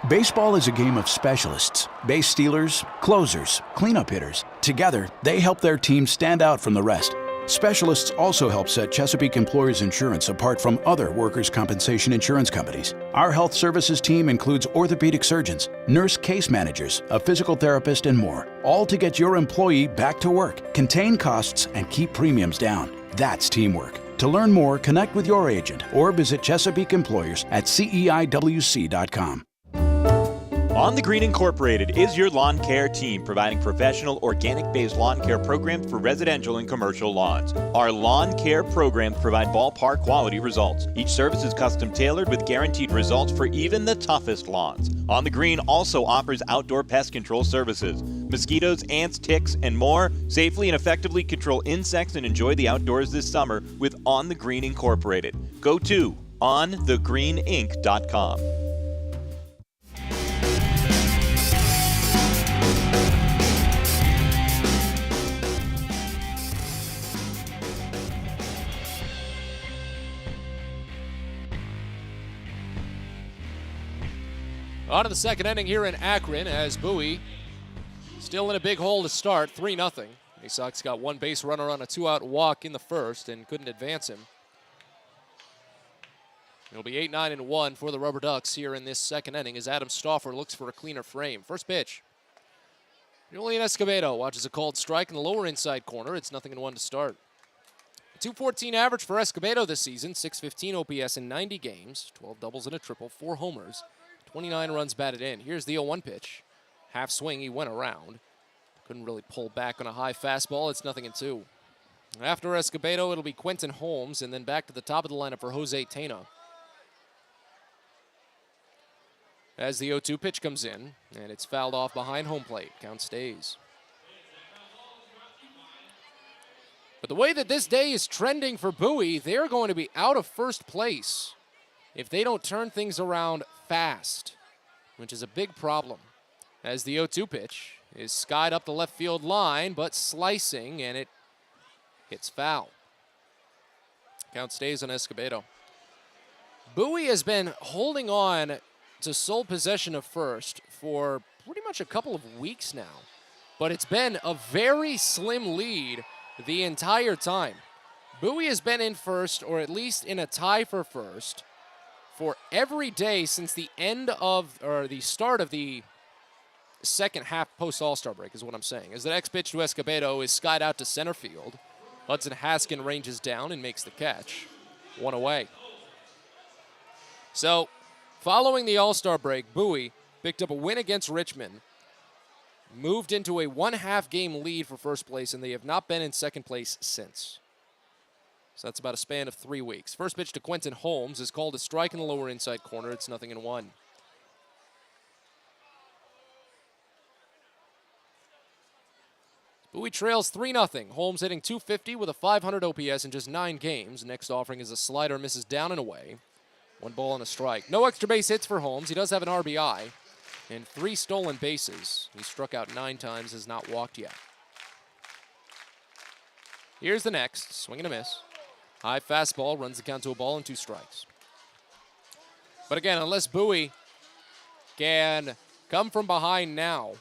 Baseball is a game of specialists. Base stealers, closers, cleanup hitters. Together, they help their team stand out from the rest. Specialists also help set Chesapeake Employers Insurance apart from other workers' compensation insurance companies. Our health services team includes orthopedic surgeons, nurse case managers, a physical therapist, and more, all to get your employee back to work, contain costs, and keep premiums down. That's teamwork. To learn more, connect with your agent or visit Chesapeake Employers at CEIWC.com. On the Green Incorporated is your lawn care team, providing professional, organic-based lawn care programs for residential and commercial lawns. Our lawn care programs provide ballpark quality results. Each service is custom tailored with guaranteed results for even the toughest lawns. On the Green also offers outdoor pest control services. Mosquitoes, ants, ticks, and more. Safely and effectively control insects and enjoy the outdoors this summer with On the Green Incorporated. Go to onthegreeninc.com. On to the second inning here in Akron as Bowie still in a big hole to start, 3-0. Baysox got one base runner on a 2-out walk in the first and couldn't advance him. It'll be 8-9-1 for the Rubber Ducks here in this second inning as Adam Stauffer looks for a cleaner frame. First pitch. Julian Escobedo watches a called strike in the lower inside corner. It's 0-1 to start. 214 average for Escobedo this season, 615 OPS in 90 games, 12 doubles and a triple, 4 homers. 29 runs batted in. Here's the 0-1 pitch. Half swing, he went around. Couldn't really pull back on a high fastball. It's 0-2. After Escobedo, it'll be Quentin Holmes, and then back to the top of the lineup for Jose Tena. As the 0-2 pitch comes in, and it's fouled off behind home plate. Count stays. But the way that this day is trending for Bowie, they're going to be out of first place if they don't turn things around fast, which is a big problem. As the 0-2 pitch is skied up the left field line, but slicing, and it hits foul. Count stays on Escobedo. Bowie has been holding on to sole possession of first for pretty much a couple of weeks now, but it's been a very slim lead the entire time. Bowie has been in first, or at least in a tie for first, for every day since the start of the second half post All-Star break is what I'm saying. As the next pitch to Escobedo is skied out to center field. Hudson Haskin ranges down and makes the catch. 1 away. So, following the All-Star break, Bowie picked up a win against Richmond, moved into a 1/2 game lead for first place, and they have not been in second place since. So that's about a span of 3 weeks. First pitch to Quentin Holmes is called a strike in the lower inside corner. It's 0-1. Bowie trails 3-0. Holmes hitting .250 with a .500 OPS in just 9 games. Next offering is a slider, misses down and away. 1 ball and a strike. No extra base hits for Holmes. He does have an RBI and 3 stolen bases. He struck out 9 times, has not walked yet. Here's the next. Swing and a miss. High fastball runs the count to a ball and 2 strikes. But again, unless Bowie can come from behind now,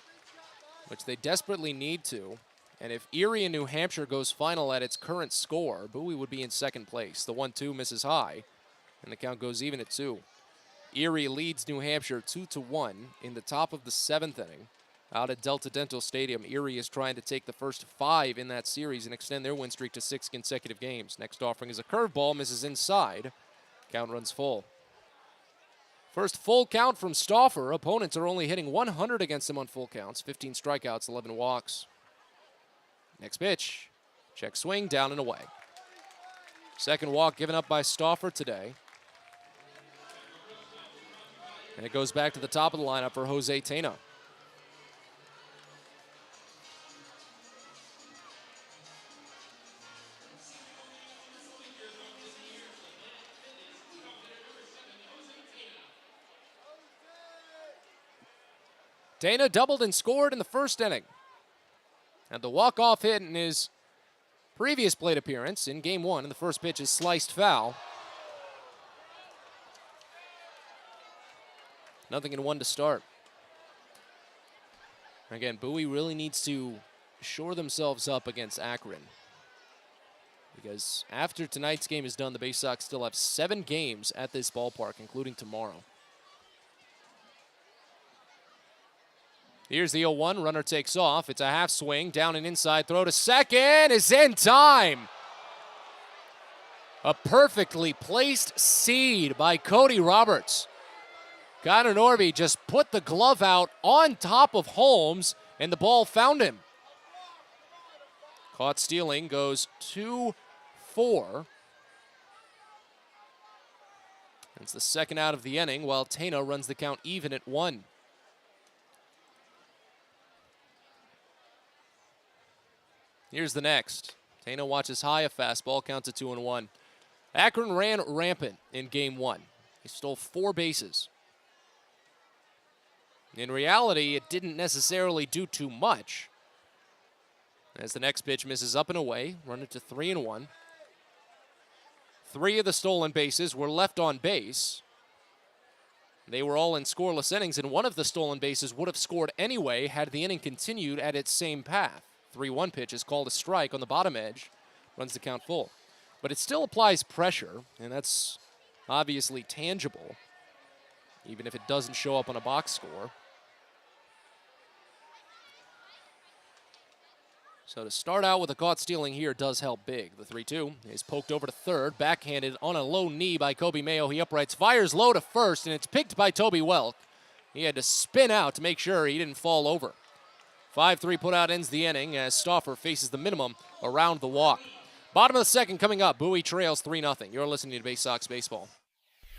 which they desperately need to, and if Erie and New Hampshire goes final at its current score, Bowie would be in second place. The 1-2 misses high, and the count goes even at 2. Erie leads New Hampshire 2-1 in the top of the 7th inning. Out at Delta Dental Stadium, Erie is trying to take the first 5 in that series and extend their win streak to 6 consecutive games. Next offering is a curveball, misses inside. Count runs full. First full count from Stauffer. Opponents are only hitting 100 against him on full counts. 15 strikeouts, 11 walks. Next pitch. Check swing, down and away. Second walk given up by Stauffer today. And it goes back to the top of the lineup for Jose Tena. Tena doubled and scored in the first inning. And the walk-off hit in his previous plate appearance in Game 1, and the first pitch is sliced foul. 0-1 to start. Again, Bowie really needs to shore themselves up against Akron, because after tonight's game is done, the Baysox still have 7 games at this ballpark, including tomorrow. Here's the 0-1, runner takes off. It's a half swing, down and inside throw to second is in time. A perfectly placed seed by Cody Roberts. Connor Norby just put the glove out on top of Holmes, and the ball found him. Caught stealing, goes 2-4. It's the second out of the inning, while Tano runs the count even at 1. Here's the next. Tano watches high, a fastball, counts at 2-1. Akron ran rampant in game 1. He stole 4 bases. In reality, it didn't necessarily do too much. As the next pitch misses up and away, run it to 3-1. 3 of the stolen bases were left on base. They were all in scoreless innings, and one of the stolen bases would have scored anyway had the inning continued at its same path. 3-1 pitch is called a strike on the bottom edge, runs the count full. But it still applies pressure, and that's obviously tangible, even if it doesn't show up on a box score. So to start out with a caught stealing here does help big. The 3-2 is poked over to third, backhanded on a low knee by Kobe Mayo. He uprights, fires low to first, and it's picked by Toby Welk. He had to spin out to make sure he didn't fall over. 5-3 put out ends the inning as Stauffer faces the minimum around the walk. Bottom of the second coming up. Bowie trails 3-0. You're listening to Baysox Baseball.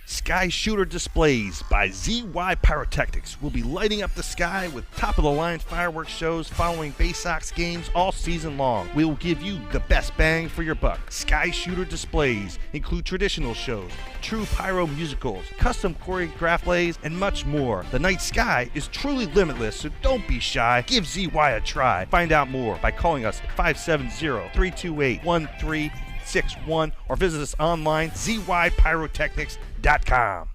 Sky Shooter Displays by ZY Pyrotechnics will be lighting up the sky with top-of-the-line fireworks shows following Baysox games all season long. We will give you the best bang for your buck. Sky Shooter Displays include traditional shows, true pyro musicals, custom choreographed plays, and much more. The night sky is truly limitless, so don't be shy. Give ZY a try. Find out more by calling us at 570-328-1361 or visit us online, zypyrotechnics.com.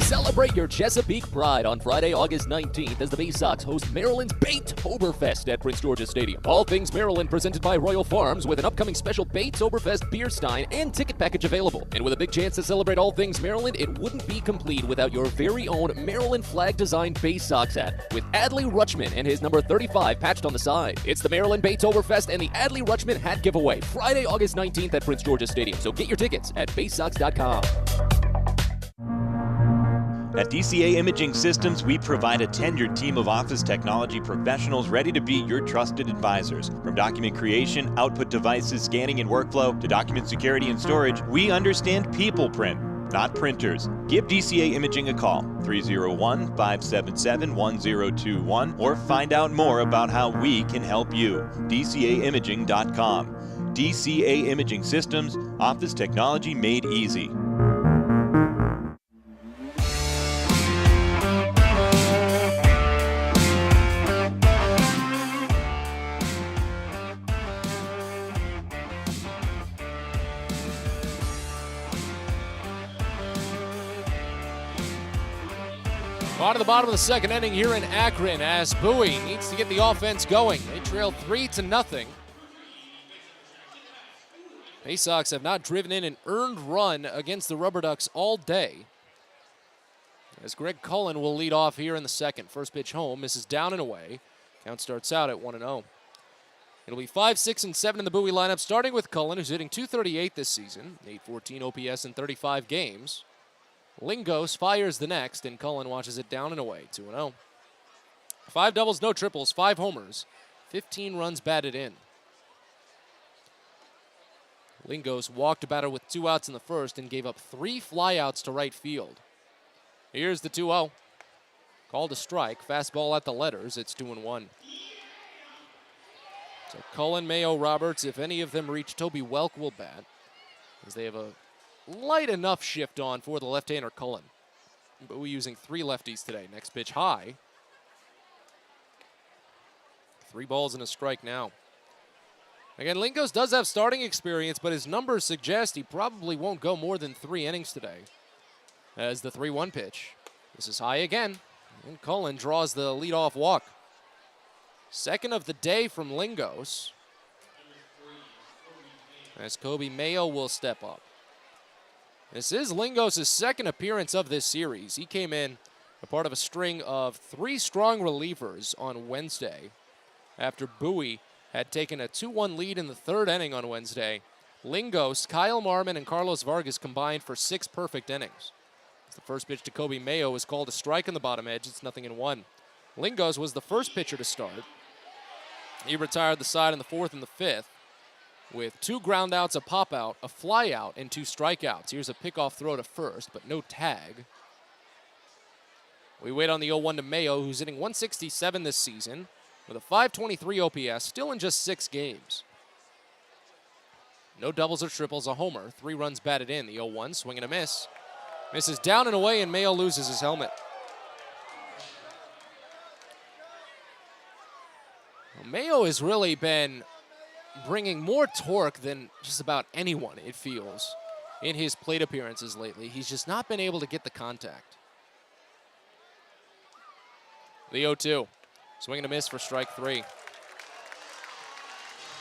Celebrate your Chesapeake pride on Friday, August 19th as the Baysox host Maryland's Baytoberfest at Prince George's Stadium. All things Maryland presented by Royal Farms with an upcoming special Baytoberfest beer stein and ticket package available. And with a big chance to celebrate all things Maryland, it wouldn't be complete without your very own Maryland flag designed Baysox hat with Adley Rutschman and his number 35 patched on the side. It's the Maryland Baytoberfest and the Adley Rutschman hat giveaway Friday, August 19th at Prince George's Stadium. So get your tickets at baysox.com. At DCA Imaging Systems, we provide a tenured team of office technology professionals ready to be your trusted advisors. From document creation, output devices, scanning and workflow, to document security and storage, we understand people print, not printers. Give DCA Imaging a call, 301-577-1021, or find out more about how we can help you. DCAimaging.com. DCA Imaging Systems, office technology made easy. On to the bottom of the second inning here in Akron as Bowie needs to get the offense going. They trail 3-0. Baysox have not driven in an earned run against the Rubber Ducks all day. As Greg Cullen will lead off here in the second. First pitch home, misses down and away. Count starts out at 1-0. It'll be 5, 6, and 7 in the Bowie lineup, starting with Cullen, who's hitting .238 this season, 814 OPS in 35 games. Lingos fires the next, and Cullen watches it down and away, 2-0. 5 doubles, no triples, 5 homers, 15 runs batted in. Lingos walked a batter with 2 outs in the first and gave up 3 flyouts to right field. Here's the 2-0. Called a strike, fastball at the letters, it's 2-1. So Cullen, Mayo, Roberts, if any of them reach, Toby Welk will bat, as they have a light enough shift on for the left-hander Cullen. But we're using 3 lefties today. Next pitch high. 3 balls and a strike now. Again, Lingos does have starting experience, but his numbers suggest he probably won't go more than 3 innings today. As the 3-1 pitch. This is high again. And Cullen draws the leadoff walk. Second of the day from Lingos. As Kobe Mayo will step up. This is Lingos' second appearance of this series. He came in a part of a string of 3 strong relievers on Wednesday. After Bowie had taken a 2-1 lead in the 3rd inning on Wednesday, Lingos, Kyle Marmon, and Carlos Vargas combined for 6 perfect innings. The first pitch to Kobe Mayo was called a strike on the bottom edge. It's 0-1. Lingos was the first pitcher to start. He retired the side in the 4th and the 5th with 2 ground outs, a pop out, a fly out, and 2 strikeouts. Here's a pickoff throw to first, but no tag. We wait on the 0-1 to Mayo, who's hitting 167 this season with a 523 OPS, still in just 6 games. No doubles or triples, a homer. 3 runs batted in. The 0-1, swing and a miss. Misses down and away, and Mayo loses his helmet. Well, Mayo has really been bringing more torque than just about anyone, it feels, in his plate appearances lately. He's just not been able to get the contact. The 0-2, swing and a miss for strike 3.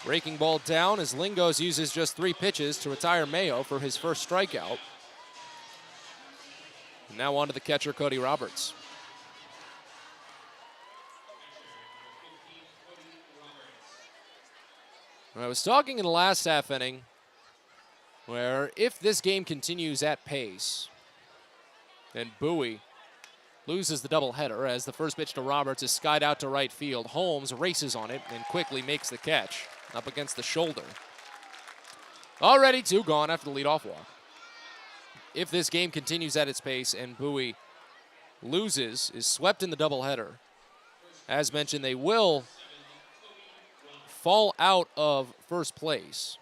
Breaking ball down as Lingos uses just 3 pitches to retire Mayo for his first strikeout. And now on to the catcher, Cody Roberts. I was talking in the last half inning where if this game continues at pace, then Bowie loses the doubleheader as the first pitch to Roberts is skied out to right field. Holmes races on it and quickly makes the catch up against the shoulder. Already 2 gone after the leadoff walk. If this game continues at its pace and Bowie loses, is swept in the doubleheader, as mentioned, they will fall out of first place.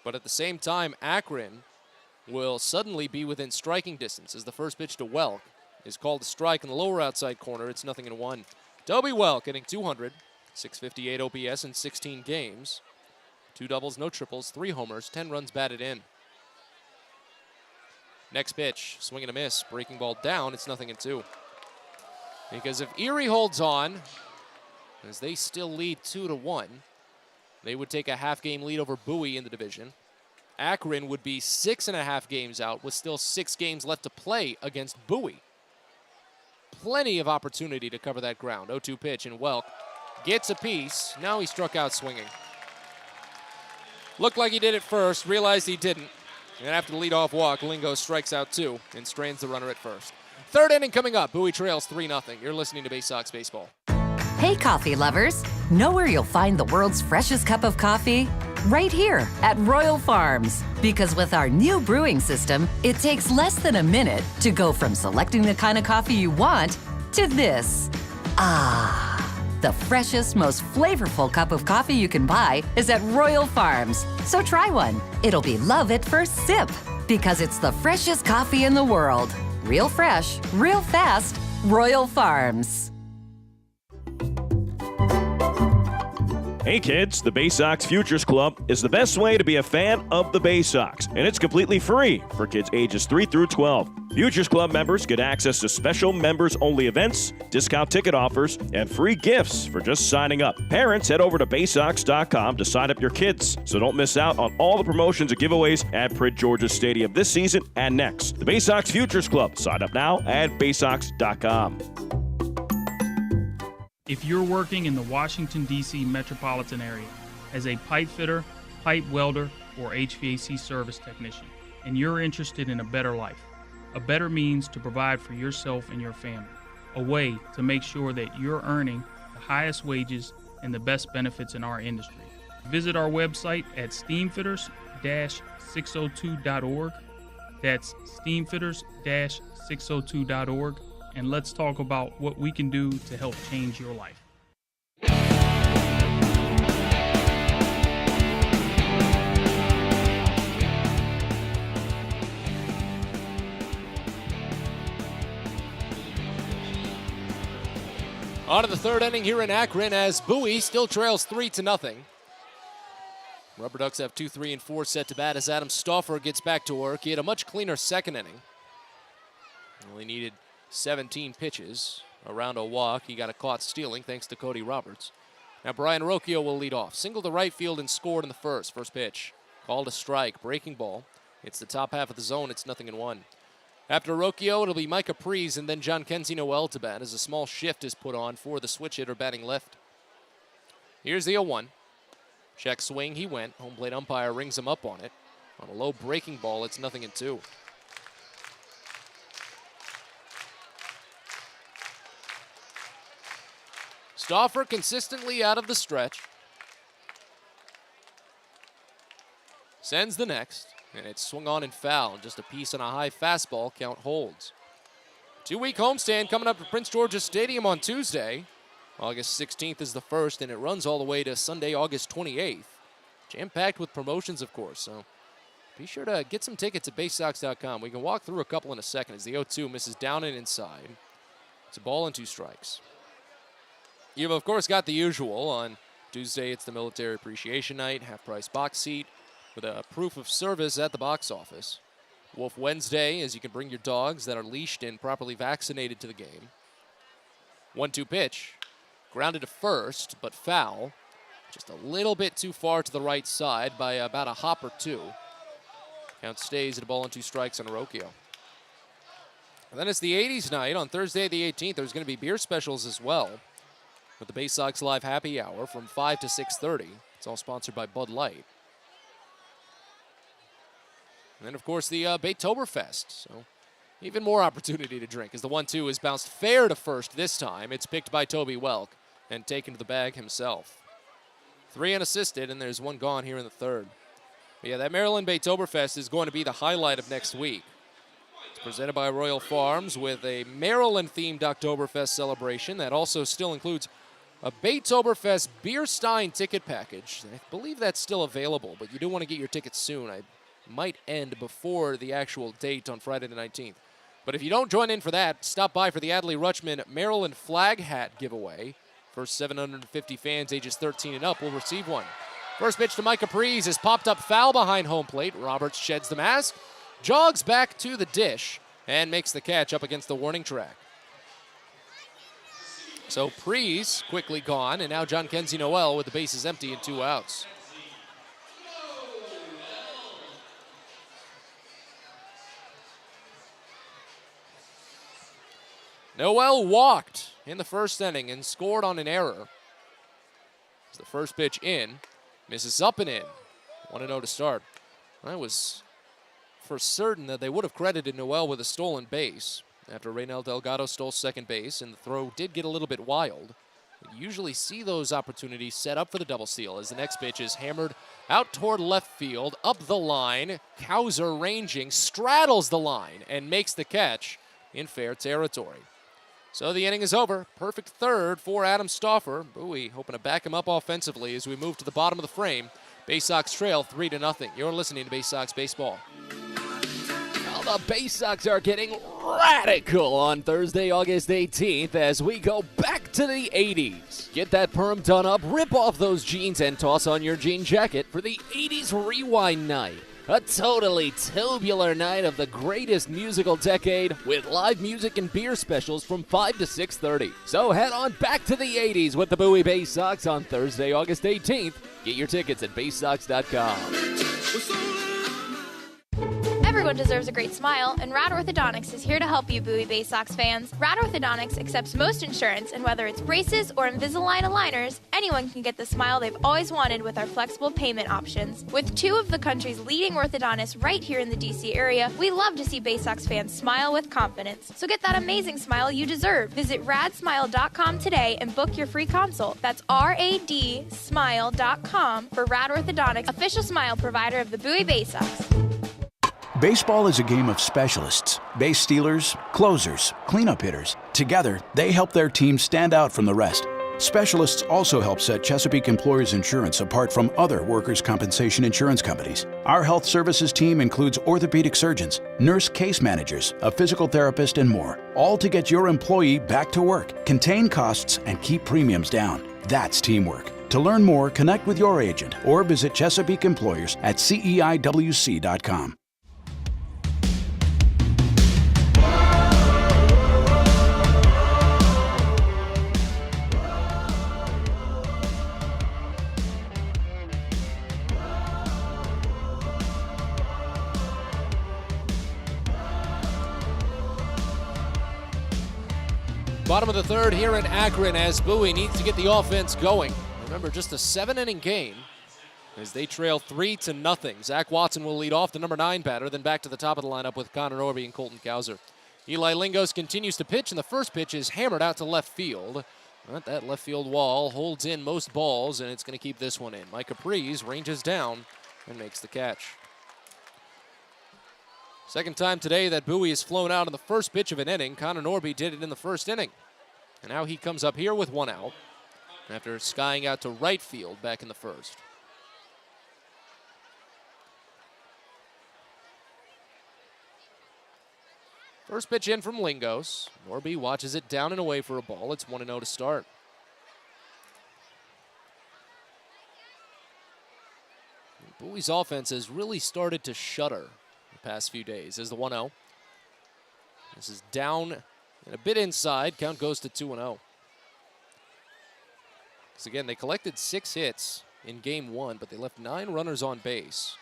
But at the same time, Akron will suddenly be within striking distance as the first pitch to Welk is called a strike in the lower outside corner. It's 0-1. Toby Welk hitting 200, 658 OPS in 16 games. 2 doubles, no triples, 3 homers, 10 runs batted in. Next pitch, swing and a miss, breaking ball down, it's 0-2. Because if Erie holds on, as they still lead 2-1, they would take a half-game lead over Bowie in the division. Akron would be 6.5 games out with still 6 games left to play against Bowie. Plenty of opportunity to cover that ground. 0-2 pitch, and Welk gets a piece. Now he struck out swinging. Looked like he did it first, realized he didn't. And after the leadoff walk, Lingo strikes out 2 and strains the runner at first. 3rd inning coming up. Bowie trails 3-0. You're listening to Baysox Baseball. Hey, coffee lovers. Know where you'll find the world's freshest cup of coffee? Right here at Royal Farms. Because with our new brewing system, it takes less than a minute to go from selecting the kind of coffee you want to this. The freshest, most flavorful cup of coffee you can buy is at Royal Farms. So try one. It'll be love at first sip. Because it's the freshest coffee in the world. Real fresh, real fast, Royal Farms. Hey kids, the Baysox Futures Club is the best way to be a fan of the Baysox, and it's completely free for kids ages 3 through 12. Futures Club members get access to special members-only events, discount ticket offers, and free gifts for just signing up. Parents, head over to Baysox.com to sign up your kids, so don't miss out on all the promotions and giveaways at Prince George's Stadium this season and next. The Baysox Futures Club. Sign up now at Baysox.com. If you're working in the Washington, D.C. metropolitan area as a pipe fitter, pipe welder, or HVAC service technician, and you're interested in a better life, a better means to provide for yourself and your family, a way to make sure that you're earning the highest wages and the best benefits in our industry, visit our website at steamfitters-602.org. That's steamfitters-602.org. And let's talk about what we can do to help change your life. On to the 3rd inning here in Akron as Bowie still trails 3-0. Rubber Ducks have 2, 3, and 4 set to bat as Adam Stauffer gets back to work. He had a much cleaner 2nd inning. Only needed 17 pitches, around a walk. He got a caught stealing thanks to Cody Roberts. Now Brian Rocchio will lead off. Single to right field and scored in the first. First pitch, called a strike, breaking ball. It's the top half of the zone. It's 0-1. After Rocchio, it'll be Mike Capriz and then John Kenzie Noel to bat as a small shift is put on for the switch hitter batting left. Here's the 0-1. Check swing, he went. Home plate umpire rings him up on it. On a low breaking ball, it's 0-2. Stauffer consistently out of the stretch. Sends the next, and it's swung on and foul. Just a piece on a high fastball, count holds. 2-week homestand coming up at Prince George's Stadium on Tuesday. August 16th is the first, and it runs all the way to Sunday, August 28th. Jam-packed with promotions, of course, so be sure to get some tickets at Baysox.com. We can walk through a couple in a second as the 0-2 misses down and inside. It's a ball and 2 strikes. You've, of course, got the usual. On Tuesday, it's the Military Appreciation Night, half-price box seat with a proof of service at the box office. Wolf Wednesday, as you can bring your dogs that are leashed and properly vaccinated to the game. 1-2 pitch. Grounded to first, but foul. Just a little bit too far to the right side by about a hop or 2. Count stays at a ball and 2 strikes on Rocchio. And then it's the 80s night. On Thursday the 18th, there's going to be beer specials as well, with the Baysox Live Happy Hour from 5 to 6:30. It's all sponsored by Bud Light. And then, of course, the Baytoberfest. So even more opportunity to drink as the 1-2 is bounced fair to first this time. It's picked by Toby Welk and taken to the bag himself. 3 unassisted, and there's 1 gone here in the third. But yeah, that Maryland Baytoberfest is going to be the highlight of next week. It's presented by Royal Farms with a Maryland-themed Oktoberfest celebration that also still includes a Baytoberfest Beer Stein ticket package. I believe that's still available, but you do want to get your tickets soon. I might end before the actual date on Friday the 19th. But if you don't join in for that, stop by for the Adley Rutschman Maryland flag hat giveaway. First 750 fans ages 13 and up will receive one. First pitch to Mike Capriz is popped up foul behind home plate. Roberts sheds the mask, jogs back to the dish, and makes the catch up against the warning track. So Prees quickly gone, and now John Kenzie Noel with the bases empty and 2 outs. Noel walked in the first inning and scored on an error. It's the first pitch in, misses up and in. 1-0 to start. I was for certain that they would have credited Noel with a stolen base after Reynel Delgado stole second base, and the throw did get a little bit wild. You usually see those opportunities set up for the double steal as the next pitch is hammered out toward left field, up the line. Kauser ranging, straddles the line, and makes the catch in fair territory. So the inning is over. Perfect third for Adam Stauffer. Bowie hoping to back him up offensively as we move to the bottom of the frame. Baysox trail 3-0. You're listening to Baysox Baseball. Well, the Baysox are getting radical on Thursday, August 18th as we go back to the 80s. Get that perm done up, rip off those jeans, and toss on your jean jacket for the 80s Rewind Night. A totally tubular night of the greatest musical decade with live music and beer specials from 5 to 6:30. So head on back to the 80s with the Bowie Baysox on Thursday, August 18th. Get your tickets at Baysox.com. Everyone deserves a great smile, and Rad Orthodontics is here to help you, Bowie Baysox fans. Rad Orthodontics accepts most insurance, and whether it's braces or Invisalign aligners, anyone can get the smile they've always wanted with our flexible payment options. With 2 of the country's leading orthodontists right here in the D.C. area, we love to see Baysox fans smile with confidence. So get that amazing smile you deserve. Visit radsmile.com today and book your free consult. That's radsmile.com for Rad Orthodontics, official smile provider of the Bowie Baysox. Baseball is a game of specialists. Base stealers, closers, cleanup hitters. Together, they help their team stand out from the rest. Specialists also help set Chesapeake Employers Insurance apart from other workers' compensation insurance companies. Our health services team includes orthopedic surgeons, nurse case managers, a physical therapist, and more, all to get your employee back to work, contain costs, and keep premiums down. That's teamwork. To learn more, connect with your agent or visit Chesapeake Employers at CEIWC.com. Bottom of the third here in Akron as Bowie needs to get the offense going. Remember, just a 7-inning game. as they trail 3-0. Zach Watson will lead off, the number 9 batter, then back to the top of the lineup with Connor Norby and Colton Cowser. Eli Lingos continues to pitch, and the first pitch is hammered out to left field. But that left field wall holds in most balls, and it's going to keep this one in. Mike Capri's ranges down and makes the catch. Second time today that Bowie has flown out on the first pitch of an inning. Connor Norby did it in the first inning. And now he comes up here with 1 out after skying out to right field back in the first. First pitch in from Lingos. Norby watches it down and away for a ball. It's 1-0 to start. Bowie's offense has really started to shudder the past few days as the 1-0. This is down and a bit inside. Count goes to 2-0. Because again, they collected 6 hits in game 1, but they left 9 runners on base.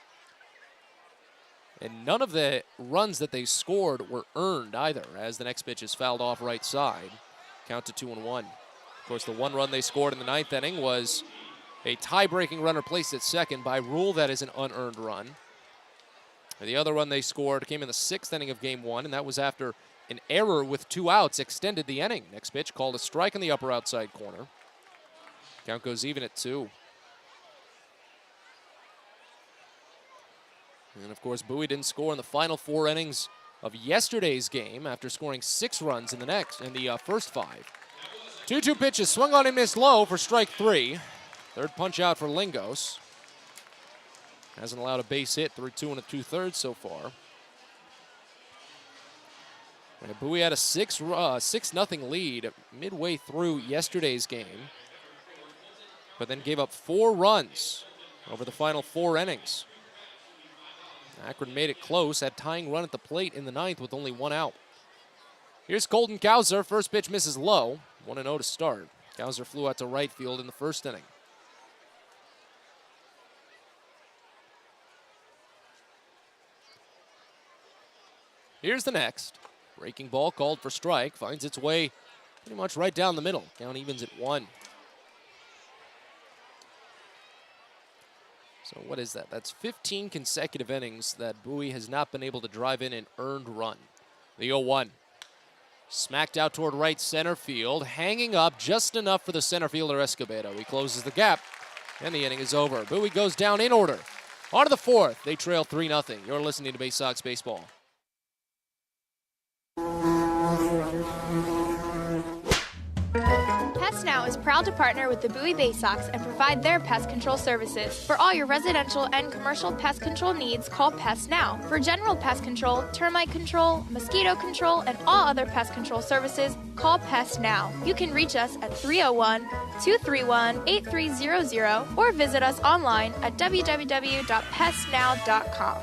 And none of the runs that they scored were earned either, as the next pitch is fouled off right side. Count to 2-1. Of course, the 1 run they scored in the 9th inning was a tie-breaking runner placed at second. By rule, that is an unearned run. And the other run they scored came in the 6th inning of game 1, and that was after an error with 2 outs extended the inning. Next pitch called a strike in the upper outside corner. Count goes even at 2. And of course, Bowie didn't score in the final 4 innings of yesterday's game after scoring 6 runs in the first 5. 2-2 pitches swung on and missed low for strike 3. Third punch out for Lingos. Hasn't allowed a base hit through 2 2/3 so far. And Bowie had a 6-0 lead midway through yesterday's game, but then gave up 4 runs over the final 4 innings. Akron made it close, had tying run at the plate in the 9th with only 1 out. Here's Colton Cowser. First pitch misses low. 1-0 to start. Cowser flew out to right field in the first inning. Here's the next. Breaking ball called for strike. Finds its way pretty much right down the middle. Count evens at 1. So what is that? That's 15 consecutive innings that Bowie has not been able to drive in an earned run. The 0-1. Smacked out toward right center field. Hanging up just enough for the center fielder Escobedo. He closes the gap, and the inning is over. Bowie goes down in order. On to the 4th. They trail 3-0. You're listening to Baysox Baseball. Pest Now is proud to partner with the Bowie Baysox and provide their pest control services. For all your residential and commercial pest control needs, call Pest Now. For general pest control, termite control, mosquito control, and all other pest control services, call Pest Now. You can reach us at 301-231-8300 or visit us online at www.pestnow.com.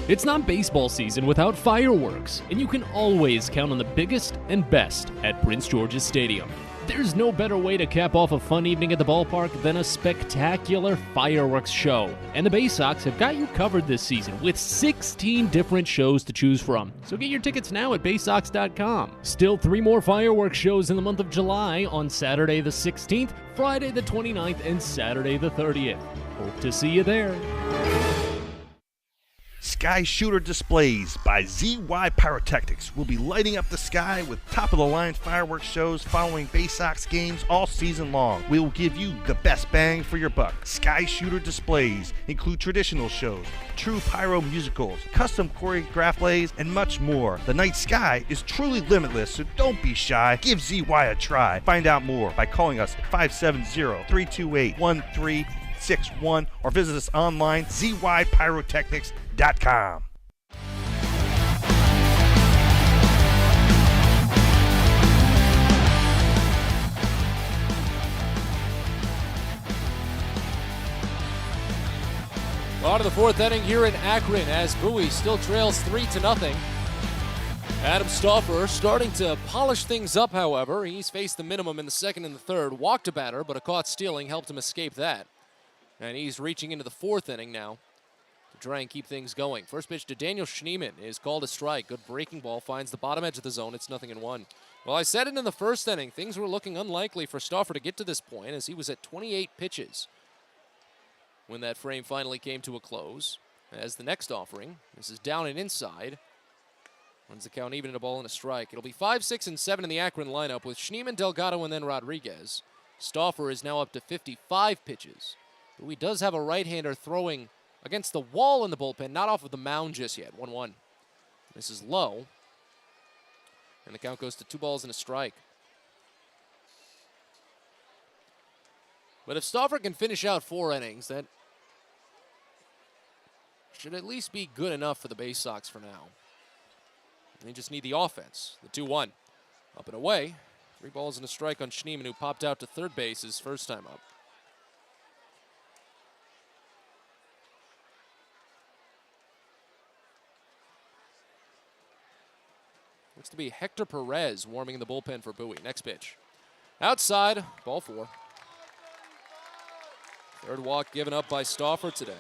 It's not baseball season without fireworks, and you can always count on the biggest and best at Prince George's Stadium. There's no better way to cap off a fun evening at the ballpark than a spectacular fireworks show. And the Baysox have got you covered this season with 16 different shows to choose from. So get your tickets now at Baysox.com. Still 3 more fireworks shows in the month of July on Saturday the 16th, Friday the 29th, and Saturday the 30th. Hope to see you there. Sky Shooter Displays by ZY Pyrotechnics will be lighting up the sky with top-of-the-line fireworks shows following Baysox games all season long. We will give you the best bang for your buck. Sky Shooter Displays include traditional shows, true pyro musicals, custom choreographed lays, and much more. The night sky is truly limitless, so don't be shy. Give ZY a try. Find out more by calling us at 570-328-1361 or visit us online, zypyrotechnics.com. On to the 4th inning here in Akron as Bowie still trails 3-0. Adam Stauffer starting to polish things up, however. He's faced the minimum in the 2nd and the 3rd. Walked a batter, but a caught stealing helped him escape that. And he's reaching into the 4th inning now to try and keep things going. First pitch to Daniel Schneemann is called a strike. Good breaking ball, finds the bottom edge of the zone. It's 0-1. Well, I said it in the first inning. Things were looking unlikely for Stauffer to get to this point as he was at 28 pitches when that frame finally came to a close. As the next offering, this is down and inside. Runs the count even at a ball and a strike. It'll be 5, 6, and 7 in the Akron lineup with Schneemann, Delgado, and then Rodriguez. Stauffer is now up to 55 pitches. But he does have a right-hander throwing against the wall in the bullpen, not off of the mound just yet. 1-1. This is low. And the count goes to 2 balls and a strike. But if Stauffer can finish out 4 innings, that should at least be good enough for the Baysox for now. They just need the offense. The 2-1. Up and away. 3 balls and a strike on Schneemann, who popped out to third base his first time up. Looks to be Hector Perez warming in the bullpen for Bowie. Next pitch. Outside, ball 4. Third walk given up by Stauffer today.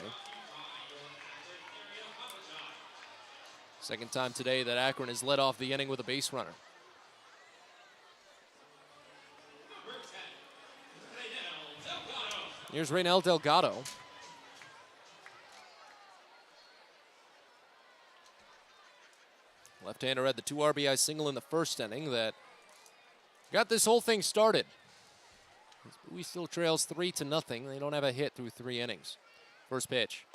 Second time today that Akron has led off the inning with a base runner. Here's Reynel Delgado. Left-hander had the 2 RBI single in the first inning that got this whole thing started. Bowie still trails 3-0. They don't have a hit through 3 innings. First pitch.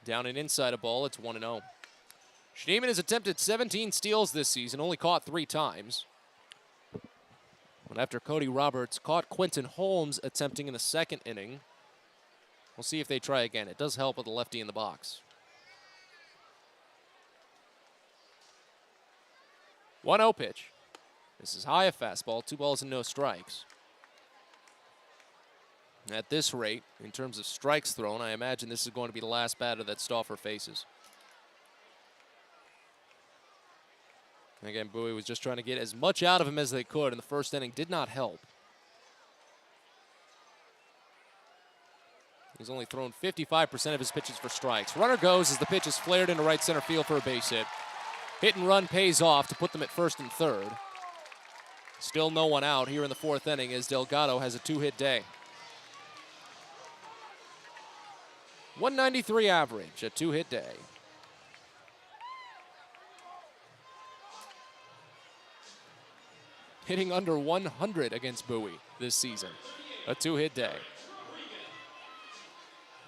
Down and inside a ball, it's 1-0. Schneemann has attempted 17 steals this season, only caught 3 times. But after Cody Roberts caught Quentin Holmes attempting in the second inning, we'll see if they try again. It does help with the lefty in the box. 1-0 pitch. This is high, a fastball, 2 balls and no strikes. At this rate, in terms of strikes thrown, I imagine this is going to be the last batter that Stauffer faces. Again, Bowie was just trying to get as much out of him as they could, and the first inning did not help. He's only thrown 55% of his pitches for strikes. Runner goes as the pitch is flared into right center field for a base hit. Hit and run pays off to put them at first and third. Still no one out here in the 4th inning as Delgado has a 2-hit day. 193 average, a 2-hit day. Hitting under 100 against Bowie this season. A 2-hit day.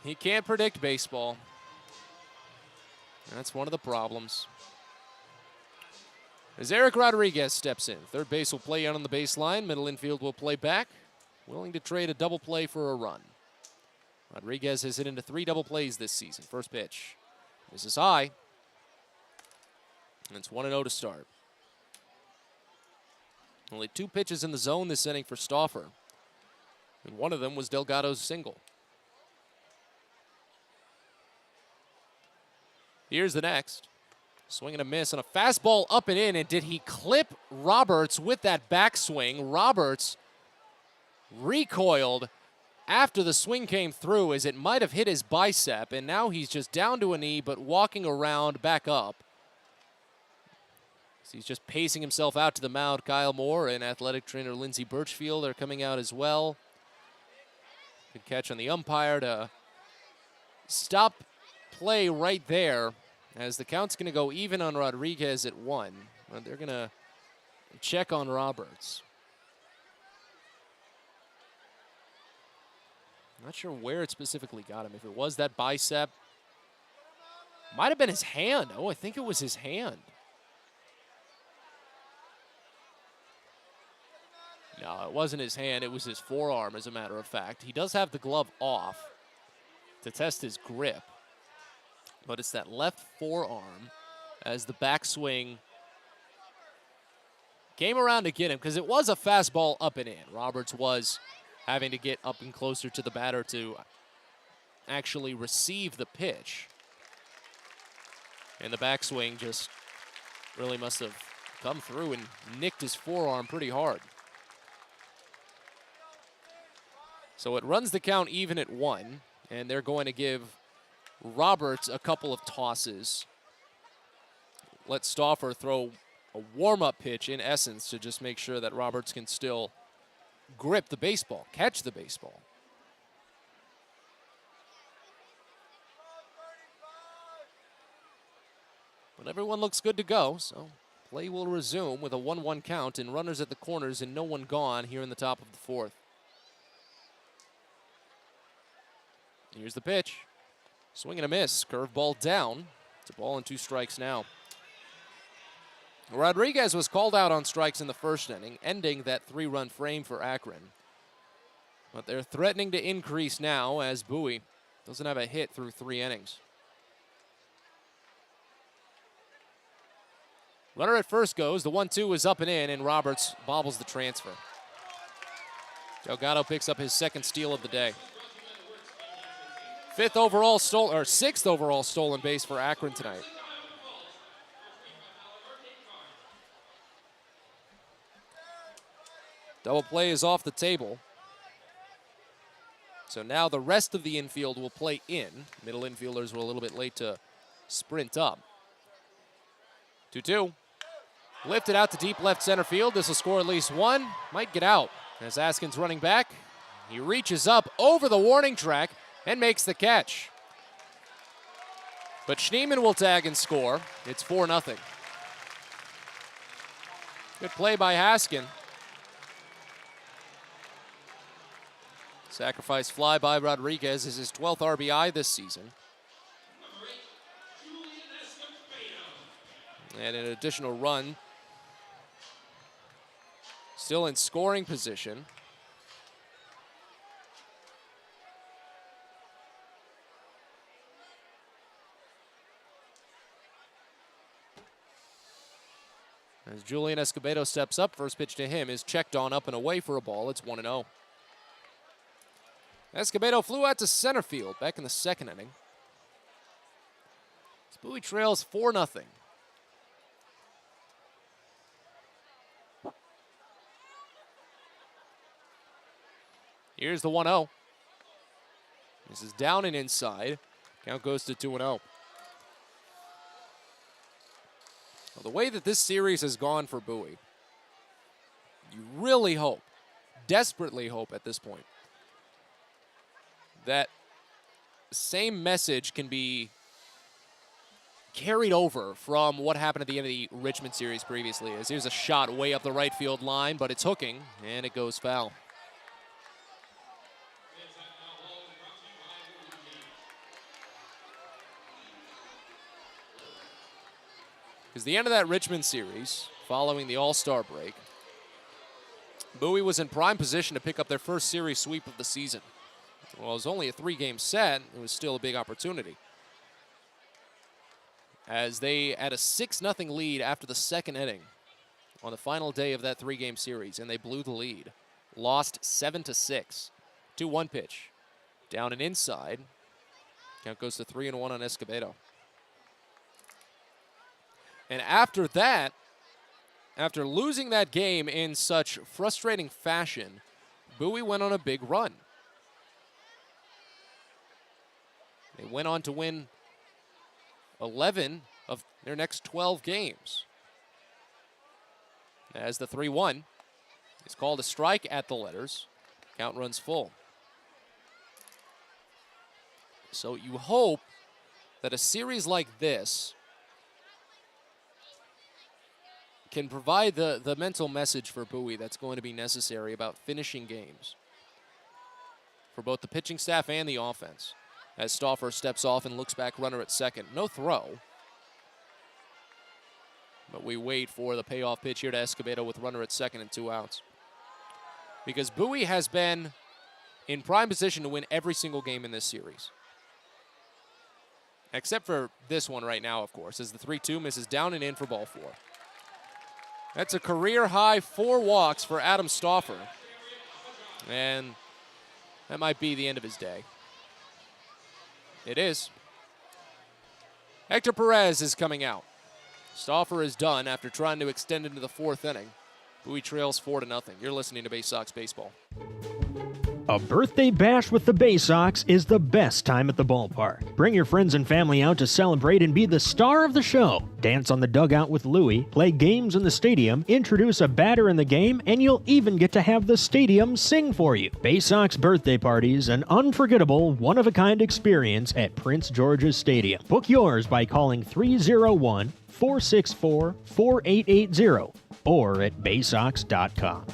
He can't predict baseball. That's one of the problems. As Eric Rodriguez steps in, third base will play out on the baseline. Middle infield will play back. Willing to trade a double play for a run. Rodriguez has hit into 3 double plays this season. First pitch. This is high. And it's 1-0 to start. Only 2 pitches in the zone this inning for Stauffer. And one of them was Delgado's single. Here's the next. Swing and a miss on a fastball up and in. And did he clip Roberts with that backswing? Roberts recoiled after the swing came through as it might have hit his bicep. And now he's just down to a knee but walking around back up. So he's just pacing himself out to the mound. Kyle Moore and athletic trainer Lindsey Birchfield are coming out as well. Good catch on the umpire to stop play right there as the count's going to go even on Rodriguez at 1. But they're going to check on Roberts. Not sure where it specifically got him. If it was that bicep, might have been his hand. Oh, I think it was his hand. No, it wasn't his hand. It was his forearm, as a matter of fact. He does have the glove off to test his grip. But it's that left forearm as the backswing came around to get him, because it was a fastball up and in. Roberts was having to get up and closer to the batter to actually receive the pitch. And the backswing just really must have come through and nicked his forearm pretty hard. So it runs the count even at 1, and they're going to give Roberts a couple of tosses. Let Stauffer throw a warm-up pitch in essence to just make sure that Roberts can still grip the baseball, catch the baseball. But everyone looks good to go, so play will resume with a 1-1 count and runners at the corners and no one gone here in the top of the fourth. Here's the pitch. Swing and a miss. Curveball down. It's a ball and 2 strikes now. Rodriguez was called out on strikes in the first inning, ending that 3-run frame for Akron. But they're threatening to increase now as Bowie doesn't have a hit through 3 innings. Runner at first goes. The 1-2 is up and in, and Roberts bobbles the transfer. Delgado picks up his second steal of the day. 6th overall stolen base for Akron tonight. Double play is off the table. So now the rest of the infield will play in. Middle infielders were a little bit late to sprint up. 2-2. Lifted out to deep left center field. This will score at least 1. Might get out as Askins running back. He reaches up over the warning track and makes the catch. But Schneemann will tag and score. It's 4-0. Good play by Haskin. Sacrifice fly by Rodriguez is his 12th RBI this season. And an additional run. Still in scoring position. As Julian Escobedo steps up, first pitch to him is checked on up and away for a ball. It's 1-0. Escobedo flew out to center field back in the second inning. Bowie trails 4-0. Here's the 1-0. This is down and inside. Count goes to 2-0. Well, the way that this series has gone for Bowie, you really hope, desperately hope at this point, that same message can be carried over from what happened at the end of the Richmond series previously. As here's a shot way up the right field line, but it's hooking, and it goes foul. Because the end of that Richmond series, following the All-Star break, Bowie was in prime position to pick up their first series sweep of the season. Well, it was only a 3-game set. It was still a big opportunity. As they had a 6-0 lead after the second inning on the final day of that 3-game series, and they blew the lead. Lost 7-6. 2-1 pitch. Down and inside. Count goes to 3-1 on Escobedo. And after that, after losing that game in such frustrating fashion, Bowie went on a big run. They went on to win 11 of their next 12 games. As the 3-1 is called a strike at the letters. Count runs full. So you hope that a series like this can provide the mental message for Bowie that's going to be necessary about finishing games for both the pitching staff and the offense. As Stauffer steps off and looks back, runner at second. No throw. But we wait for the payoff pitch here to Escobedo with runner at second and 2 outs. Because Bowie has been in prime position to win every single game in this series. Except for this one right now, of course, as the 3-2 misses down and in for ball 4. That's a career-high 4 walks for Adam Stauffer. And that might be the end of his day. It is. Hector Perez is coming out. Stauffer is done after trying to extend into the 4th inning. Bowie trails 4-0. You're listening to Baysox Baseball. A birthday bash with the Baysox is the best time at the ballpark. Bring your friends and family out to celebrate and be the star of the show. Dance on the dugout with Louie, play games in the stadium, introduce a batter in the game, and you'll even get to have the stadium sing for you. Baysox birthday parties, an unforgettable, one-of-a-kind experience at Prince George's Stadium. Book yours by calling 301-464-4880 or at baysox.com.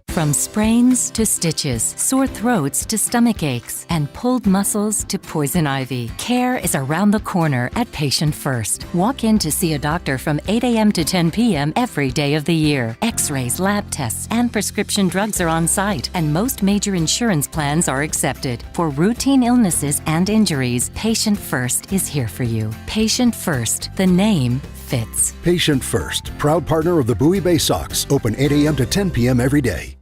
From sprains to stitches, sore throats to stomach aches, and pulled muscles to poison ivy, care is around the corner at Patient First. Walk in to see a doctor from 8 a.m. to 10 p.m. every day of the year. X-rays, lab tests, and prescription drugs are on site, and most major insurance plans are accepted. For routine illnesses and injuries, Patient First is here for you. Patient First, the name fits. Patient First, proud partner of the Bowie Baysox, open 8 a.m. to 10 p.m. every day.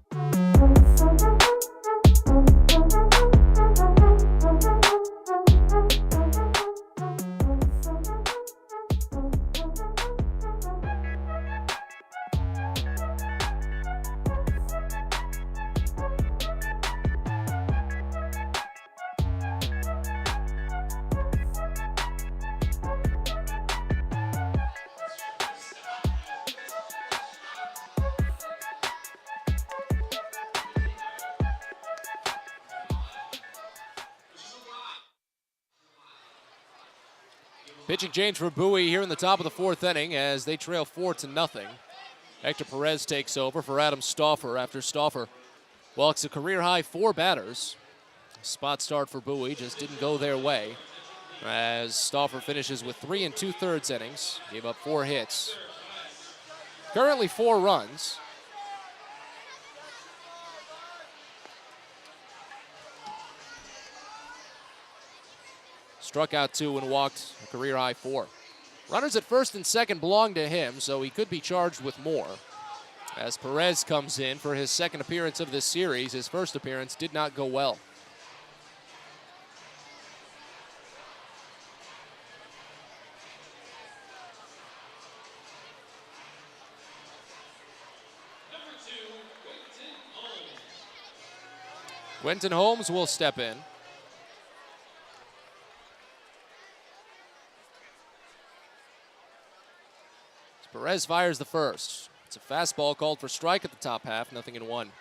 Pitching change for Bowie here in the top of the fourth inning as they trail 4-0. Hector Perez takes over for Adam Stauffer after Stauffer walks a career-high 4 batters. Spot start for Bowie just didn't go their way as Stauffer finishes with 3 2/3 innings, gave up 4 hits. Currently 4 runs. Struck out 2 and walked a career-high 4. Runners at first and second belong to him, so he could be charged with more. As Perez comes in for his second appearance of this series, his first appearance did not go well. Quentin Holmes will step in. Perez fires the first. It's a fastball called for strike at the top half, 0-1.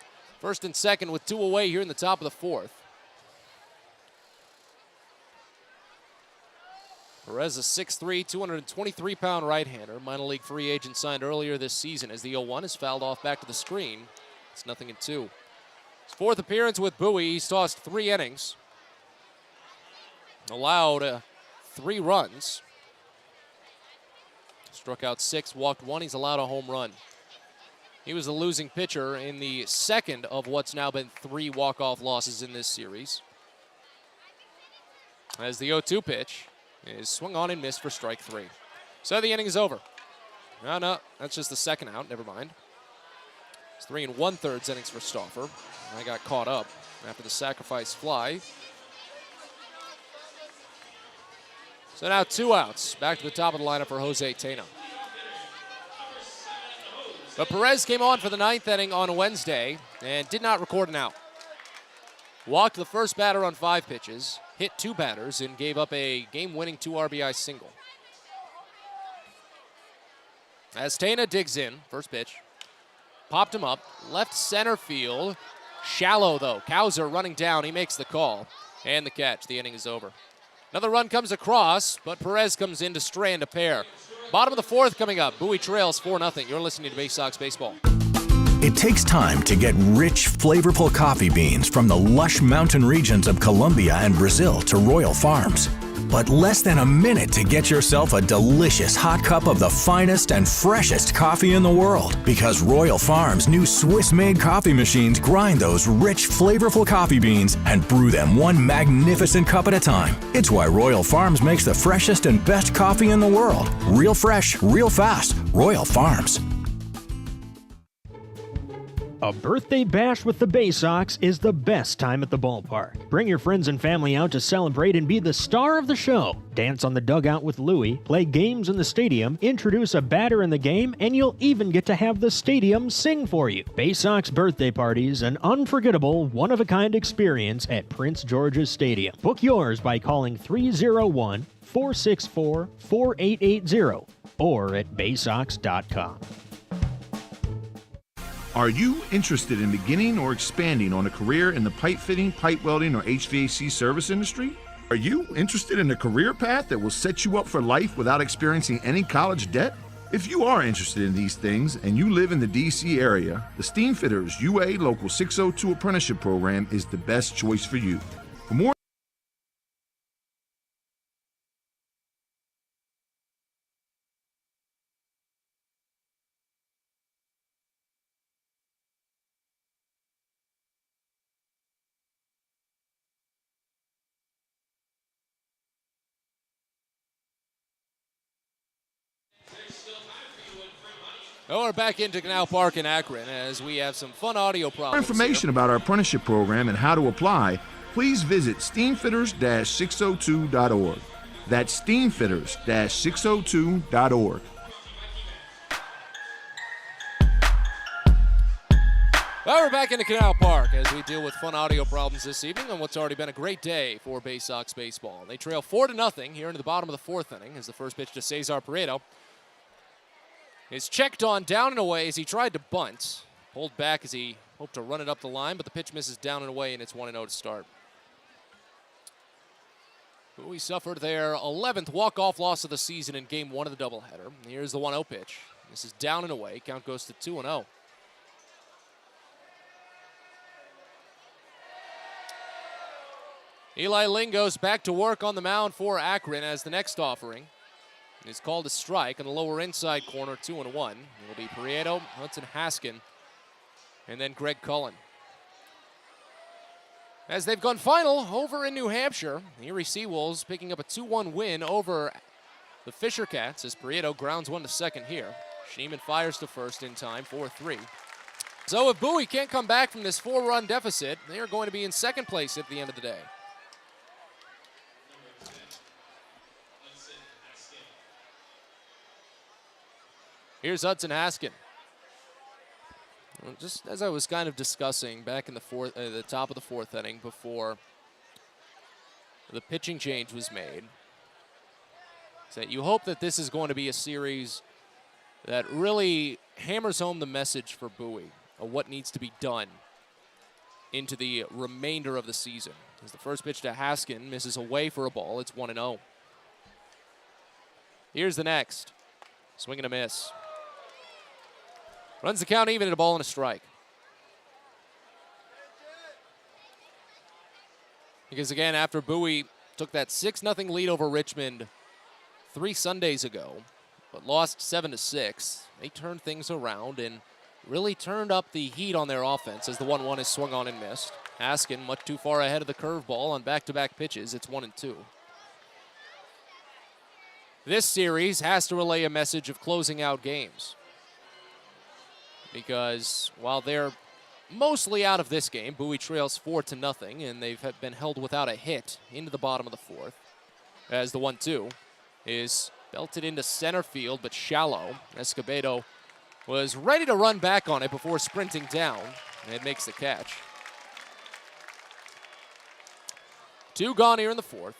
First and second with 2 away here in the top of the fourth. Perez, a 6'3", 223-pound right-hander. Minor league free agent signed earlier this season as the 0-1 is fouled off back to the screen. It's 0-2. His fourth appearance with Bowie, he's tossed 3 innings. Allowed 3 runs. Struck out 6, walked 1. He's allowed a home run. He was the losing pitcher in the second of what's now been 3 walk-off losses in this series. As the 0-2 pitch is swung on and missed for strike 3. So the inning is over. No, that's just the second out. Never mind. It's 3 1/3 innings for Stauffer. I got caught up after the sacrifice fly. So now 2 outs. Back to the top of the lineup for Jose Tena. But Perez came on for the 9th inning on Wednesday and did not record an out. Walked the first batter on 5 pitches, hit 2 batters, and gave up a game-winning 2 RBI single. As Tena digs in, first pitch, popped him up, left center field. Shallow, though. Cowser running down. He makes the call. And the catch. The inning is over. Another run comes across, but Perez comes in to strand a pair. Bottom of the fourth coming up. Bowie trails 4-0. You're listening to Baysox Baseball. It takes time to get rich, flavorful coffee beans from the lush mountain regions of Colombia and Brazil to Royal Farms. But less than a minute to get yourself a delicious hot cup of the finest and freshest coffee in the world. Because Royal Farms' new Swiss-made coffee machines grind those rich, flavorful coffee beans and brew them one magnificent cup at a time. It's why Royal Farms makes the freshest and best coffee in the world. Real fresh, real fast. Royal Farms. A birthday bash with the Baysox is the best time at the ballpark. Bring your friends and family out to celebrate and be the star of the show. Dance on the dugout with Louie, play games in the stadium, introduce a batter in the game, and you'll even get to have the stadium sing for you. Baysox birthday parties, an unforgettable, one-of-a-kind experience at Prince George's Stadium. Book yours by calling 301-464-4880 or at baysox.com. Are you interested in beginning or expanding on a career in the pipe fitting, pipe welding, or HVAC service industry? Are you interested in a career path that will set you up for life without experiencing any college debt? If you are interested in these things and you live in the DC area, the Steamfitters UA Local 602 Apprenticeship Program is the best choice for you. For more Well, we're back into Canal Park in Akron as we have some fun audio problems. For information about our apprenticeship program and how to apply, please visit steamfitters-602.org. That's steamfitters-602.org. Well, we're back into Canal Park as we deal with fun audio problems this evening on what's already been a great day for Baysox baseball. They trail 4-0 here into the bottom of the fourth inning as the first pitch to Cesar Prieto is checked on down and away as he tried to bunt. Pulled back as he hoped to run it up the line, but the pitch misses down and away, and it's 1-0 to start. Bowie suffered their 11th walk-off loss of the season in Game 1 of the doubleheader. Here's the 1-0 pitch. This is down and away. Count goes to 2-0. Eli Ling goes back to work on the mound for Akron as the next offering is called a strike on the lower inside corner, 2-1. It'll be Prieto, Hudson Haskin, and then Greg Cullen. As they've gone final over in New Hampshire, the Erie Seawolves picking up a 2-1 win over the Fisher Cats as Prieto grounds one to second here. Schneeman fires to first in time, 4-3. So if Bowie can't come back from this 4-run deficit, they are going to be in second place at the end of the day. Here's Hudson Haskin. Well, just as I was kind of discussing back in the top of the fourth inning before the pitching change was made, is that you hope that this is going to be a series that really hammers home the message for Bowie of what needs to be done into the remainder of the season. As the first pitch to Haskin misses away for a ball, it's 1-0. Here's the next. Swing and a miss. Runs the count even at a ball and a strike. Because again, after Bowie took that 6-0 lead over Richmond 3 Sundays ago, but lost 7-6, they turned things around and really turned up the heat on their offense as the 1-1 is swung on and missed. Haskin much too far ahead of the curveball on back-to-back pitches. It's 1-2. This series has to relay a message of closing out games. Because while they're mostly out of this game, Bowie trails 4-0, and they've been held without a hit into the bottom of the fourth. As the 1-2 is belted into center field, but shallow. Escobedo was ready to run back on it before sprinting down, and it makes the catch. 2 gone here in the fourth.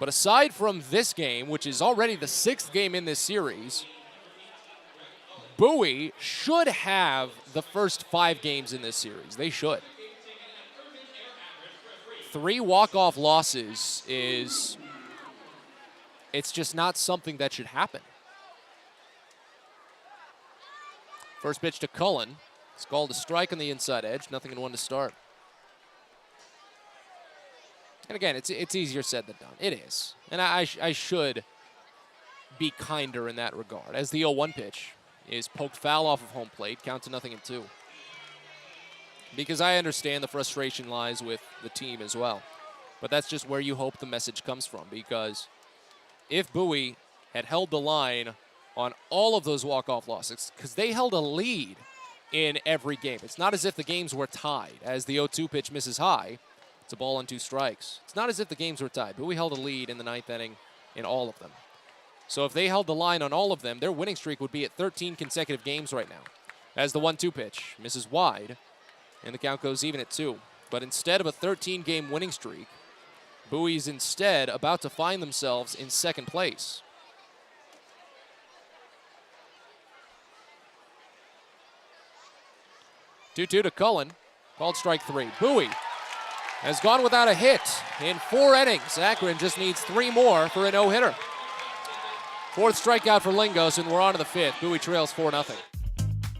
But aside from this game, which is already the 6th game in this series, Bowie should have the first 5 games in this series. They should. 3 walk-off losses it's just not something that should happen. First pitch to Cullen. It's called a strike on the inside edge. 0-1 to start. And again, it's easier said than done. It is. And I should be kinder in that regard. As the 0-1 pitch is poked foul off of home plate, count to 0-2. Because I understand the frustration lies with the team as well. But that's just where you hope the message comes from. Because if Bowie had held the line on all of those walk-off losses, because they held a lead in every game. It's not as if the games were tied. As the 0-2 pitch misses high, it's a ball on 2 strikes. It's not as if the games were tied. Bowie held a lead in the 9th inning in all of them. So if they held the line on all of them, their winning streak would be at 13 consecutive games right now. As the 1-2 pitch misses wide, and the count goes even at 2. But instead of a 13-game winning streak, Bowie's instead about to find themselves in 2nd place. Two-two to Cullen, called strike 3. Bowie has gone without a hit in 4 innings. Akron just needs 3 more for a no-hitter. 4th strikeout for Lingos, and we're on to the 5th. Bowie trails 4-0.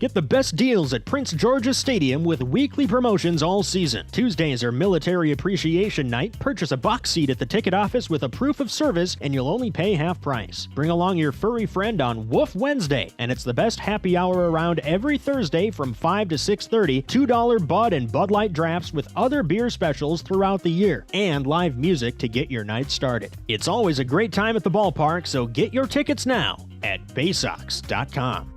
Get the best deals at Prince George's Stadium with weekly promotions all season. Tuesdays are Military Appreciation Night. Purchase a box seat at the ticket office with a proof of service, and you'll only pay half price. Bring along your furry friend on Woof Wednesday, and it's the best happy hour around every Thursday from 5 to 6:30. $2 Bud and Bud Light drafts with other beer specials throughout the year, and live music to get your night started. It's always a great time at the ballpark, so get your tickets now at Baysox.com.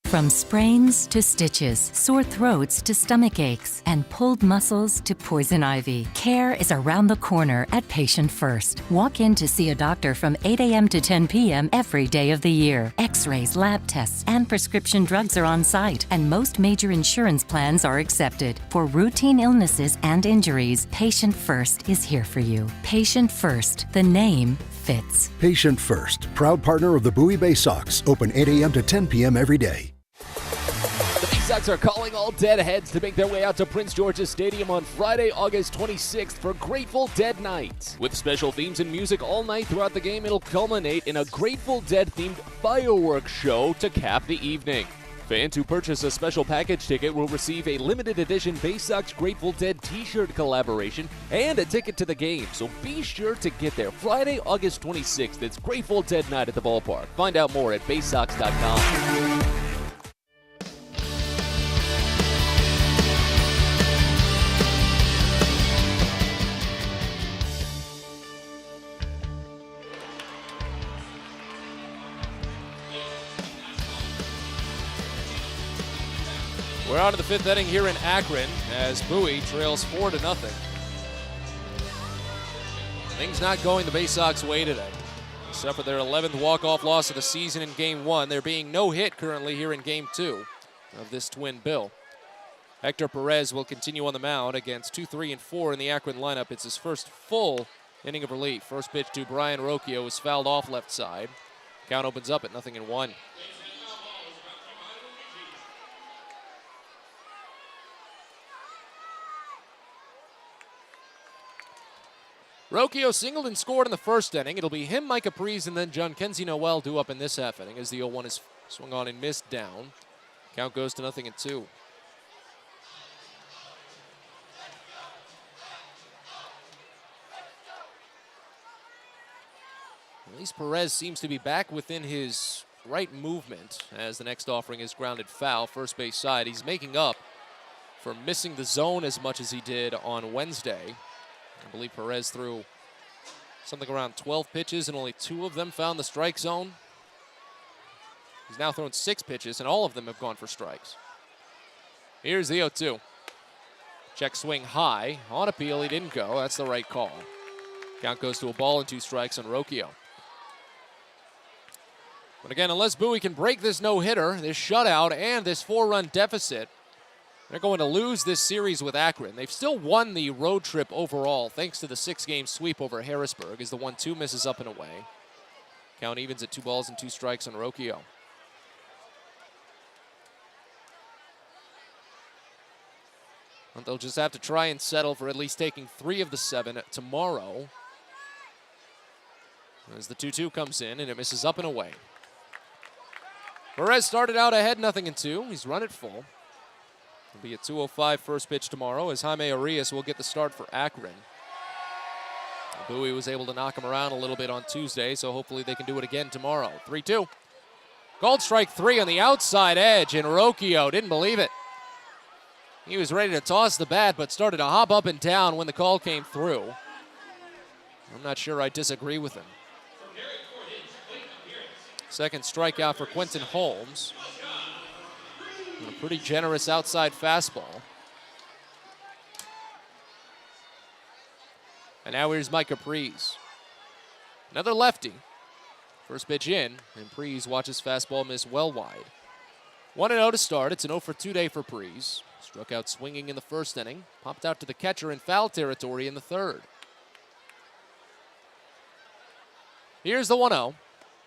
From sprains to stitches, sore throats to stomach aches, and pulled muscles to poison ivy, care is around the corner at Patient First. Walk in to see a doctor from 8 a.m. to 10 p.m. every day of the year. X-rays, lab tests, and prescription drugs are on site, and most major insurance plans are accepted. For routine illnesses and injuries, Patient First is here for you. Patient First, the name fits. Patient First, proud partner of the Bowie Baysox. Open 8 a.m. to 10 p.m. every day. The Baysox are calling all deadheads to make their way out to Prince George's Stadium on Friday, August 26th for Grateful Dead Night. With special themes and music all night throughout the game, it'll culminate in a Grateful Dead-themed fireworks show to cap the evening. Fans who purchase a special package ticket will receive a limited edition Baysox Grateful Dead t-shirt collaboration and a ticket to the game, so be sure to get there. Friday, August 26th, it's Grateful Dead Night at the ballpark. Find out more at Baysox.com. We're on to the 5th inning here in Akron as Bowie trails 4-0. Things not going the Baysox way today. Except for their 11th walk-off loss of the season in Game 1. There being no hit currently here in Game 2 of this twin bill. Hector Perez will continue on the mound against 2, 3, and 4 in the Akron lineup. It's his first full inning of relief. First pitch to Brian Rocchio is fouled off left side. Count opens up at 0-1. Rocchio singled and scored in the first inning. It'll be him, Mike Capriz, and then John Kenzie Noel due up in this half inning as the 0-1 is swung on and missed down. Count goes to 0-2. At least Perez seems to be back within his right movement as the next offering is grounded foul, first base side. He's making up for missing the zone as much as he did on Wednesday. I believe Perez threw something around 12 pitches and only 2 of them found the strike zone. He's now thrown 6 pitches and all of them have gone for strikes. Here's the 0-2. Check swing high. On appeal, he didn't go. That's the right call. Count goes to a ball and 2 strikes on Rocchio. But again, unless Bowie can break this no-hitter, this shutout, and this 4-run deficit, they're going to lose this series with Akron. They've still won the road trip overall thanks to the 6-game sweep over Harrisburg as the 1-2 misses up and away. Count evens at 2 balls and 2 strikes on Rocchio. But they'll just have to try and settle for at least taking 3 of the 7 tomorrow. As the 2-2 comes in and it misses up and away. Perez started out ahead 0-2. He's run it full. It'll be a 2:05 first pitch tomorrow as Jaime Arias will get the start for Akron. Bowie was able to knock him around a little bit on Tuesday, so hopefully they can do it again tomorrow. 3-2. Called strike 3 on the outside edge, and Rocchio didn't believe it. He was ready to toss the bat, but started to hop up and down when the call came through. I'm not sure I disagree with him. Second strikeout for Quentin Holmes. A pretty generous outside fastball. And now here's Micah Prees. Another lefty. First pitch in, and Prees watches fastball miss well wide. 1-0 to start. It's an 0-for-2 day for Prees. Struck out swinging in the first inning. Popped out to the catcher in foul territory in the third. Here's the 1-0.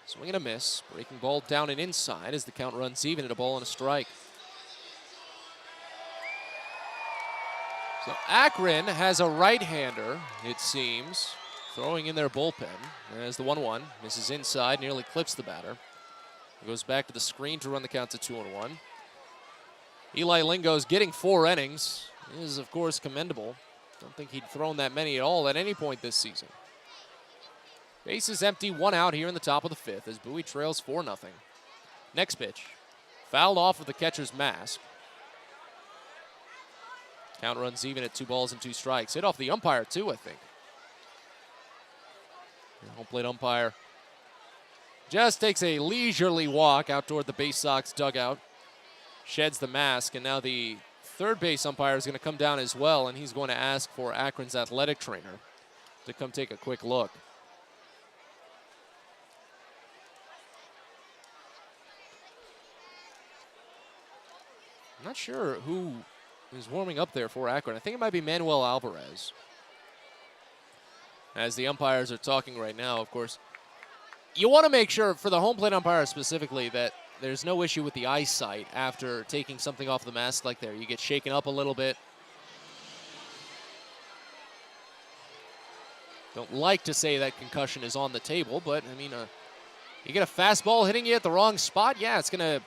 Swing and a miss. Breaking ball down and inside as the count runs even at a ball and a strike. So Akron has a right-hander, it seems, throwing in their bullpen. As the 1-1 misses inside, nearly clips the batter. Goes back to the screen to run the count to 2-1. Eli Lingo's getting 4 innings. It is, of course, commendable. Don't think he'd thrown that many at all at any point this season. Base is empty, 1 out here in the top of the 5th as Bowie trails 4-0. Next pitch, fouled off with the catcher's mask. Count runs even at 2 balls and 2 strikes. Hit off the umpire, too, I think. The home plate umpire just takes a leisurely walk out toward the Baysox dugout. Sheds the mask, and now the third base umpire is going to come down as well, and he's going to ask for Akron's athletic trainer to come take a quick look. I'm not sure who is warming up there for Akron. I think it might be Manuel Alvarez. As the umpires are talking right now, of course, you want to make sure, for the home plate umpire specifically, that there's no issue with the eyesight after taking something off the mask like there. You get shaken up a little bit. Don't like to say that concussion is on the table, but, I mean, you get a fastball hitting you at the wrong spot, yeah, it's going to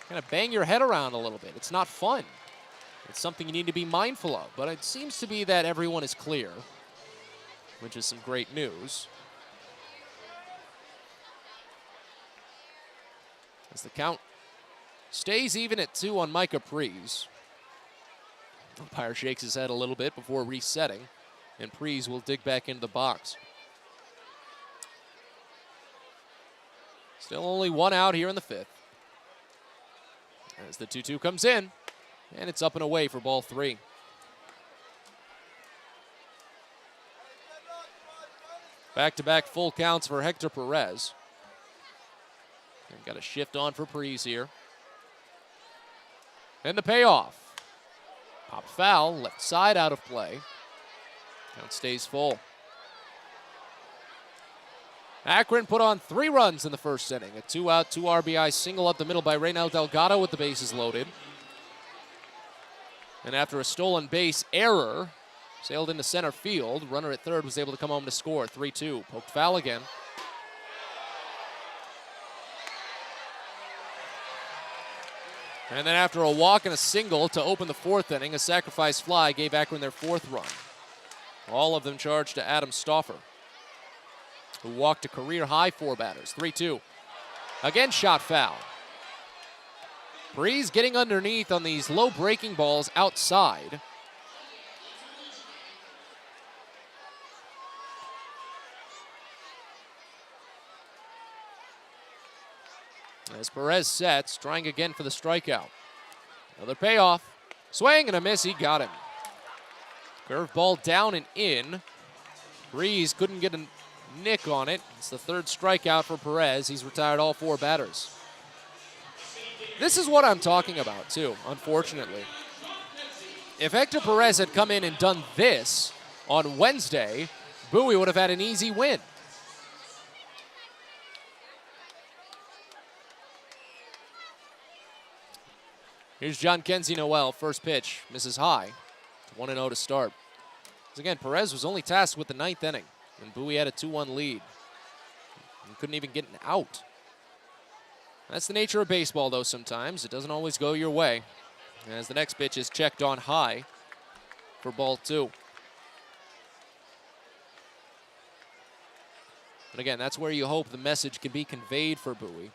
kind of bang your head around a little bit. It's not fun. It's something you need to be mindful of, but it seems to be that everyone is clear, which is some great news. As the count stays even at 2 on Micah Prees. Umpire shakes his head a little bit before resetting, and Prees will dig back into the box. Still only 1 out here in the 5th. As the 2-2 comes in, and it's up and away for ball 3. Back-to-back full counts for Hector Perez. And got a shift on for Prees here. And the payoff. Pop foul, left side out of play. Count stays full. Akron put on 3 runs in the first inning. A 2-out, 2 RBI single up the middle by Reynel Delgado with the bases loaded. And after a stolen base error, sailed into center field. Runner at third was able to come home to score. 3-2. Poked foul again. And then after a walk and a single to open the 4th inning, a sacrifice fly gave Akron their 4th run. All of them charged to Adam Stauffer, who walked a career-high 4 batters. 3-2. Again, shot foul. Prees getting underneath on these low breaking balls outside. As Perez sets, trying again for the strikeout. Another payoff. Swing and a miss, he got him. Curveball down and in. Prees couldn't get a nick on it. It's the 3rd strikeout for Perez. He's retired all 4 batters. This is what I'm talking about, too, unfortunately. If Hector Perez had come in and done this on Wednesday, Bowie would have had an easy win. Here's John Kenzie Noel, first pitch, misses high. 1-0 to start. As again, Perez was only tasked with the 9th inning, and Bowie had a 2-1 lead. He couldn't even get an out. That's the nature of baseball, though, sometimes. It doesn't always go your way. As the next pitch is checked on high for ball 2. And again, that's where you hope the message can be conveyed for Bowie.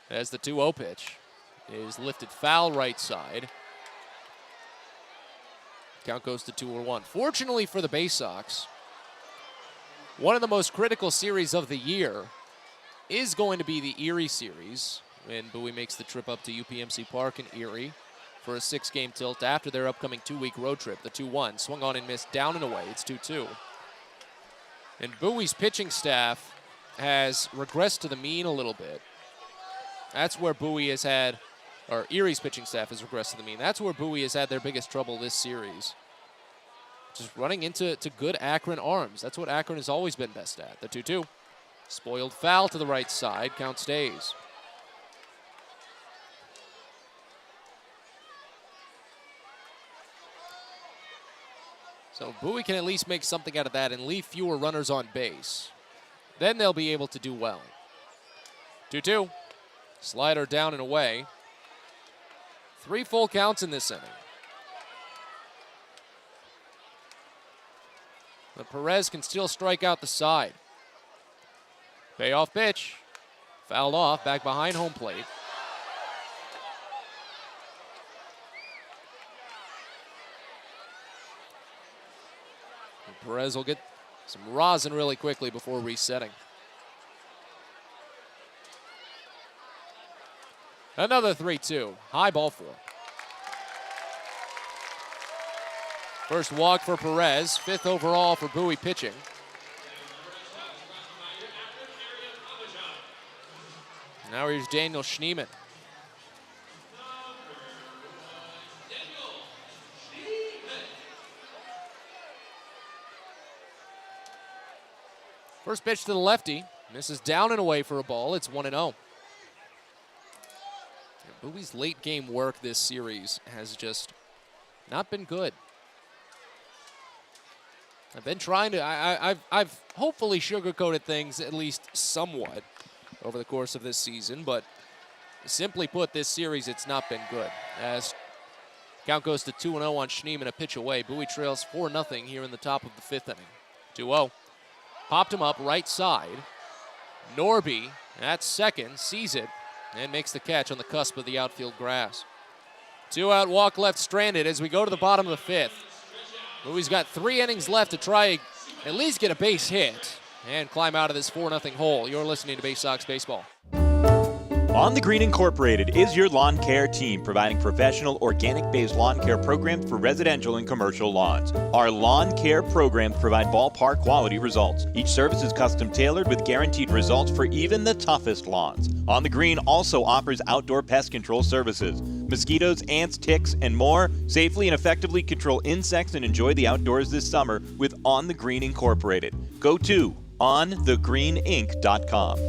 As the 2-0 pitch is lifted foul right side. Count goes to 2-1. Fortunately for the Baysox, one of the most critical series of the year is going to be the Erie series. when Bowie makes the trip up to UPMC Park in Erie for a 6-game tilt after their upcoming 2-week road trip. The 2-1 swung on and missed, down and away. It's 2-2. And Bowie's pitching staff has regressed to the mean a little bit. That's where Bowie has had, or Erie's pitching staff has regressed to the mean. That's where Bowie has had their biggest trouble this series. Just running into good Akron arms. That's what Akron has always been best at. The 2-2. Spoiled foul to the right side. Count stays. So Bowie can at least make something out of that and leave fewer runners on base. Then they'll be able to do well. 2-2. Slider down and away. 3 full counts in this inning. But Perez can still strike out the side. Payoff pitch. Fouled off, back behind home plate. And Perez will get some rosin really quickly before resetting. Another 3-2. High ball 4. First walk for Perez, 5th overall for Bowie pitching. Now here's Daniel Schneemann. First pitch to the lefty. Misses down and away for a ball. It's 1-0. Bowie's late game work this series has just not been good. I've been trying to, I've hopefully sugarcoated things at least somewhat over the course of this season, but simply put, this series, it's not been good. As count goes to 2-0 on Schneemann, a pitch away. Bowie trails 4-0 here in the top of the 5th inning. 2-0. Popped him up right side. Norby at second, sees it, and makes the catch on the cusp of the outfield grass. 2-out, walk left stranded as we go to the bottom of the 5th. Bowie's got 3 innings left to try at least get a base hit and climb out of this 4-0 hole. You're listening to Baysox Baseball. On the Green Incorporated is your lawn care team, providing professional organic-based lawn care programs for residential and commercial lawns. Our lawn care programs provide ballpark quality results. Each service is custom tailored with guaranteed results for even the toughest lawns. On the Green also offers outdoor pest control services. Mosquitoes, ants, ticks, and more. Safely and effectively control insects and enjoy the outdoors this summer with On the Green Incorporated. Go to onthegreeninc.com.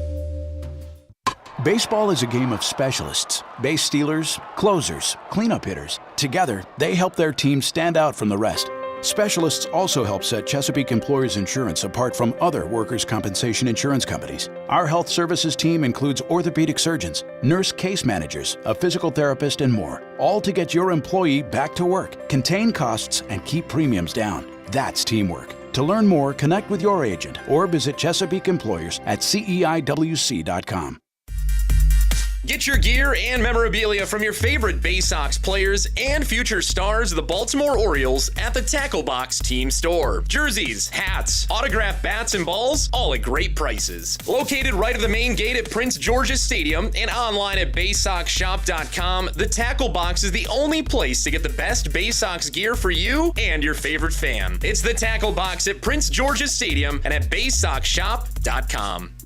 Baseball is a game of specialists. Base stealers, closers, cleanup hitters. Together, they help their team stand out from the rest. Specialists also help set Chesapeake Employers Insurance apart from other workers' compensation insurance companies. Our health services team includes orthopedic surgeons, nurse case managers, a physical therapist, and more, all to get your employee back to work, contain costs, and keep premiums down. That's teamwork. To learn more, connect with your agent or visit Chesapeake Employers at CEIWC.com. Get your gear and memorabilia from your favorite Baysox players and future stars of the Baltimore Orioles at the Tackle Box Team Store. Jerseys, hats, autographed bats and balls, all at great prices. Located right at the main gate at Prince George's Stadium and online at BaysoxShop.com, the Tackle Box is the only place to get the best Baysox gear for you and your favorite fan. It's the Tackle Box at Prince George's Stadium and at BaysoxShop.com.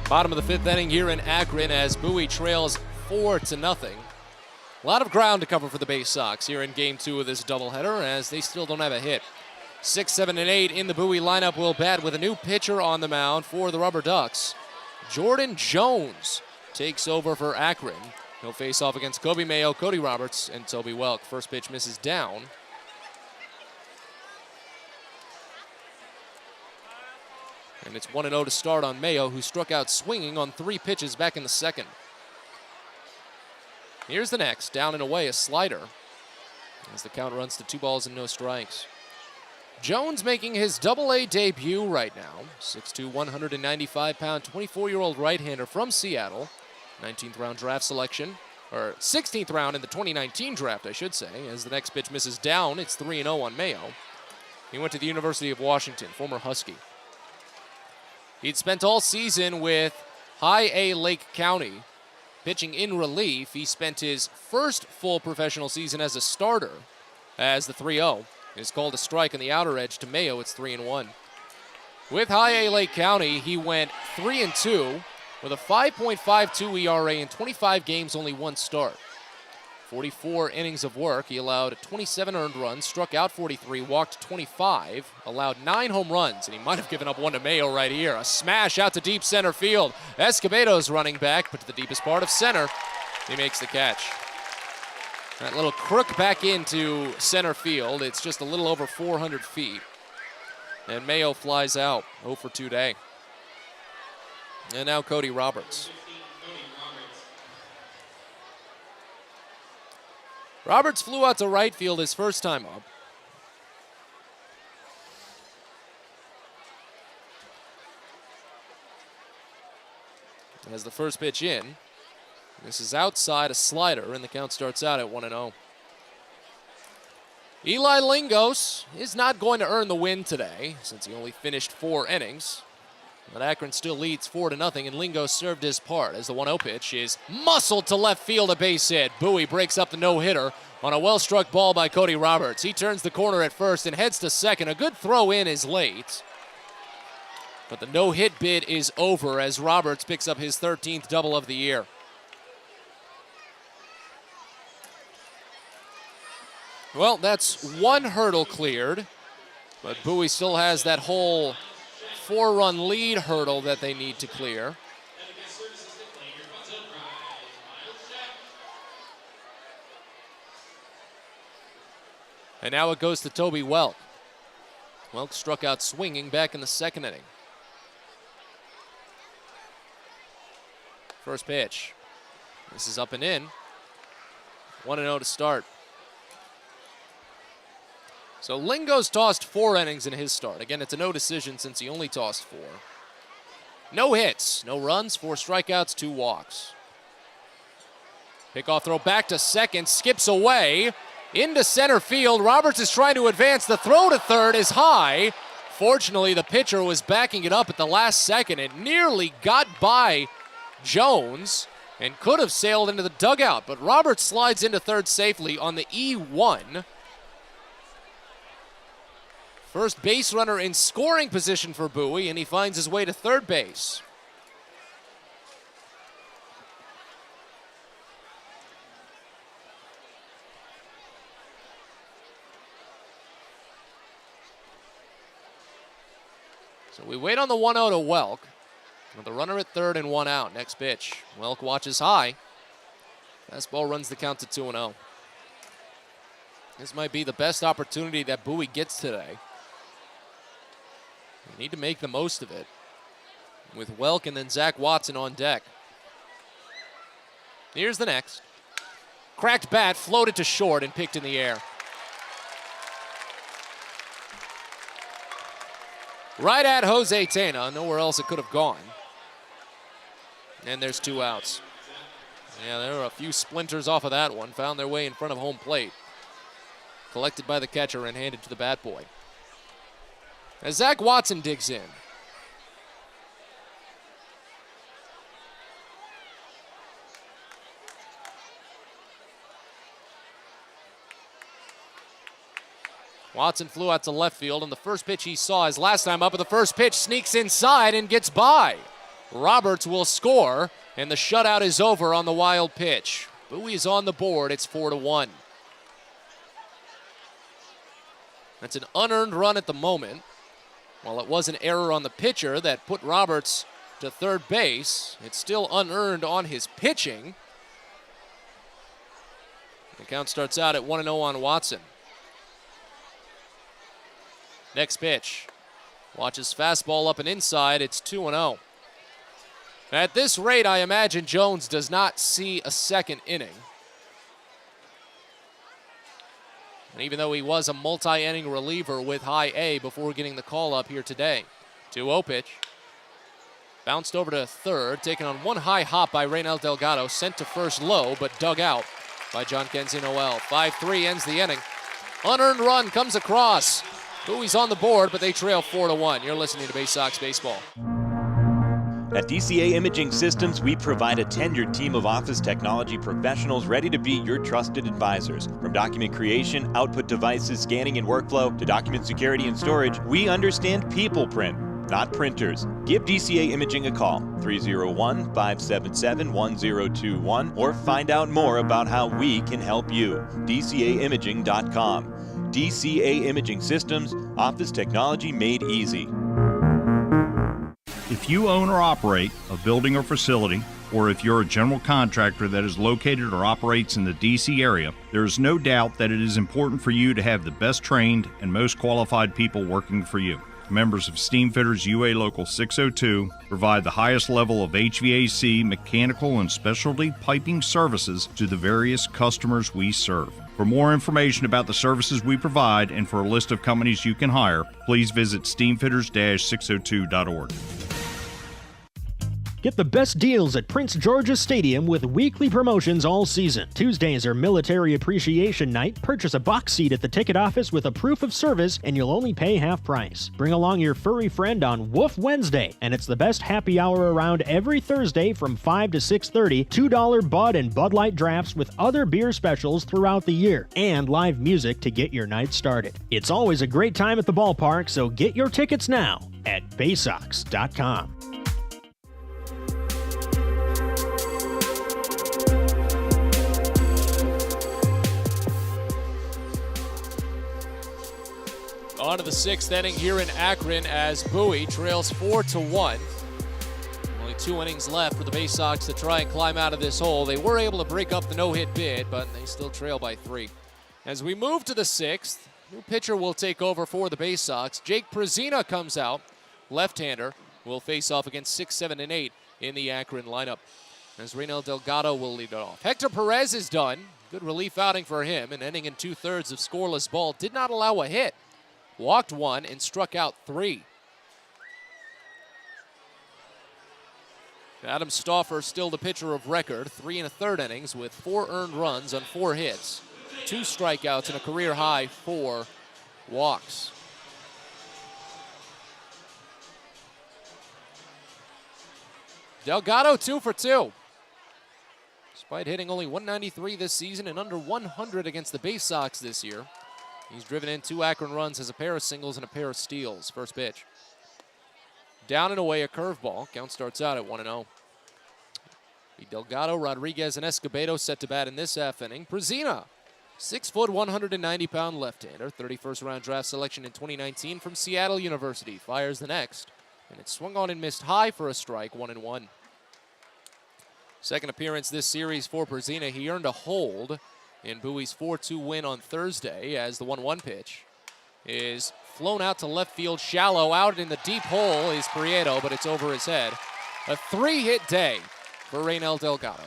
Bottom of the 5th inning here in Akron as Bowie trails 4-0. A lot of ground to cover for the Baysox here in Game 2 of this doubleheader as they still don't have a hit. 6, 7, and 8 in the Bowie lineup will bat with a new pitcher on the mound for the Rubber Ducks. Jordan Jones takes over for Akron. He'll face off against Kobe Mayo, Cody Roberts, and Toby Welk. First pitch misses down. And it's 1-0 to start on Mayo, who struck out swinging on 3 pitches back in the second. Here's the next. Down and away, a slider. As the count runs to 2 balls and no strikes. Jones making his Double-A debut right now. 6'2", 195-pound, 24-year-old right-hander from Seattle. 19th round draft selection, or 16th round in the 2019 draft, I should say. As the next pitch misses down, it's 3-0 on Mayo. He went to the University of Washington, former Husky. He'd spent all season with High A Lake County. Pitching in relief, he spent his first full professional season as a starter, as the 3-0 is called a strike on the outer edge to Mayo. It's 3-1. With High A Lake County, he went 3-2 with a 5.52 ERA in 25 games, only 1 start. 44 innings of work. He allowed 27 earned runs, struck out 43, walked 25, allowed 9 home runs, and he might have given up 1 to Mayo right here. A smash out to deep center field. Escobedo's running back, but to the deepest part of center, he makes the catch. That little crook back into center field. It's just a little over 400 feet. And Mayo flies out 0 for 2 today. And now Cody Roberts. Roberts flew out to right field his first time up. As the first pitch in, this is outside, a slider, and the count starts out at 1-0. Eli Lingos is not going to earn the win today, since he only finished 4 innings. But Akron still leads 4-0, and Lingos served his part as the 1-0 pitch is muscled to left field, a base hit. Bowie breaks up the no-hitter on a well-struck ball by Cody Roberts. He turns the corner at first and heads to second. A good throw in is late. But the no-hit bid is over as Roberts picks up his 13th double of the year. Well, that's 1 hurdle cleared, but Bowie still has that whole 4-run lead hurdle that they need to clear. And now it goes to Toby Welk. Welk struck out swinging back in the 2nd inning. First pitch. This is up and in. 1-0 to start. So Lingos tossed 4 innings in his start. Again, it's a no decision since he only tossed 4. No hits, no runs, 4 strikeouts, 2 walks. Pickoff throw back to second, skips away into center field. Roberts is trying to advance. The throw to third is high. Fortunately, the pitcher was backing it up at the last second. It nearly got by Jones and could have sailed into the dugout, but Roberts slides into third safely on the E1. First base runner in scoring position for Bowie, and he finds his way to third base. So we wait on the 1-0 to Welk, with the runner at third and 1 out. Next pitch, Welk watches high. Fastball runs the count to 2-0. This might be the best opportunity that Bowie gets today. We need to make the most of it with Welk and then Zach Watson on deck. Here's the next. Cracked bat, floated to short and picked in the air. Right at Jose Tena, nowhere else it could have gone. And there's 2 outs. Yeah, there were a few splinters off of that one, found their way in front of home plate. Collected by the catcher and handed to the bat boy. As Zach Watson digs in. Watson flew out to left field, and the first pitch he saw his last time up, and the first pitch sneaks inside and gets by. Roberts will score, and the shutout is over on the wild pitch. Bowie is on the board. It's 4-1. That's an unearned run at the moment. While it was an error on the pitcher that put Roberts to third base, it's still unearned on his pitching. The count starts out at 1-0 on Watson. Next pitch. Watches fastball up and inside. It's 2-0. At this rate, I imagine Jones does not see a second inning. And even though he was a multi-inning reliever with high A before getting the call up here today. 2-0 pitch. Bounced over to third, taken on one high hop by Reynel Delgado, sent to first low, but dug out by John Kenzie Noel. 5-3 ends the inning. Unearned run comes across. Bowie's on the board, but they trail 4-1. You're listening to Baysox Baseball. At DCA Imaging Systems, we provide a tenured team of office technology professionals ready to be your trusted advisors. From document creation, output devices, scanning and workflow, to document security and storage, we understand people print, not printers. Give DCA Imaging a call, 301-577-1021, or find out more about how we can help you. DCAimaging.com. DCA Imaging Systems, office technology made easy. If you own or operate a building or facility, or if you're a general contractor that is located or operates in the D.C. area, there is no doubt that it is important for you to have the best trained and most qualified people working for you. Members of Steamfitters UA Local 602 provide the highest level of HVAC, mechanical, and specialty piping services to the various customers we serve. For more information about the services we provide and for a list of companies you can hire, please visit steamfitters-602.org. Get the best deals at Prince George's Stadium with weekly promotions all season. Tuesdays are Military Appreciation Night. Purchase a box seat at the ticket office with a proof of service and you'll only pay half price. Bring along your furry friend on Woof Wednesday, and it's the best happy hour around every Thursday from 5 to 6:30. $2 Bud and Bud Light drafts with other beer specials throughout the year, and live music to get your night started. It's always a great time at the ballpark, so get your tickets now at Baysox.com. On to the sixth inning here in Akron as Bowie trails 4-1. Only 2 innings left for the Baysox to try and climb out of this hole. They were able to break up the no-hit bid, but they still trail by 3. As we move to the sixth, new pitcher will take over for the Baysox. Jake Prezina comes out. Left-hander will face off against 6, 7, and 8 in the Akron lineup. As Reynel Delgado will lead it off. Hector Perez is done. Good relief outing for him. An inning and 2/3 of scoreless ball. Did not allow a hit. Walked 1 and struck out 3. Adam Stauffer still the pitcher of record. 3 1/3 innings with 4 earned runs on 4 hits. 2 strikeouts and a career high 4 walks. Delgado 2 for 2. Despite hitting only .193 this season and under .100 against the Baysox this year, he's driven in 2 Akron runs as a pair of singles and a pair of steals. First pitch. Down and away, a curveball. Count starts out at 1-0. Delgado, Rodriguez, and Escobedo set to bat in this half inning. Prezina, 6 foot, 190-pound left-hander. 31st round draft selection in 2019 from Seattle University. Fires the next. And it swung on and missed high for a strike, 1-1. Second appearance this series for Prezina. He earned a hold in Bowie's 4-2 win on Thursday as the 1-1 pitch is flown out to left field shallow. Out in the deep hole is Prieto, but it's over his head. A 3-hit day for Reynel Delgado.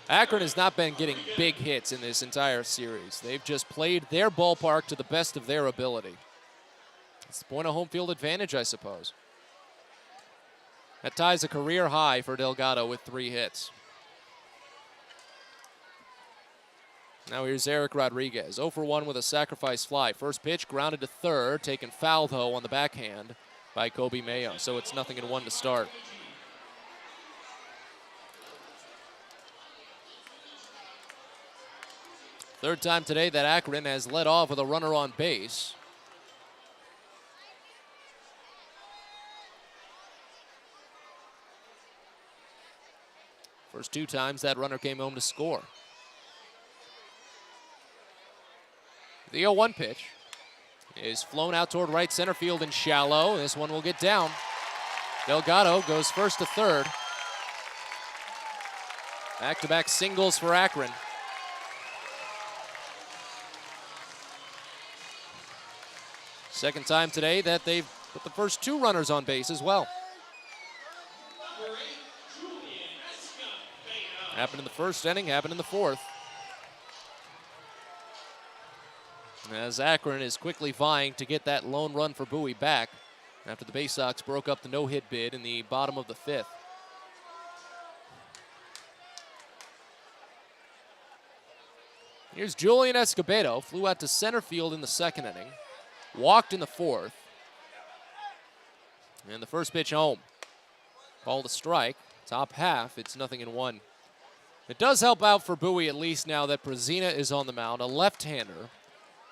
Akron has not been getting big hits in this entire series. They've just played their ballpark to the best of their ability. It's the point of home field advantage, I suppose. That ties a career high for Delgado with 3 hits. Now here's Eric Rodriguez, 0 for 1 with a sacrifice fly. First pitch grounded to third, taken foul though on the backhand by Kobe Mayo. So it's 0-1 to start. Third time today that Akron has led off with a runner on base. First 2 times that runner came home to score. The 0-1 pitch is flown out toward right center field and shallow. This one will get down. Delgado goes first to third. Back-to-back singles for Akron. Second time today that they've put the first 2 runners on base as well. Happened in the first inning, happened in the fourth. As Akron is quickly vying to get that lone run for Bowie back after the Baysox broke up the no-hit bid in the bottom of the 5th. Here's Julian Escobedo, flew out to center field in the 2nd inning, walked in the 4th, and the first pitch home. Called a strike, top half, it's 0-1. It does help out for Bowie at least now that Brazina is on the mound, a left-hander.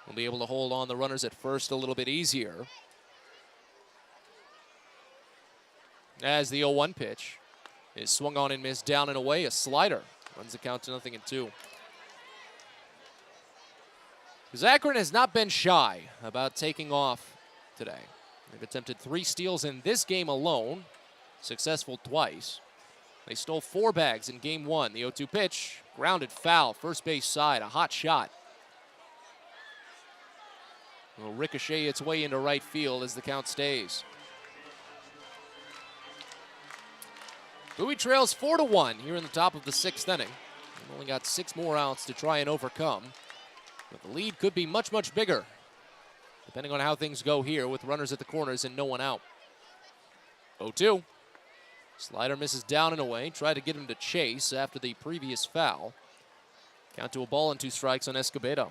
Will be able to hold on the runners at first a little bit easier. As the 0-1 pitch is swung on and missed, down and away, a slider. Runs the count to 0-2. Because Akron has not been shy about taking off today. They've attempted 3 steals in this game alone, successful twice. They stole 4 bags in game 1. The 0-2 pitch, grounded foul, first base side, a hot shot. Will ricochet its way into right field as the count stays. Bowie trails 4-1 here in the top of the 6th inning. They've only got 6 more outs to try and overcome. But the lead could be much, much bigger, depending on how things go here with runners at the corners and no one out. 0-2. Slider misses down and away. Tried to get him to chase after the previous foul. Count to a ball and 2 strikes on Escobedo.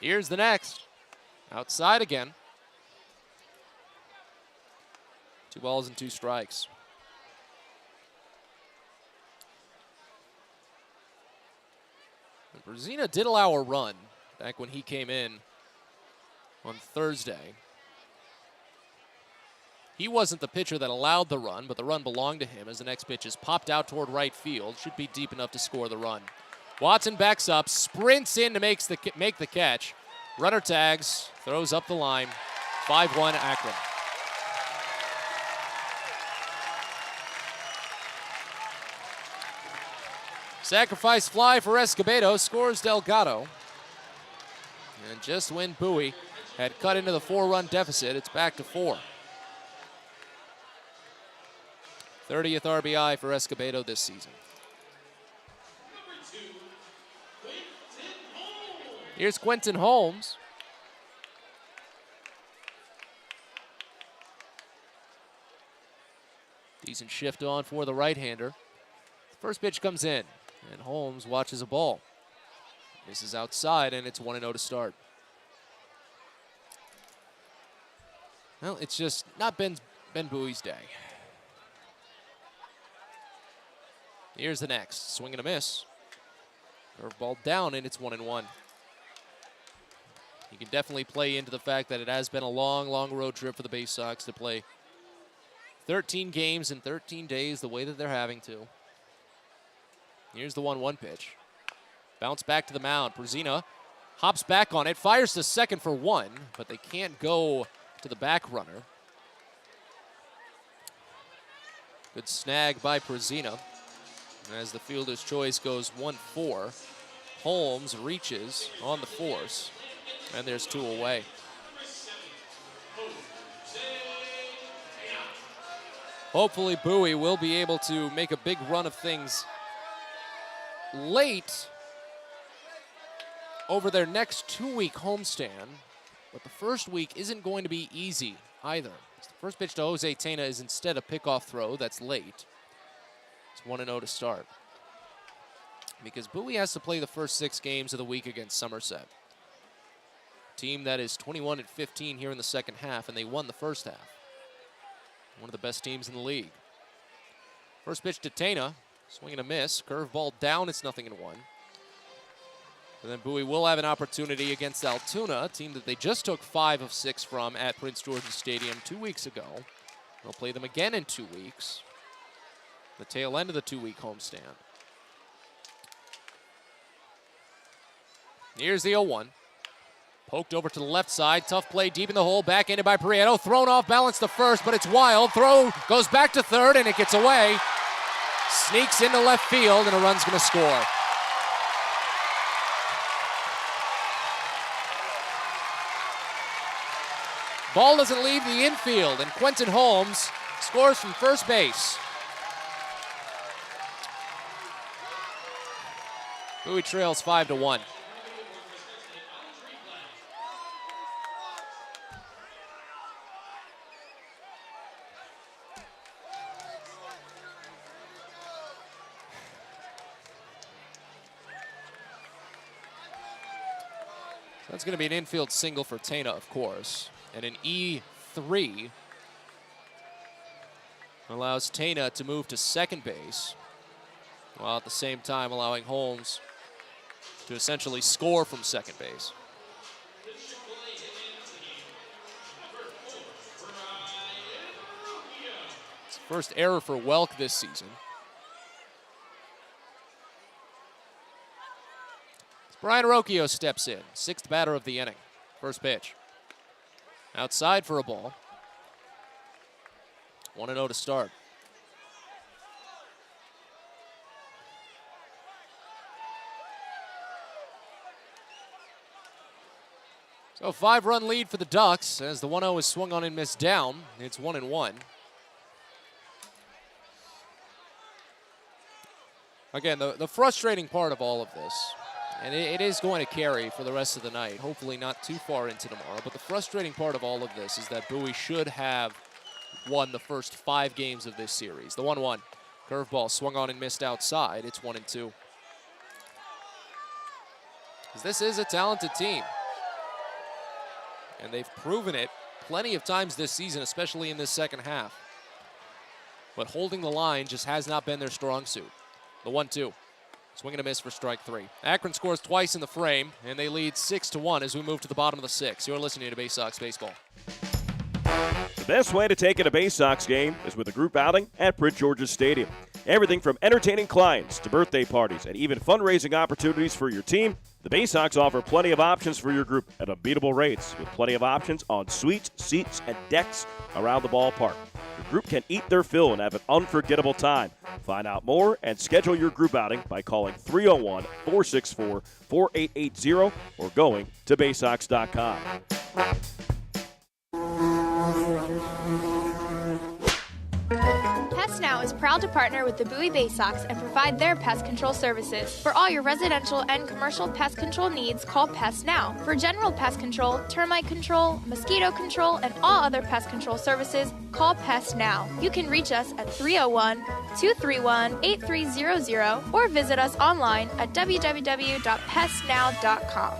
Here's the next. Outside again. 2 balls and 2 strikes. Brazina did allow a run back when he came in on Thursday. He wasn't the pitcher that allowed the run, but the run belonged to him as the next pitch is popped out toward right field. Should be deep enough to score the run. Watson backs up, sprints in to make the catch. Runner tags, throws up the line. 5-1 Akron. Sacrifice fly for Escobedo, scores Delgado. And just when Bowie had cut into the 4-run deficit, it's back to 4. 30th RBI for Escobedo this season. Here's Quentin Holmes. Decent shift on for the right-hander. First pitch comes in, and Holmes watches a ball. Misses outside, and it's 1-0 to start. Well, it's just not Ben Bowie's day. Here's the next. Swing and a miss. Curveball down, and it's 1-1. You can definitely play into the fact that it has been a long, long road trip for the Baysox to play 13 games in 13 days the way that they're having to. Here's the 1-1 pitch. Bounce back to the mound. Brazina hops back on it, fires to second for 1, but they can't go to the back runner. Good snag by Brazina. As the fielder's choice goes 1-4, Holmes reaches on the force, and there's 2 away. Hopefully Bowie will be able to make a big run of things late over their next 2-week homestand, but the first week isn't going to be easy either. The first pitch to Jose Tena is instead a pickoff throw that's late. It's 1-0 to start. Because Bowie has to play the first 6 games of the week against Somerset. Team that is 21-15 here in the second half, and they won the first half. One of the best teams in the league. First pitch to Tena, swing and a miss. Curveball down, it's 0-1. And then Bowie will have an opportunity against Altoona, a team that they just took 5 of 6 from at Prince George's Stadium 2 weeks ago. They'll play them again in 2 weeks. The tail end of the 2-week homestand. Here's the 0-1. Poked over to the left side. Tough play deep in the hole. Backhanded by Prieto. Thrown off balance to first, but it's wild. Throw goes back to third, and it gets away. Sneaks into left field, and a run's going to score. Ball doesn't leave the infield, and Quentin Holmes scores from first base. Bowie trails 5-1. That's going to be an infield single for Tana, of course. And an E3 allows Tana to move to second base, while at the same time allowing Holmes to essentially score from second base. It's the first error for Welk this season. Brian Rocchio steps in, sixth batter of the inning. First pitch. Outside for a ball. 1-0 to start. So 5-run lead for the Ducks as the 1-0 is swung on and missed down. It's 1-1. Again, the frustrating part of all of this, and it is going to carry for the rest of the night, hopefully not too far into tomorrow, but the frustrating part of all of this is that Bowie should have won the first 5 games of this series. The 1-1. Curveball swung on and missed outside. It's 1-2. Because this is a talented team. And they've proven it plenty of times this season, especially in this second half. But holding the line just has not been their strong suit. The 1-2. Swing and a miss for strike 3. Akron scores twice in the frame, and they lead 6-1 as we move to the bottom of the 6th. You're listening to Baysox Baseball. The best way to take in a Baysox game is with a group outing at Prince George's Stadium. Everything from entertaining clients to birthday parties and even fundraising opportunities for your team, the Baysox offer plenty of options for your group at unbeatable rates with plenty of options on suites, seats, and decks around the ballpark. Your group can eat their fill and have an unforgettable time. Find out more and schedule your group outing by calling 301-464-4880 or going to Baysox.com. Pest Now is proud to partner with the Bowie Baysox and provide their pest control services. For all your residential and commercial pest control needs, call Pest Now. For general pest control, termite control, mosquito control, and all other pest control services, call Pest Now. You can reach us at 301-231-8300 or visit us online at www.pestnow.com.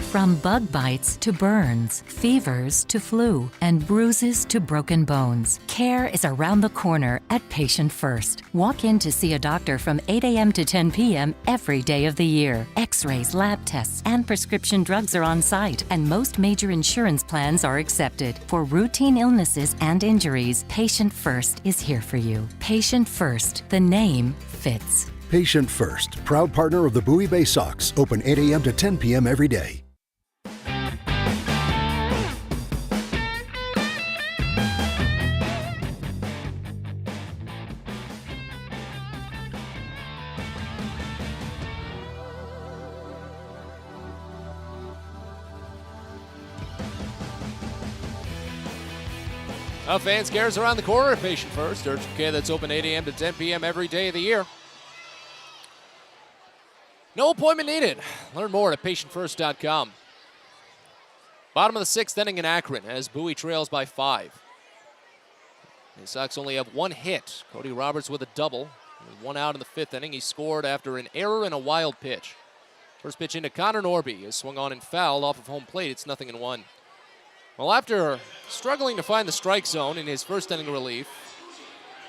From bug bites to burns, fevers to flu, and bruises to broken bones, care is around the corner at Patient First. Walk in to see a doctor from 8 a.m. to 10 p.m. every day of the year. X-rays, lab tests, and prescription drugs are on site, and most major insurance plans are accepted. For routine illnesses and injuries, Patient First is here for you. Patient First, the name fits. Patient First, proud partner of the Bowie Baysox, open 8 a.m. to 10 p.m. every day. Well, fans, cares around the corner at Patient First. Urgent care that's open 8 a.m. to 10 p.m. every day of the year. No appointment needed. Learn more at patientfirst.com. Bottom of the 6th inning in Akron as Bowie trails by 5. The Sox only have 1 hit. Cody Roberts with a double. With 1 out in the 5th inning. He scored after an error and a wild pitch. First pitch into Connor Norby is swung on and fouled off of home plate. It's 0-1. Well, after struggling to find the strike zone in his first inning relief,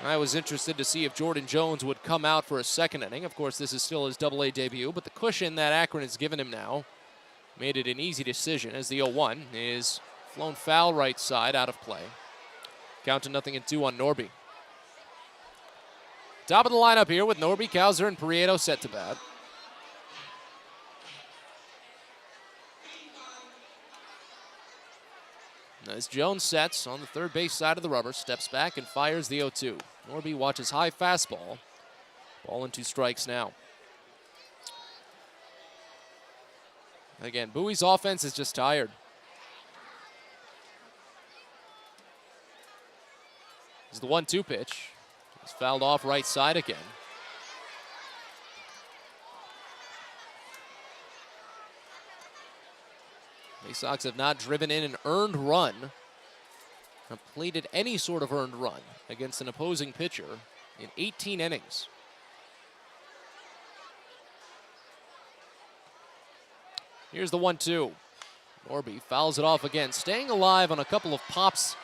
I was interested to see if Jordan Jones would come out for a second inning. Of course, this is still his Double-A debut, but the cushion that Akron has given him now made it an easy decision as the 0-1 is flown foul right side out of play. Count to 0-2 on Norby. Top of the lineup here with Norby, Cowser, and Prieto set to bat. As Jones sets on the third base side of the rubber, steps back and fires the 0-2. Norby watches high fastball. Ball and 2 strikes now. Again, Bowie's offense is just tired. This is the 1-2 pitch. It's fouled off right side again. Baysox have not driven in an earned run, completed any sort of earned run against an opposing pitcher in 18 innings. Here's the 1-2. Norby fouls it off again, staying alive on a couple of pops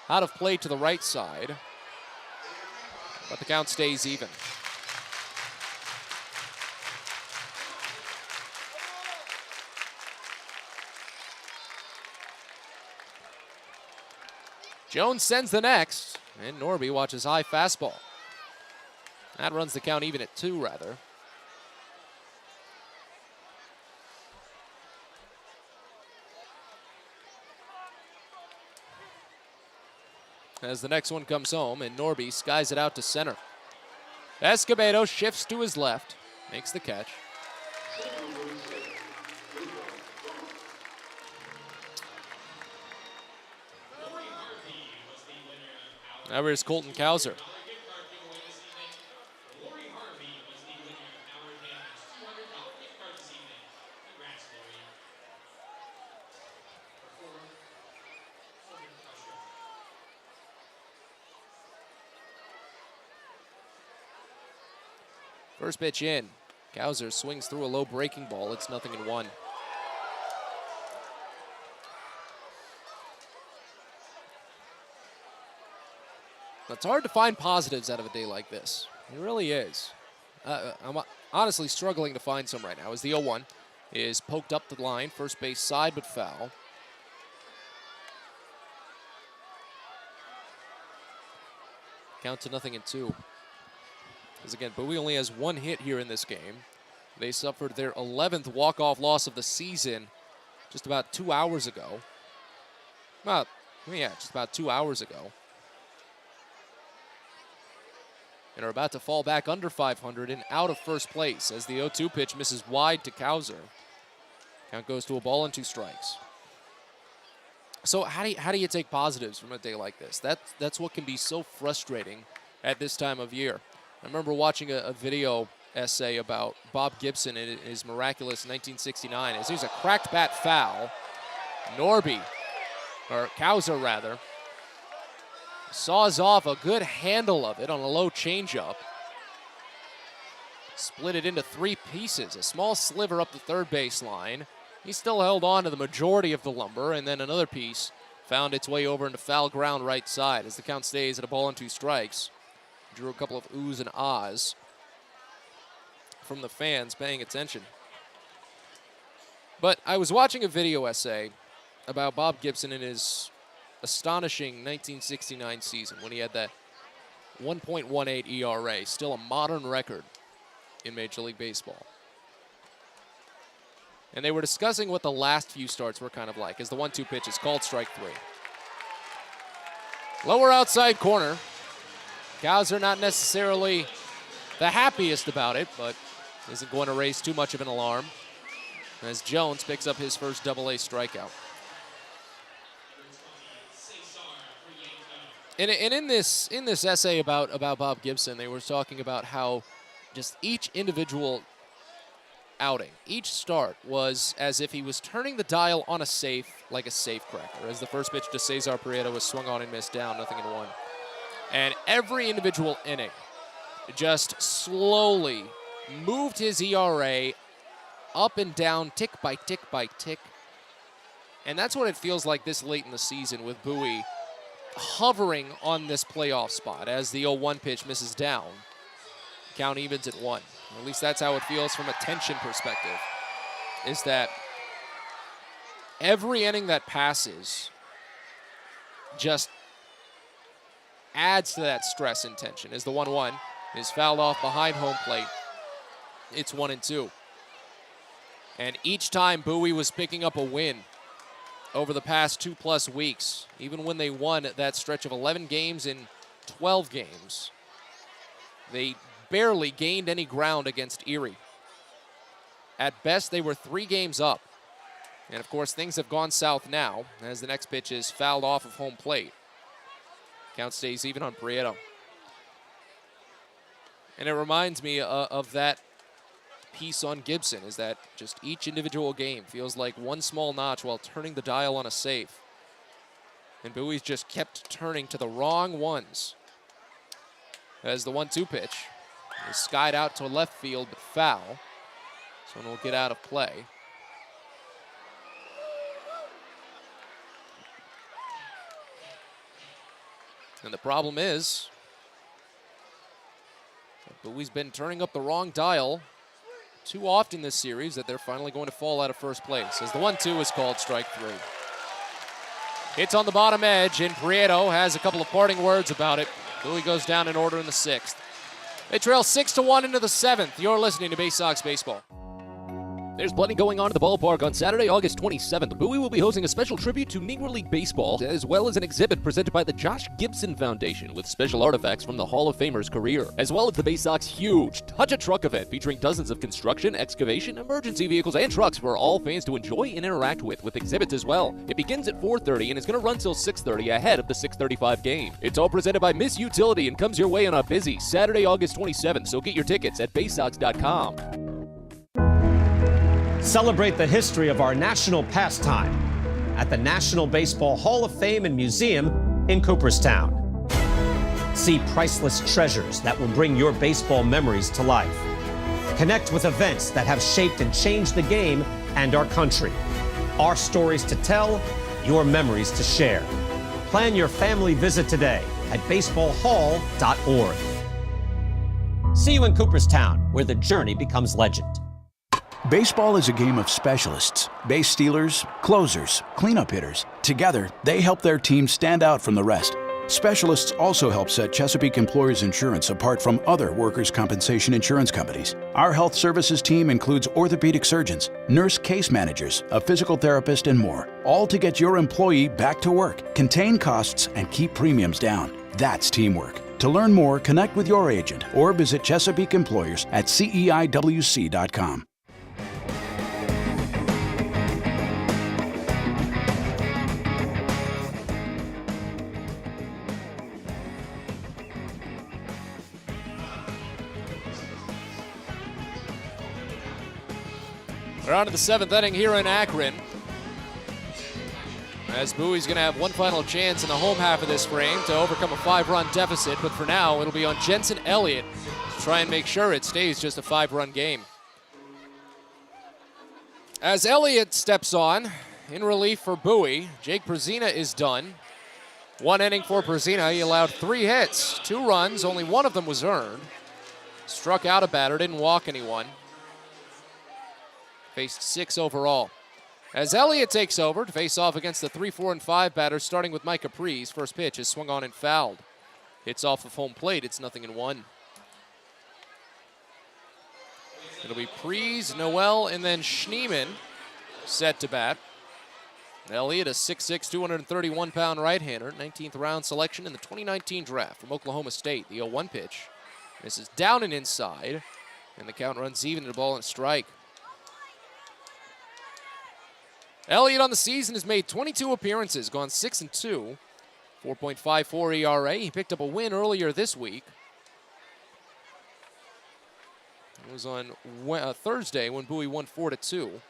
out of play to the right side, but the count stays even. Jones sends the next, and Norby watches high fastball. That runs the count even at 2, rather. As the next one comes home, and Norby skies it out to center. Escobedo shifts to his left, makes the catch. Now here's Colton Cowser. First pitch in. Cowser swings through a low breaking ball. It's 0-1. It's hard to find positives out of a day like this. It really is. I'm honestly struggling to find some right now as the 0-1 is poked up the line, first base side but foul. Count to 0-2. Because again, Bowie only has 1 hit here in this game. They suffered their 11th walk-off loss of the season just about 2 hours ago. Just about 2 hours ago. And are about to fall back under 500 and out of first place as the 0-2 pitch misses wide to Cowser. Count goes to a ball and 2 strikes. So how do you take positives from a day like this? That's what can be so frustrating at this time of year. I remember watching a video essay about Bob Gibson in his miraculous 1969 as there's a cracked bat foul. Cowser rather, saws off a good handle of it on a low changeup. Split it into 3 pieces, a small sliver up the third baseline. He still held on to the majority of the lumber, and then another piece found its way over into foul ground right side as the count stays at a ball and 2 strikes. Drew a couple of oohs and ahs from the fans paying attention. But I was watching a video essay about Bob Gibson in his astonishing 1969 season when he had that 1.18 ERA, still a modern record in Major League Baseball. And they were discussing what the last few starts were kind of like as the 1-2 pitch is called strike 3. Lower outside corner. Cowser not necessarily the happiest about it, but isn't going to raise too much of an alarm as Jones picks up his first AA strikeout. And in this essay about Bob Gibson, they were talking about how just each individual outing, each start was as if he was turning the dial on a safe like a safe cracker. As the first pitch to Cesar Prieto was swung on and missed down, 0-1. And every individual inning just slowly moved his ERA up and down, tick by tick by tick. And that's what it feels like this late in the season with Bowie hovering on this playoff spot as the 0-1 pitch misses down. Count evens at 1. At least that's how it feels from a tension perspective, is that every inning that passes just adds to that stress and tension as the 1-1 is fouled off behind home plate. It's 1-2. And each time Bowie was picking up a win over the past 2+ weeks. Even when they won that stretch of 11 games in 12 games, they barely gained any ground against Erie. At best, they were 3 games up. And of course, things have gone south now as the next pitch is fouled off of home plate. Count stays even on Prieto. And it reminds me of that piece on Gibson, is that just each individual game feels like one small notch while turning the dial on a safe. And Bowie's just kept turning to the wrong ones. As the 1-2 pitch is skied out to left field, but foul. So it will get out of play. And the problem is that Bowie's been turning up the wrong dial too often this series that they're finally going to fall out of first place. As the 1-2 is called strike 3. Hits on the bottom edge, and Prieto has a couple of parting words about it. Bowie goes down in order in the 6th. They trail 6-1 into the 7th. You're listening to Baysox Baseball. There's plenty going on at the ballpark on Saturday, August 27th. Bowie will be hosting a special tribute to Negro League Baseball, as well as an exhibit presented by the Josh Gibson Foundation with special artifacts from the Hall of Famer's career, as well as the Baysox huge Touch a Truck event featuring dozens of construction, excavation, emergency vehicles, and trucks for all fans to enjoy and interact with exhibits as well. It begins at 4:30 and is going to run till 6:30 ahead of the 6:35 game. It's all presented by Miss Utility and comes your way on a busy Saturday, August 27th, so get your tickets at Baysox.com. Celebrate the history of our national pastime at the National Baseball Hall of Fame and Museum in Cooperstown. See priceless treasures that will bring your baseball memories to life. Connect with events that have shaped and changed the game and our country. Our stories to tell, your memories to share. Plan your family visit today at baseballhall.org. See you in Cooperstown, where the journey becomes legend. Baseball is a game of specialists. Base stealers, closers, cleanup hitters. Together, they help their team stand out from the rest. Specialists also help set Chesapeake Employers Insurance apart from other workers' compensation insurance companies. Our health services team includes orthopedic surgeons, nurse case managers, a physical therapist, and more, all to get your employee back to work, contain costs, and keep premiums down. That's teamwork. To learn more, connect with your agent or visit Chesapeake Employers at CEIWC.com. We're on to the 7th inning here in Akron, as Bowie's going to have one final chance in the home half of this frame to overcome a 5-run deficit, but for now it'll be on Jensen Elliott to try and make sure it stays just a 5-run game. As Elliott steps on, in relief for Bowie, Jake Przina is done. 1 inning for Przina. He allowed 3 hits, 2 runs, only one of them was earned. Struck out a batter, didn't walk anyone. Faced 6 overall. As Elliott takes over to face off against the 3, 4, and 5 batters, starting with Mike Capri's. First pitch is swung on and fouled. Hits off of home plate. It's 0-1. It'll be Prees, Noel, and then Schneemann set to bat. Elliott, a 6'6", 231-pound right-hander, 19th round selection in the 2019 draft from Oklahoma State. The 0-1 pitch. This is down and inside, and the count runs even to the ball and strike. Elliott on the season has made 22 appearances, gone 6-2, 4.54 ERA. He picked up a win earlier this week. It was on Thursday when Bowie won 4-2.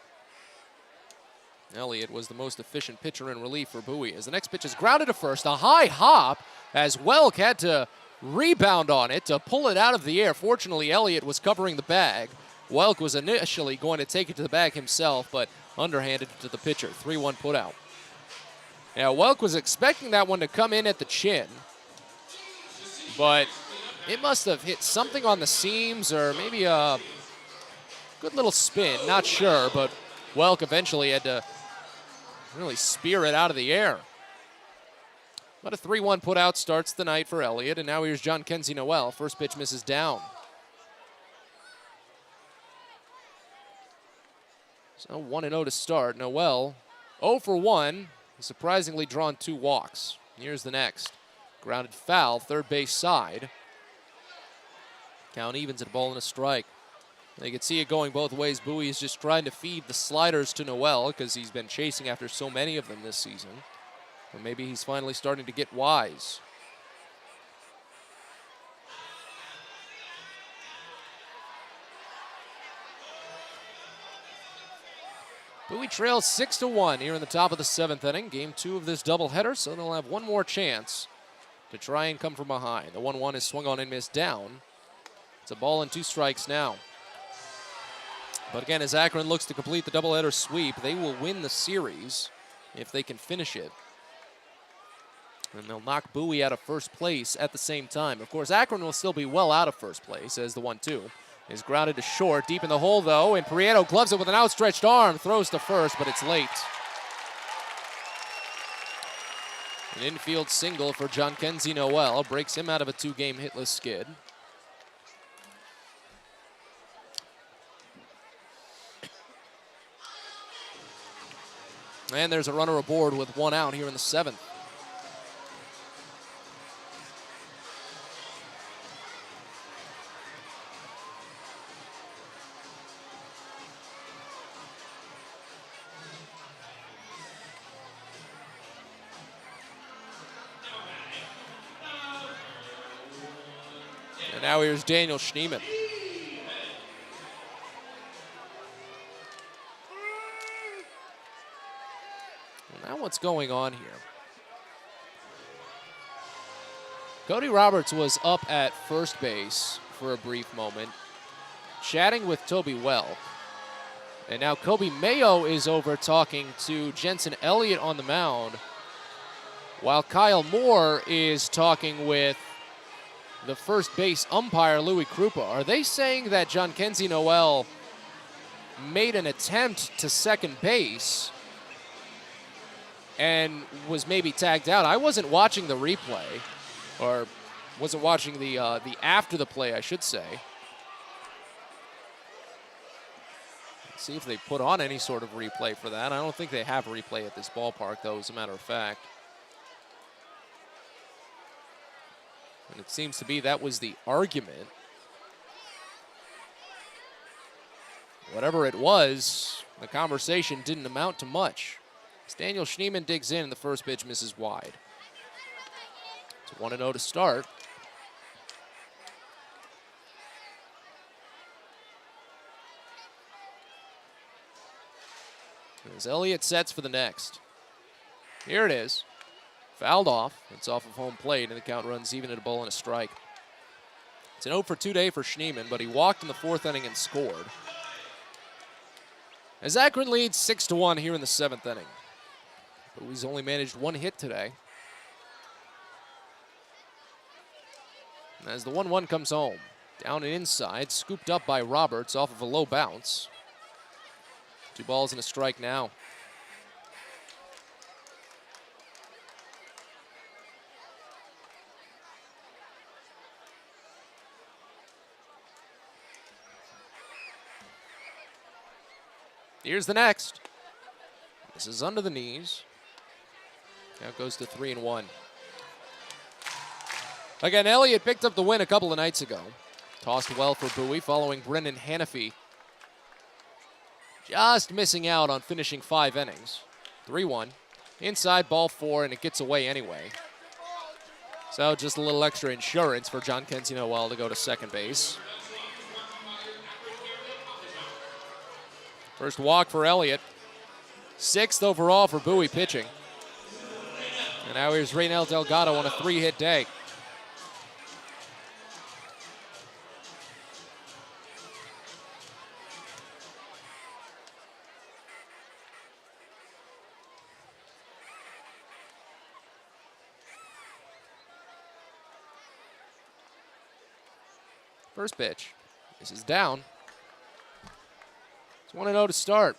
Elliott was the most efficient pitcher in relief for Bowie. As the next pitch is grounded to first, a high hop as Welk had to rebound on it to pull it out of the air. Fortunately, Elliott was covering the bag. Welk was initially going to take it to the bag himself, but underhanded to the pitcher. 3-1 put out. Now, Welk was expecting that one to come in at the chin, but it must have hit something on the seams or maybe a good little spin. Not sure, but Welk eventually had to really spear it out of the air. But a 3-1 put out starts the night for Elliott, and now here's John Kenzie Noel. First pitch misses down. So 1-0 to start. Noel 0 for 1. Surprisingly drawn 2 walks. Here's the next. Grounded foul, third base side. Count evens at a ball and a strike. You can see it going both ways. Bowie is just trying to feed the sliders to Noel because he's been chasing after so many of them this season. Or maybe he's finally starting to get wise. Bowie trails 6-1 here in the top of the 7th inning. Game 2 of this doubleheader, so they'll have one more chance to try and come from behind. The 1-1 is swung on and missed down. It's a ball and 2 strikes now. But again, as Akron looks to complete the doubleheader sweep, they will win the series if they can finish it. And they'll knock Bowie out of first place at the same time. Of course, Akron will still be well out of first place as the 1-2 is grounded to short. Deep in the hole, though, and Prieto gloves it with an outstretched arm, throws to first, but it's late. An infield single for Jhonkensy Noel breaks him out of a 2-game hitless skid. And there's a runner aboard with 1 out here in the 7th. And now here's Daniel Schneemann. Now what's going on here? Cody Roberts was up at first base for a brief moment, chatting with Toby Welk. And now Kobe Mayo is over talking to Jensen Elliott on the mound, while Kyle Moore is talking with the first base umpire, Louis Krupa. Are they saying that Jhonkensy Noel made an attempt to second base and was maybe tagged out? I wasn't watching the replay, or wasn't watching the after the play, I should say. Let's see if they put on any sort of replay for that. I don't think they have a replay at this ballpark, though, as a matter of fact. And it seems to be that was the argument. Whatever it was, the conversation didn't amount to much. As Daniel Schneemann digs in, the first pitch misses wide. It's a 1-0 to start. As Elliott sets for the next. Here it is. Fouled off. It's off of home plate, and the count runs even at a ball and a strike. It's an 0 for 2 day for Schneemann, but he walked in the 4th inning and scored. As Akron leads 6-1 here in the 7th inning. But he's only managed 1 hit today. And as the 1-1 comes home, down and inside, scooped up by Roberts off of a low bounce. 2 balls and a strike now. Here's the next. This is under the knees. Now it goes to 3-1. Again, Elliott picked up the win a couple of nights ago. Tossed well for Bowie following Brendan Hanafy. Just missing out on finishing 5 innings. 3-1. Inside, ball 4, and it gets away anyway. So just a little extra insurance for Jhonkensy Noel to go to second base. First walk for Elliott. 6th overall for Bowie pitching. And now here's Reynel Delgado on a 3-hit day. First pitch. This is down. It's 1-0 to start.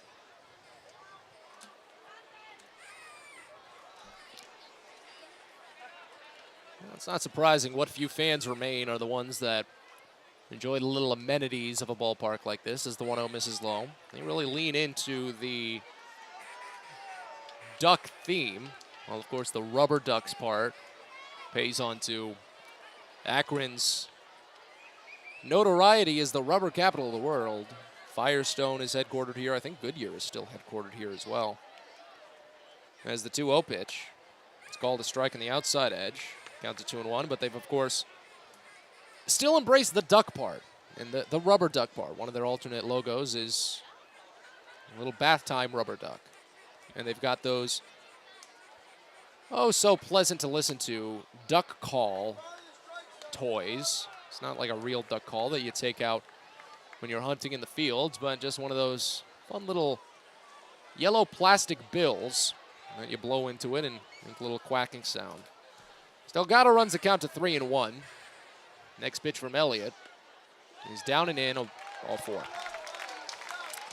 Well, it's not surprising what few fans remain are the ones that enjoy the little amenities of a ballpark like this as the 1-0 misses low. They really lean into the duck theme. Well, of course, the rubber ducks part pays on to Akron's notoriety as the rubber capital of the world. Firestone is headquartered here. I think Goodyear is still headquartered here as well. As the 2-0 pitch, it's called a strike on the outside edge. Count to 2-1, but they've, of course, still embraced the duck part and the rubber duck part. One of their alternate logos is a little bath time rubber duck. And they've got those, oh, so pleasant to listen to, duck call toys. It's not like a real duck call that you take out when you're hunting in the fields, but just one of those fun little yellow plastic bills that you blow into it and make a little quacking sound. Delgado runs the count to 3-1. Next pitch from Elliott. He's down and in, all 4.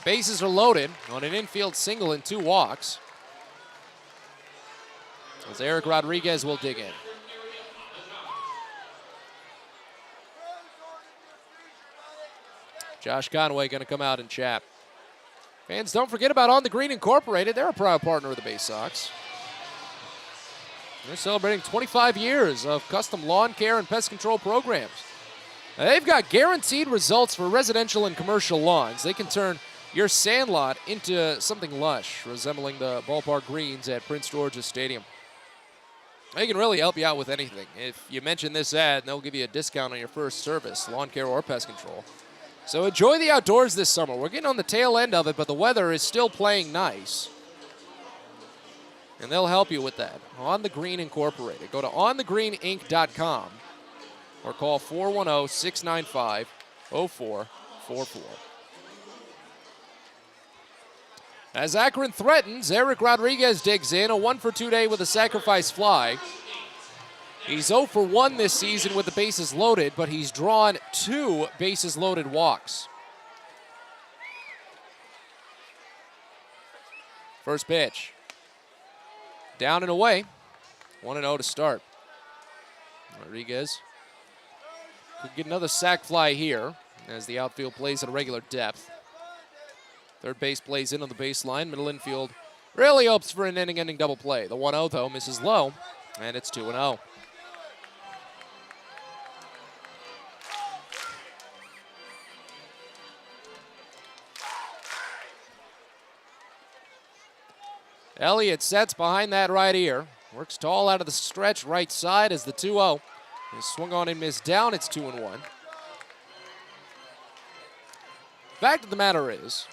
Bases are loaded on an infield single and 2 walks, as Eric Rodriguez will dig in. Josh Conway going to come out and chat. Fans, don't forget about On the Green Incorporated. They're a proud partner of the Baysox. They're celebrating 25 years of custom lawn care and pest control programs. Now, they've got guaranteed results for residential and commercial lawns. They can turn your sandlot into something lush, resembling the ballpark greens at Prince George's Stadium. They can really help you out with anything. If you mention this ad, they'll give you a discount on your first service, lawn care or pest control. So enjoy the outdoors this summer. We're getting on the tail end of it, but the weather is still playing nice. And they'll help you with that. On the Green Incorporated. Go to onthegreeninc.com or call 410-695-0444. As Akron threatens, Eric Rodriguez digs in, a 1-for-2 day with a sacrifice fly. He's 0 for 1 this season with the bases loaded, but he's drawn 2 bases loaded walks. First pitch. Down and away. 1-0 to start. Rodriguez could get another sac fly here as the outfield plays at a regular depth. Third base plays in on the baseline. Middle infield really hopes for an inning-ending double play. The 1-0, though, misses low, and it's 2-0. Elliott sets behind that right ear. Works tall out of the stretch right side as the 2-0 is swung on and missed down. It's 2-1. Fact of the matter is,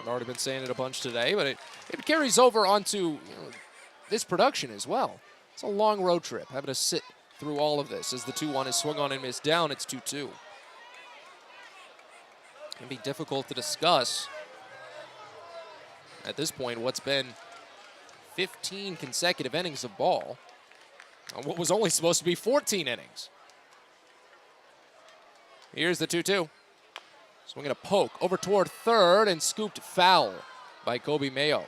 I've already been saying it a bunch today, but it carries over onto this production as well. It's a long road trip, having to sit through all of this as the 2-1 is swung on and missed down. It's 2-2. It can be difficult to discuss at this point what's been 15 consecutive innings of ball on what was only supposed to be 14 innings. Here's the 2-2. Swinging a poke over toward third and scooped foul by Kobe Mayo.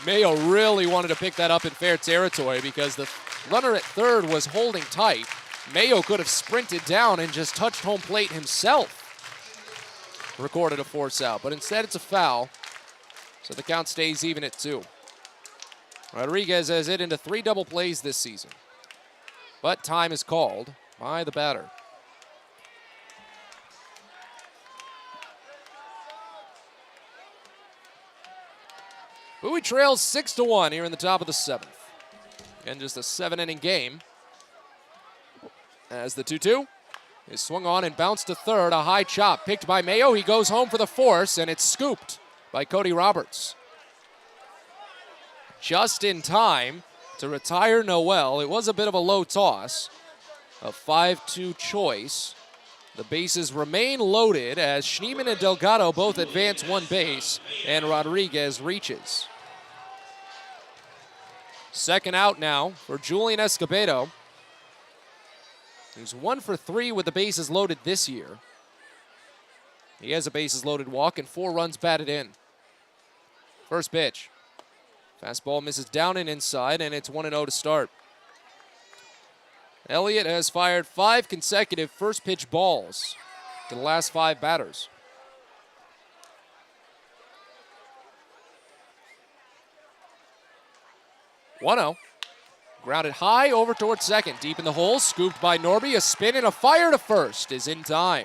Mayo really wanted to pick that up in fair territory because the runner at third was holding tight. Mayo could have sprinted down and just touched home plate himself. Recorded a force out, but instead it's a foul, so the count stays even at 2. Rodriguez has hit into 3 double plays this season, but time is called by the batter. Bowie trails 6-1 here in the top of the 7th. Again, just a 7-inning game. As the 2-2 is swung on and bounced to third. A high chop picked by Mayo. He goes home for the force, and it's scooped by Cody Roberts. Just in time to retire Noel. It was a bit of a low toss. A 5-2 choice. The bases remain loaded as Schneemann and Delgado both advance 1 base, and Rodriguez reaches. Second out now for Julian Escobedo, who's 1 for 3 with the bases loaded this year. He has a bases loaded walk and 4 runs batted in. First pitch. Fastball misses down and inside, and it's 1-0 to start. Elliott has fired 5 consecutive first pitch balls to the last 5 batters. 1-0. Grounded high over towards second. Deep in the hole, scooped by Norby. A spin and a fire to first is in time.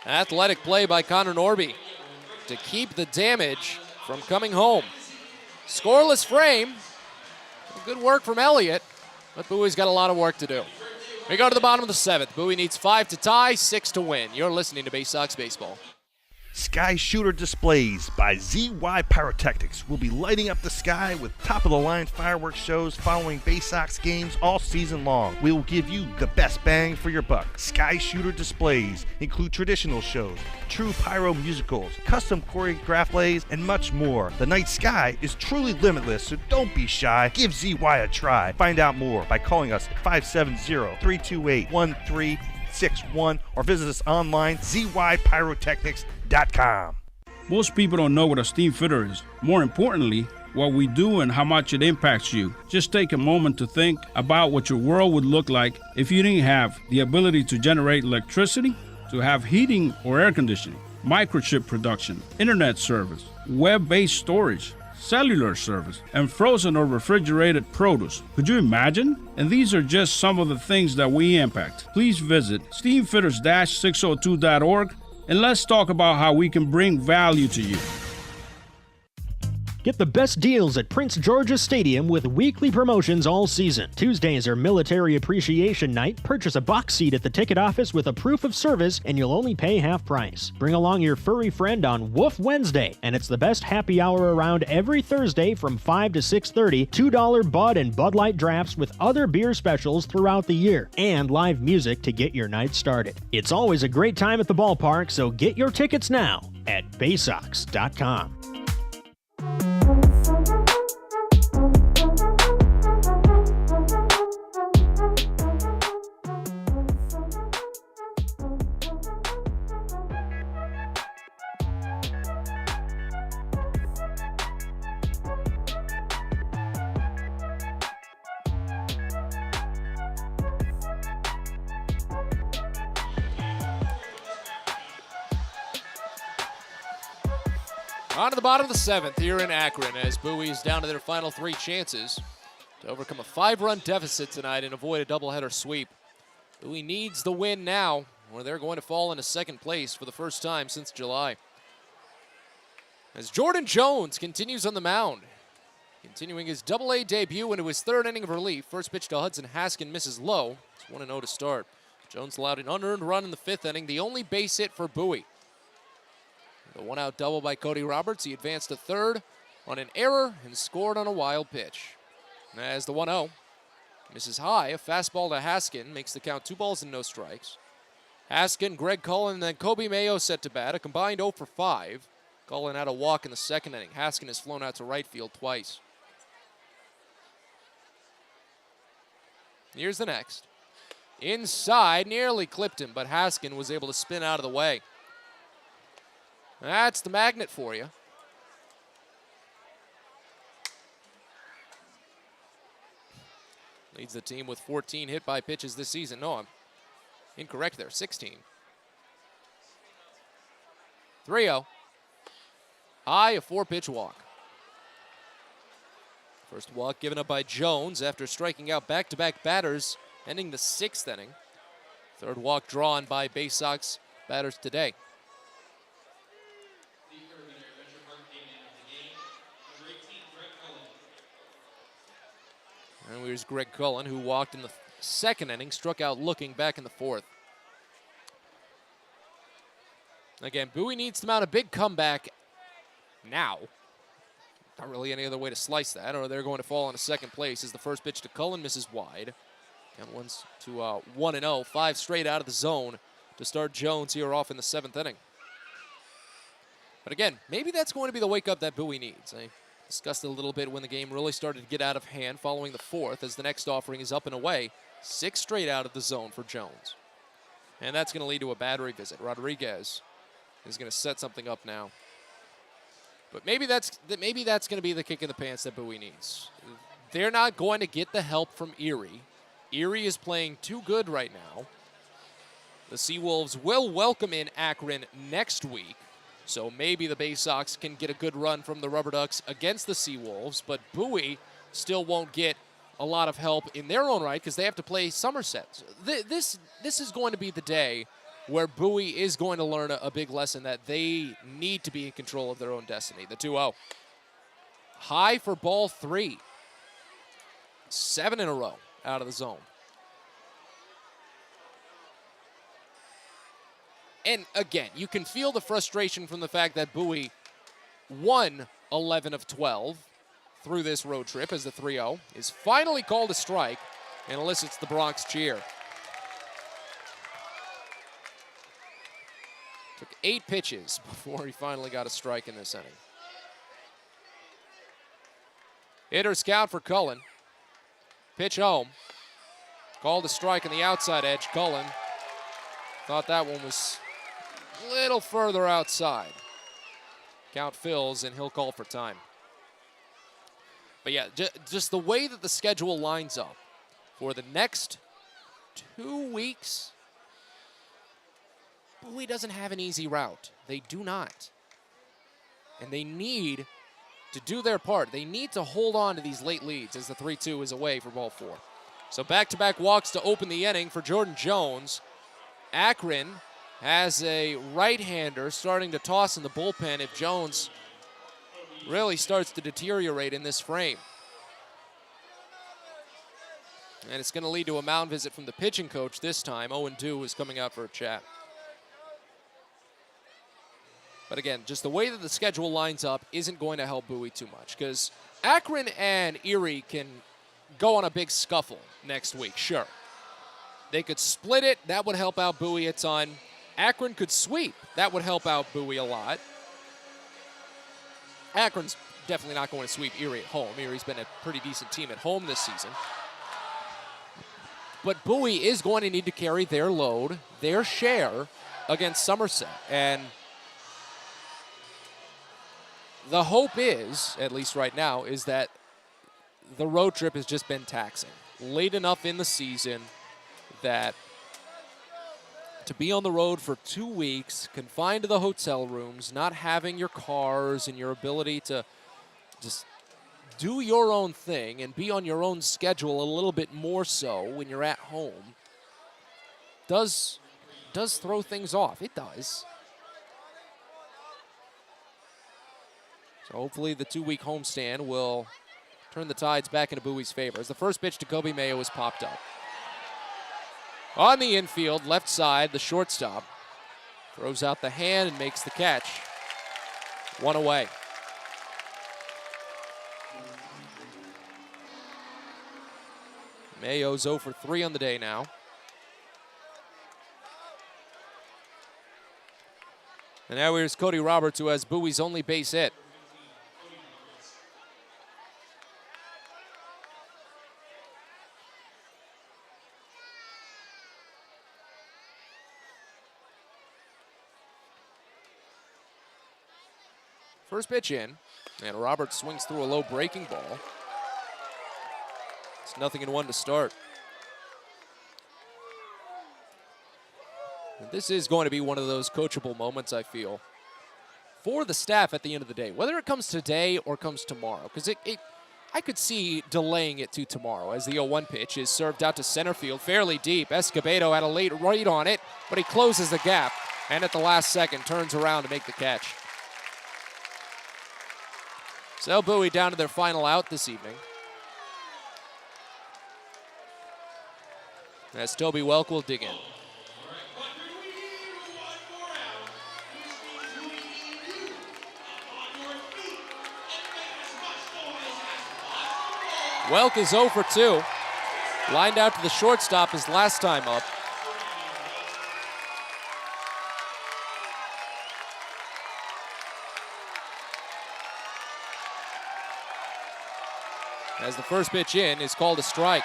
Athletic play by Connor Norby to keep the damage from coming home. Scoreless frame. Good work from Elliott, but Bowie's got a lot of work to do. We go to the bottom of the 7th. Bowie needs 5 to tie, 6 to win. You're listening to Baysox Baseball. Sky Shooter Displays by ZY Pyrotechnics will be lighting up the sky with top-of-the-line fireworks shows following Baysox games all season long. We will give you the best bang for your buck. Sky Shooter Displays include traditional shows, true pyro musicals, custom choreographed plays, and much more. The night sky is truly limitless, so don't be shy. Give ZY a try. Find out more by calling us at 570-328-1361 or visit us online, zypyrotechnics.com. Most people don't know what a steam fitter is. More importantly, what we do and how much it impacts you. Just take a moment to think about what your world would look like if you didn't have the ability to generate electricity, to have heating or air conditioning, microchip production, internet service, web-based storage, cellular service, and frozen or refrigerated produce. Could you imagine? And these are just some of the things that we impact. Please visit steamfitters-602.org and let's talk about how we can bring value to you. Get the best deals at Prince George's Stadium with weekly promotions all season. Tuesdays are Military Appreciation Night. Purchase a box seat at the ticket office with a proof of service and you'll only pay half price. Bring along your furry friend on Woof Wednesday, and it's the best happy hour around every Thursday from 5 to 6:30. $2 Bud and Bud Light drafts with other beer specials throughout the year, and live music to get your night started. It's always a great time at the ballpark, so get your tickets now at Baysox.com. On to the bottom of the 7th here in Akron as Bowie is down to their final 3 chances to overcome a 5-run deficit tonight and avoid a doubleheader sweep. Bowie needs the win now, or they're going to fall into second place for the first time since July. As Jordan Jones continues on the mound, continuing his Double-A debut into his 3rd inning of relief. First pitch to Hudson Haskin misses low. It's 1-0 to start. Jones allowed an unearned run in the 5th inning, the only base hit for Bowie. The 1-out double by Cody Roberts. He advanced to 3rd on an error and scored on a wild pitch. As the 1-0 misses high, a fastball to Haskin makes the count 2 balls and no strikes. Haskin, Greg Cullen, and then Kobe Mayo set to bat. A combined 0 for 5. Cullen had a walk in the 2nd inning. Haskin has flown out to right field twice. Here's the next. Inside, nearly clipped him, but Haskin was able to spin out of the way. That's the magnet for you. Leads the team with 14 hit by pitches this season. No, I'm incorrect there, 16. 3-0. High, a 4-pitch walk. First walk given up by Jones after striking out back-to-back batters, ending the 6th inning. 3rd walk drawn by Baysox batters today. And here's Greg Cullen, who walked in the 2nd inning, struck out looking back in the 4th. Again, Bowie needs to mount a big comeback now. Not really any other way to slice that, or they're going to fall into second place as the first pitch to Cullen misses wide. Count one's to 1-0, 5 straight out of the zone to start Jones here off in the 7th inning. But again, maybe that's going to be the wake-up that Bowie needs. I discussed it a little bit when the game really started to get out of hand following the 4th as the next offering is up and away. 6 straight out of the zone for Jones. And that's going to lead to a battery visit. Rodriguez is going to set something up now. But maybe that's going to be the kick in the pants that Bowie needs. They're not going to get the help from Erie. Erie is playing too good right now. The Seawolves will welcome in Akron next week. So maybe the Baysox can get a good run from the Rubber Ducks against the Seawolves, but Bowie still won't get a lot of help in their own right because they have to play Somerset. This is going to be the day where Bowie is going to learn a big lesson that they need to be in control of their own destiny. The 2-0. High for ball 3. 7 in a row out of the zone. And again, you can feel the frustration from the fact that Bowie won 11 of 12 through this road trip as the 3-0 is finally called a strike and elicits the Bronx cheer. Took 8 pitches before he finally got a strike in this inning. Hitters count for Cullen. Pitch home. Called a strike on the outside edge. Cullen thought that one was a little further outside. Count fills, and he'll call for time. But yeah, just the way that the schedule lines up for the next 2 weeks, Bowie doesn't have an easy route. They do not. And they need to do their part. They need to hold on to these late leads as the 3-2 is away for ball 4. So back-to-back walks to open the inning for Jordan Jones. Akron has a right-hander starting to toss in the bullpen if Jones really starts to deteriorate in this frame. And it's going to lead to a mound visit from the pitching coach this time. Owen Dew is coming out for a chat. But again, just the way that the schedule lines up isn't going to help Bowie too much because Akron and Erie can go on a big scuffle next week, sure. They could split it. That would help out Bowie a ton. Akron could sweep. That would help out Bowie a lot. Akron's definitely not going to sweep Erie at home. Erie's been a pretty decent team at home this season. But Bowie is going to need to carry their load, their share, against Somerset. And the hope is, at least right now, is that the road trip has just been taxing. Late enough in the season that to be on the road for 2 weeks, confined to the hotel rooms, not having your cars and your ability to just do your own thing and be on your own schedule a little bit more so when you're at home, does throw things off. It does. So hopefully the 2-week homestand will turn the tides back into Bowie's favor. As the first pitch to Kobe Mayo is popped up. On the infield, left side, the shortstop throws out the hand and makes the catch. 1 away. Mayo's 0 for 3 on the day now. And now here's Cody Roberts, who has Bowie's only base hit. First pitch in, and Roberts swings through a low breaking ball. It's 0-1 to start. And this is going to be one of those coachable moments, I feel, for the staff at the end of the day, whether it comes today or comes tomorrow, because I could see delaying it to tomorrow as the 0-1 pitch is served out to center field fairly deep. Escobedo had a late read on it, but he closes the gap, and at the last second turns around to make the catch. So Bowie down to their final out this evening. As Toby Welk will dig in. Welk is 0 for 2. Lined out to the shortstop his last time up. As the first pitch in is called a strike.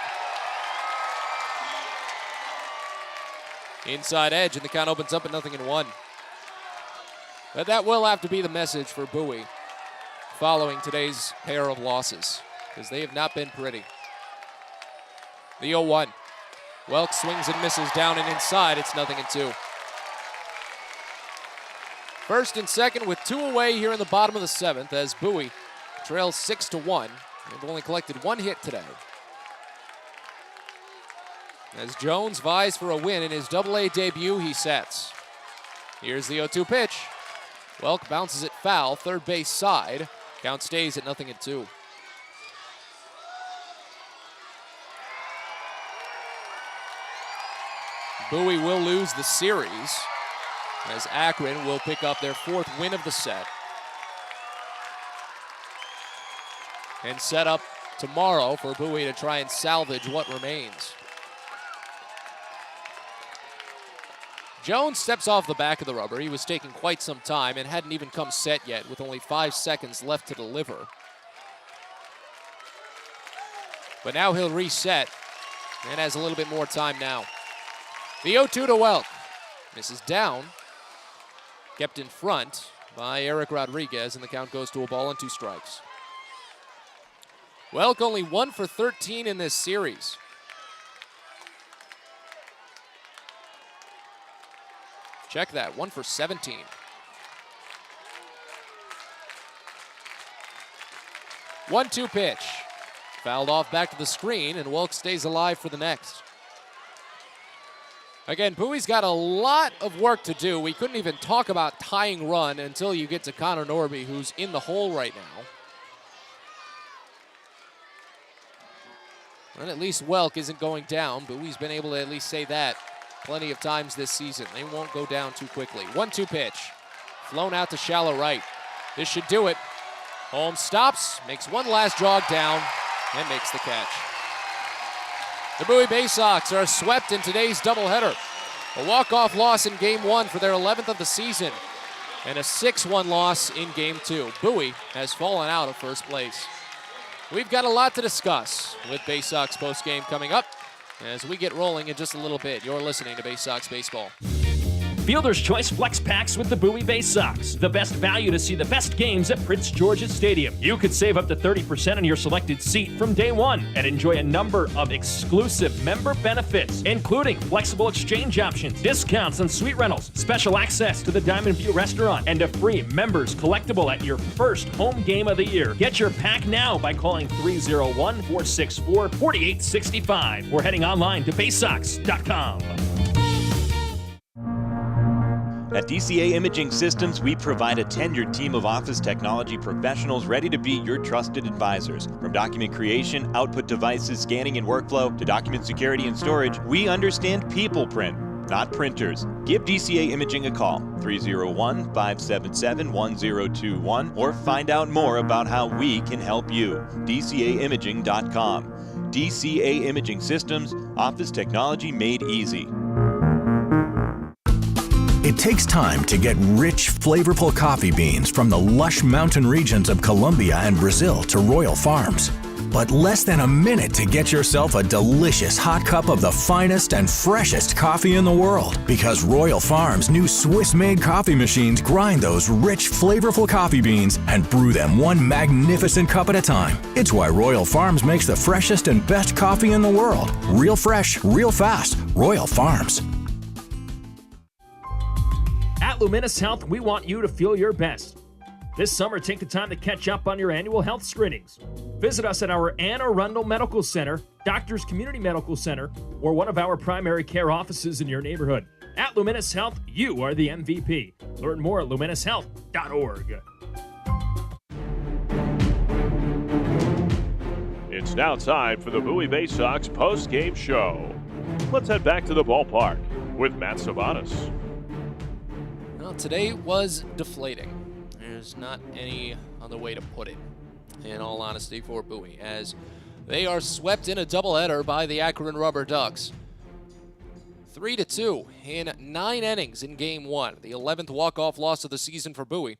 Inside edge, and the count opens up at 0-1. But that will have to be the message for Bowie following today's pair of losses, because they have not been pretty. The 0-1. Welk swings and misses down and inside. It's 0-2. First and second with 2 away here in the bottom of the 7th as Bowie trails 6-1. They've only collected 1 hit today. As Jones vies for a win in his Double-A debut, he sets. Here's the 0-2 pitch. Welk bounces it foul, third base side. Count stays at 0-2. Bowie will lose the series as Akron will pick up their 4th win of the set and set up tomorrow for Bowie to try and salvage what remains. Jones steps off the back of the rubber. He was taking quite some time and hadn't even come set yet with only 5 seconds left to deliver. But now he'll reset and has a little bit more time now. The 0-2 to Welk. Misses down. Kept in front by Eric Rodriguez, and the count goes to a ball and 2 strikes. Welk only 1 for 13 in this series. Check that, 1 for 17. One-two pitch. Fouled off back to the screen, and Welk stays alive for the next. Again, Bowie's got a lot of work to do. We couldn't even talk about tying run until you get to Connor Norby, who's in the hole right now. And at least Welk isn't going down. Bowie's been able to at least say that plenty of times this season. They won't go down too quickly. 1-2 pitch. Flown out to shallow right. This should do it. Holmes stops, makes one last jog down, and makes the catch. The Bowie Baysox are swept in today's doubleheader. A walk-off loss in Game 1 for their 11th of the season, and a 6-1 loss in Game 2. Bowie has fallen out of first place. We've got a lot to discuss with Baysox postgame coming up as we get rolling in just a little bit. You're listening to Baysox Baseball. Fielder's Choice Flex Packs with the Bowie Baysox. The best value to see the best games at Prince George's Stadium. You could save up to 30% on your selected seat from day one and enjoy a number of exclusive member benefits, including flexible exchange options, discounts on suite rentals, special access to the Diamond View restaurant, and a free members collectible at your first home game of the year. Get your pack now by calling 301-464-4865 or heading online to baysox.com. At DCA Imaging Systems, we provide a tenured team of office technology professionals ready to be your trusted advisors. From document creation, output devices, scanning and workflow, to document security and storage, we understand people print, not printers. Give DCA Imaging a call, 301-577-1021, or find out more about how we can help you. DCAimaging.com. DCA Imaging Systems, office technology made easy. It takes time to get rich, flavorful coffee beans from the lush mountain regions of Colombia and Brazil to Royal Farms. But less than a minute to get yourself a delicious hot cup of the finest and freshest coffee in the world. Because Royal Farms' new Swiss-made coffee machines grind those rich, flavorful coffee beans and brew them one magnificent cup at a time. It's why Royal Farms makes the freshest and best coffee in the world. Real fresh, real fast. Royal Farms. At Luminous Health, we want you to feel your best. This summer, take the time to catch up on your annual health screenings. Visit us at our Anne Arundel Medical Center, Doctors Community Medical Center, or one of our primary care offices in your neighborhood. At Luminous Health, you are the MVP. Learn more at luminoushealth.org. It's now time for the Bowie Baysox post-game show. Let's head back to the ballpark with Matt Sabatis. Well, today was deflating. There's not any other way to put it, in all honesty, for Bowie, as they are swept in a doubleheader by the Akron Rubber Ducks. 3-2 in 9 innings in Game 1, the 11th walk-off loss of the season for Bowie,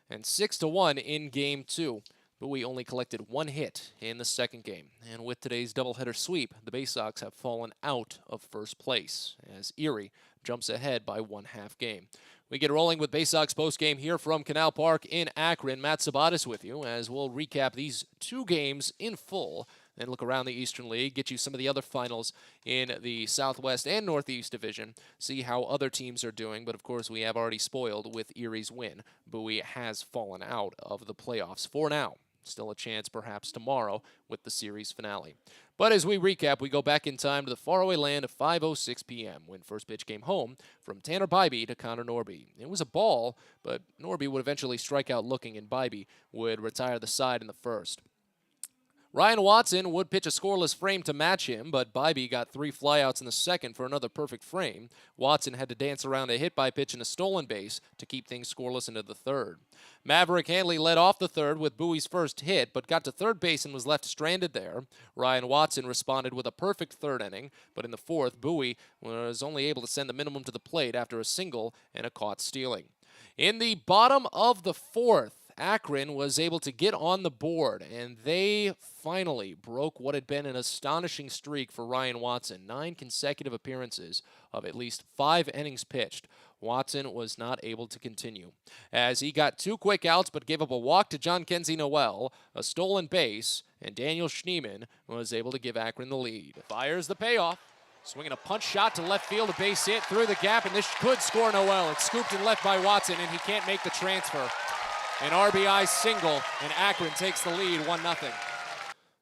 and 6-1 in Game 2. Bowie only collected 1 hit in the second game, and with today's doubleheader sweep, the Baysox have fallen out of first place, as Erie jumps ahead by 1/2 game. We get rolling with Baysox postgame here from Canal Park in Akron. Matt Sabatis with you as we'll recap these 2 games in full and look around the Eastern League, get you some of the other finals in the Southwest and Northeast Division, see how other teams are doing. But, of course, we have already spoiled with Erie's win. Bowie has fallen out of the playoffs for now. Still a chance perhaps tomorrow with the series finale. But as we recap, we go back in time to the faraway land of 5:06 p.m. when first pitch came home from Tanner Bybee to Connor Norby. It was a ball, but Norby would eventually strike out looking, and Bybee would retire the side in the first. Ryan Watson would pitch a scoreless frame to match him, but Bybee got 3 flyouts in the second for another perfect frame. Watson had to dance around a hit by pitch and a stolen base to keep things scoreless into the third. Maverick Hanley led off the third with Bowie's first hit, but got to third base and was left stranded there. Ryan Watson responded with a perfect third inning, but in the fourth, Bowie was only able to send the minimum to the plate after a single and a caught stealing. In the bottom of the fourth, Akron was able to get on the board, and they finally broke what had been an astonishing streak for Ryan Watson. 9 consecutive appearances of at least 5 innings pitched. Watson was not able to continue, as he got 2 quick outs but gave up a walk to John Kenzie Noel, a stolen base, and Daniel Schneemann was able to give Akron the lead. Fires the payoff. Swinging a punch shot to left field, a base hit through the gap, and this could score Noel. It's scooped and left by Watson, and he can't make the transfer. An RBI single, and Akron takes the lead 1-0.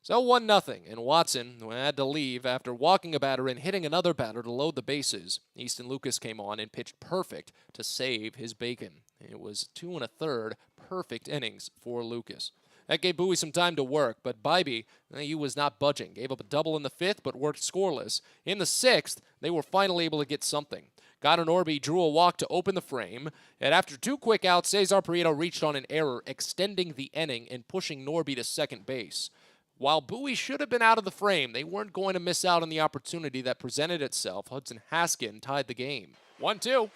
So 1-0, and Watson had to leave after walking a batter and hitting another batter to load the bases. Easton Lucas came on and pitched perfect to save his bacon. It was 2 1/3 perfect innings for Lucas. That gave Bowie some time to work, but Bybee, he was not budging. Gave up a double in the 5th, but worked scoreless. In the 6th, they were finally able to get something. Connor Norby drew a walk to open the frame, and after 2 quick outs, Cesar Prieto reached on an error, extending the inning and pushing Norby to second base. While Bowie should have been out of the frame, they weren't going to miss out on the opportunity that presented itself. Hudson Haskin tied the game. 1-2.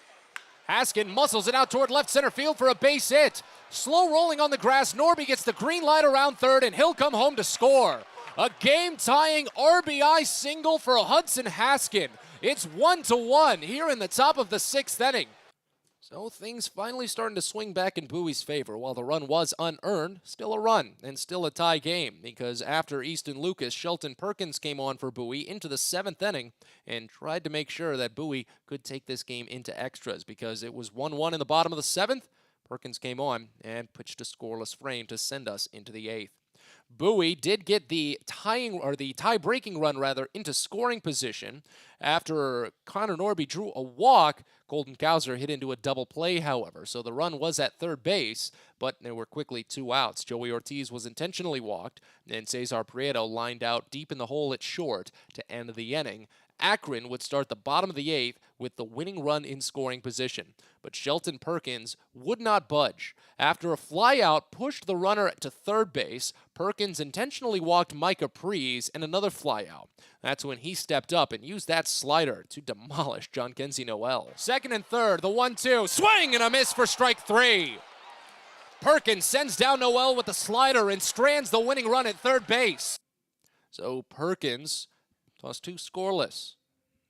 Haskin muscles it out toward left center field for a base hit. Slow rolling on the grass, Norby gets the green light around third, and he'll come home to score. A game-tying RBI single for Hudson Haskin. It's 1-1 here in the top of the 6th inning. So things finally starting to swing back in Bowie's favor. While the run was unearned, still a run and still a tie game, because after Easton Lucas, Shelton Perkins came on for Bowie into the 7th inning and tried to make sure that Bowie could take this game into extras, because it was 1-1 in the bottom of the 7th. Perkins came on and pitched a scoreless frame to send us into the 8th. Bowie did get the tie-breaking run into scoring position after Connor Norby drew a walk. Colton Cowser hit into a double play, however, so the run was at third base, but there were quickly 2 outs. Joey Ortiz was intentionally walked, and Cesar Prieto lined out deep in the hole at short to end the inning. Akron would start the bottom of the 8th with the winning run in scoring position, but Shelton Perkins would not budge. After a flyout pushed the runner to third base, Perkins intentionally walked Micah Prees and another flyout. That's when he stepped up and used that slider to demolish John Kenzie Noel. 2nd and 3rd, the 1-2, swing and a miss for strike 3. Perkins sends down Noel with the slider and strands the winning run at third base. So Perkins tossed 2 scoreless.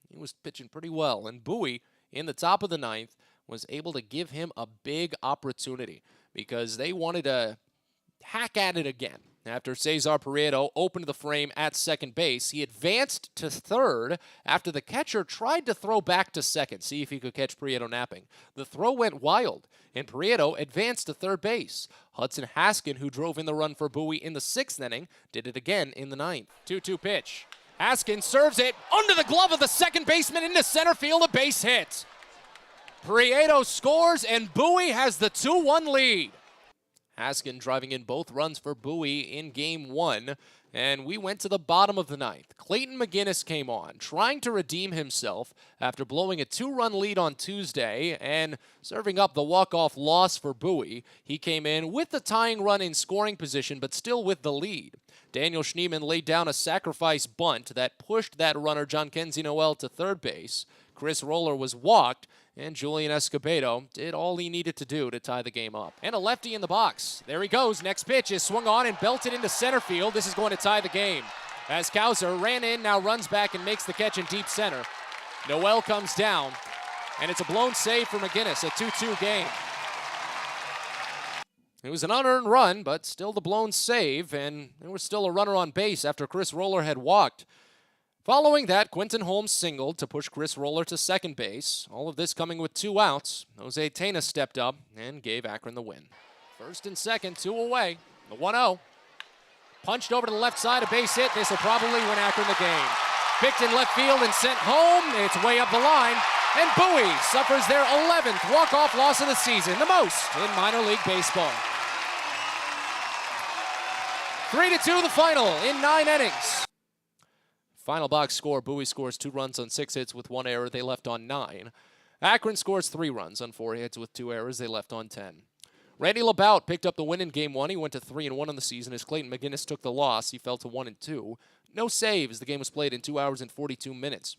He was pitching pretty well, and Bowie, in the top of the 9th, was able to give him a big opportunity because they wanted to hack at it again. After Cesar Prieto opened the frame at second base, he advanced to third after the catcher tried to throw back to second, see if he could catch Prieto napping. The throw went wild, and Prieto advanced to third base. Hudson Haskin, who drove in the run for Bowie in the 6th inning, did it again in the 9th. 2-2 pitch. Haskin serves it under the glove of the second baseman into center field, a base hit. Prieto scores, and Bowie has the 2-1 lead. Haskin driving in both runs for Bowie in Game 1, and we went to the bottom of the 9th. Clayton McGinnis came on, trying to redeem himself after blowing a 2-run lead on Tuesday and serving up the walk-off loss for Bowie. He came in with the tying run in scoring position, but still with the lead. Daniel Schneemann laid down a sacrifice bunt that pushed that runner, John Kenzie Noel, to third base. Chris Roller was walked, and Julian Escobedo did all he needed to do to tie the game up. And a lefty in the box. There he goes. Next pitch is swung on and belted into center field. This is going to tie the game. As Cowser ran in, now runs back and makes the catch in deep center. Noel comes down, and it's a blown save for McGinnis, a 2-2 game. It was an unearned run, but still the blown save, and there was still a runner on base after Chris Roller had walked. Following that, Quentin Holmes singled to push Chris Roller to second base. All of this coming with 2 outs. Jose Tena stepped up and gave Akron the win. First and second, 2 away. The 1-0. Punched over to the left side, a base hit. This will probably win Akron the game. Picked in left field and sent home. It's way up the line. And Bowie suffers their 11th walk-off loss of the season, the most in minor league baseball. 3-2 the final in 9 innings. Final box score, Bowie scores 2 runs on 6 hits with 1 error. They left on 9. Akron scores 3 runs on 4 hits with 2 errors. They left on 10. Randy LeBout picked up the win in Game 1. He went to 3-1 on the season as Clayton McGinnis took the loss. He fell to 1-2. No saves. The game was played in 2 hours and 42 minutes.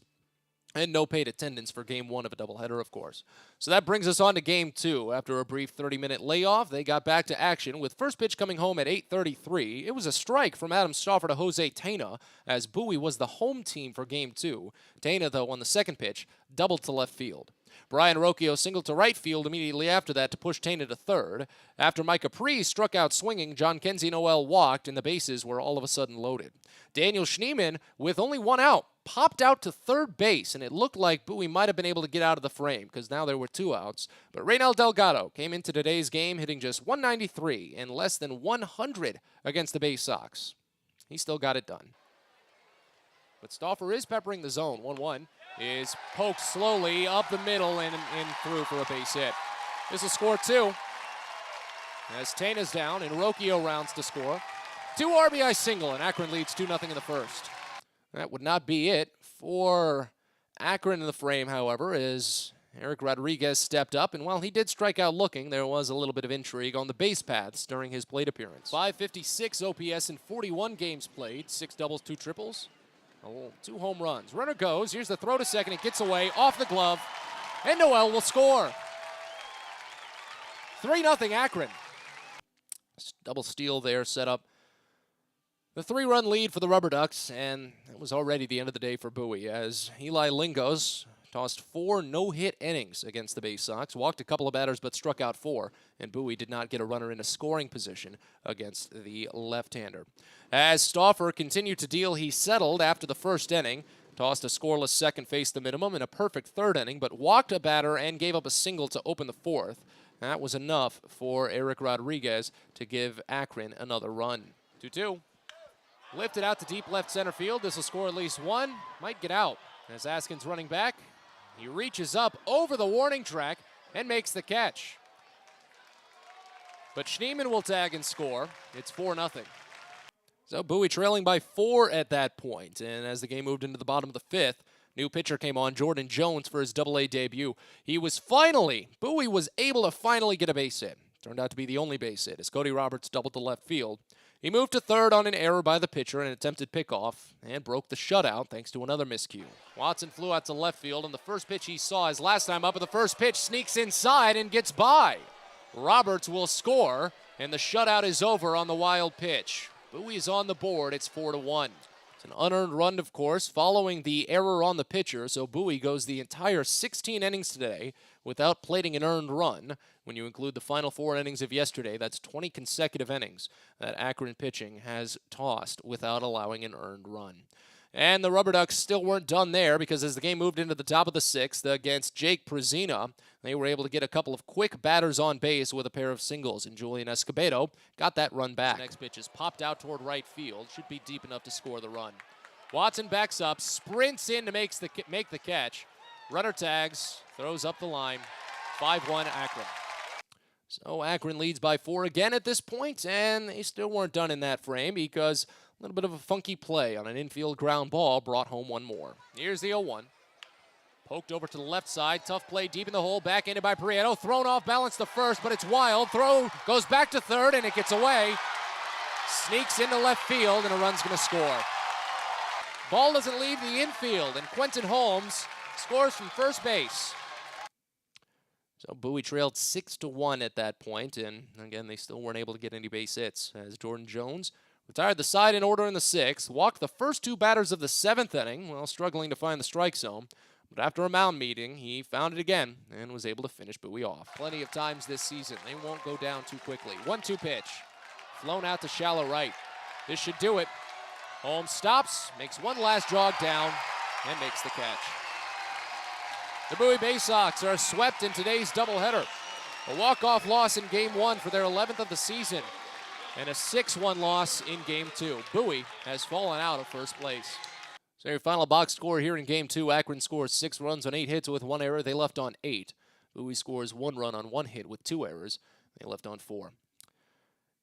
And no paid attendance for Game 1 of a doubleheader, of course. So that brings us on to Game 2. After a brief 30-minute layoff, they got back to action with first pitch coming home at 8:33. It was a strike from Adam Stauffer to Jose Tena, as Bowie was the home team for Game 2. Tena, though, on the second pitch, doubled to left field. Brian Rocchio singled to right field immediately after that to push Tena to third. After Mike Capri struck out swinging, John Kenzie Noel walked, and the bases were all of a sudden loaded. Daniel Schneemann, with only 1 out, popped out to third base, and it looked like Bowie might have been able to get out of the frame because now there were 2 outs. But Reynel Delgado came into today's game hitting just .193 and less than 100 against the Baysox. He still got it done. But Stauffer is peppering the zone. 1-1 is poked slowly up the middle and through for a base hit. This will score 2. As Tena's down and Rocchio rounds to score. 2 RBI single, and Akron leads 2-0 in the first. That would not be it for Akron in the frame, however, as Eric Rodriguez stepped up, and while he did strike out looking, there was a little bit of intrigue on the base paths during his plate appearance. 556 OPS in 41 games played, 6 doubles, 2 triples, 2 home runs. Runner goes, here's the throw to second, it gets away, off the glove, and Noel will score. 3-0 Akron. Double steal there, set up the 3-run lead for the Rubber Ducks, and it was already the end of the day for Bowie, as Eli Lingos tossed 4 no-hit innings against the Baysox, walked a couple of batters but struck out 4, and Bowie did not get a runner in a scoring position against the left-hander. As Stauffer continued to deal, he settled after the first inning, tossed a scoreless second, faced the minimum, in a perfect third inning, but walked a batter and gave up a single to open the fourth. That was enough for Eric Rodriguez to give Akron another run. 2-2. Lifted out to deep left center field. This will score at least 1. Might get out. As Askins running back, he reaches up over the warning track and makes the catch. But Schneemann will tag and score. It's 4-0. So Bowie trailing by 4 at that point. And as the game moved into the bottom of the 5th, new pitcher came on, Jordan Jones, for his Double-A debut. Bowie was able to finally get a base hit. Turned out to be the only base hit as Cody Roberts doubled to left field. He moved to third on an error by the pitcher, an attempted pickoff, and broke the shutout thanks to another miscue. Watson flew out to left field, and the first pitch he saw his last time up, and the first pitch sneaks inside and gets by. Roberts will score, and the shutout is over on the wild pitch. Bowie is on the board. It's 4-1. It's an unearned run, of course, following the error on the pitcher, so Bowie goes the entire 16 innings today without plating an earned run. When you include the final 4 innings of yesterday, that's 20 consecutive innings that Akron pitching has tossed without allowing an earned run. And the Rubber Ducks still weren't done there, because as the game moved into the top of the 6th against Jake Prezina, they were able to get a couple of quick batters on base with a pair of singles, and Julian Escobedo got that run back. The next pitch is popped out toward right field. Should be deep enough to score the run. Watson backs up, sprints in to make the catch. Runner tags, throws up the line. 5-1 Akron. So Akron leads by 4 again at this point, and they still weren't done in that frame because a little bit of a funky play on an infield ground ball brought home 1 more. Here's the 0-1. Poked over to the left side. Tough play deep in the hole. Backhanded by Prieto. Thrown off balance to first, but it's wild. Throw goes back to third, and it gets away. Sneaks into left field, and a run's going to score. Ball doesn't leave the infield, and Quentin Holmes scores from first base. So Bowie trailed 6-1 at that point, and again, they still weren't able to get any base hits as Jordan Jones retired the side in order in the 6th, walked the first 2 batters of the 7th inning while struggling to find the strike zone. But after a mound meeting, he found it again and was able to finish Bowie off. Plenty of times this season. They won't go down too quickly. 1-2 pitch. Flown out to shallow right. This should do it. Holmes stops, makes one last jog down, and makes the catch. The Bowie Baysox are swept in today's doubleheader. A walk-off loss in Game 1 for their 11th of the season, and a 6-1 loss in Game 2. Bowie has fallen out of first place. So your final box score here in Game 2, Akron scores 6 runs on 8 hits with 1 error. They left on 8. Bowie scores 1 run on 1 hit with 2 errors. They left on 4.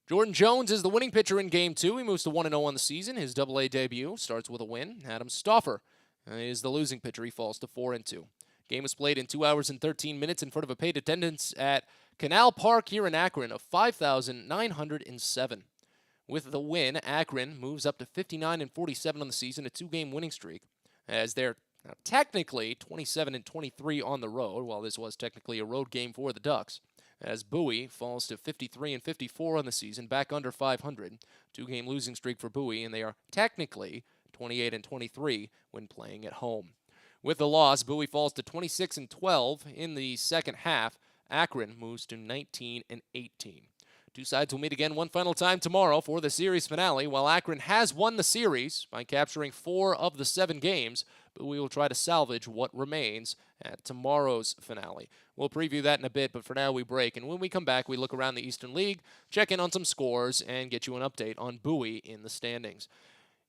Jordan Jones is the winning pitcher in Game 2. He moves to 1-0 on the season. His Double-A debut starts with a win. Adam Stauffer is the losing pitcher. He falls to 4-2. Game was played in 2 hours and 13 minutes in front of a paid attendance at Canal Park here in Akron of 5,907. With the win, Akron moves up to 59-47 on the season, a 2-game winning streak, as they're now technically 27-23 on the road, while this was technically a road game for the Ducks, as Bowie falls to 53-54 on the season, back under 500. 2-game losing streak for Bowie, and they are technically 28-23 when playing at home. With the loss, Bowie falls to 26-12 in the second half. Akron moves to 19-18. Two sides will meet again one final time tomorrow for the series finale. While Akron has won the series by capturing 4 of the 7 games, Bowie will try to salvage what remains at tomorrow's finale. We'll preview that in a bit, but for now we break. And when we come back, we look around the Eastern League, check in on some scores, and get you an update on Bowie in the standings.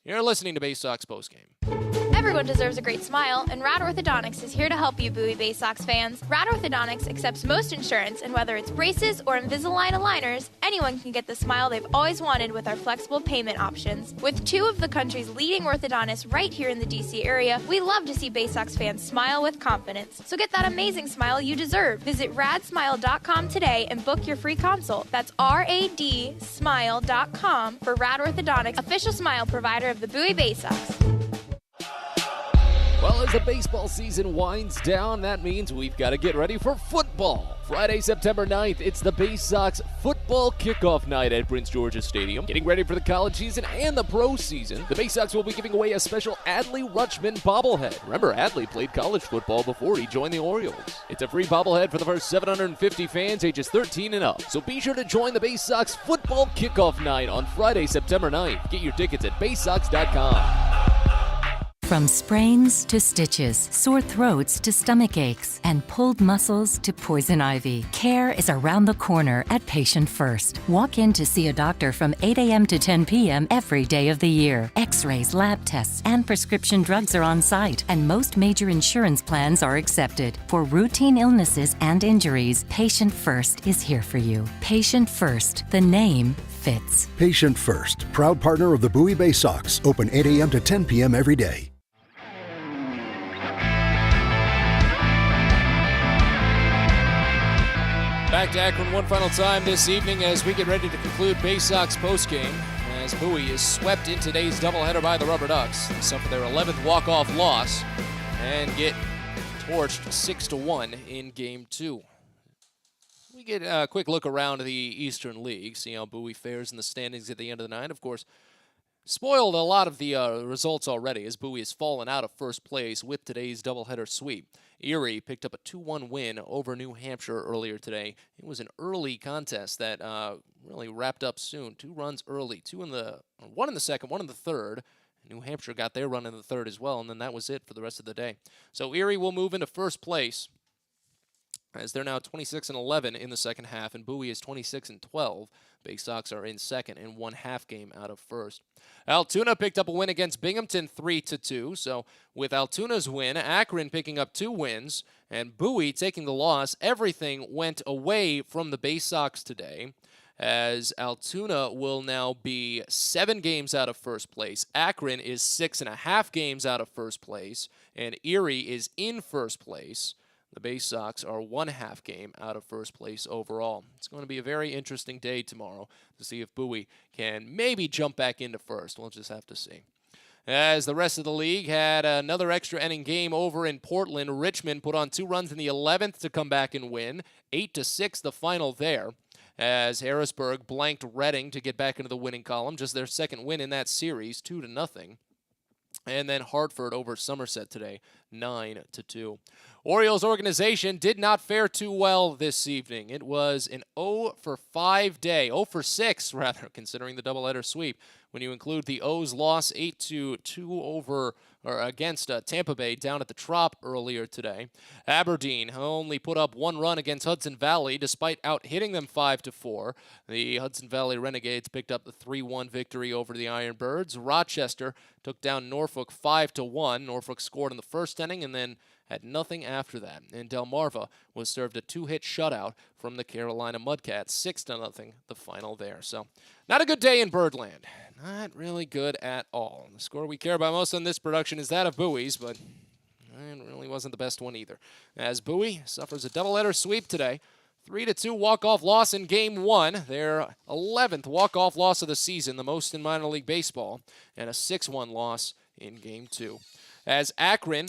You're listening to Baysox Postgame. Everyone deserves a great smile, and Rad Orthodontics is here to help you, Bowie Baysox fans. Rad Orthodontics accepts most insurance, and whether it's braces or Invisalign aligners, anyone can get the smile they've always wanted with our flexible payment options. With 2 of the country's leading orthodontists right here in the D.C. area, we love to see Baysox fans smile with confidence. So get that amazing smile you deserve. Visit radsmile.com today and book your free consult. That's radsmile.com for Rad Orthodontics, official smile provider of the Bowie Baysox. Well, as the baseball season winds down, that means we've got to get ready for football. Friday, September 9th, it's the Baysox football kickoff night at Prince George's Stadium. Getting ready for the college season and the pro season, the Baysox will be giving away a special Adley Rutschman bobblehead. Remember, Adley played college football before he joined the Orioles. It's a free bobblehead for the first 750 fans ages 13 and up. So be sure to join the Baysox football kickoff night on Friday, September 9th. Get your tickets at baysox.com. From sprains to stitches, sore throats to stomach aches, and pulled muscles to poison ivy, care is around the corner at Patient First. Walk in to see a doctor from 8 a.m. to 10 p.m. every day of the year. X-rays, lab tests, and prescription drugs are on site, and most major insurance plans are accepted. For routine illnesses and injuries, Patient First is here for you. Patient First, the name fits. Patient First, proud partner of the Bowie Baysox, open 8 a.m. to 10 p.m. every day. Back to Akron one final time this evening as we get ready to conclude Baysox postgame, as Bowie is swept in today's doubleheader by the Rubber Ducks. They suffer their 11th walk-off loss and get torched 6-1 in Game 2. We get a quick look around the Eastern League, see how Bowie fares in the standings at the end of the night. Of course, spoiled a lot of the results already as Bowie has fallen out of first place with today's doubleheader sweep. Erie picked up a 2-1 win over New Hampshire earlier today. It was an early contest that really wrapped up soon. 2 runs early, 1 in the second, 1 in the third. New Hampshire got their run in the third as well, and then that was it for the rest of the day. So Erie will move into first place as they're now 26-11 in the second half, and Bowie is 26-12. Baysox are in second and 1 half game out of first. Altoona picked up a win against Binghamton 3-2. So with Altoona's win, Akron picking up 2 wins, and Bowie taking the loss, everything went away from the Baysox today, as Altoona will now be 7 games out of first place. Akron is 6.5 games out of first place, and Erie is in first place. The Baysox are 1 half game out of first place overall. It's going to be a very interesting day tomorrow to see if Bowie can maybe jump back into first. We'll just have to see. As the rest of the league had another extra inning game over in Portland, Richmond put on 2 runs in the 11th to come back and win. 8-6 the final there, as Harrisburg blanked Reading to get back into the winning column. Just their second win in that series, 2-0. And then Hartford over Somerset today, 9-2. Orioles organization did not fare too well this evening. It was an 0-for-5 day, 0-for-6 rather, considering the doubleheader sweep. When you include the O's loss 8-2 against Tampa Bay down at the Trop earlier today. Aberdeen only put up one run against Hudson Valley despite out-hitting them 5-4. The Hudson Valley Renegades picked up the 3-1 victory over the Ironbirds. Rochester took down Norfolk 5-1. Norfolk scored in the first inning and then had nothing after that. And Delmarva was served a 2-hit shutout from the Carolina Mudcats, 6-0, the final there. So not a good day in Birdland. Not really good at all. The score we care about most on this production is that of Bowie's, but it really wasn't the best one either. As Bowie suffers a doubleheader sweep today, 3-2 walk-off loss in Game 1, their 11th walk-off loss of the season, the most in minor league baseball, and a 6-1 loss in Game 2. As Akron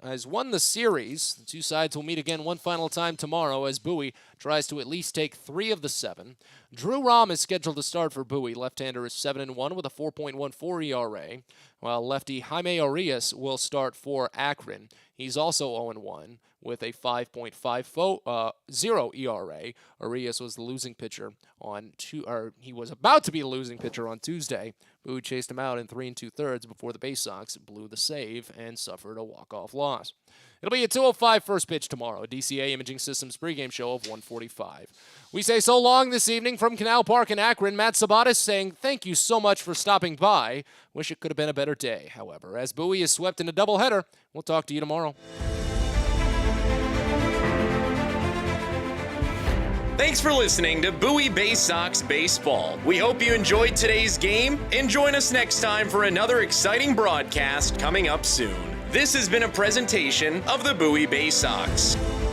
has won the series, the two sides will meet again one final time tomorrow as Bowie tries to at least take 3 of the 7. Drew Rahm is scheduled to start for Bowie. Left-hander is 7-1 with a 4.14 ERA, while lefty Jaime Arias will start for Akron. He's also 0-1 with a 5.50 ERA. Arias was the losing pitcher he was about to be the losing pitcher on Tuesday. Bowie chased him out in 3 2/3 before the Baysox blew the save and suffered a walk-off loss. It'll be a 2:05 first pitch tomorrow, a DCA Imaging Systems pregame show of 1:45. We say so long this evening from Canal Park in Akron. Matt Sabatis saying thank you so much for stopping by. Wish it could have been a better day, however. As Bowie is swept in a doubleheader, we'll talk to you tomorrow. Thanks for listening to Bowie Baysox Baseball. We hope you enjoyed today's game and join us next time for another exciting broadcast coming up soon. This has been a presentation of the Bowie Baysox.